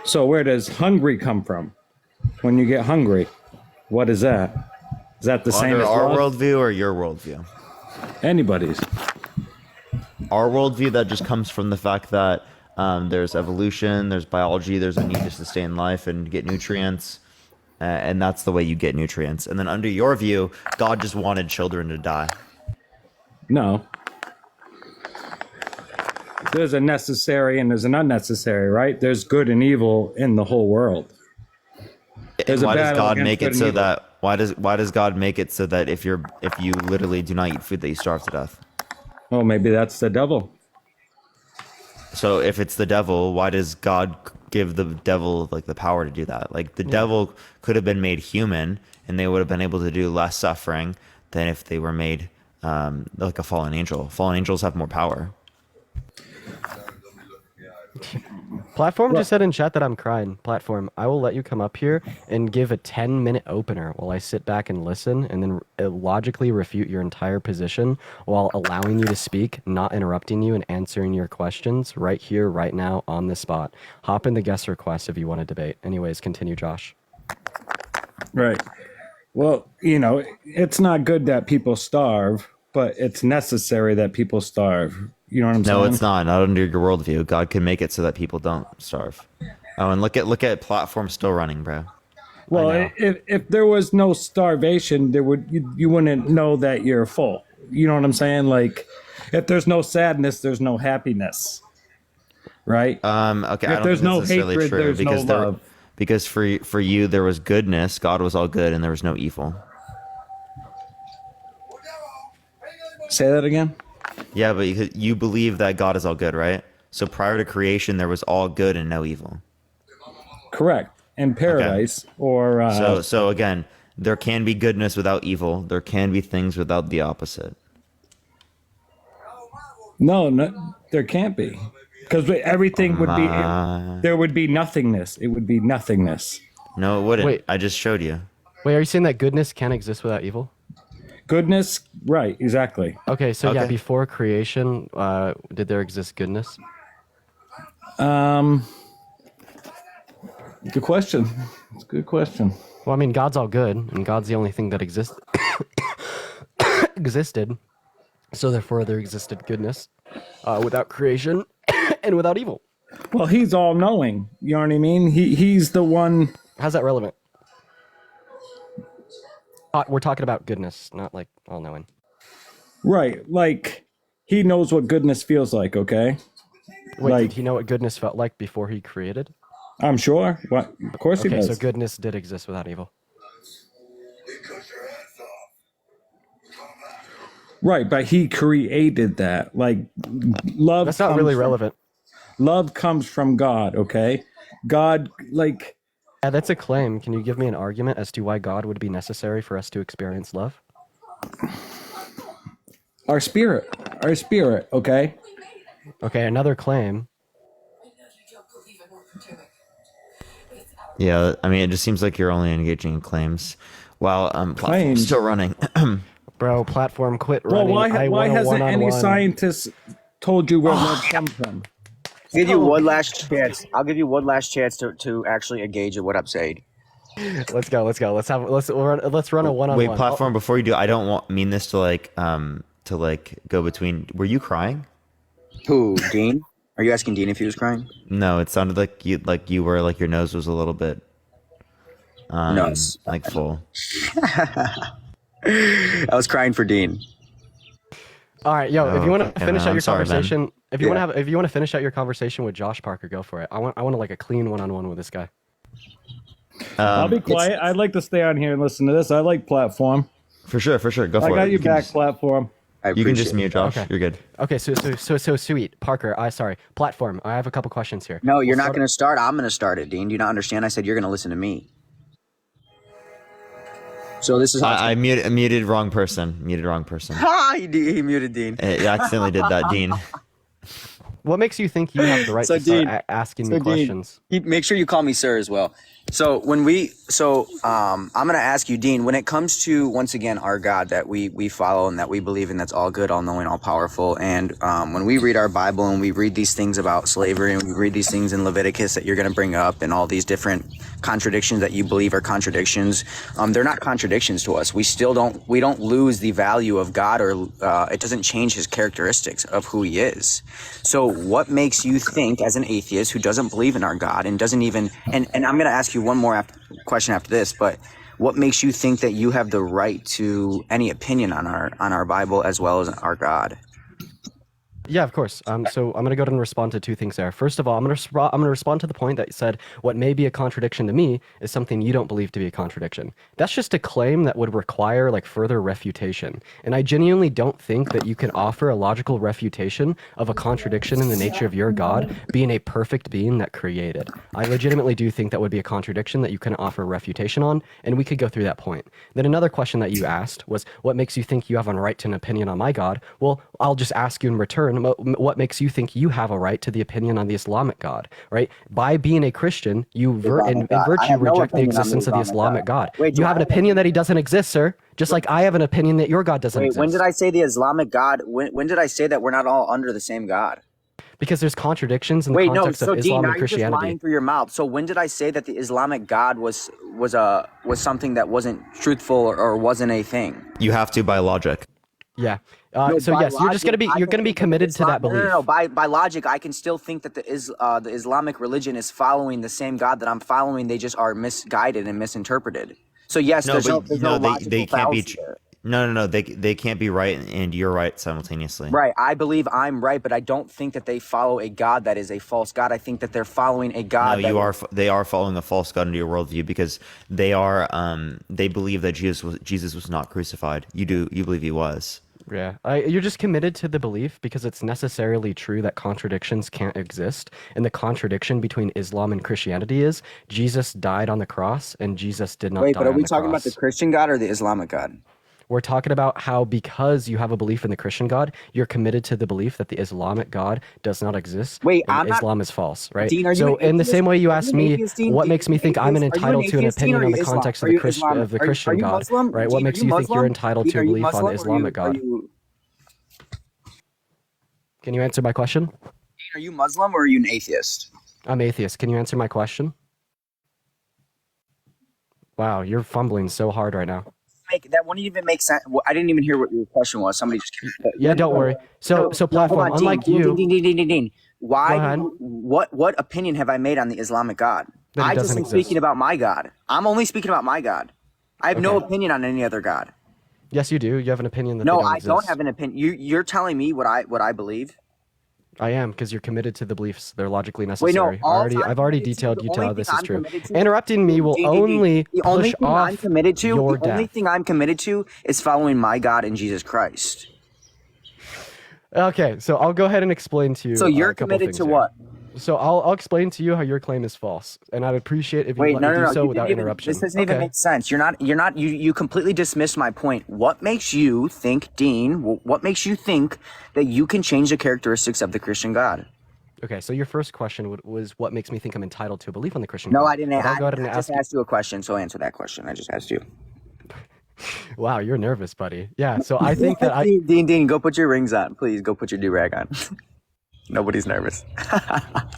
So where does hungry come from? When you get hungry, what is that? Is that the same Under as our love? worldview or your worldview? Anybody's. Our worldview, that just comes from the fact that there's evolution, there's biology, there's a need just to stay in life and get nutrients. And that's the way you get nutrients. And then under your view, God just wanted children to die. No. There's a necessary and there's an unnecessary, right? There's good and evil in the whole world. And why does God make it so evil. that why does God make it so that if you literally do not eat food that you starve to death? Oh, maybe that's the devil. So if it's the devil, why does God give the devil like the power to do that? Like the devil could have been made human and they would have been able to do less suffering than if they were made like a fallen angel. Fallen angels have more power. Platform just said in chat that I'm crying. Platform, I will let you come up here and give a 10-minute opener while I sit back and listen and then logically refute your entire position while allowing you to speak, not interrupting you and answering your questions right here, right now, on the spot. Hop in the guest request if you want to debate. Anyways, continue, Josh. Right. Well, it's not good that people starve, but it's necessary that people starve. You know what I'm saying? No, it's not under your worldview. God can make it so that people don't starve. Oh, and look at platform still running, bro. Well, if there was no starvation, you wouldn't know that you're full. You know what I'm saying? Like, if there's no sadness, there's no happiness, right? Okay, I don't if there's think no that's necessarily hatred, true there's because no love. because for you there was goodness. God was all good, and there was no evil. Say that again. Yeah, but you believe that God is all good, right? So prior to creation, there was all good and no evil. Correct. In paradise, or so again, there can be goodness without evil. There can be things without the opposite. no, there can't be, because everything would be there would be nothingness. It would be nothingness. No, it wouldn't. Wait. I just showed you. Wait, are you saying that goodness can't exist without evil? Goodness, right? Exactly. Okay, so yeah, Okay. before creation, did there exist goodness? Good question. It's a good question. Well, I mean, God's all good, and God's the only thing that existed. So therefore, there existed goodness without creation and without evil. Well, he's all knowing. You know what I mean? He's the one. How's that relevant? We're talking about goodness, not like all knowing. Right. Like, he knows what goodness feels like, okay? Wait, Like- did he know what goodness felt like before he created? I'm sure. What? Of course he Okay, does. so goodness did exist without evil. Right, but he created that. Like, love. That's not really relevant. Love comes from God, okay? God, like, Yeah, that's a claim. Can you give me an argument as to why God would be necessary for us to experience love? Our spirit, okay? Okay, another claim. Yeah, I mean, it just seems like you're only engaging in claims. While platform's Claims? still running. Bro, platform quit Well, running. why hasn't any one-on-one. scientist told you where love comes from? I'll give you one last chance. I'll give you one last chance to actually engage in what I'm saying. Let's go. Let's run a one-on-one. Wait, platform. Before you do, I don't mean this to go between. Were you crying? Who, Dean? Are you asking Dean if he was crying? No, it sounded like you were like your nose was a little bit like full. I was crying for Dean. All right, yo, if you want to okay, finish man, out I'm your sorry, conversation, man. if you want to finish out your conversation with Josh Parker, go for it. I want like a clean one-on-one with this guy. I'll be quiet. I'd like to stay on here and listen to this. I like platform. For sure. Go for it. I got you back, platform. You can just mute, Josh. Okay. You're good. Okay, so sweet. Parker, sorry. Platform, I have a couple questions here. No, you're not going to start. I'm going to start it, Dean. Do you not understand? I said you're going to listen to me. So this is how I muted wrong person. Ha! He muted Dean. I accidentally did that, Dean. What makes you think you have the right to start asking me questions? Make sure you call me sir as well. So I'm going to ask you, Dean, when it comes to, once again, our God that we follow and that we believe in, that's all good, all knowing, all powerful. And when we read our Bible and we read these things about slavery and we read these things in Leviticus that you're going to bring up and all these different contradictions that you believe are contradictions, they're not contradictions to us. We don't lose the value of God, or it doesn't change his characteristics of who he is. So what makes you think, as an atheist who doesn't believe in our God and doesn't even, and I'm going to ask you one more question after this, but what makes you think that you have the right to any opinion on our Bible as well as our God? Yeah, of course. So I'm going to go ahead and respond to two things there. First of all, I'm going to respond to the point that said what may be a contradiction to me is something you don't believe to be a contradiction. That's just a claim that would require like further refutation. And I genuinely don't think that you can offer a logical refutation of a contradiction in the nature of your God being a perfect being that created. I legitimately do think that would be a contradiction that you can offer refutation on, and we could go through that point. Then another question that you asked was, what makes you think you have a right to an opinion on my God? Well, I'll just ask you in return, what makes you think you have a right to the opinion on the Islamic God, right? By being a Christian, you in virtue reject the existence of the Islamic God. Wait, you have an opinion that he doesn't exist, sir, just like I have an opinion that your God doesn't exist. When did I say the Islamic God? When did I say that we're not all under the same God? Because there's contradictions in the context of Islam Dean, and Christianity. You're just lying through your mouth. So when did I say that the Islamic God was something that wasn't truthful or wasn't a thing? You have to by logic. Yeah. So yes, you're gonna be committed to that belief. No. By logic, I can still think that the Islamic religion is following the same God that I'm following. They just are misguided and misinterpreted. So yes, they can't be. there. No. They can't be right and you're right simultaneously. Right. I believe I'm right, but I don't think that they follow a God that is a false God. I think that they're following a God. No, they are following a false God into your worldview because they believe that Jesus was not crucified. You believe he was. Yeah, you're just committed to the belief because it's necessarily true that contradictions can't exist. And the contradiction between Islam and Christianity is Jesus died on the cross and Jesus did not die on the cross. Wait, but are we talking about the Christian God or the Islamic God? We're talking about how because you have a belief in the Christian God, you're committed to the belief that the Islamic God does not exist. Wait, and Islam is false, right? Dean, so in the same way you asked me, what makes me think I'm entitled to an opinion on the context of the Christian God, right? What makes you think you're entitled to a belief on the Islamic God? Can you answer my question? Are you Muslim or are you an atheist? I'm atheist. Can you answer my question? Wow, you're fumbling so hard right now. That wouldn't even make sense. I didn't even hear what your question was. Somebody just. Yeah, don't worry. So platform, unlike you. Dean. Why? What opinion have I made on the Islamic God? I just am speaking about my God. I'm only speaking about my God. I have no opinion on any other God. Yes, you do. You have an opinion that no, they don't I exist. don't have an opinion. You're telling me what I believe. I am, because you're committed to the beliefs. They're logically necessary. Wait, no, I've already detailed you to how this is true. Interrupting me will only push off your death. The only thing I'm committed to is following my God and Jesus Christ. Okay, so I'll go ahead and explain to you. So you're committed to what? So I'll explain to you how your claim is false, and I'd appreciate if you Wait, let no, me no, do no. so You without didn't even, interruption. this doesn't even Okay. make sense. You completely dismissed my point. What makes you think, Dean, what makes you think that you can change the characteristics of the Christian God? Okay, so your first question was what makes me think I'm entitled to a belief on the Christian No, God. I didn't. But I'll go ahead and I just ask you. asked you a question, so answer that question. I just asked you. Wow, you're nervous, buddy. Yeah, so I think that Dean, go put your rings on. Please, go put your do-rag on. Nobody's nervous.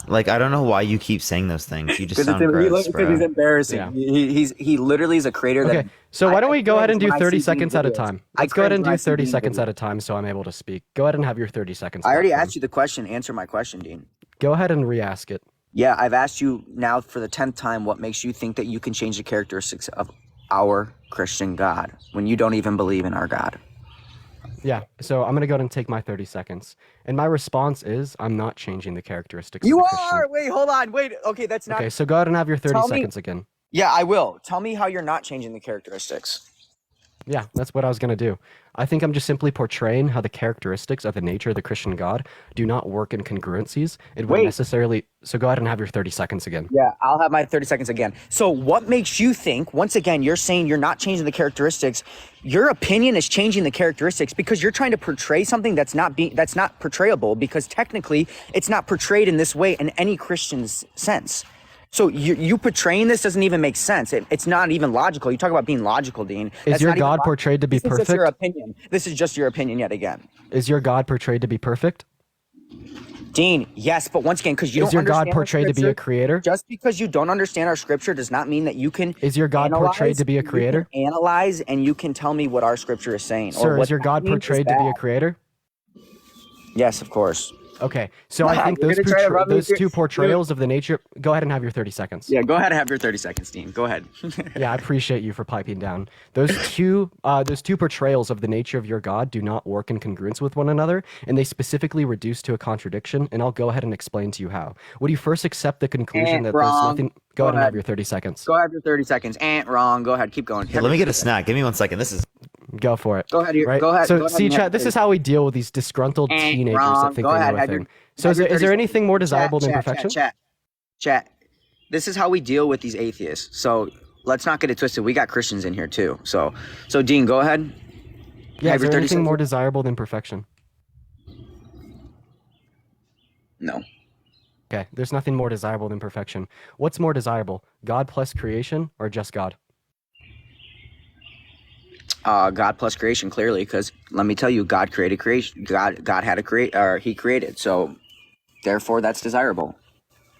Like, I don't know why you keep saying those things. You just Because sound gross, because he's bro. embarrassing. Yeah. He literally is a creator that. Okay, so why don't we go ahead and do when I 30 see seconds Dean at a videos. time? I Let's go ahead cringe and when I do see 30 Dean seconds videos. at a time so I'm able to speak. Go ahead and have your 30 seconds. I already platform. asked you the question. Answer my question, Dean. Go ahead and re-ask it. Yeah, I've asked you now for the 10th time what makes you think that you can change the characteristics of our Christian God when you don't even believe in our God. Yeah, so I'm going to go ahead and take my 30 seconds. And my response is I'm not changing the characteristics You of the Christian. are! Wait, hold on. Wait, okay, that's not... Okay, so go ahead and have your 30 Tell me- seconds again. Yeah, I will. Tell me how you're not changing the characteristics. Yeah, that's what I was going to do. I think I'm just simply portraying how the characteristics of the nature of the Christian God do not work in congruencies. It would Wait. necessarily... So go ahead and have your 30 seconds again. Yeah, I'll have my 30 seconds again. So what makes you think, once again, you're saying you're not changing the characteristics. Your opinion is changing the characteristics because you're trying to portray something that's not portrayable because technically it's not portrayed in this way in any Christian's sense. So you portraying this doesn't even make sense. It's not even logical. You talk about being logical, Dean. Is your God portrayed to be This is just your perfect? opinion. This is just your opinion yet again. Is your God portrayed to be perfect? Dean, yes, but once again, because you Is don't your God understand our portrayed to be a scripture, creator? just because you don't understand our scripture does not mean that you can. Is your God portrayed to be a creator? You can analyze and you can tell me what our scripture is saying. Sir, what is your that God means portrayed to be a bad. creator? Yes, of course. Okay, so I think You're those, gonna try to run me those through- two portrayals of the nature... Go ahead and have your 30 seconds. Yeah, go ahead and have your 30 seconds, Dean. Go ahead. Yeah, I appreciate you for piping down. Those two portrayals of the nature of your God do not work in congruence with one another, and they specifically reduce to a contradiction, and I'll go ahead and explain to you how. Would you first accept the conclusion that there's Wrong. nothing... Go ahead and have your 30 seconds. Go ahead your 30 seconds. Wrong. Go ahead. Keep going. Hey, let me get a snack. Give me 1 second. This is... Go for it. Go ahead. Right? Go ahead. So, go ahead see, and have chat, this your is how we deal with these disgruntled teenagers wrong. that think Go they ahead, know a have your- thing. So have is your there 30 anything more desirable than perfection? Chat. This is how we deal with these atheists. So let's not get it twisted. We got Christians in here too. So Dean, go ahead. Yeah, Have is your there 30 anything seconds. more desirable than perfection? No. Okay, there's nothing more desirable than perfection. What's more desirable, God plus creation or just God? God plus creation, clearly, because let me tell you, God created creation. God had to create, or He created. So therefore, that's desirable.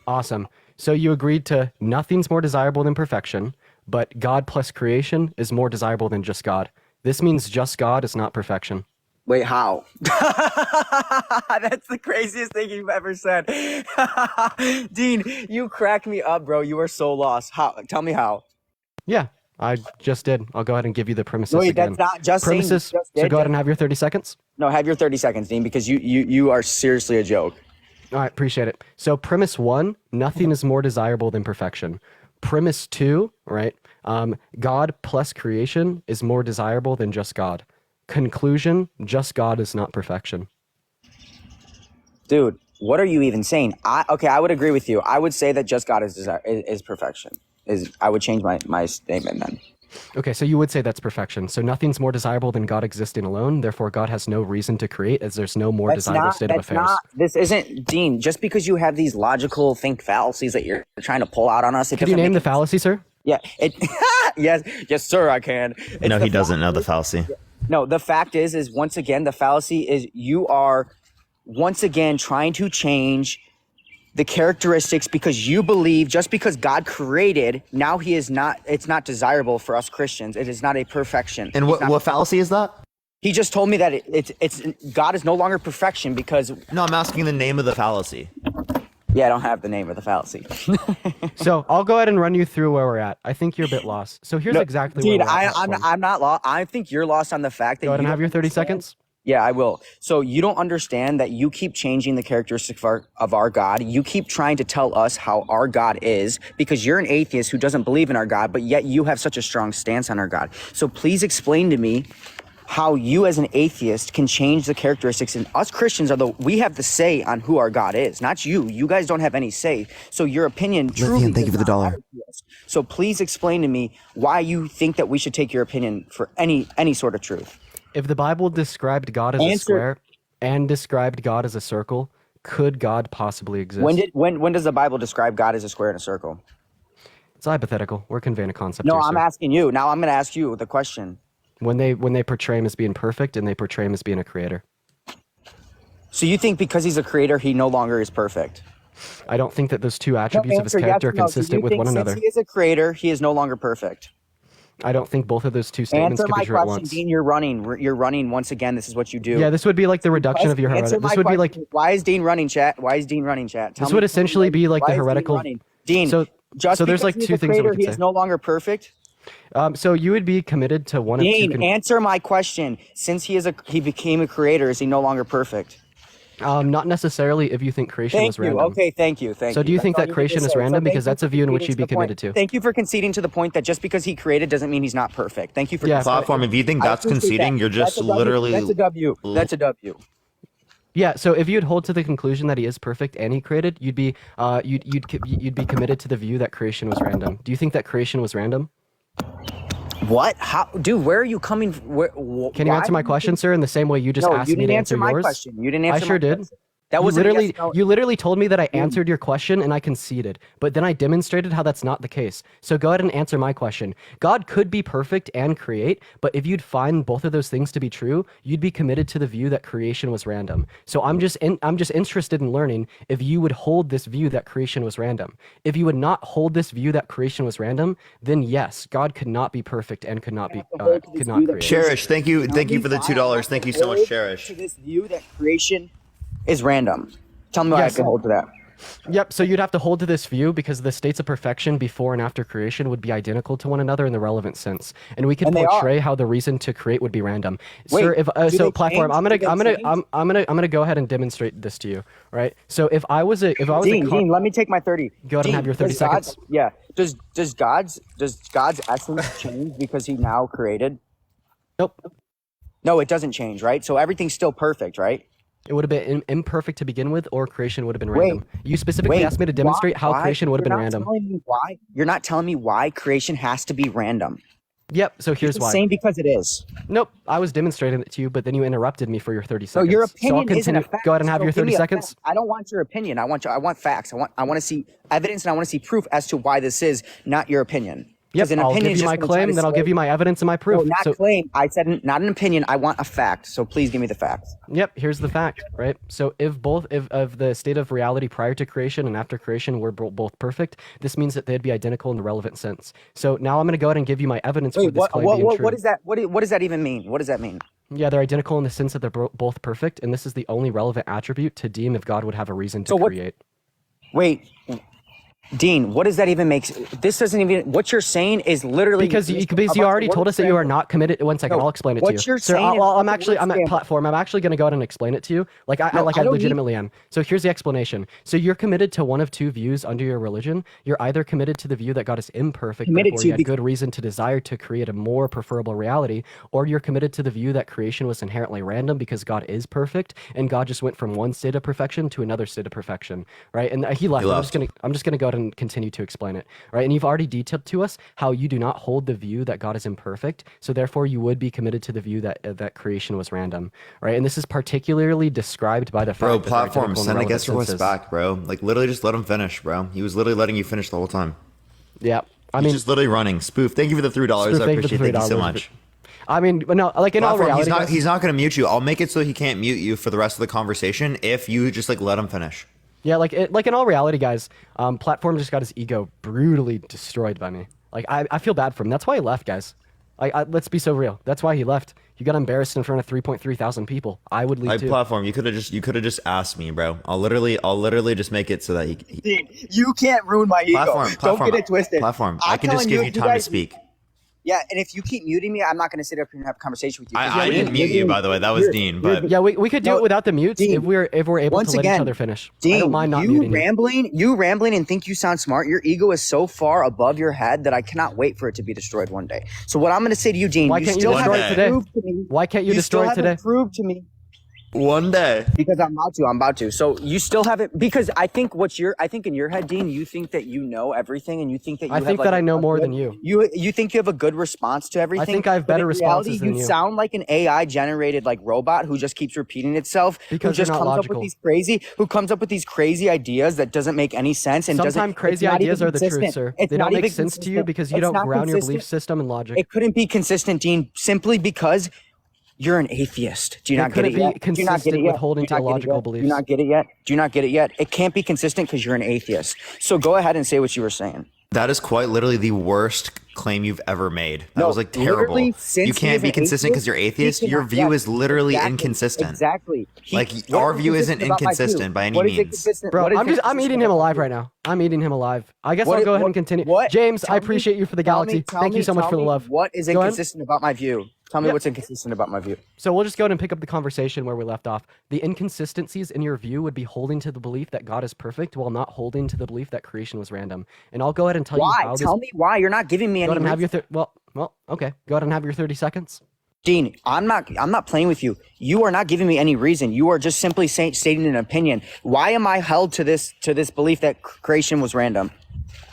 Awesome. So you agreed to nothing's more desirable than perfection, but God plus creation is more desirable than just God. This means just God is not perfection. Wait, how? That's the craziest thing you've ever said. Dean, you cracked me up, bro. You are so lost. How? Tell me how. Yeah, I just did. I'll go ahead and give you the premises Wait, again. that's not just saying you premises. just So did, go ahead and have your 30 seconds. No, have your 30 seconds, Dean, because you are seriously a joke. All right, appreciate it. So premise 1, nothing is more desirable than perfection. Premise 2, right? God plus creation is more desirable than just God. Conclusion, just God is not perfection. Dude, what are you even saying? I would agree with you. I would say that just God is perfection. I would change my statement then. Okay, so you would say that's perfection. So nothing's more desirable than God existing alone. Therefore, God has no reason to create, as there's no more desirable state of affairs. This isn't, Dean, just because you have these logical fallacies that you're trying to pull out on us. Could you name the fallacy, sir? Yeah. Yes, sir, I can. No, he doesn't know the fallacy. No, the fact is once again, the fallacy is you are once again trying to change the characteristics because you believe just because God created, now it's not desirable for us Christians. It is not a perfection. And what fallacy is that? He just told me that it's God is no longer perfection because... No, I'm asking the name of the fallacy. Yeah, I don't have the name of the fallacy. So I'll go ahead and run you through where we're at. I think you're a bit lost. So here's exactly where Dude, we're at. I'm not lost. I think you're lost on the fact that Go ahead you and have don't your 30 understand- seconds. Yeah, I will. So you don't understand that you keep changing the characteristics of our God. You keep trying to tell us how our God is because you're an atheist who doesn't believe in our God, but yet you have such a strong stance on our God. So please explain to me how you as an atheist can change the characteristics, and us Christians we have the say on who our God is, not you. You guys don't have any say. So your opinion truly Thank you for the dollar. So please explain to me why you think that we should take your opinion for any sort of truth. If the Bible described God as a square and described God as a circle, could God possibly exist? When does the Bible describe God as a square and a circle? It's hypothetical. We're conveying a concept. No, here, I'm sir. asking you. Now I'm going to ask you the question. When they portray him as being perfect and they portray him as being a creator. So you think because he's a creator, he no longer is perfect? I don't think that those two attributes of his character are consistent with one another. Since he is a creator, he is no longer perfect. I don't think both of those two statements Answer could my be true at question, once. Dean. You're running once again. This is what you do. Yeah, this would be like the reduction of your Answer heretical. my This would be like question. Why is Dean running, chat? This would essentially be like the heretical. Dean, so just there's like because two he's a things that we creator, could he say. is no longer perfect. So you would be committed to one of two. Dean, answer my question. Since he became a creator, is he no longer perfect? Not necessarily if you think creation was random. Okay, thank you. So do you think that creation is random? Because that's a view in which you'd be committed to. Thank you for conceding to the point that just because he created doesn't mean he's not perfect. Thank you for Platform. If you think that's conceding, you're just literally. That's a W. That's a W. Yeah, so if you'd hold to the conclusion that he is perfect and he created, you'd be be committed to the view that creation was random. Do you think that creation was random? What? How, dude? Where are you coming? Can you answer my question, sir? In the same way you just asked me to answer my yours. question. You didn't answer. I sure my did. question. That was literally you literally told me that I answered your question and I conceded, but then I demonstrated how that's not the case. So go ahead and answer my question. God could be perfect and create, but if you'd find both of those things to be true, you'd be committed to the view that creation was random. So I'm just interested in learning if you would hold this view that creation was random. If you would not hold this view that creation was random, then yes, God could not be perfect and could not create. Cherish, thank you for the $2. Thank you so much, Cherish. To this view that creation is random. Tell me why I can hold to that. Yep, so you'd have to hold to this view because the states of perfection before and after creation would be identical to one another in the relevant sense. And we could portray how the reason to create would be random. Wait, sir, if so platform, I'm gonna go ahead and demonstrate this to you, right? So if I was Dean, let me take my 30. Go ahead and have your 30 seconds. Does God's essence change because he now created? Nope. No, it doesn't change, right? So everything's still perfect, right? It would have been imperfect to begin with, or creation would have been random. You specifically asked me to demonstrate how creation would have been random. You're not telling me why creation has to be random. Yep, so here's why. Saying because it is. Nope, I was demonstrating it to you, but then you interrupted me for your 30 seconds. So your opinion isn't a fact. Go ahead and have your 30 seconds. I don't want your opinion. I want facts. I want to see evidence and I want to see proof as to why this is not your opinion. Yep, I'll give you my claim, then I'll give you my evidence and my proof. No, not claim. I said not an opinion. I want a fact. So please give me the facts. Yep, here's the fact, right? So if the state of reality prior to creation and after creation were both perfect, this means that they'd be identical in the relevant sense. So now I'm going to go ahead and give you my evidence for this claim being true. What is that? What does that even mean? What does that mean? Yeah, they're identical in the sense that they're both perfect, and this is the only relevant attribute to deem if God would have a reason to create. Wait. Dean, what does that even make? This doesn't even. What you're saying is literally because you already told us that you are not committed. 1 second, I'll explain it to you. What you're Sir, saying I'm at platform. I'm actually going to go ahead and explain it to you. I legitimately am. So here's the explanation. So you're committed to one of two views under your religion. You're either committed to the view that God is imperfect, therefore you had good reason to desire to create a more preferable reality, or you're committed to the view that creation was inherently random because God is perfect and God just went from one state of perfection to another state of perfection, right? And he left. I'm just gonna go ahead and continue to explain it, right? And you've already detailed to us how you do not hold the view that God is imperfect, so therefore you would be committed to the view that creation was random, right? And this is particularly described by the fact that platform, send a guest request back, bro. Like literally just let him finish, bro. He was literally letting you finish the whole time. Yeah, He's just literally running. Spoof, thank you for the $3. I appreciate it. Thank you so much. I mean, no, like in all reality, he's not going to mute you. I'll make it so he can't mute you for the rest of the conversation if you just let him finish. Yeah, like in all reality, guys, Platform just got his ego brutally destroyed by me. Like I feel bad for him. That's why he left, guys. Let's be so real. That's why he left. He got embarrassed in front of 3.3 thousand people. I would leave too. Platform, you could have just asked me, bro. I'll literally just make it so that Dude, you can't ruin my ego. Platform, don't get it twisted. Platform, I can just give you time to speak. Yeah, and if you keep muting me, I'm not going to sit up here and have a conversation with you. I didn't mute you, by the way. That was Dean. But Yeah, we could do it without the mutes Dean, if we're able once to let again, each other finish. Dean, I don't mind not you muting rambling and think you sound smart. Your ego is so far above your head that I cannot wait for it to be destroyed one day. So what I'm going to say to you, Dean, Why can't you destroy it today? Why can't you destroy it today? Prove to me. One day. Because I'm about to. So you still haven't, because I think in your head, Dean, you think that you know everything, and you think that you I think that I know more than you. You think you have a good response to everything. I think I have better responses than you. You sound like an AI generated like robot who just keeps repeating itself. Because who just you're not comes logical. up with these crazy ideas that doesn't make any sense and Sometimes crazy ideas are the truth, sir. They don't make sense to you because you don't ground your belief system in logic. It couldn't be consistent, Dean, simply because you're an atheist. Do you not get it yet? Do you not get it yet? Holding to logical beliefs. Do you not get it yet? Do you not get it yet? It can't be consistent because you're an atheist. So go ahead and say what you were saying. That is quite literally the worst claim you've ever made. That was like terrible. You can't be consistent because you're atheist. Your view is literally inconsistent. Exactly. Like our view isn't inconsistent by any means. Bro, I'm eating him alive right now. I'm eating him alive. I guess I'll go ahead and continue. James, I appreciate you for the galaxy. Thank you so much for the love. What is inconsistent about my view? Tell me what's inconsistent about my view. So we'll just go ahead and pick up the conversation where we left off. The inconsistencies in your view would be holding to the belief that God is perfect while not holding to the belief that creation was random. And I'll go ahead and tell you how. Tell me why. You're not giving me any. Go ahead and have your well, okay. Go ahead and have your 30 seconds. Dean, I'm not playing with you. You are not giving me any reason. You are just simply stating an opinion. Why am I held to this belief that creation was random?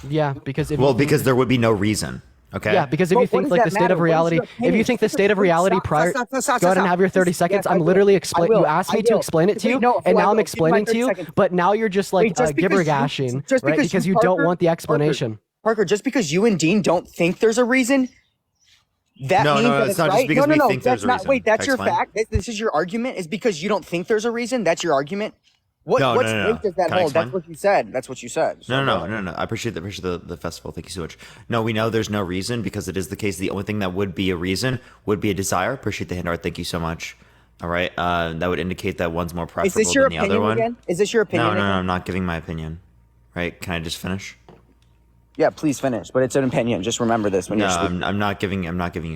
Yeah, because because there would be no reason. Okay. Yeah, because if you think like the state of reality, if you think the state of reality prior, go ahead and have your 30 seconds. I'm literally explaining. You asked me to explain it to you, and now I'm explaining to you. But now you're just like gibber-gashing, right? Because you don't want the explanation. Parker, just because you and Dean don't think there's a reason, that means that it's not right. just because we think there's a reason. Wait, that's your fact. This is your argument. Is because you don't think there's a reason. That's your argument. What weight does that hold? That's what you said. That's what you said. So No. I appreciate the festival. Thank you so much. No, we know there's no reason because it is the case. The only thing that would be a reason would be a desire. Appreciate the hand art. Thank you so much. All right. That would indicate that one's more preferable than the other one. Is this your opinion? No, I'm not giving my opinion. Right? Can I just finish? Yeah, please finish. But it's an opinion. Just remember this when you're speaking. I'm not giving you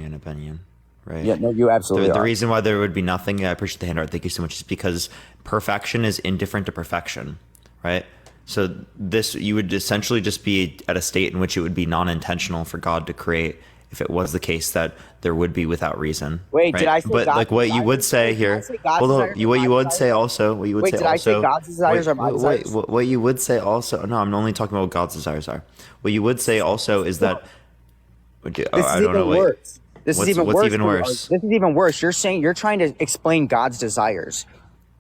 an opinion. Right. Yeah, no, you absolutely The reason why there would be nothing, I appreciate the hand art, thank you so much, is because perfection is indifferent to perfection, right? So you would essentially just be at a state in which it would be non-intentional for God to create if it was the case that there would be without reason. Wait, right? did I say But God, like what you would say here, hold on, what you would say also, what you would say also. Wait, did I say God's desires or my desires? What you would say also, no, I'm only talking about what God's desires are. What you would say also is that, I don't know what. This is even worse. This is even worse. You're trying to explain God's desires.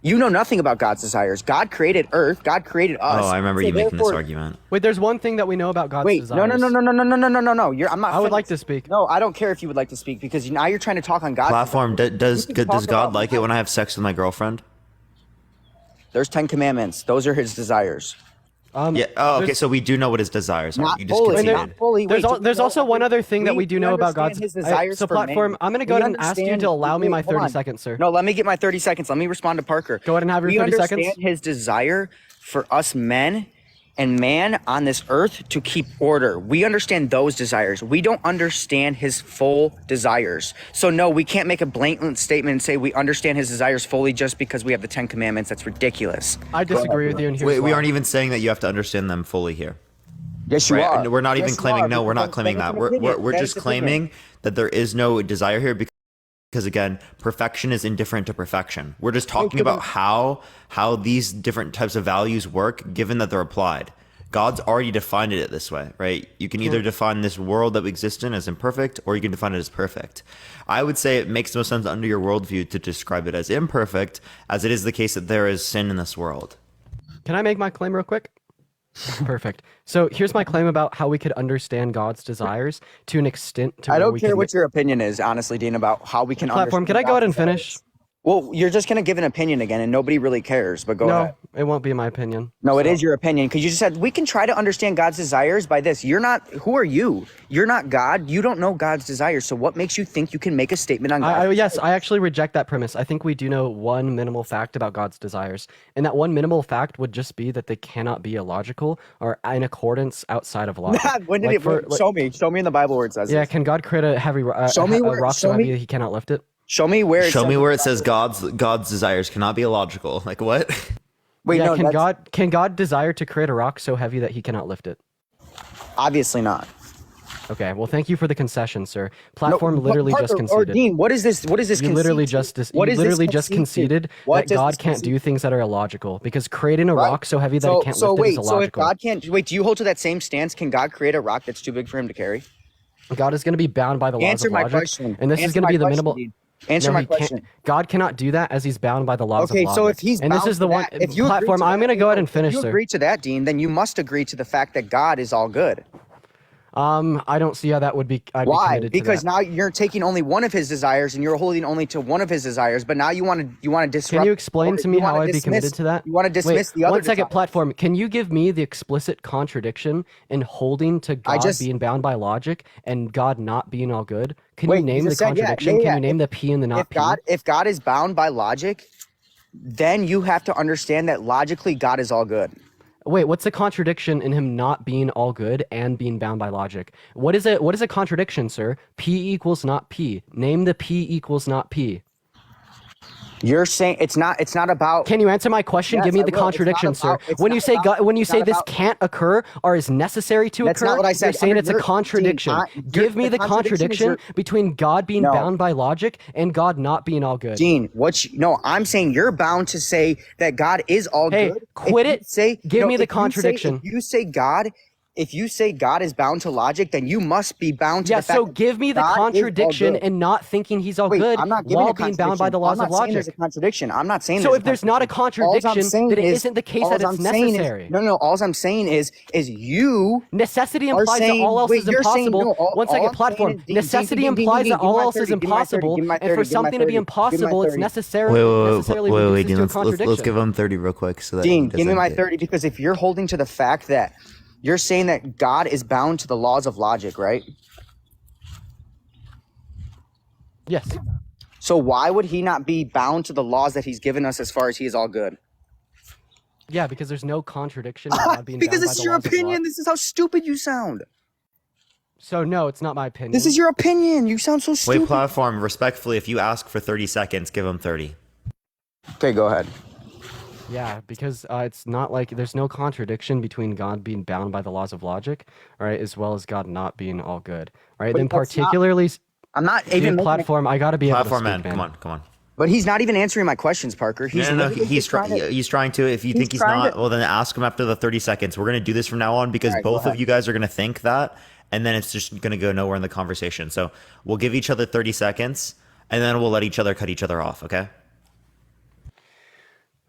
You know nothing about God's desires. God created Earth. God created us. Oh, I remember you making this argument. Wait, there's one thing that we know about God's desires. No. I'm not. I would like to speak. No, I don't care if you would like to speak because now you're trying to talk on God's platform. Does God like it when I have sex with my girlfriend? There's 10 commandments. Those are his desires. Yeah. Oh, okay. So we do know what his desires are. You just conceded. There's also one other thing that we do know about God's desires. So platform, I'm going to go ahead and ask you to allow me my 30 seconds, sir. No, let me get my 30 seconds. Let me respond to Parker. Go ahead and have your 30 seconds. We understand his desire for us men and man on this earth to keep order. We understand those desires. We don't understand his full desires. So no, we can't make a blatant statement and say we understand his desires fully just because we have the 10 commandments. That's ridiculous. I disagree with you. And we aren't even saying that you have to understand them fully here. Yes, you are. We're not even claiming. No, we're not claiming that. We're just claiming that there is no desire here because again, perfection is indifferent to perfection. We're just talking about how these different types of values work given that they're applied. God's already defined it this way, right? You can either define this world that we exist in as imperfect or you can define it as perfect. I would say it makes no sense under your worldview to describe it as imperfect, as it is the case that there is sin in this world. Can I make my claim real quick? Perfect. So here's my claim about how we could understand God's desires to an extent. I don't care what your opinion is, honestly, Dean, about how we can platform. Can I go ahead and finish? Well, you're just gonna give an opinion again, and nobody really cares. But go ahead. No, it won't be my opinion. No, it is your opinion because you just said we can try to understand God's desires by this. You're not. Who are you? You're not God. You don't know God's desires. So what makes you think you can make a statement on God? Yes, I actually reject that premise. I think we do know one minimal fact about God's desires, and that one minimal fact would just be that they cannot be illogical or in accordance outside of logic. When did show me? Show me in the Bible where it says. Yeah, this. can God create a heavy Show me where- rock so show me- heavy that he cannot lift it? Show me where. Show me where it says God's desires cannot be illogical. Like what? Wait, yeah, no. Can God desire to create a rock so heavy that he cannot lift it? Obviously not. Okay, well, thank you for the concession, sir. Platform No, literally Parker, just conceded. Or Dean, what is this? What is this? You literally concede just to? What you is this literally just concede to? conceded What that does God this can't concede do things that are illogical because creating a rock so heavy that it can't lift it is So if illogical. God can't wait, do you hold to that same stance? Can God create a rock that's too big for him to carry? God is going to be bound by the laws Answer of my logic, question. and this is Answer going to my be the question, minimal. Dean. Answer No, my he can't- question. God cannot do that as he's bound by the laws of Okay, logic. so if he's and this bound is the to one that, if you agree platform, to I'm that- going to go ahead and finish, If you sir. agree to that, Dean, then you must agree to the fact that God is all good. I don't see how that would be. I'd be Why? committed to Because that. now you're taking only one of his desires and you're holding only to one of his desires, but now you want to disrupt. Can you explain or to me you wanna how I'd be dismiss- committed to that? You want to dismiss the other. One second, desires. platform. Can you give me the explicit contradiction in holding to God just- being bound by logic and God not being all good? Can Wait, you name the just said, yeah, contradiction? yeah, Can yeah. you name the P and the not P? If God is bound by logic, then you have to understand that logically God is all good. Wait, what's the contradiction in him not being all good and being bound by logic? What is it? What is a contradiction, sir? P equals not P. Name the P equals not P. You're saying it's not about. Can you answer my question? Yes, Give me I the will. It's not contradiction, sir. about- it's When not you say about- God, when you it's say not this about- can't occur or is necessary to That's occur, not what I said. you're saying it's a Dean, contradiction. Give me the contradiction between God being No. bound by logic and God not being all good. Dean, no, I'm saying you're bound to say that God is all Hey, good. quit If you it. Say, Give no, me the if you say- contradiction. If you say God is bound to logic, then you must be bound to Yeah, the fact so that give me the God is all contradiction good. and not thinking he's all Wait, good I'm not giving while a being bound by the laws I'm of not saying there's logic. a contradiction. I'm not saying So there's if there's not a Alls I'm contradiction, saying then it is- isn't the case alls that I'm it's saying is- necessary. No, all I'm saying is you Necessity are implies that saying- all else wait, is you're saying impossible. no, all- One all second, I'm platform. saying is- Dean, Necessity Dean, Dean, implies Dean, that give me all my else 30, is give me my 30, impossible, give me my and for 30, give me my something to be 30, impossible, it's Wait, necessarily reduces Dean, to a let's contradiction. give him 30 real quick so that Dean, he give me doesn't my get- 30 because if you're holding to the fact that you're saying that God is bound to the laws of logic, right? Yes. So why would he not be bound to the laws that he's given us as far as he is all good? Yeah, because there's no contradiction in God being Because bound by this is the your laws of opinion. law. This is how stupid you sound. So no, it's not my opinion. This is your opinion. You sound so stupid. Wait, platform, respectfully, if you ask for 30 seconds, give him 30. Okay, go ahead. Yeah, because it's not like there's no contradiction between God being bound by the laws of logic, all right, as well as God not being all good, all right. But Then that's not- particularly, I'm not dude, even making platform. I gotta be Platform able to man, speak, come on. But he's not even answering my questions, Parker. He's No, literally he's just trying to- he's trying to. If you think he's trying not, to- well, then ask him after the 30 seconds. We're gonna do this from now on because All right, go both of ahead. you guys are gonna think that, and then it's just gonna go nowhere in the conversation. So we'll give each other 30 seconds, and then we'll let each other cut each other off. Okay?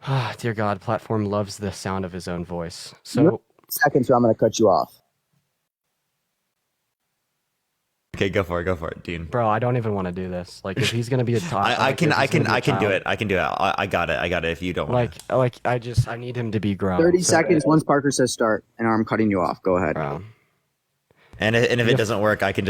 Ah, dear God, platform loves the sound of his own voice. So seconds, or I'm going to cut you off. Okay, go for it, Dean. bro, I don't even want to do this. Like, if he's gonna be a top, I can do it. I can do it. I got it. If you don't want Like, I need him to be grown. 30 So- seconds once Parker says start, and I'm cutting you off. Go ahead. and if it doesn't work, I can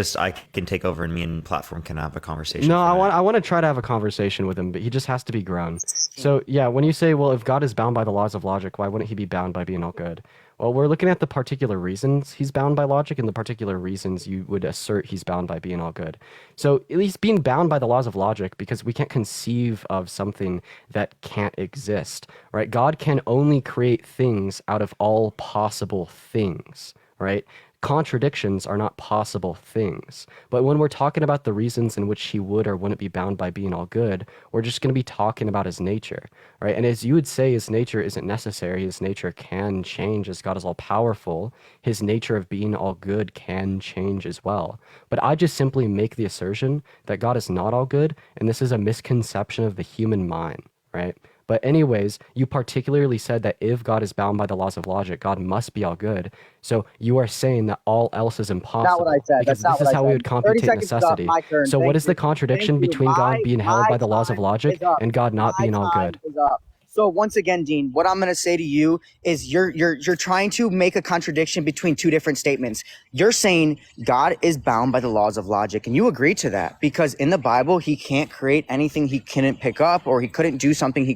take over, and me and platform can have a conversation. No, I want to try to have a conversation with him, but he just has to be grown. So yeah, when you say, well, if God is bound by the laws of logic, why wouldn't he be bound by being all good? Well, we're looking at the particular reasons he's bound by logic and the particular reasons you would assert he's bound by being all good. So at least being bound by the laws of logic because we can't conceive of something that can't exist, right? God can only create things out of all possible things, right? Contradictions are not possible things. But when we're talking about the reasons in which he would or wouldn't be bound by being all good, we're just going to be talking about his nature, right? And as you would say, his nature isn't necessary. His nature can change as God is all powerful. His nature of being all good can change as well. But I just simply make the assertion that God is not all good, and this is a misconception of the human mind, right? But anyways, you particularly said that if God is bound by the laws of logic, God must be all good. So you are saying that all else is impossible. Not what I said. Because That's not this is what I how we said. would 30 computate seconds is up. necessity. My turn. So what Thank is the you. Thank contradiction you. between God being held by the laws of Time logic is up. and God not being all My good? time is up. So once again, Dean, what I'm going to say to you is you're trying to make a contradiction between two different statements. You're saying God is bound by the laws of logic, and you agree to that because in the Bible he can't create anything he couldn't pick up, or he couldn't do something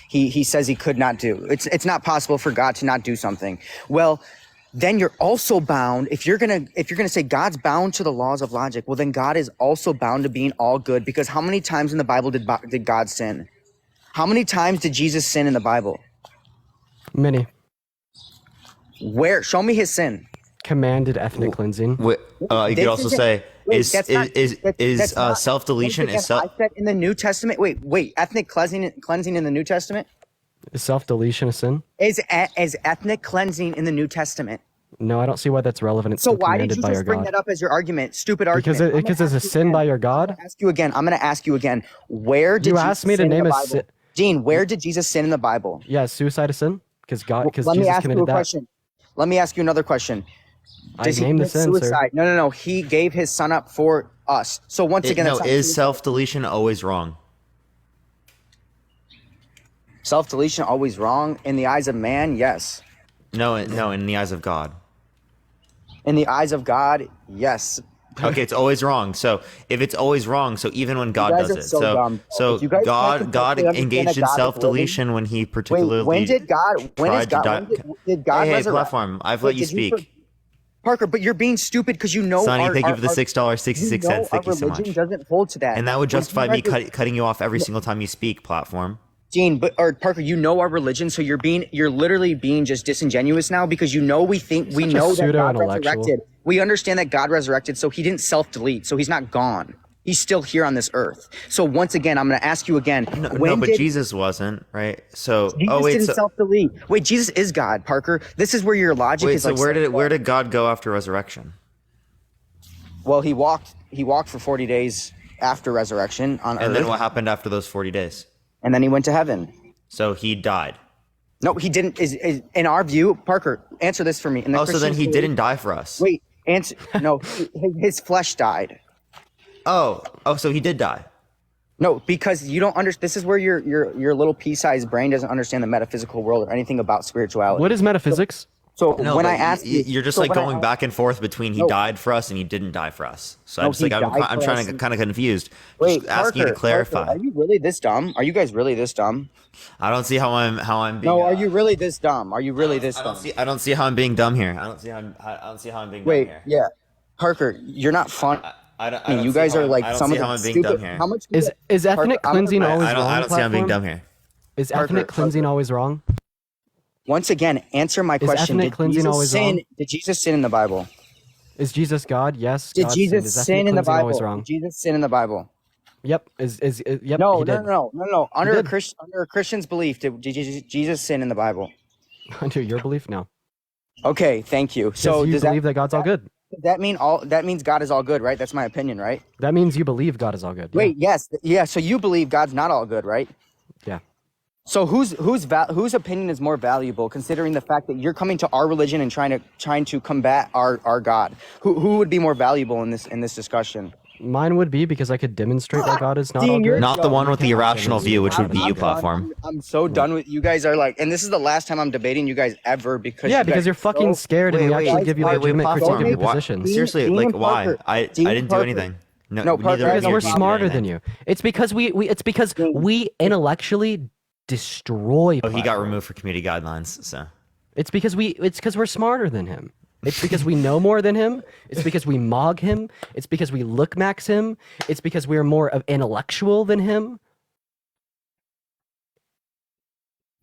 he says he could not do. It's not possible for God to not do something. Well, then you're also bound if you're gonna say God's bound to the laws of logic. Well, then God is also bound to being all good, because how many times in the Bible did God sin? How many times did Jesus sin in the Bible? Many. Where? Show me his sin. Commanded ethnic cleansing. You could also say is that's self deletion once again, I said in the New Testament. Wait. Ethnic cleansing in the New Testament. Is self-deletion a sin? Is ethnic cleansing in the New Testament? No, I don't see why that's relevant. It's So still why did commanded you by your just bring God. that up as your argument? Stupid argument. Because it's a sin by your God. I'm going to ask you again. Where did You Jesus asked me to sin in name the a Bible? sin. Dean, where did Jesus sin in the Bible? Yeah, is suicide a sin? Because Let me Jesus ask you committed a that. question. Let me ask you another question. I Does he named the commit sin, suicide? sir. No. He gave his son up for us. So once again, that's not is suicide. self deletion always wrong? Self-deletion always wrong in the eyes of man? Yes. No, in the eyes of God. In the eyes of God? Yes. Okay, it's always wrong. So if it's always wrong, so even when God guys does are it, so dumb. so If you guys can't God conceptually understand engaged that in God is self deletion when he particularly Wait, when did God? When is tried to God? die. Did God Hey, resurrect? platform, I've let you did speak. Parker, but you're being stupid because you know Sonny, our thank you for the our- $6.66. you know our Thank you so religion much. doesn't hold to that. And that would When justify he me resur- cutting you off every single time you speak, platform. Dean, or Parker, you know our religion, so you're literally being just disingenuous now because you know we know that God pseudo-intellectual. resurrected. We understand that God resurrected, so he didn't self-delete, so he's not gone. He's still here on this earth. So once again, I'm going to ask you again. No, but Jesus wasn't, right? So, Jesus didn't self-delete. Wait, Jesus is God, Parker. This is where your logic is so like. where did God go after resurrection? Well, he walked for 40 days after resurrection on earth. And then what happened after those 40 days? And then he went to heaven. So he died. No, he didn't. Is in our view, Parker, answer this for me. In the So then Christian he belief- didn't die for us. Wait, answer. No, his flesh died. Oh, so he did die. No, because you don't understand. This is where your little pea-sized brain doesn't understand the metaphysical world or anything about spirituality. What is metaphysics? So No, when but I asked you, you're just so like when I going asked- back and forth between he No. died for us and he didn't die for us. So No, I'm just like he died I'm for trying us to and- kind of confused. Wait, Just asking you to Parker, clarify. are you really this dumb? Are you guys really this dumb? I don't see how I'm being. No, are you really this dumb? Are you really this dumb? I don't see how I'm being dumb here. I don't see how I'm being Wait, dumb here. yeah, Parker, you're not fun. I don't you see guys how are I'm- like I don't some see of how the I'm being stupid. dumb here. How much Is ethnic cleansing always wrong? I don't see how I'm being platform? dumb here. Is Parker, ethnic cleansing always wrong? Once again, answer my Is question. ethnic cleansing always wrong? Did Jesus sin in the Bible? Is Jesus God? Yes. Did God Jesus sinned. Is ethnic sin in the cleansing Bible? always wrong? Did Jesus sin in the Bible? Yep. Yep. No, he did. no. Under did. a Christian's belief, did Jesus sin in the Bible? Under your belief, no. Okay, thank you. So you does believe that God's all good. Does that mean that means God is all good, right? That's my opinion, right? That means you believe God is all good. Wait, yes, yeah. So you believe God's not all good, right? Yeah. So whose opinion is more valuable, considering the fact that you're coming to our religion and trying to combat our God? Who would be more valuable in this discussion? Mine would be because I could demonstrate that God is not all Dean, good. Not the one with the irrational view, which would be you, I'm platform. I'm so done with you guys. Are like, and this is the last time I'm debating you guys ever because Yeah, you because guys you're fucking so- scared and we actually give you legitimate critique of your Why- positions. Seriously, Dean like and why? Parker. I Dean didn't and do Parker. anything. No, neither Parker, of Because you we're did smarter than anything. you. It's because we intellectually destroy. Oh, he got platform. removed for community guidelines. So It's because we're smarter than him. It's because we know more than him. It's because we mog him. It's because we look max him. It's because we're more of intellectual than him.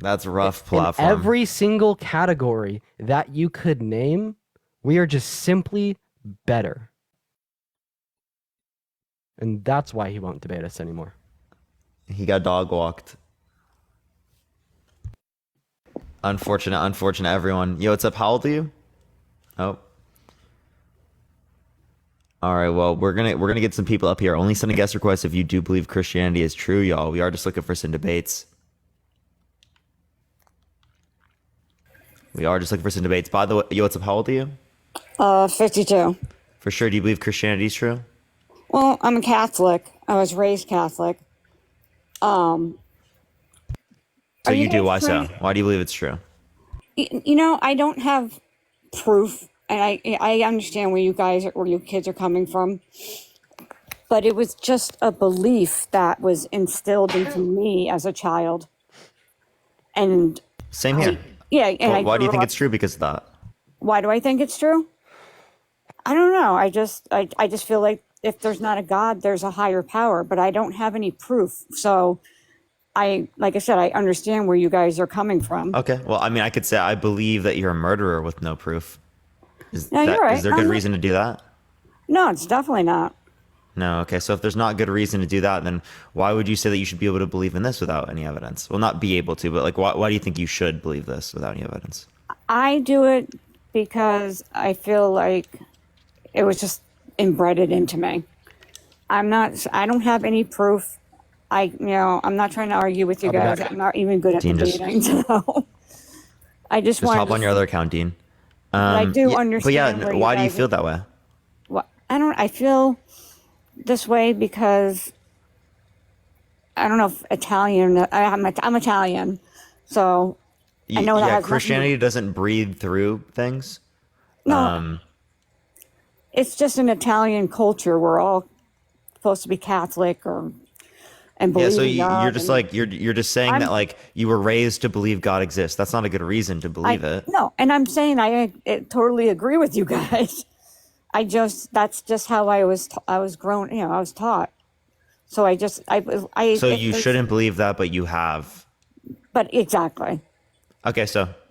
that's rough, In platform. every single category that you could name, we are just simply better. And that's why he won't debate us anymore. He got dog walked. Unfortunate, everyone. Yo, what's up? How old are you? Oh. All right, well, we're gonna get some people up here. Only send a guest request if you do believe Christianity is true, y'all. We are just looking for some debates. We are just looking for some debates. By the way, yo, what's up? How old are you? 52. For sure. Do you believe Christianity is true? Well, I'm a Catholic. I was raised Catholic. So Are you you do. guys Why so? trying? Why do you believe it's true? You know, I don't have proof, and I understand where you kids are coming from, but it was just a belief that was instilled into me as a child, and Same here. yeah, and Well, I why do you grew think up. it's true? Because of that. Why do I think it's true? I don't know. I just feel like if there's not a God, there's a higher power, but I don't have any proof. So like I said, I understand where you guys are coming from. Okay. Well, I mean, I could say I believe that you're a murderer with no proof. No, you're right. Is there good reason to do that? No, it's definitely not. No. Okay. So if there's not good reason to do that, then why would you say that you should be able to believe in this without any evidence? Well, not be able to, but like, why do you think you should believe this without any evidence? I do it because I feel like it was just inbred into me. I don't have any proof. I'm not trying to argue with you I'll be guys. back. I'm not even good at Dean, debating. So I just Just want hop on your other account, Dean. I do But understand yeah, where you why do you guys feel that way? I feel this way because I don't know if Italian. I'm Italian, so I know that Yeah, has nothing to- Christianity doesn't breathe through things. No. It's just an Italian culture. We're all supposed to be Catholic and Yeah, believe so in God. you're just like you're just saying that like you were raised to believe God exists. That's not a good reason to believe it. No, and I'm saying I totally agree with you guys. That's just how I was grown. I was taught. So So you shouldn't believe that, but you have. But exactly. Okay,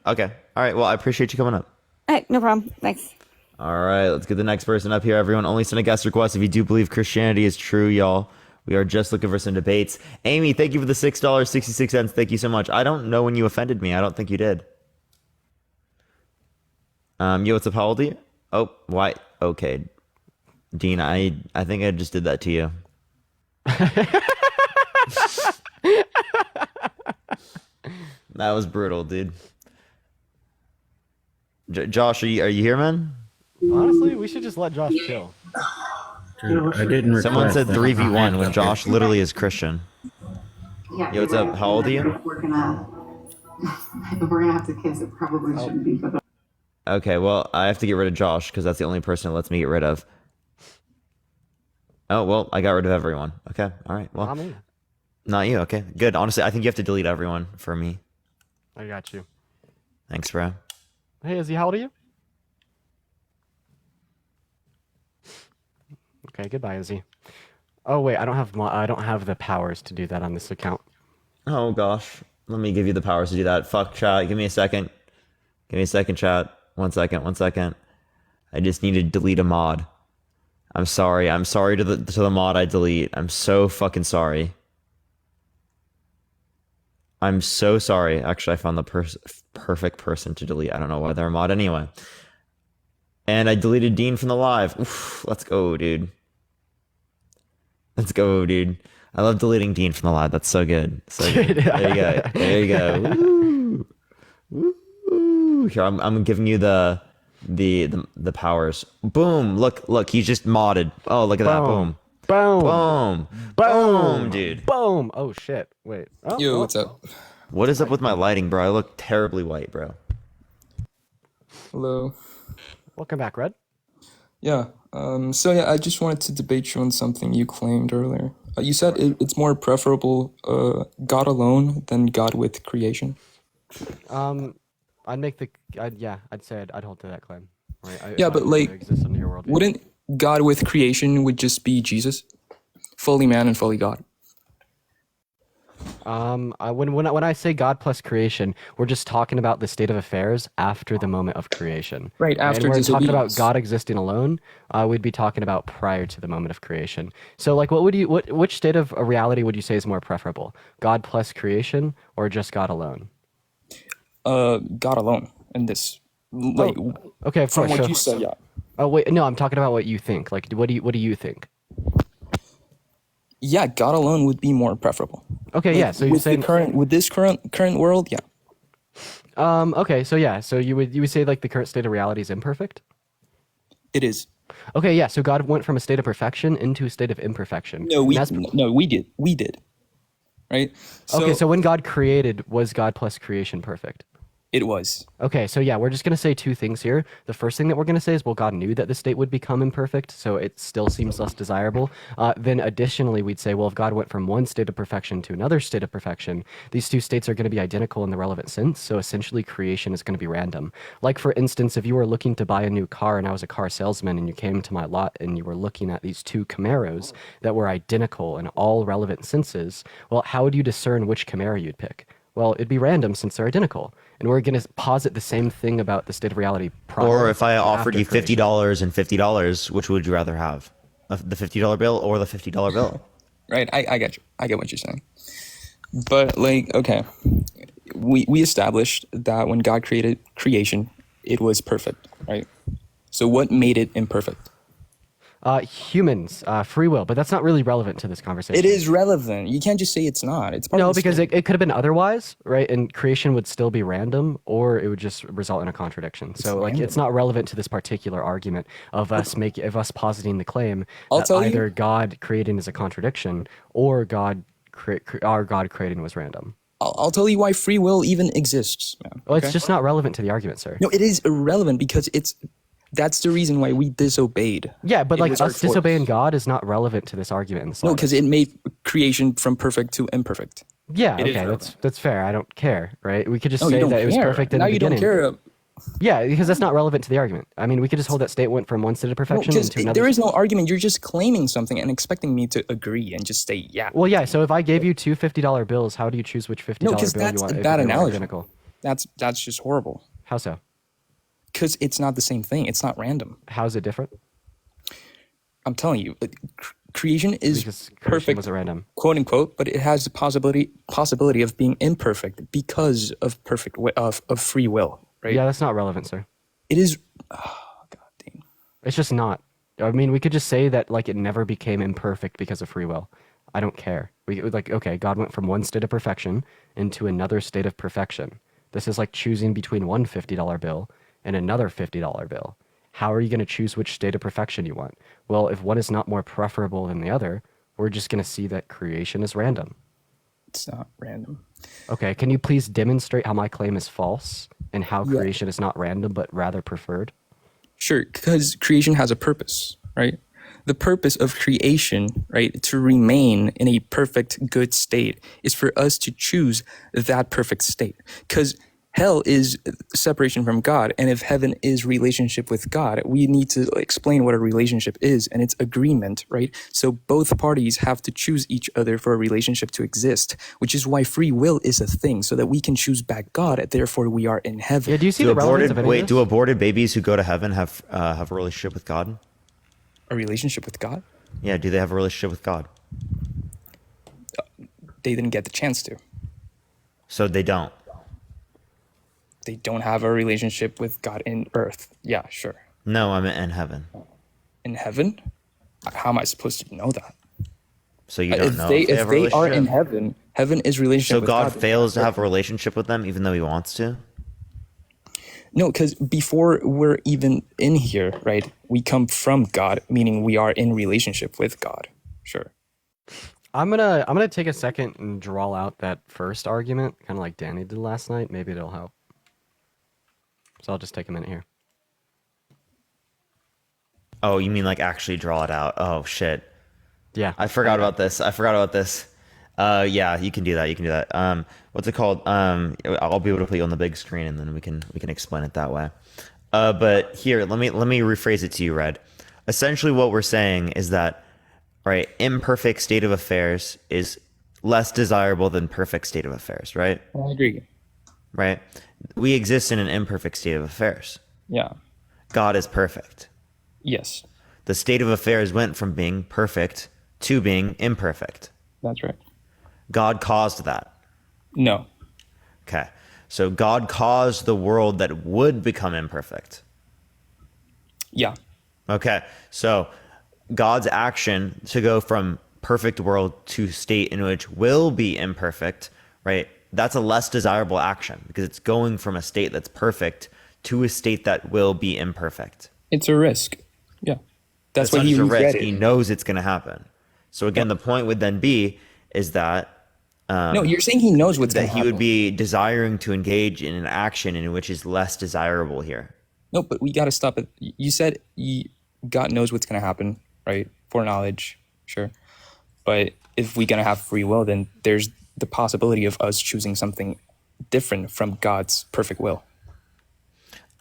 all right. Well, I appreciate you coming up. Hey, no problem. Thanks. All right, let's get the next person up here. Everyone, only send a guest request if you do believe Christianity is true, y'all. We are just looking for some debates. Amy, thank you for the $6.66. Thank you so much. I don't know when you offended me. I don't think you did. Yo, what's up? How old are you? Oh, why? Okay, Dean, I think I just did that to you. That was brutal, dude. Josh, are you here, man? Honestly, we should just let Josh chill. I didn't. Someone said 3v1 when Josh literally is Christian. Yo, what's up? How old are you? We're gonna have to kiss. It probably shouldn't be, but Okay, well, I have to get rid of Josh because that's the only person it lets me get rid of. Oh, well, I got rid of everyone. Okay, all right. Well, Not me. Not you. Okay, good. Honestly, I think you have to delete everyone for me. I got you. Thanks, bro. Hey, Izzy, how old are you? Okay, goodbye, Izzy. Oh wait, I don't have the powers to do that on this account. Oh gosh, let me give you the powers to do that. Fuck chat. Give me a second. Give me a second, chat. 1 second. 1 second. I just need to delete a mod. I'm sorry. I'm sorry to the mod I delete. I'm so fucking sorry. I'm so sorry. Actually, I found the perfect person to delete. I don't know why they're a mod anyway. And I deleted Dean from the live. Oof, let's go, dude. Let's go, dude. I love deleting Dean from the live. That's so good. So good. There you go. There you go. Woo. Woo. Here, I'm giving you the powers. Boom. Look. He's just modded. Oh, look at that. Boom. Boom. Boom, dude. Boom. Oh shit. Wait. Oh, Yo, what's up? What is up with my lighting, bro? I look terribly white, bro. Hello. Welcome back, Red. Yeah. I just wanted to debate you on something you claimed earlier. You said it's more preferable God alone than God with creation. I'd say I'd hold to that claim. Right? But like, exists in your world. wouldn't God with creation would just be Jesus, fully man and fully God? When I say God plus creation, we're just talking about the state of affairs after the moment of creation. Right, after and we're talking about disobedience. God existing alone. We'd be talking about prior to the moment of creation. So, like, which state of reality would you say is more preferable? God plus creation, or just God alone? God alone. In this, like, okay, of from course. what you said, yeah. Oh wait, no, I'm talking about what you think. Like, what do you think? Yeah, God alone would be more preferable. Okay, Like, yeah. So you're saying with this current world, yeah. Okay, so yeah, so you would say like the current state of reality is imperfect? It is. Okay, yeah, so God went from a state of perfection into a state of imperfection. No, And that's we did. Right? okay, so when God created, was God plus creation perfect? It was. Okay, so yeah, we're just going to say two things here. The first thing that we're going to say is, well, God knew that the state would become imperfect, so it still seems less desirable. Then additionally, we'd say, well, if God went from one state of perfection to another state of perfection, these two states are going to be identical in the relevant sense, so essentially creation is going to be random. Like, for instance, if you were looking to buy a new car and I was a car salesman and you came to my lot and you were looking at these two Camaros that were identical in all relevant senses, well, how would you discern which Camaro you'd pick? Well, it'd be random since they're identical. And we're going to posit the same thing about the state of reality prior. Or if I offered after you creation. $50 and $50, which would you rather have? The $50 bill or the $50 bill? Right, I get you. I get what you're saying. But like, okay, we established that when God created creation, it was perfect, right? So what made it imperfect? Humans, free will, but that's not really relevant to this conversation. It is relevant. You can't just say it's not. It's part No, of the because story. it could have been otherwise, right? And creation would still be random, or it would just result in a contradiction. So, like, it's not relevant to this particular argument of us positing the claim that either God creating is a contradiction or our God creating was random. I'll tell you why free will even exists, man. Well, it's okay? just not relevant to the argument, sir. No, it is irrelevant because that's the reason why we disobeyed. Yeah, but It like was our us choice. disobeying God is not relevant to this argument in the No, slightest. because it made creation from perfect to imperfect. Yeah, It is okay, relevant. that's fair. I don't care, right? We could just No, you say don't that it was care. perfect in Now the you don't beginning. care. Yeah, because that's not relevant to the argument. I mean, we could just hold that state went from one state of perfection Because into another. there is no argument. You're just claiming something and expecting me to agree and just say yeah. Well, yeah. So if I gave you two $50 bills, how do you choose which $50 No, bill because you that's want? a if bad they were analogy. identical? That's just horrible. How so? Because it's not the same thing. It's not random. How is it different? I'm telling you, creation is Because creation perfect, was random. quote unquote, but it has the possibility of being imperfect because of of free will, right? Yeah, that's not relevant, sir. It is. It's just not. I mean, we could just say that like it never became imperfect because of free will. I don't care. We like okay, God went from one state of perfection into another state of perfection. This is like choosing between one $50 bill and another $50 bill. How are you going to choose which state of perfection you want? Well, if one is not more preferable than the other, we're just going to see that creation is random. It's not random. Okay, can you please demonstrate how my claim is false and how Yeah. creation is not random but rather preferred? Sure, because creation has a purpose, right? The purpose of creation, right, to remain in a perfect, good state is for us to choose that perfect state. Because hell is separation from God, and if heaven is relationship with God, we need to explain what a relationship is, and it's agreement, right? So both parties have to choose each other for a relationship to exist, which is why free will is a thing, so that we can choose back God, and therefore we are in heaven. Yeah, do you see the relevance of any of this? Do aborted babies who go to heaven have a relationship with God? A relationship with God? Yeah, do they have a relationship with God? They didn't get the chance to. So they don't. They don't have a relationship with God in earth. Yeah, sure. No, I meant in heaven. In heaven? How am I supposed to know that? So you don't know if have a they are in relationship? heaven, heaven is relationship So with God God. fails to have a relationship with them even though he wants to? No, because before we're even in here, right, we come from God, meaning we are in relationship with God. Sure. I'm gonna take a second and draw out that first argument, kind of like Danny did last night. Maybe it'll help. So I'll just take a minute here. Oh, you mean like actually draw it out? Oh shit. Yeah. I forgot about this. Yeah, you can do that. What's it called? I'll be able to put you on the big screen and then we can explain it that way. But here, let me rephrase it to you, Red. Essentially what we're saying is that, right, imperfect state of affairs is less desirable than perfect state of affairs, right? I agree. Right? We exist in an imperfect state of affairs. Yeah. God is perfect. Yes. The state of affairs went from being perfect to being imperfect. That's right. God caused that. No. Okay. So God caused the world that would become imperfect. Yeah. Okay. So God's action to go from perfect world to state in which will be imperfect, right, that's a less desirable action because it's going from a state that's perfect to a state that will be imperfect. It's a risk. Yeah. That's It's why not he just a risk. regretted. He knows it's going to happen. So again, the point would then be is that No, you're saying he knows what's going that to he happen. would be desiring to engage in an action in which is less desirable here. No, but we got to stop it. You said God knows what's going to happen, right? Foreknowledge, sure. But if we're going to have free will, then there's the possibility of us choosing something different from God's perfect will.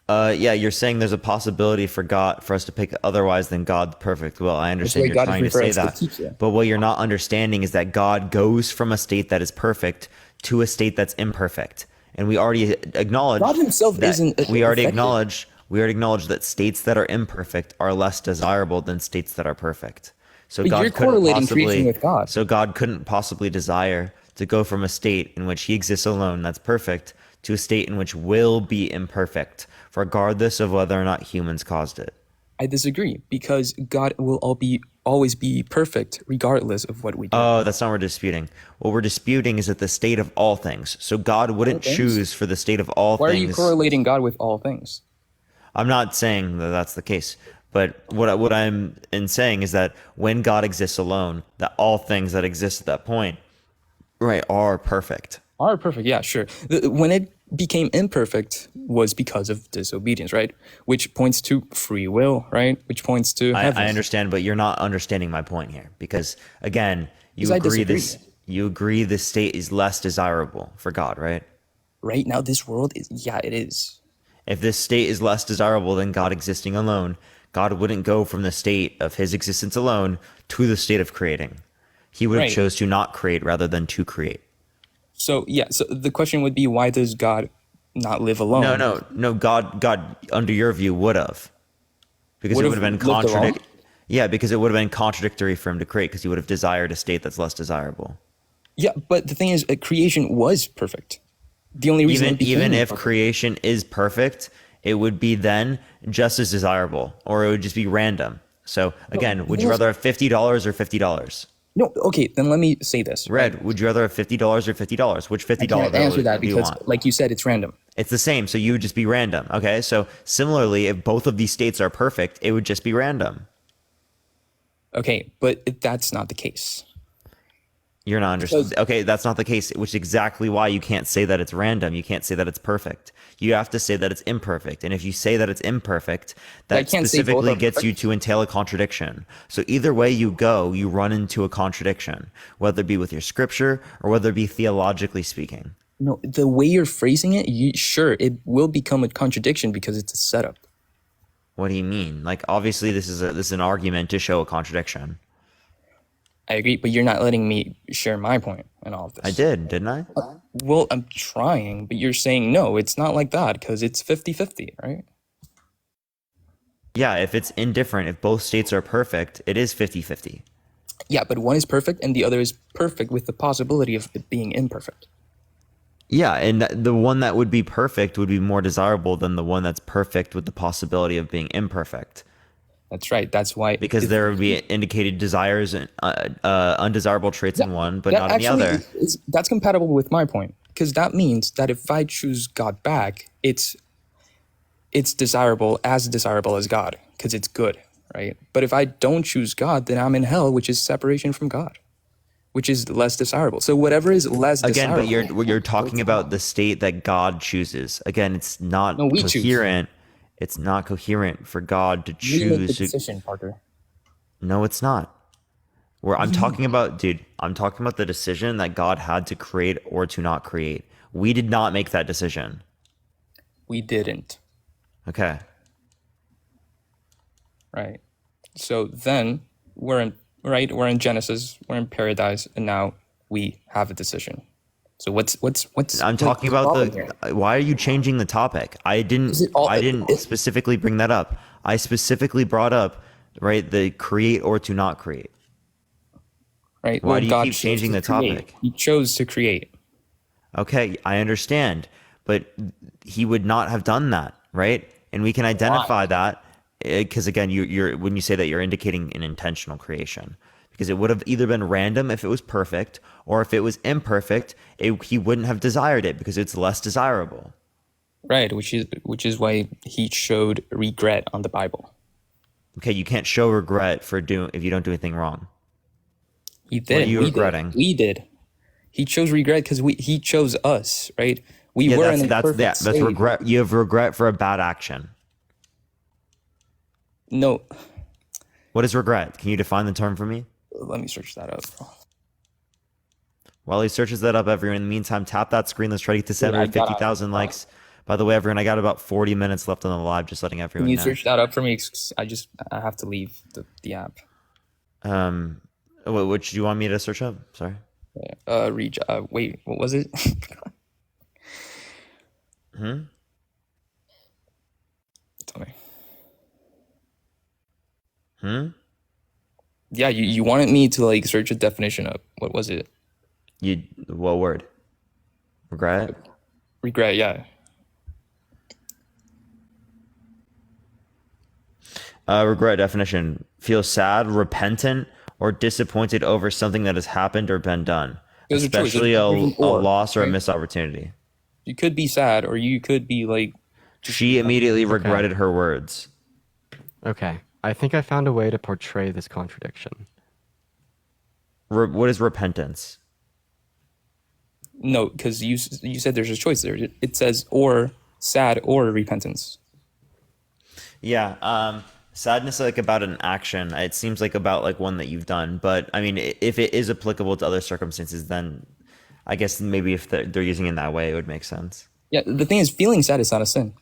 Yeah, you're saying there's a possibility for us to pick otherwise than God's perfect will. I understand you're trying to say that. But what you're not understanding is that God goes from a state that is perfect to a state that's imperfect. And we already acknowledge God himself that isn't we already affected. acknowledge that states that are imperfect are less desirable than states that are perfect. So But God you're couldn't correlating possibly creation with God. So God couldn't possibly desire to go from a state in which he exists alone that's perfect to a state in which will be imperfect, regardless of whether or not humans caused it. I disagree because God will always be perfect regardless of what we do. Oh, that's not what we're disputing. What we're disputing is that the state of all things. So God wouldn't choose for the state of all Why things. are you correlating God with all things? I'm not saying that that's the case. But what I'm saying is that when God exists alone, that all things that exist at that point, right, are perfect. Are perfect, yeah, sure. When it became imperfect was because of disobedience, right? Which points to free will, right? Which points to heaven. I understand, but you're not understanding my point here because again, you Because I agree disagree. you agree this state is less desirable for God, right? Right now, this world is, yeah, it is. If this state is less desirable than God existing alone, God wouldn't go from the state of his existence alone to the state of creating. He would have Right. chose to not create rather than to create. So, yeah, so the question would be, why does God not live alone? No. God, under your view, would have, because it Would would have have been lived alone? Yeah, because it would have been contradictory for him to create, because he would have desired a state that's less desirable. Yeah, but the thing is, creation was perfect. The only reason it became Even if perfect- creation is perfect, it would be then just as desirable, or it would just be random. So again, would you rather have $50 or $50? No, okay, then let me say this. Red, would you rather have $50 or $50? Which $50 I can't bill answer that do you because, want? like you said, it's random. It's the same, so you would just be random. Okay, so similarly, if both of these states are perfect, it would just be random. Okay, but that's not the case. You're not understanding. Okay, that's not the case, which is exactly why you can't say that it's random. You can't say that it's perfect. You have to say that it's imperfect. And if you say that it's imperfect, I that can't say both specifically are gets you perfect. to entail a contradiction. So either way you go, you run into a contradiction, whether it be with your scripture or whether it be theologically speaking. No, the way you're phrasing it, sure, it will become a contradiction because it's a setup. What do you mean? Like, obviously, this is an argument to show a contradiction. I agree, but you're not letting me share my point in all of this. I did, didn't I? Well, I'm trying, but you're saying no, it's not like that because it's 50-50, right? Yeah, if it's indifferent, if both states are perfect, it is 50-50. Yeah, but one is perfect and the other is perfect with the possibility of it being imperfect. Yeah, and the one that would be perfect would be more desirable than the one that's perfect with the possibility of being imperfect. That's right. That's why. Because there would be indicated desires and undesirable traits in one, but not in the other. That's compatible with my point because that means that if I choose God back, it's desirable as God because it's good, right? But if I don't choose God, then I'm in hell, which is separation from God, which is less desirable. So whatever is less desirable. Again, but you're talking about the state that God chooses. Again, it's not we choose. coherent. It's not coherent for God to You make the choose. decision, Parker. No, it's not. I'm talking about the decision that God had to create or to not create. We did not make that decision. We didn't. Okay. Right. So then we're in Genesis, we're in paradise, and now we have a decision. So what's I'm talking about why are you changing the topic? I didn't specifically bring that up. I specifically brought up, right, the create or to not create. Right. Why do you God keep changing the create. topic? He chose to create. Okay, I understand, but he would not have done that, right? And we can identify that because again, you're when you say that you're indicating an intentional creation, because it would have either been random if it was perfect, or if it was imperfect, he wouldn't have desired it because it's less desirable. Right, which is why he showed regret on the Bible. Okay, you can't show regret if you don't do anything wrong. He did. What are you regretting? We did. He chose regret because he chose us, right? We Yeah, were that's regret. You have regret for a bad action. No. What is regret? Can you define the term for me? Let me search that up. While he searches that up, everyone, in the meantime, tap that screen. Let's try to get to 750,000 likes. By the way, everyone, I got about 40 minutes left on the live, just letting everyone know. Can you search that up for me? I have to leave the app. Which do you want me to search up? Sorry. Wait, what was it? Tell me. Yeah, you wanted me to like search a definition up. What was it? What word? Regret? Regret, yeah. Regret definition: feel sad, repentant, or disappointed over something that has happened or been done, especially a loss or a missed opportunity. You could be sad, or you could be like. She immediately regretted her words. Okay, I think I found a way to portray this contradiction. What is repentance? No, because you said there's a choice there. It says or sad or repentance. Yeah. Sadness like about an action. It seems like about like one that you've done. But I mean, if it is applicable to other circumstances, then I guess maybe if they're using it in that way, it would make sense. Yeah, the thing is, feeling sad is not a sin.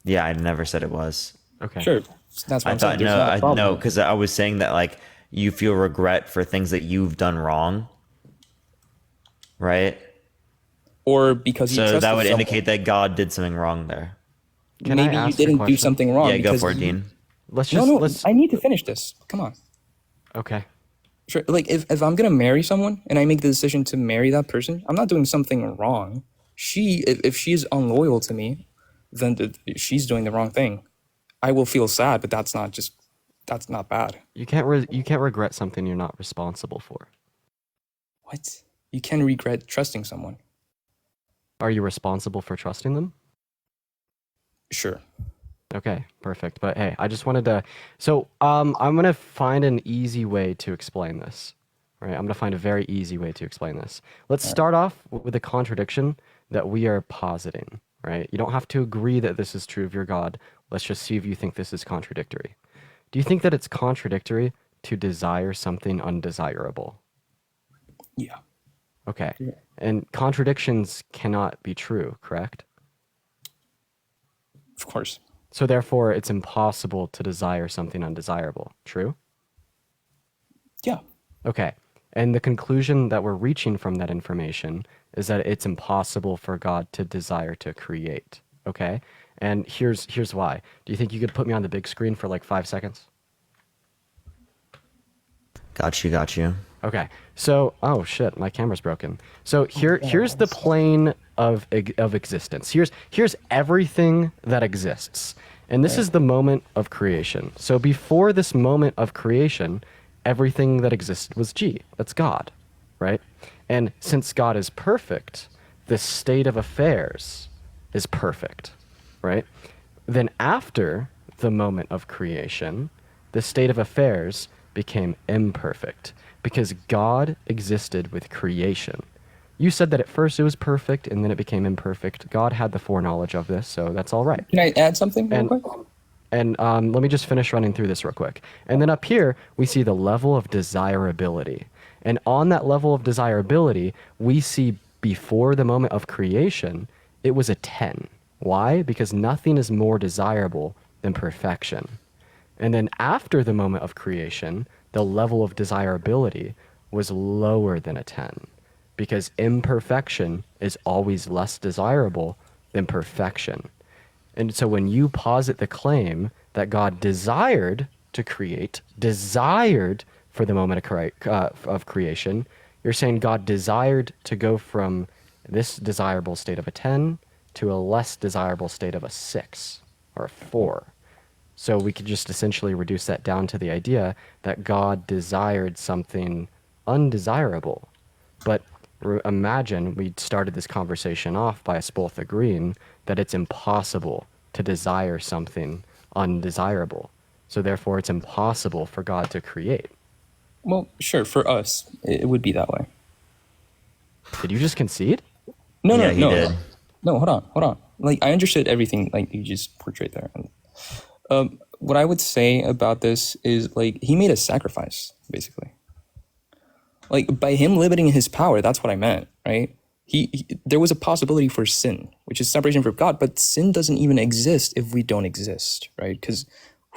Yeah, I never said it was. Okay. Sure. That's what I thought no, because I was saying that like you feel regret for things that you've done wrong, right? Or because you so that would someone. indicate that God did something wrong there. Maybe you didn't do something wrong. Yeah, go for it, Dean. I need to finish this. Come on. Okay. Sure. Like if I'm gonna marry someone and I make the decision to marry that person, I'm not doing something wrong. If she's unloyal to me, then she's doing the wrong thing. I will feel sad, but that's not bad. You can't regret something you're not responsible for. What? You can regret trusting someone. Are you responsible for trusting them? Sure. Okay, perfect. But hey, I just wanted to. So I'm gonna find an easy way to explain this. Right? I'm gonna find a very easy way to explain this. Let's start off with a contradiction that we are positing. Right? You don't have to agree that this is true of your God. Let's just see if you think this is contradictory. Do you think that it's contradictory to desire something undesirable? Yeah. Okay. Yeah. And contradictions cannot be true, correct? Of course. So therefore, it's impossible to desire something undesirable. True? Yeah. Okay. And the conclusion that we're reaching from that information is that it's impossible for God to desire to create. Okay? And here's why. Do you think you could put me on the big screen for like 5 seconds? Got you. Okay. So, oh shit, my camera's broken. So here's the plane of existence. Here's everything that exists. And this is the moment of creation. So before this moment of creation, everything that existed was G. That's God, right? And since God is perfect, the state of affairs is perfect, right? Then after the moment of creation, the state of affairs became imperfect because God existed with creation. You said that at first it was perfect and then it became imperfect. God had the foreknowledge of this, so that's all right. Can I add something real quick? And let me just finish running through this real quick. And then up here, we see the level of desirability. And on that level of desirability, we see before the moment of creation, it was a 10. Why? Because nothing is more desirable than perfection. And then after the moment of creation, the level of desirability was lower than a 10. Because imperfection is always less desirable than perfection. And so when you posit the claim that God desired to create, desired for the moment of creation, you're saying God desired to go from this desirable state of a 10 to a less desirable state of a 6 or a 4. So we could just essentially reduce that down to the idea that God desired something undesirable. But imagine we started this conversation off by us both agreeing that it's impossible to desire something undesirable. So therefore, it's impossible for God to create. Well, sure, for us, it would be that way. Did you just concede? No, Yeah, no, he no, did. no. Hold on. Like, I understood everything like you just portrayed there. What I would say about this is, like, he made a sacrifice, basically. Like, by him limiting his power, that's what I meant, right? There was a possibility for sin, which is separation from God, but sin doesn't even exist if we don't exist, right? Because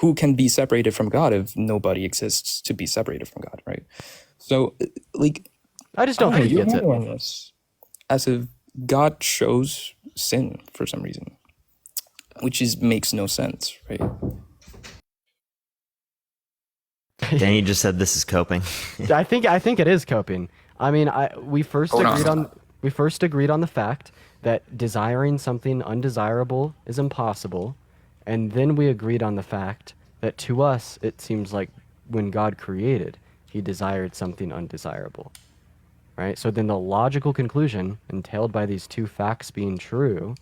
who can be separated from God if nobody exists to be separated from God, right? So, like, I just don't think he gets it. on this as if God chose sin for some reason, which makes no sense, right? Danny just said this is coping. I think it is coping. I mean, we first agreed on the fact that desiring something undesirable is impossible, and then we agreed on the fact that to us it seems like when God created, he desired something undesirable. Right? So then the logical conclusion entailed by these two facts being true,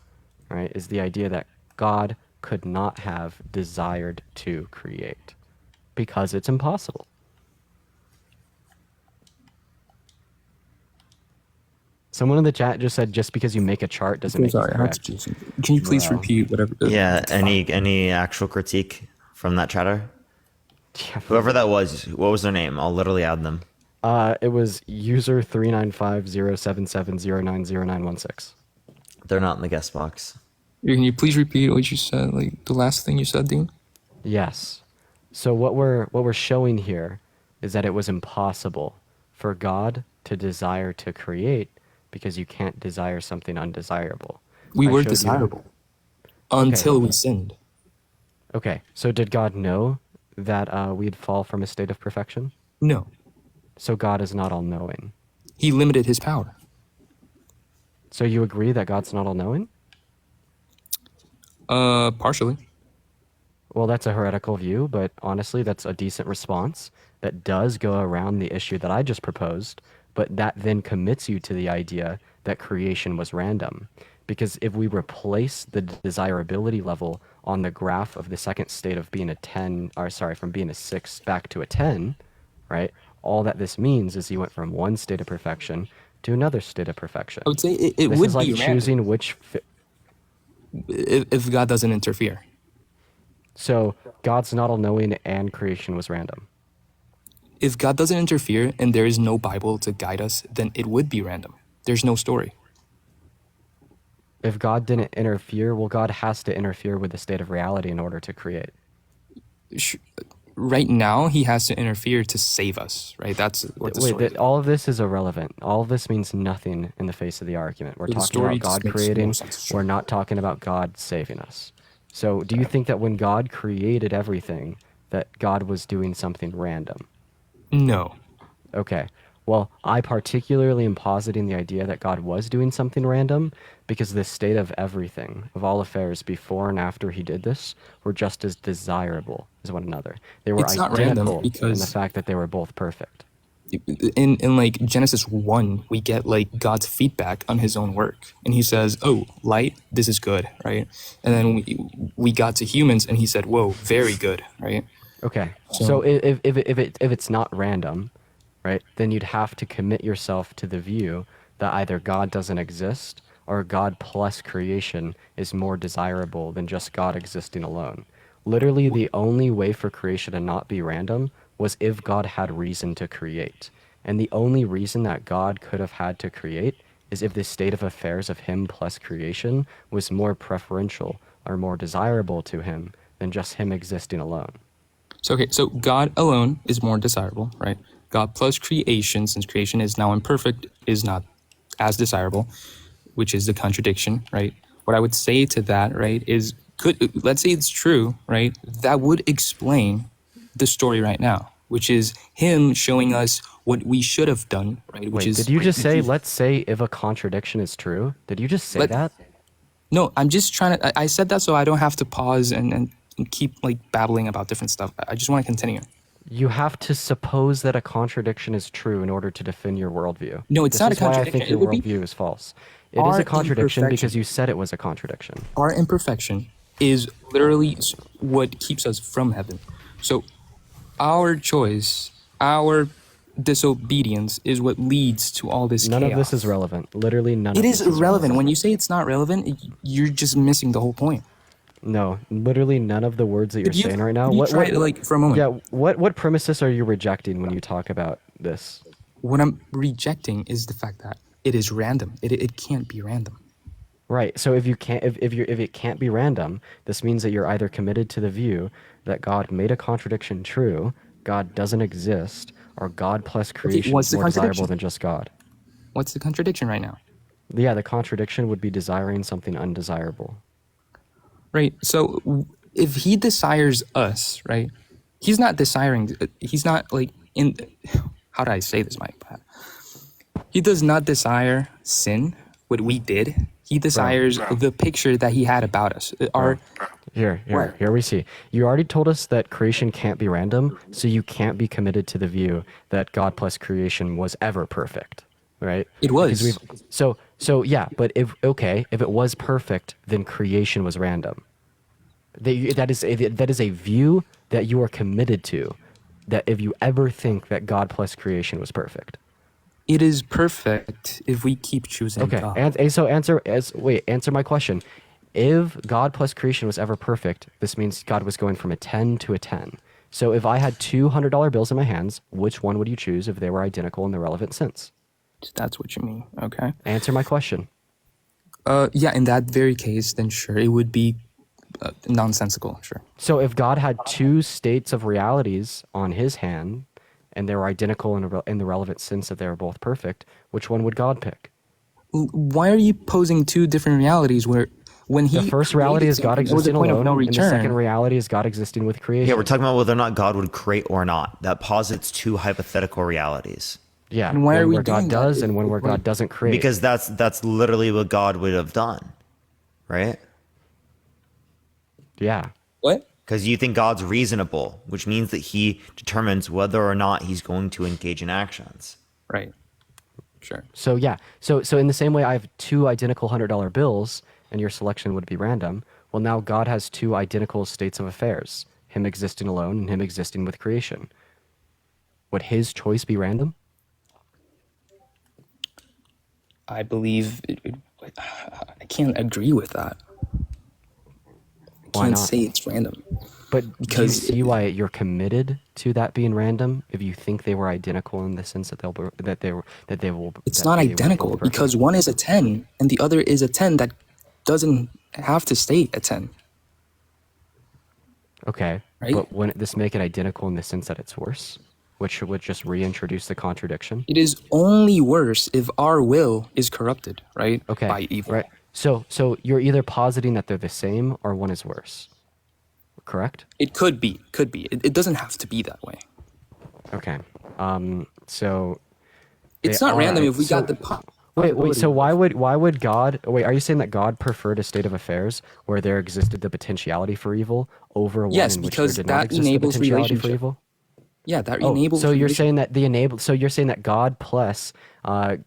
right, is the idea that God could not have desired to create because it's impossible. Someone in the chat just said just because you make a chart doesn't make it correct. Can you please Well, repeat whatever? Yeah, any actual critique from that chatter? Whoever that was, what was their name? I'll literally add them. It was user 3950770900916. They're not in the guest box. Can you please repeat what you said? Like the last thing you said, Dean? Yes. So what we're showing here is that it was impossible for God to desire to create because you can't desire something undesirable. We I were showed you- desirable until we sinned. Okay, so did God know that we'd fall from a state of perfection? No. So God is not all-knowing. He limited his power. So you agree that God's not all-knowing? Partially. Well, that's a heretical view, but honestly, that's a decent response that does go around the issue that I just proposed, but that then commits you to the idea that creation was random. Because if we replace the desirability level on the graph of the second state of being a 10, or sorry, from being a 6 back to a 10, right? All that this means is you went from one state of perfection to another state of perfection. I would say it This would is like be random choosing which... if God doesn't interfere. So God's not all-knowing and creation was random. If God doesn't interfere and there is no Bible to guide us, then it would be random. There's no story. If God didn't interfere, well, God has to interfere with the state of reality in order to create. Right now, he has to interfere to save us, right? That's what the story is. All of this is irrelevant. All of this means nothing in the face of the argument. We're The talking story about God just makes no creating. sense. We're not talking about God saving us. So do you think that when God created everything, that God was doing something random? No. Okay. Well, I particularly am positing the idea that God was doing something random because the state of everything, of all affairs before and after he did this, were just as desirable as one another. They were It's not random identical in the because- fact that they were both perfect. In like Genesis 1, we get like God's feedback on his own work. And he says, oh, light, this is good, right? And then we got to humans and he said, whoa, very good, right? Okay. So if it's not random, right, then you'd have to commit yourself to the view that either God doesn't exist or God plus creation is more desirable than just God existing alone. Literally, the only way for creation to not be random was if God had reason to create. And the only reason that God could have had to create is if the state of affairs of him plus creation was more preferential or more desirable to him than just him existing alone. So, okay, so God alone is more desirable, right? God plus creation, since creation is now imperfect, is not as desirable, which is the contradiction, right? What I would say to that, right, is let's say it's true, right? That would explain the story right now, which is him showing us what we should have done, right? Which Wait, is did you just say, let's say if a contradiction is true? Did you just say that? No, I'm just trying to, I said that so I don't have to pause and keep like babbling about different stuff. I just want to continue. You have to suppose that a contradiction is true in order to defend your worldview. No, it's this not is a contradiction. why I think your It would be worldview is false. It is our a contradiction because imperfection. you said it was a contradiction. Our imperfection is literally what keeps us from heaven. So our choice, our disobedience is what leads to all this None chaos. of this is relevant. Literally none It of is this is irrelevant. When you say it's not relevant, you're just missing the whole point. No, literally none of the words that you're Could you- saying right now. could you try it, like, for a moment? Yeah, what premises are you rejecting when you talk about this? What I'm rejecting is the fact that it is random. It can't be random. Right. So if you can't, if it can't be random, this means that you're either committed to the view that God made a contradiction true, God doesn't exist, or God plus creation what's is the more desirable contradiction? than just God. What's the contradiction right now? Yeah, the contradiction would be desiring something undesirable. Right. So if he desires us, right? He's not desiring. He's not like in. How do I say this, Mike? He does not desire sin, what we did. He desires the picture that he had about us. Our Here we see. You already told us that creation can't be random, so you can't be committed to the view that God plus creation was ever perfect, right? It was. So yeah, but if it was perfect, then creation was random. That is a view that you are committed to. That if you ever think that God plus creation was perfect. It is perfect if we keep choosing God. Answer my question. If God plus creation was ever perfect, this means God was going from a 10 to a 10. So if I had $200 bills in my hands, which one would you choose if they were identical in the relevant sense? That's what you mean. Okay. Answer my question. Yeah, in that very case, then sure, it would be nonsensical. Sure. So if God had two states of realities on his hand, and they were identical in the relevant sense that they were both perfect, which one would God pick? Why are you posing two different realities where when he The first reality is God existing alone, and the second return. reality is God existing with creation. Yeah, we're talking about whether or not God would create or not. That posits two hypothetical realities. Yeah, And why are one we where God doing that? does and one where God doesn't create. Because that's literally what God would have done, right? Yeah. What? Because you think God's reasonable, which means that he determines whether or not he's going to engage in actions. Right. Sure. So yeah, so in the same way I have two identical $100 bills, and your selection would be random. Well, now God has two identical states of affairs: him existing alone and him existing with creation. Would his choice be random? I believe I can't agree with that. I Why can't not? say it's random. But Because do you see why you're committed to that being random if you think they were identical in the sense that they will. It's not identical because one is a 10 and the other is a 10 that doesn't have to stay a 10. Okay, Right? but wouldn't this make it identical in the sense that it's worse, which would just reintroduce the contradiction? It is only worse if our will is corrupted, right? Okay, By evil. right. So you're either positing that they're the same or one is worse, correct? It could be. It doesn't have to be that way. Okay. So It's they not are- random if we so- got the Wait. So why would God? Wait, are you saying that God preferred a state of affairs where there existed the potentiality for evil over one Yes, in which because there did not that exist the enables potentiality for relationship. evil? Yeah, that Oh, enables. so you're relation- saying that the enable. So you're saying that God plus a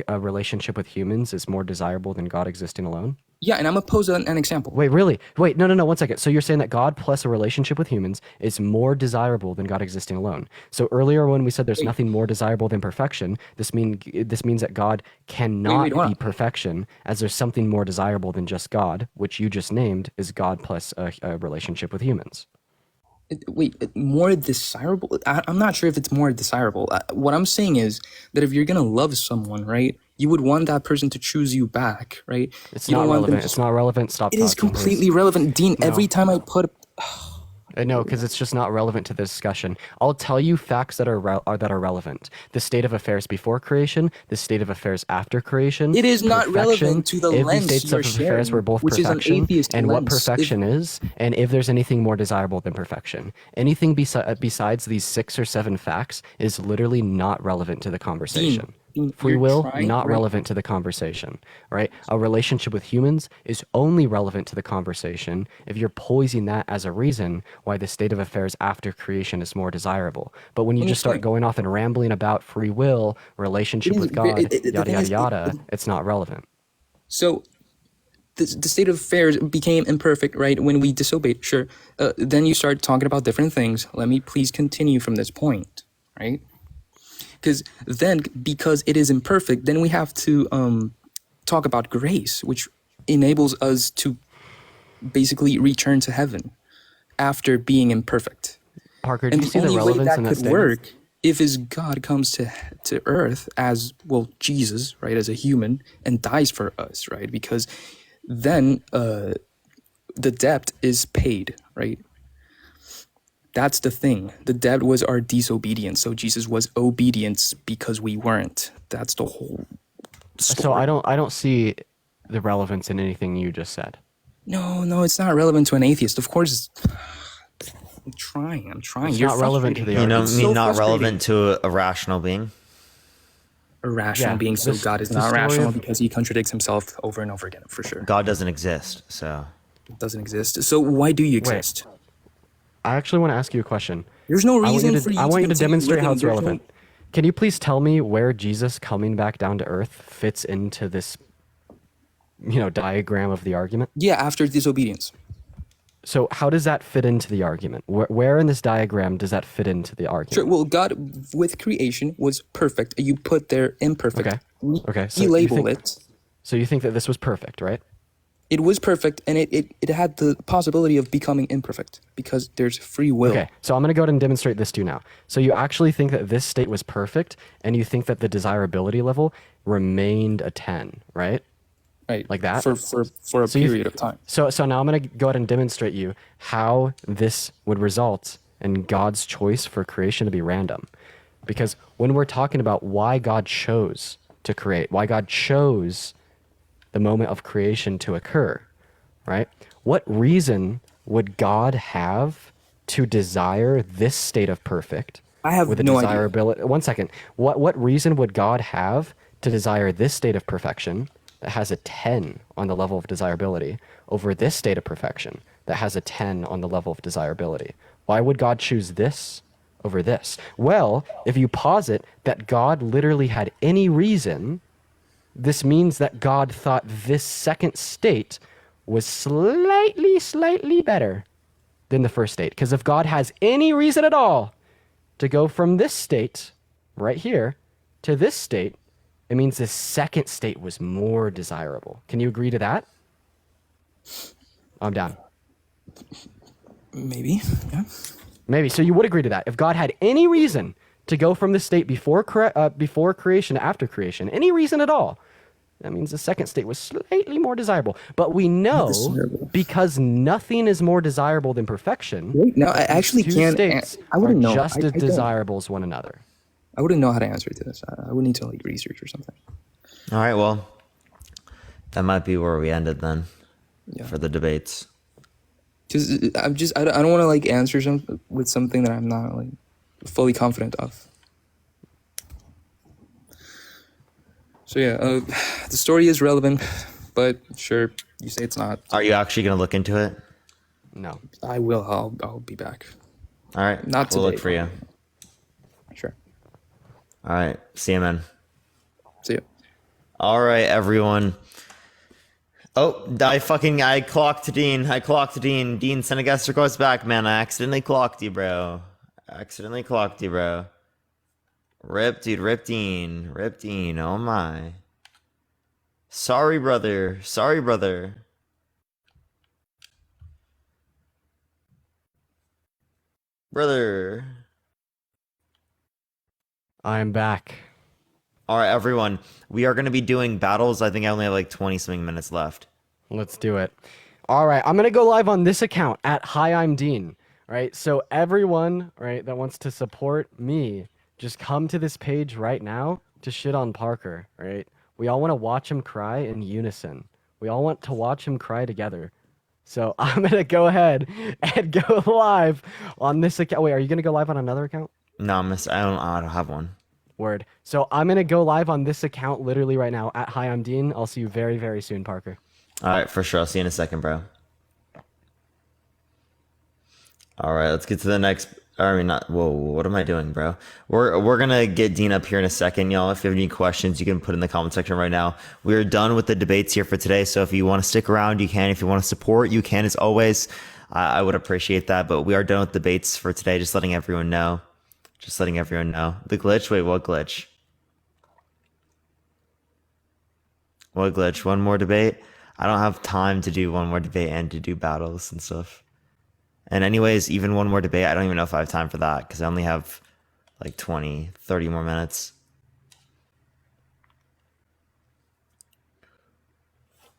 relationship with humans is more desirable than God existing alone? Yeah, and I'm gonna pose an example. Wait, really? Wait, no, 1 second. So you're saying that God plus a relationship with humans is more desirable than God existing alone. So earlier when we said there's nothing more desirable than perfection, this means that God cannot hold be on. perfection, as there's something more desirable than just God, which you just named is God plus a relationship with humans. More desirable? I'm not sure if it's more desirable. What I'm saying is that if you're gonna love someone, right, you would want that person to choose you back, right? It's You not don't want them relevant. to- It's not relevant. Stop It talking, is completely please. relevant, Dean. No. Every time I put No, because it's just not relevant to the discussion. I'll tell you facts that are relevant. The state of affairs before creation, the state of affairs after creation. It is not perfection, relevant to the if lens the states you're of affairs sharing, were both which is an perfection, atheist and what lens. perfection is, and if there's anything more desirable than perfection. Anything besides these 6 or 7 facts is literally not relevant to the conversation. Free You're will, trying, not right? relevant to the conversation, right? A relationship with humans is only relevant to the conversation if you're posing that as a reason why the state of affairs after creation is more desirable. But when you Let me just start explain. going off and rambling about free will, relationship with God, The yada, thing yada, is, yada, it's not relevant. so the state of affairs became imperfect, right? When we disobeyed, sure. Then you start talking about different things. Let me please continue from this point, right? Because it is imperfect, then we have to talk about grace, which enables us to basically return to heaven after being imperfect. Parker, do And you the see the only way relevance that in that could statement? work if his God comes to earth as, well, Jesus, right, as a human, and dies for us, right? Because then the debt is paid, right? That's the thing. The debt was our disobedience. So Jesus was obedience because we weren't. That's the whole story. So I don't see the relevance in anything you just said. No, it's not relevant to an atheist. Of course, I'm trying. It's You're not relevant to frustrating. the You know, argument. It's so not frustrating. relevant to a rational being. A rational Yeah, being, so this- God is the not story rational of- because he contradicts himself over and over again, for sure. God doesn't exist, so. It doesn't exist. So why do you exist? I actually want to ask you a question. There's no I want reason you for to, you I to want you to continue demonstrate how living. it's There's no- relevant. Can you please tell me where Jesus coming back down to earth fits into this, diagram of the argument? Yeah, after disobedience. So how does that fit into the argument? Where in this diagram does that fit into the argument? Sure. Well, God with creation was perfect. You put there imperfect. Okay. He labeled it. So you think that this was perfect, right? It was perfect, and it had the possibility of becoming imperfect because there's free will. Okay, so I'm going to go ahead and demonstrate this to you now. So you actually think that this state was perfect, and you think that the desirability level remained a 10, right? Right. Like that? For a So you- period of time. So now I'm going to go ahead and demonstrate you how this would result in God's choice for creation to be random. Because when we're talking about why God chose to create, why God chose the moment of creation to occur, right? What reason would God have to desire this state of perfect? I have with a no idea. desirability. One second. What reason would God have to desire this state of perfection that has a 10 on the level of desirability over this state of perfection that has a 10 on the level of desirability? Why would God choose this over this? Well, if you posit that God literally had any reason, this means that God thought this second state was slightly better than the first state. Because if God has any reason at all to go from this state right here to this state, it means the second state was more desirable. Can you agree to that? I'm down. Maybe. Yeah. Maybe. So you would agree to that. If God had any reason to go from the state before creation to after creation, any reason at all, that means the second state was slightly more desirable. But we know because nothing is more desirable than perfection. Wait, no, I these actually two can't. states I wouldn't are know. just I as don't. desirable as one another. I wouldn't know how to answer to this. I would need to research or something. All right, well, that might be where we ended then for the debates. Because I don't want to answer with something that I'm not fully confident of. So yeah, the story is relevant, but sure, you say it's not. Are you actually going to look into it? No. I will. I'll be back. All right. Not We'll today. look for you. Sure. All right. See you, man. See you. All right, everyone. Oh, I clocked Dean. Dean, send a guest request back, man. I accidentally clocked you, bro. Rip, dude. Rip Dean. Oh, my. Sorry, brother. Brother. I'm back. All right, everyone. We are going to be doing battles. I think I only have 20-something minutes left. Let's do it. All right, I'm going to go live on this account at Hi, I'm Dean. Right, so everyone, right, that wants to support me, just come to this page right now to shit on Parker, right? We all want to watch him cry in unison. We all want to watch him cry together. So I'm going to go ahead and go live on this account. Wait, are you going to go live on another account? No, I don't have one. Word. So I'm gonna go live on this account literally right now at Hi, I'm Dean. I'll see you very, very soon, Parker. All right, for sure. I'll see you in a second, bro. All right, let's get to the next. I mean, not. Whoa, what am I doing, bro? We're gonna get Dean up here in a second, y'all. If you have any questions, you can put in the comment section right now. We are done with the debates here for today. So if you want to stick around, you can. If you want to support, you can. As always, I would appreciate that. But we are done with debates for today. Just letting everyone know. Just letting everyone know. The glitch. Wait, what glitch? What glitch? One more debate? I don't have time to do one more debate and to do battles and stuff. And anyways, even one more debate, I don't even know if I have time for that because I only have like 20, 30 more minutes.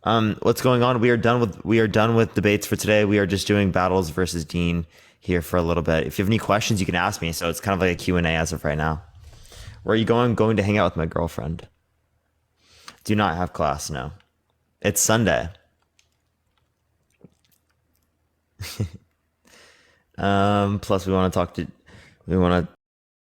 What's going on? We are done with debates for today. We are just doing battles versus Dean here for a little bit. If you have any questions, you can ask me. So it's kind of like a Q&A as of right now. Where are you going? Going to hang out with my girlfriend. Do not have class, no. It's Sunday. Plus we want to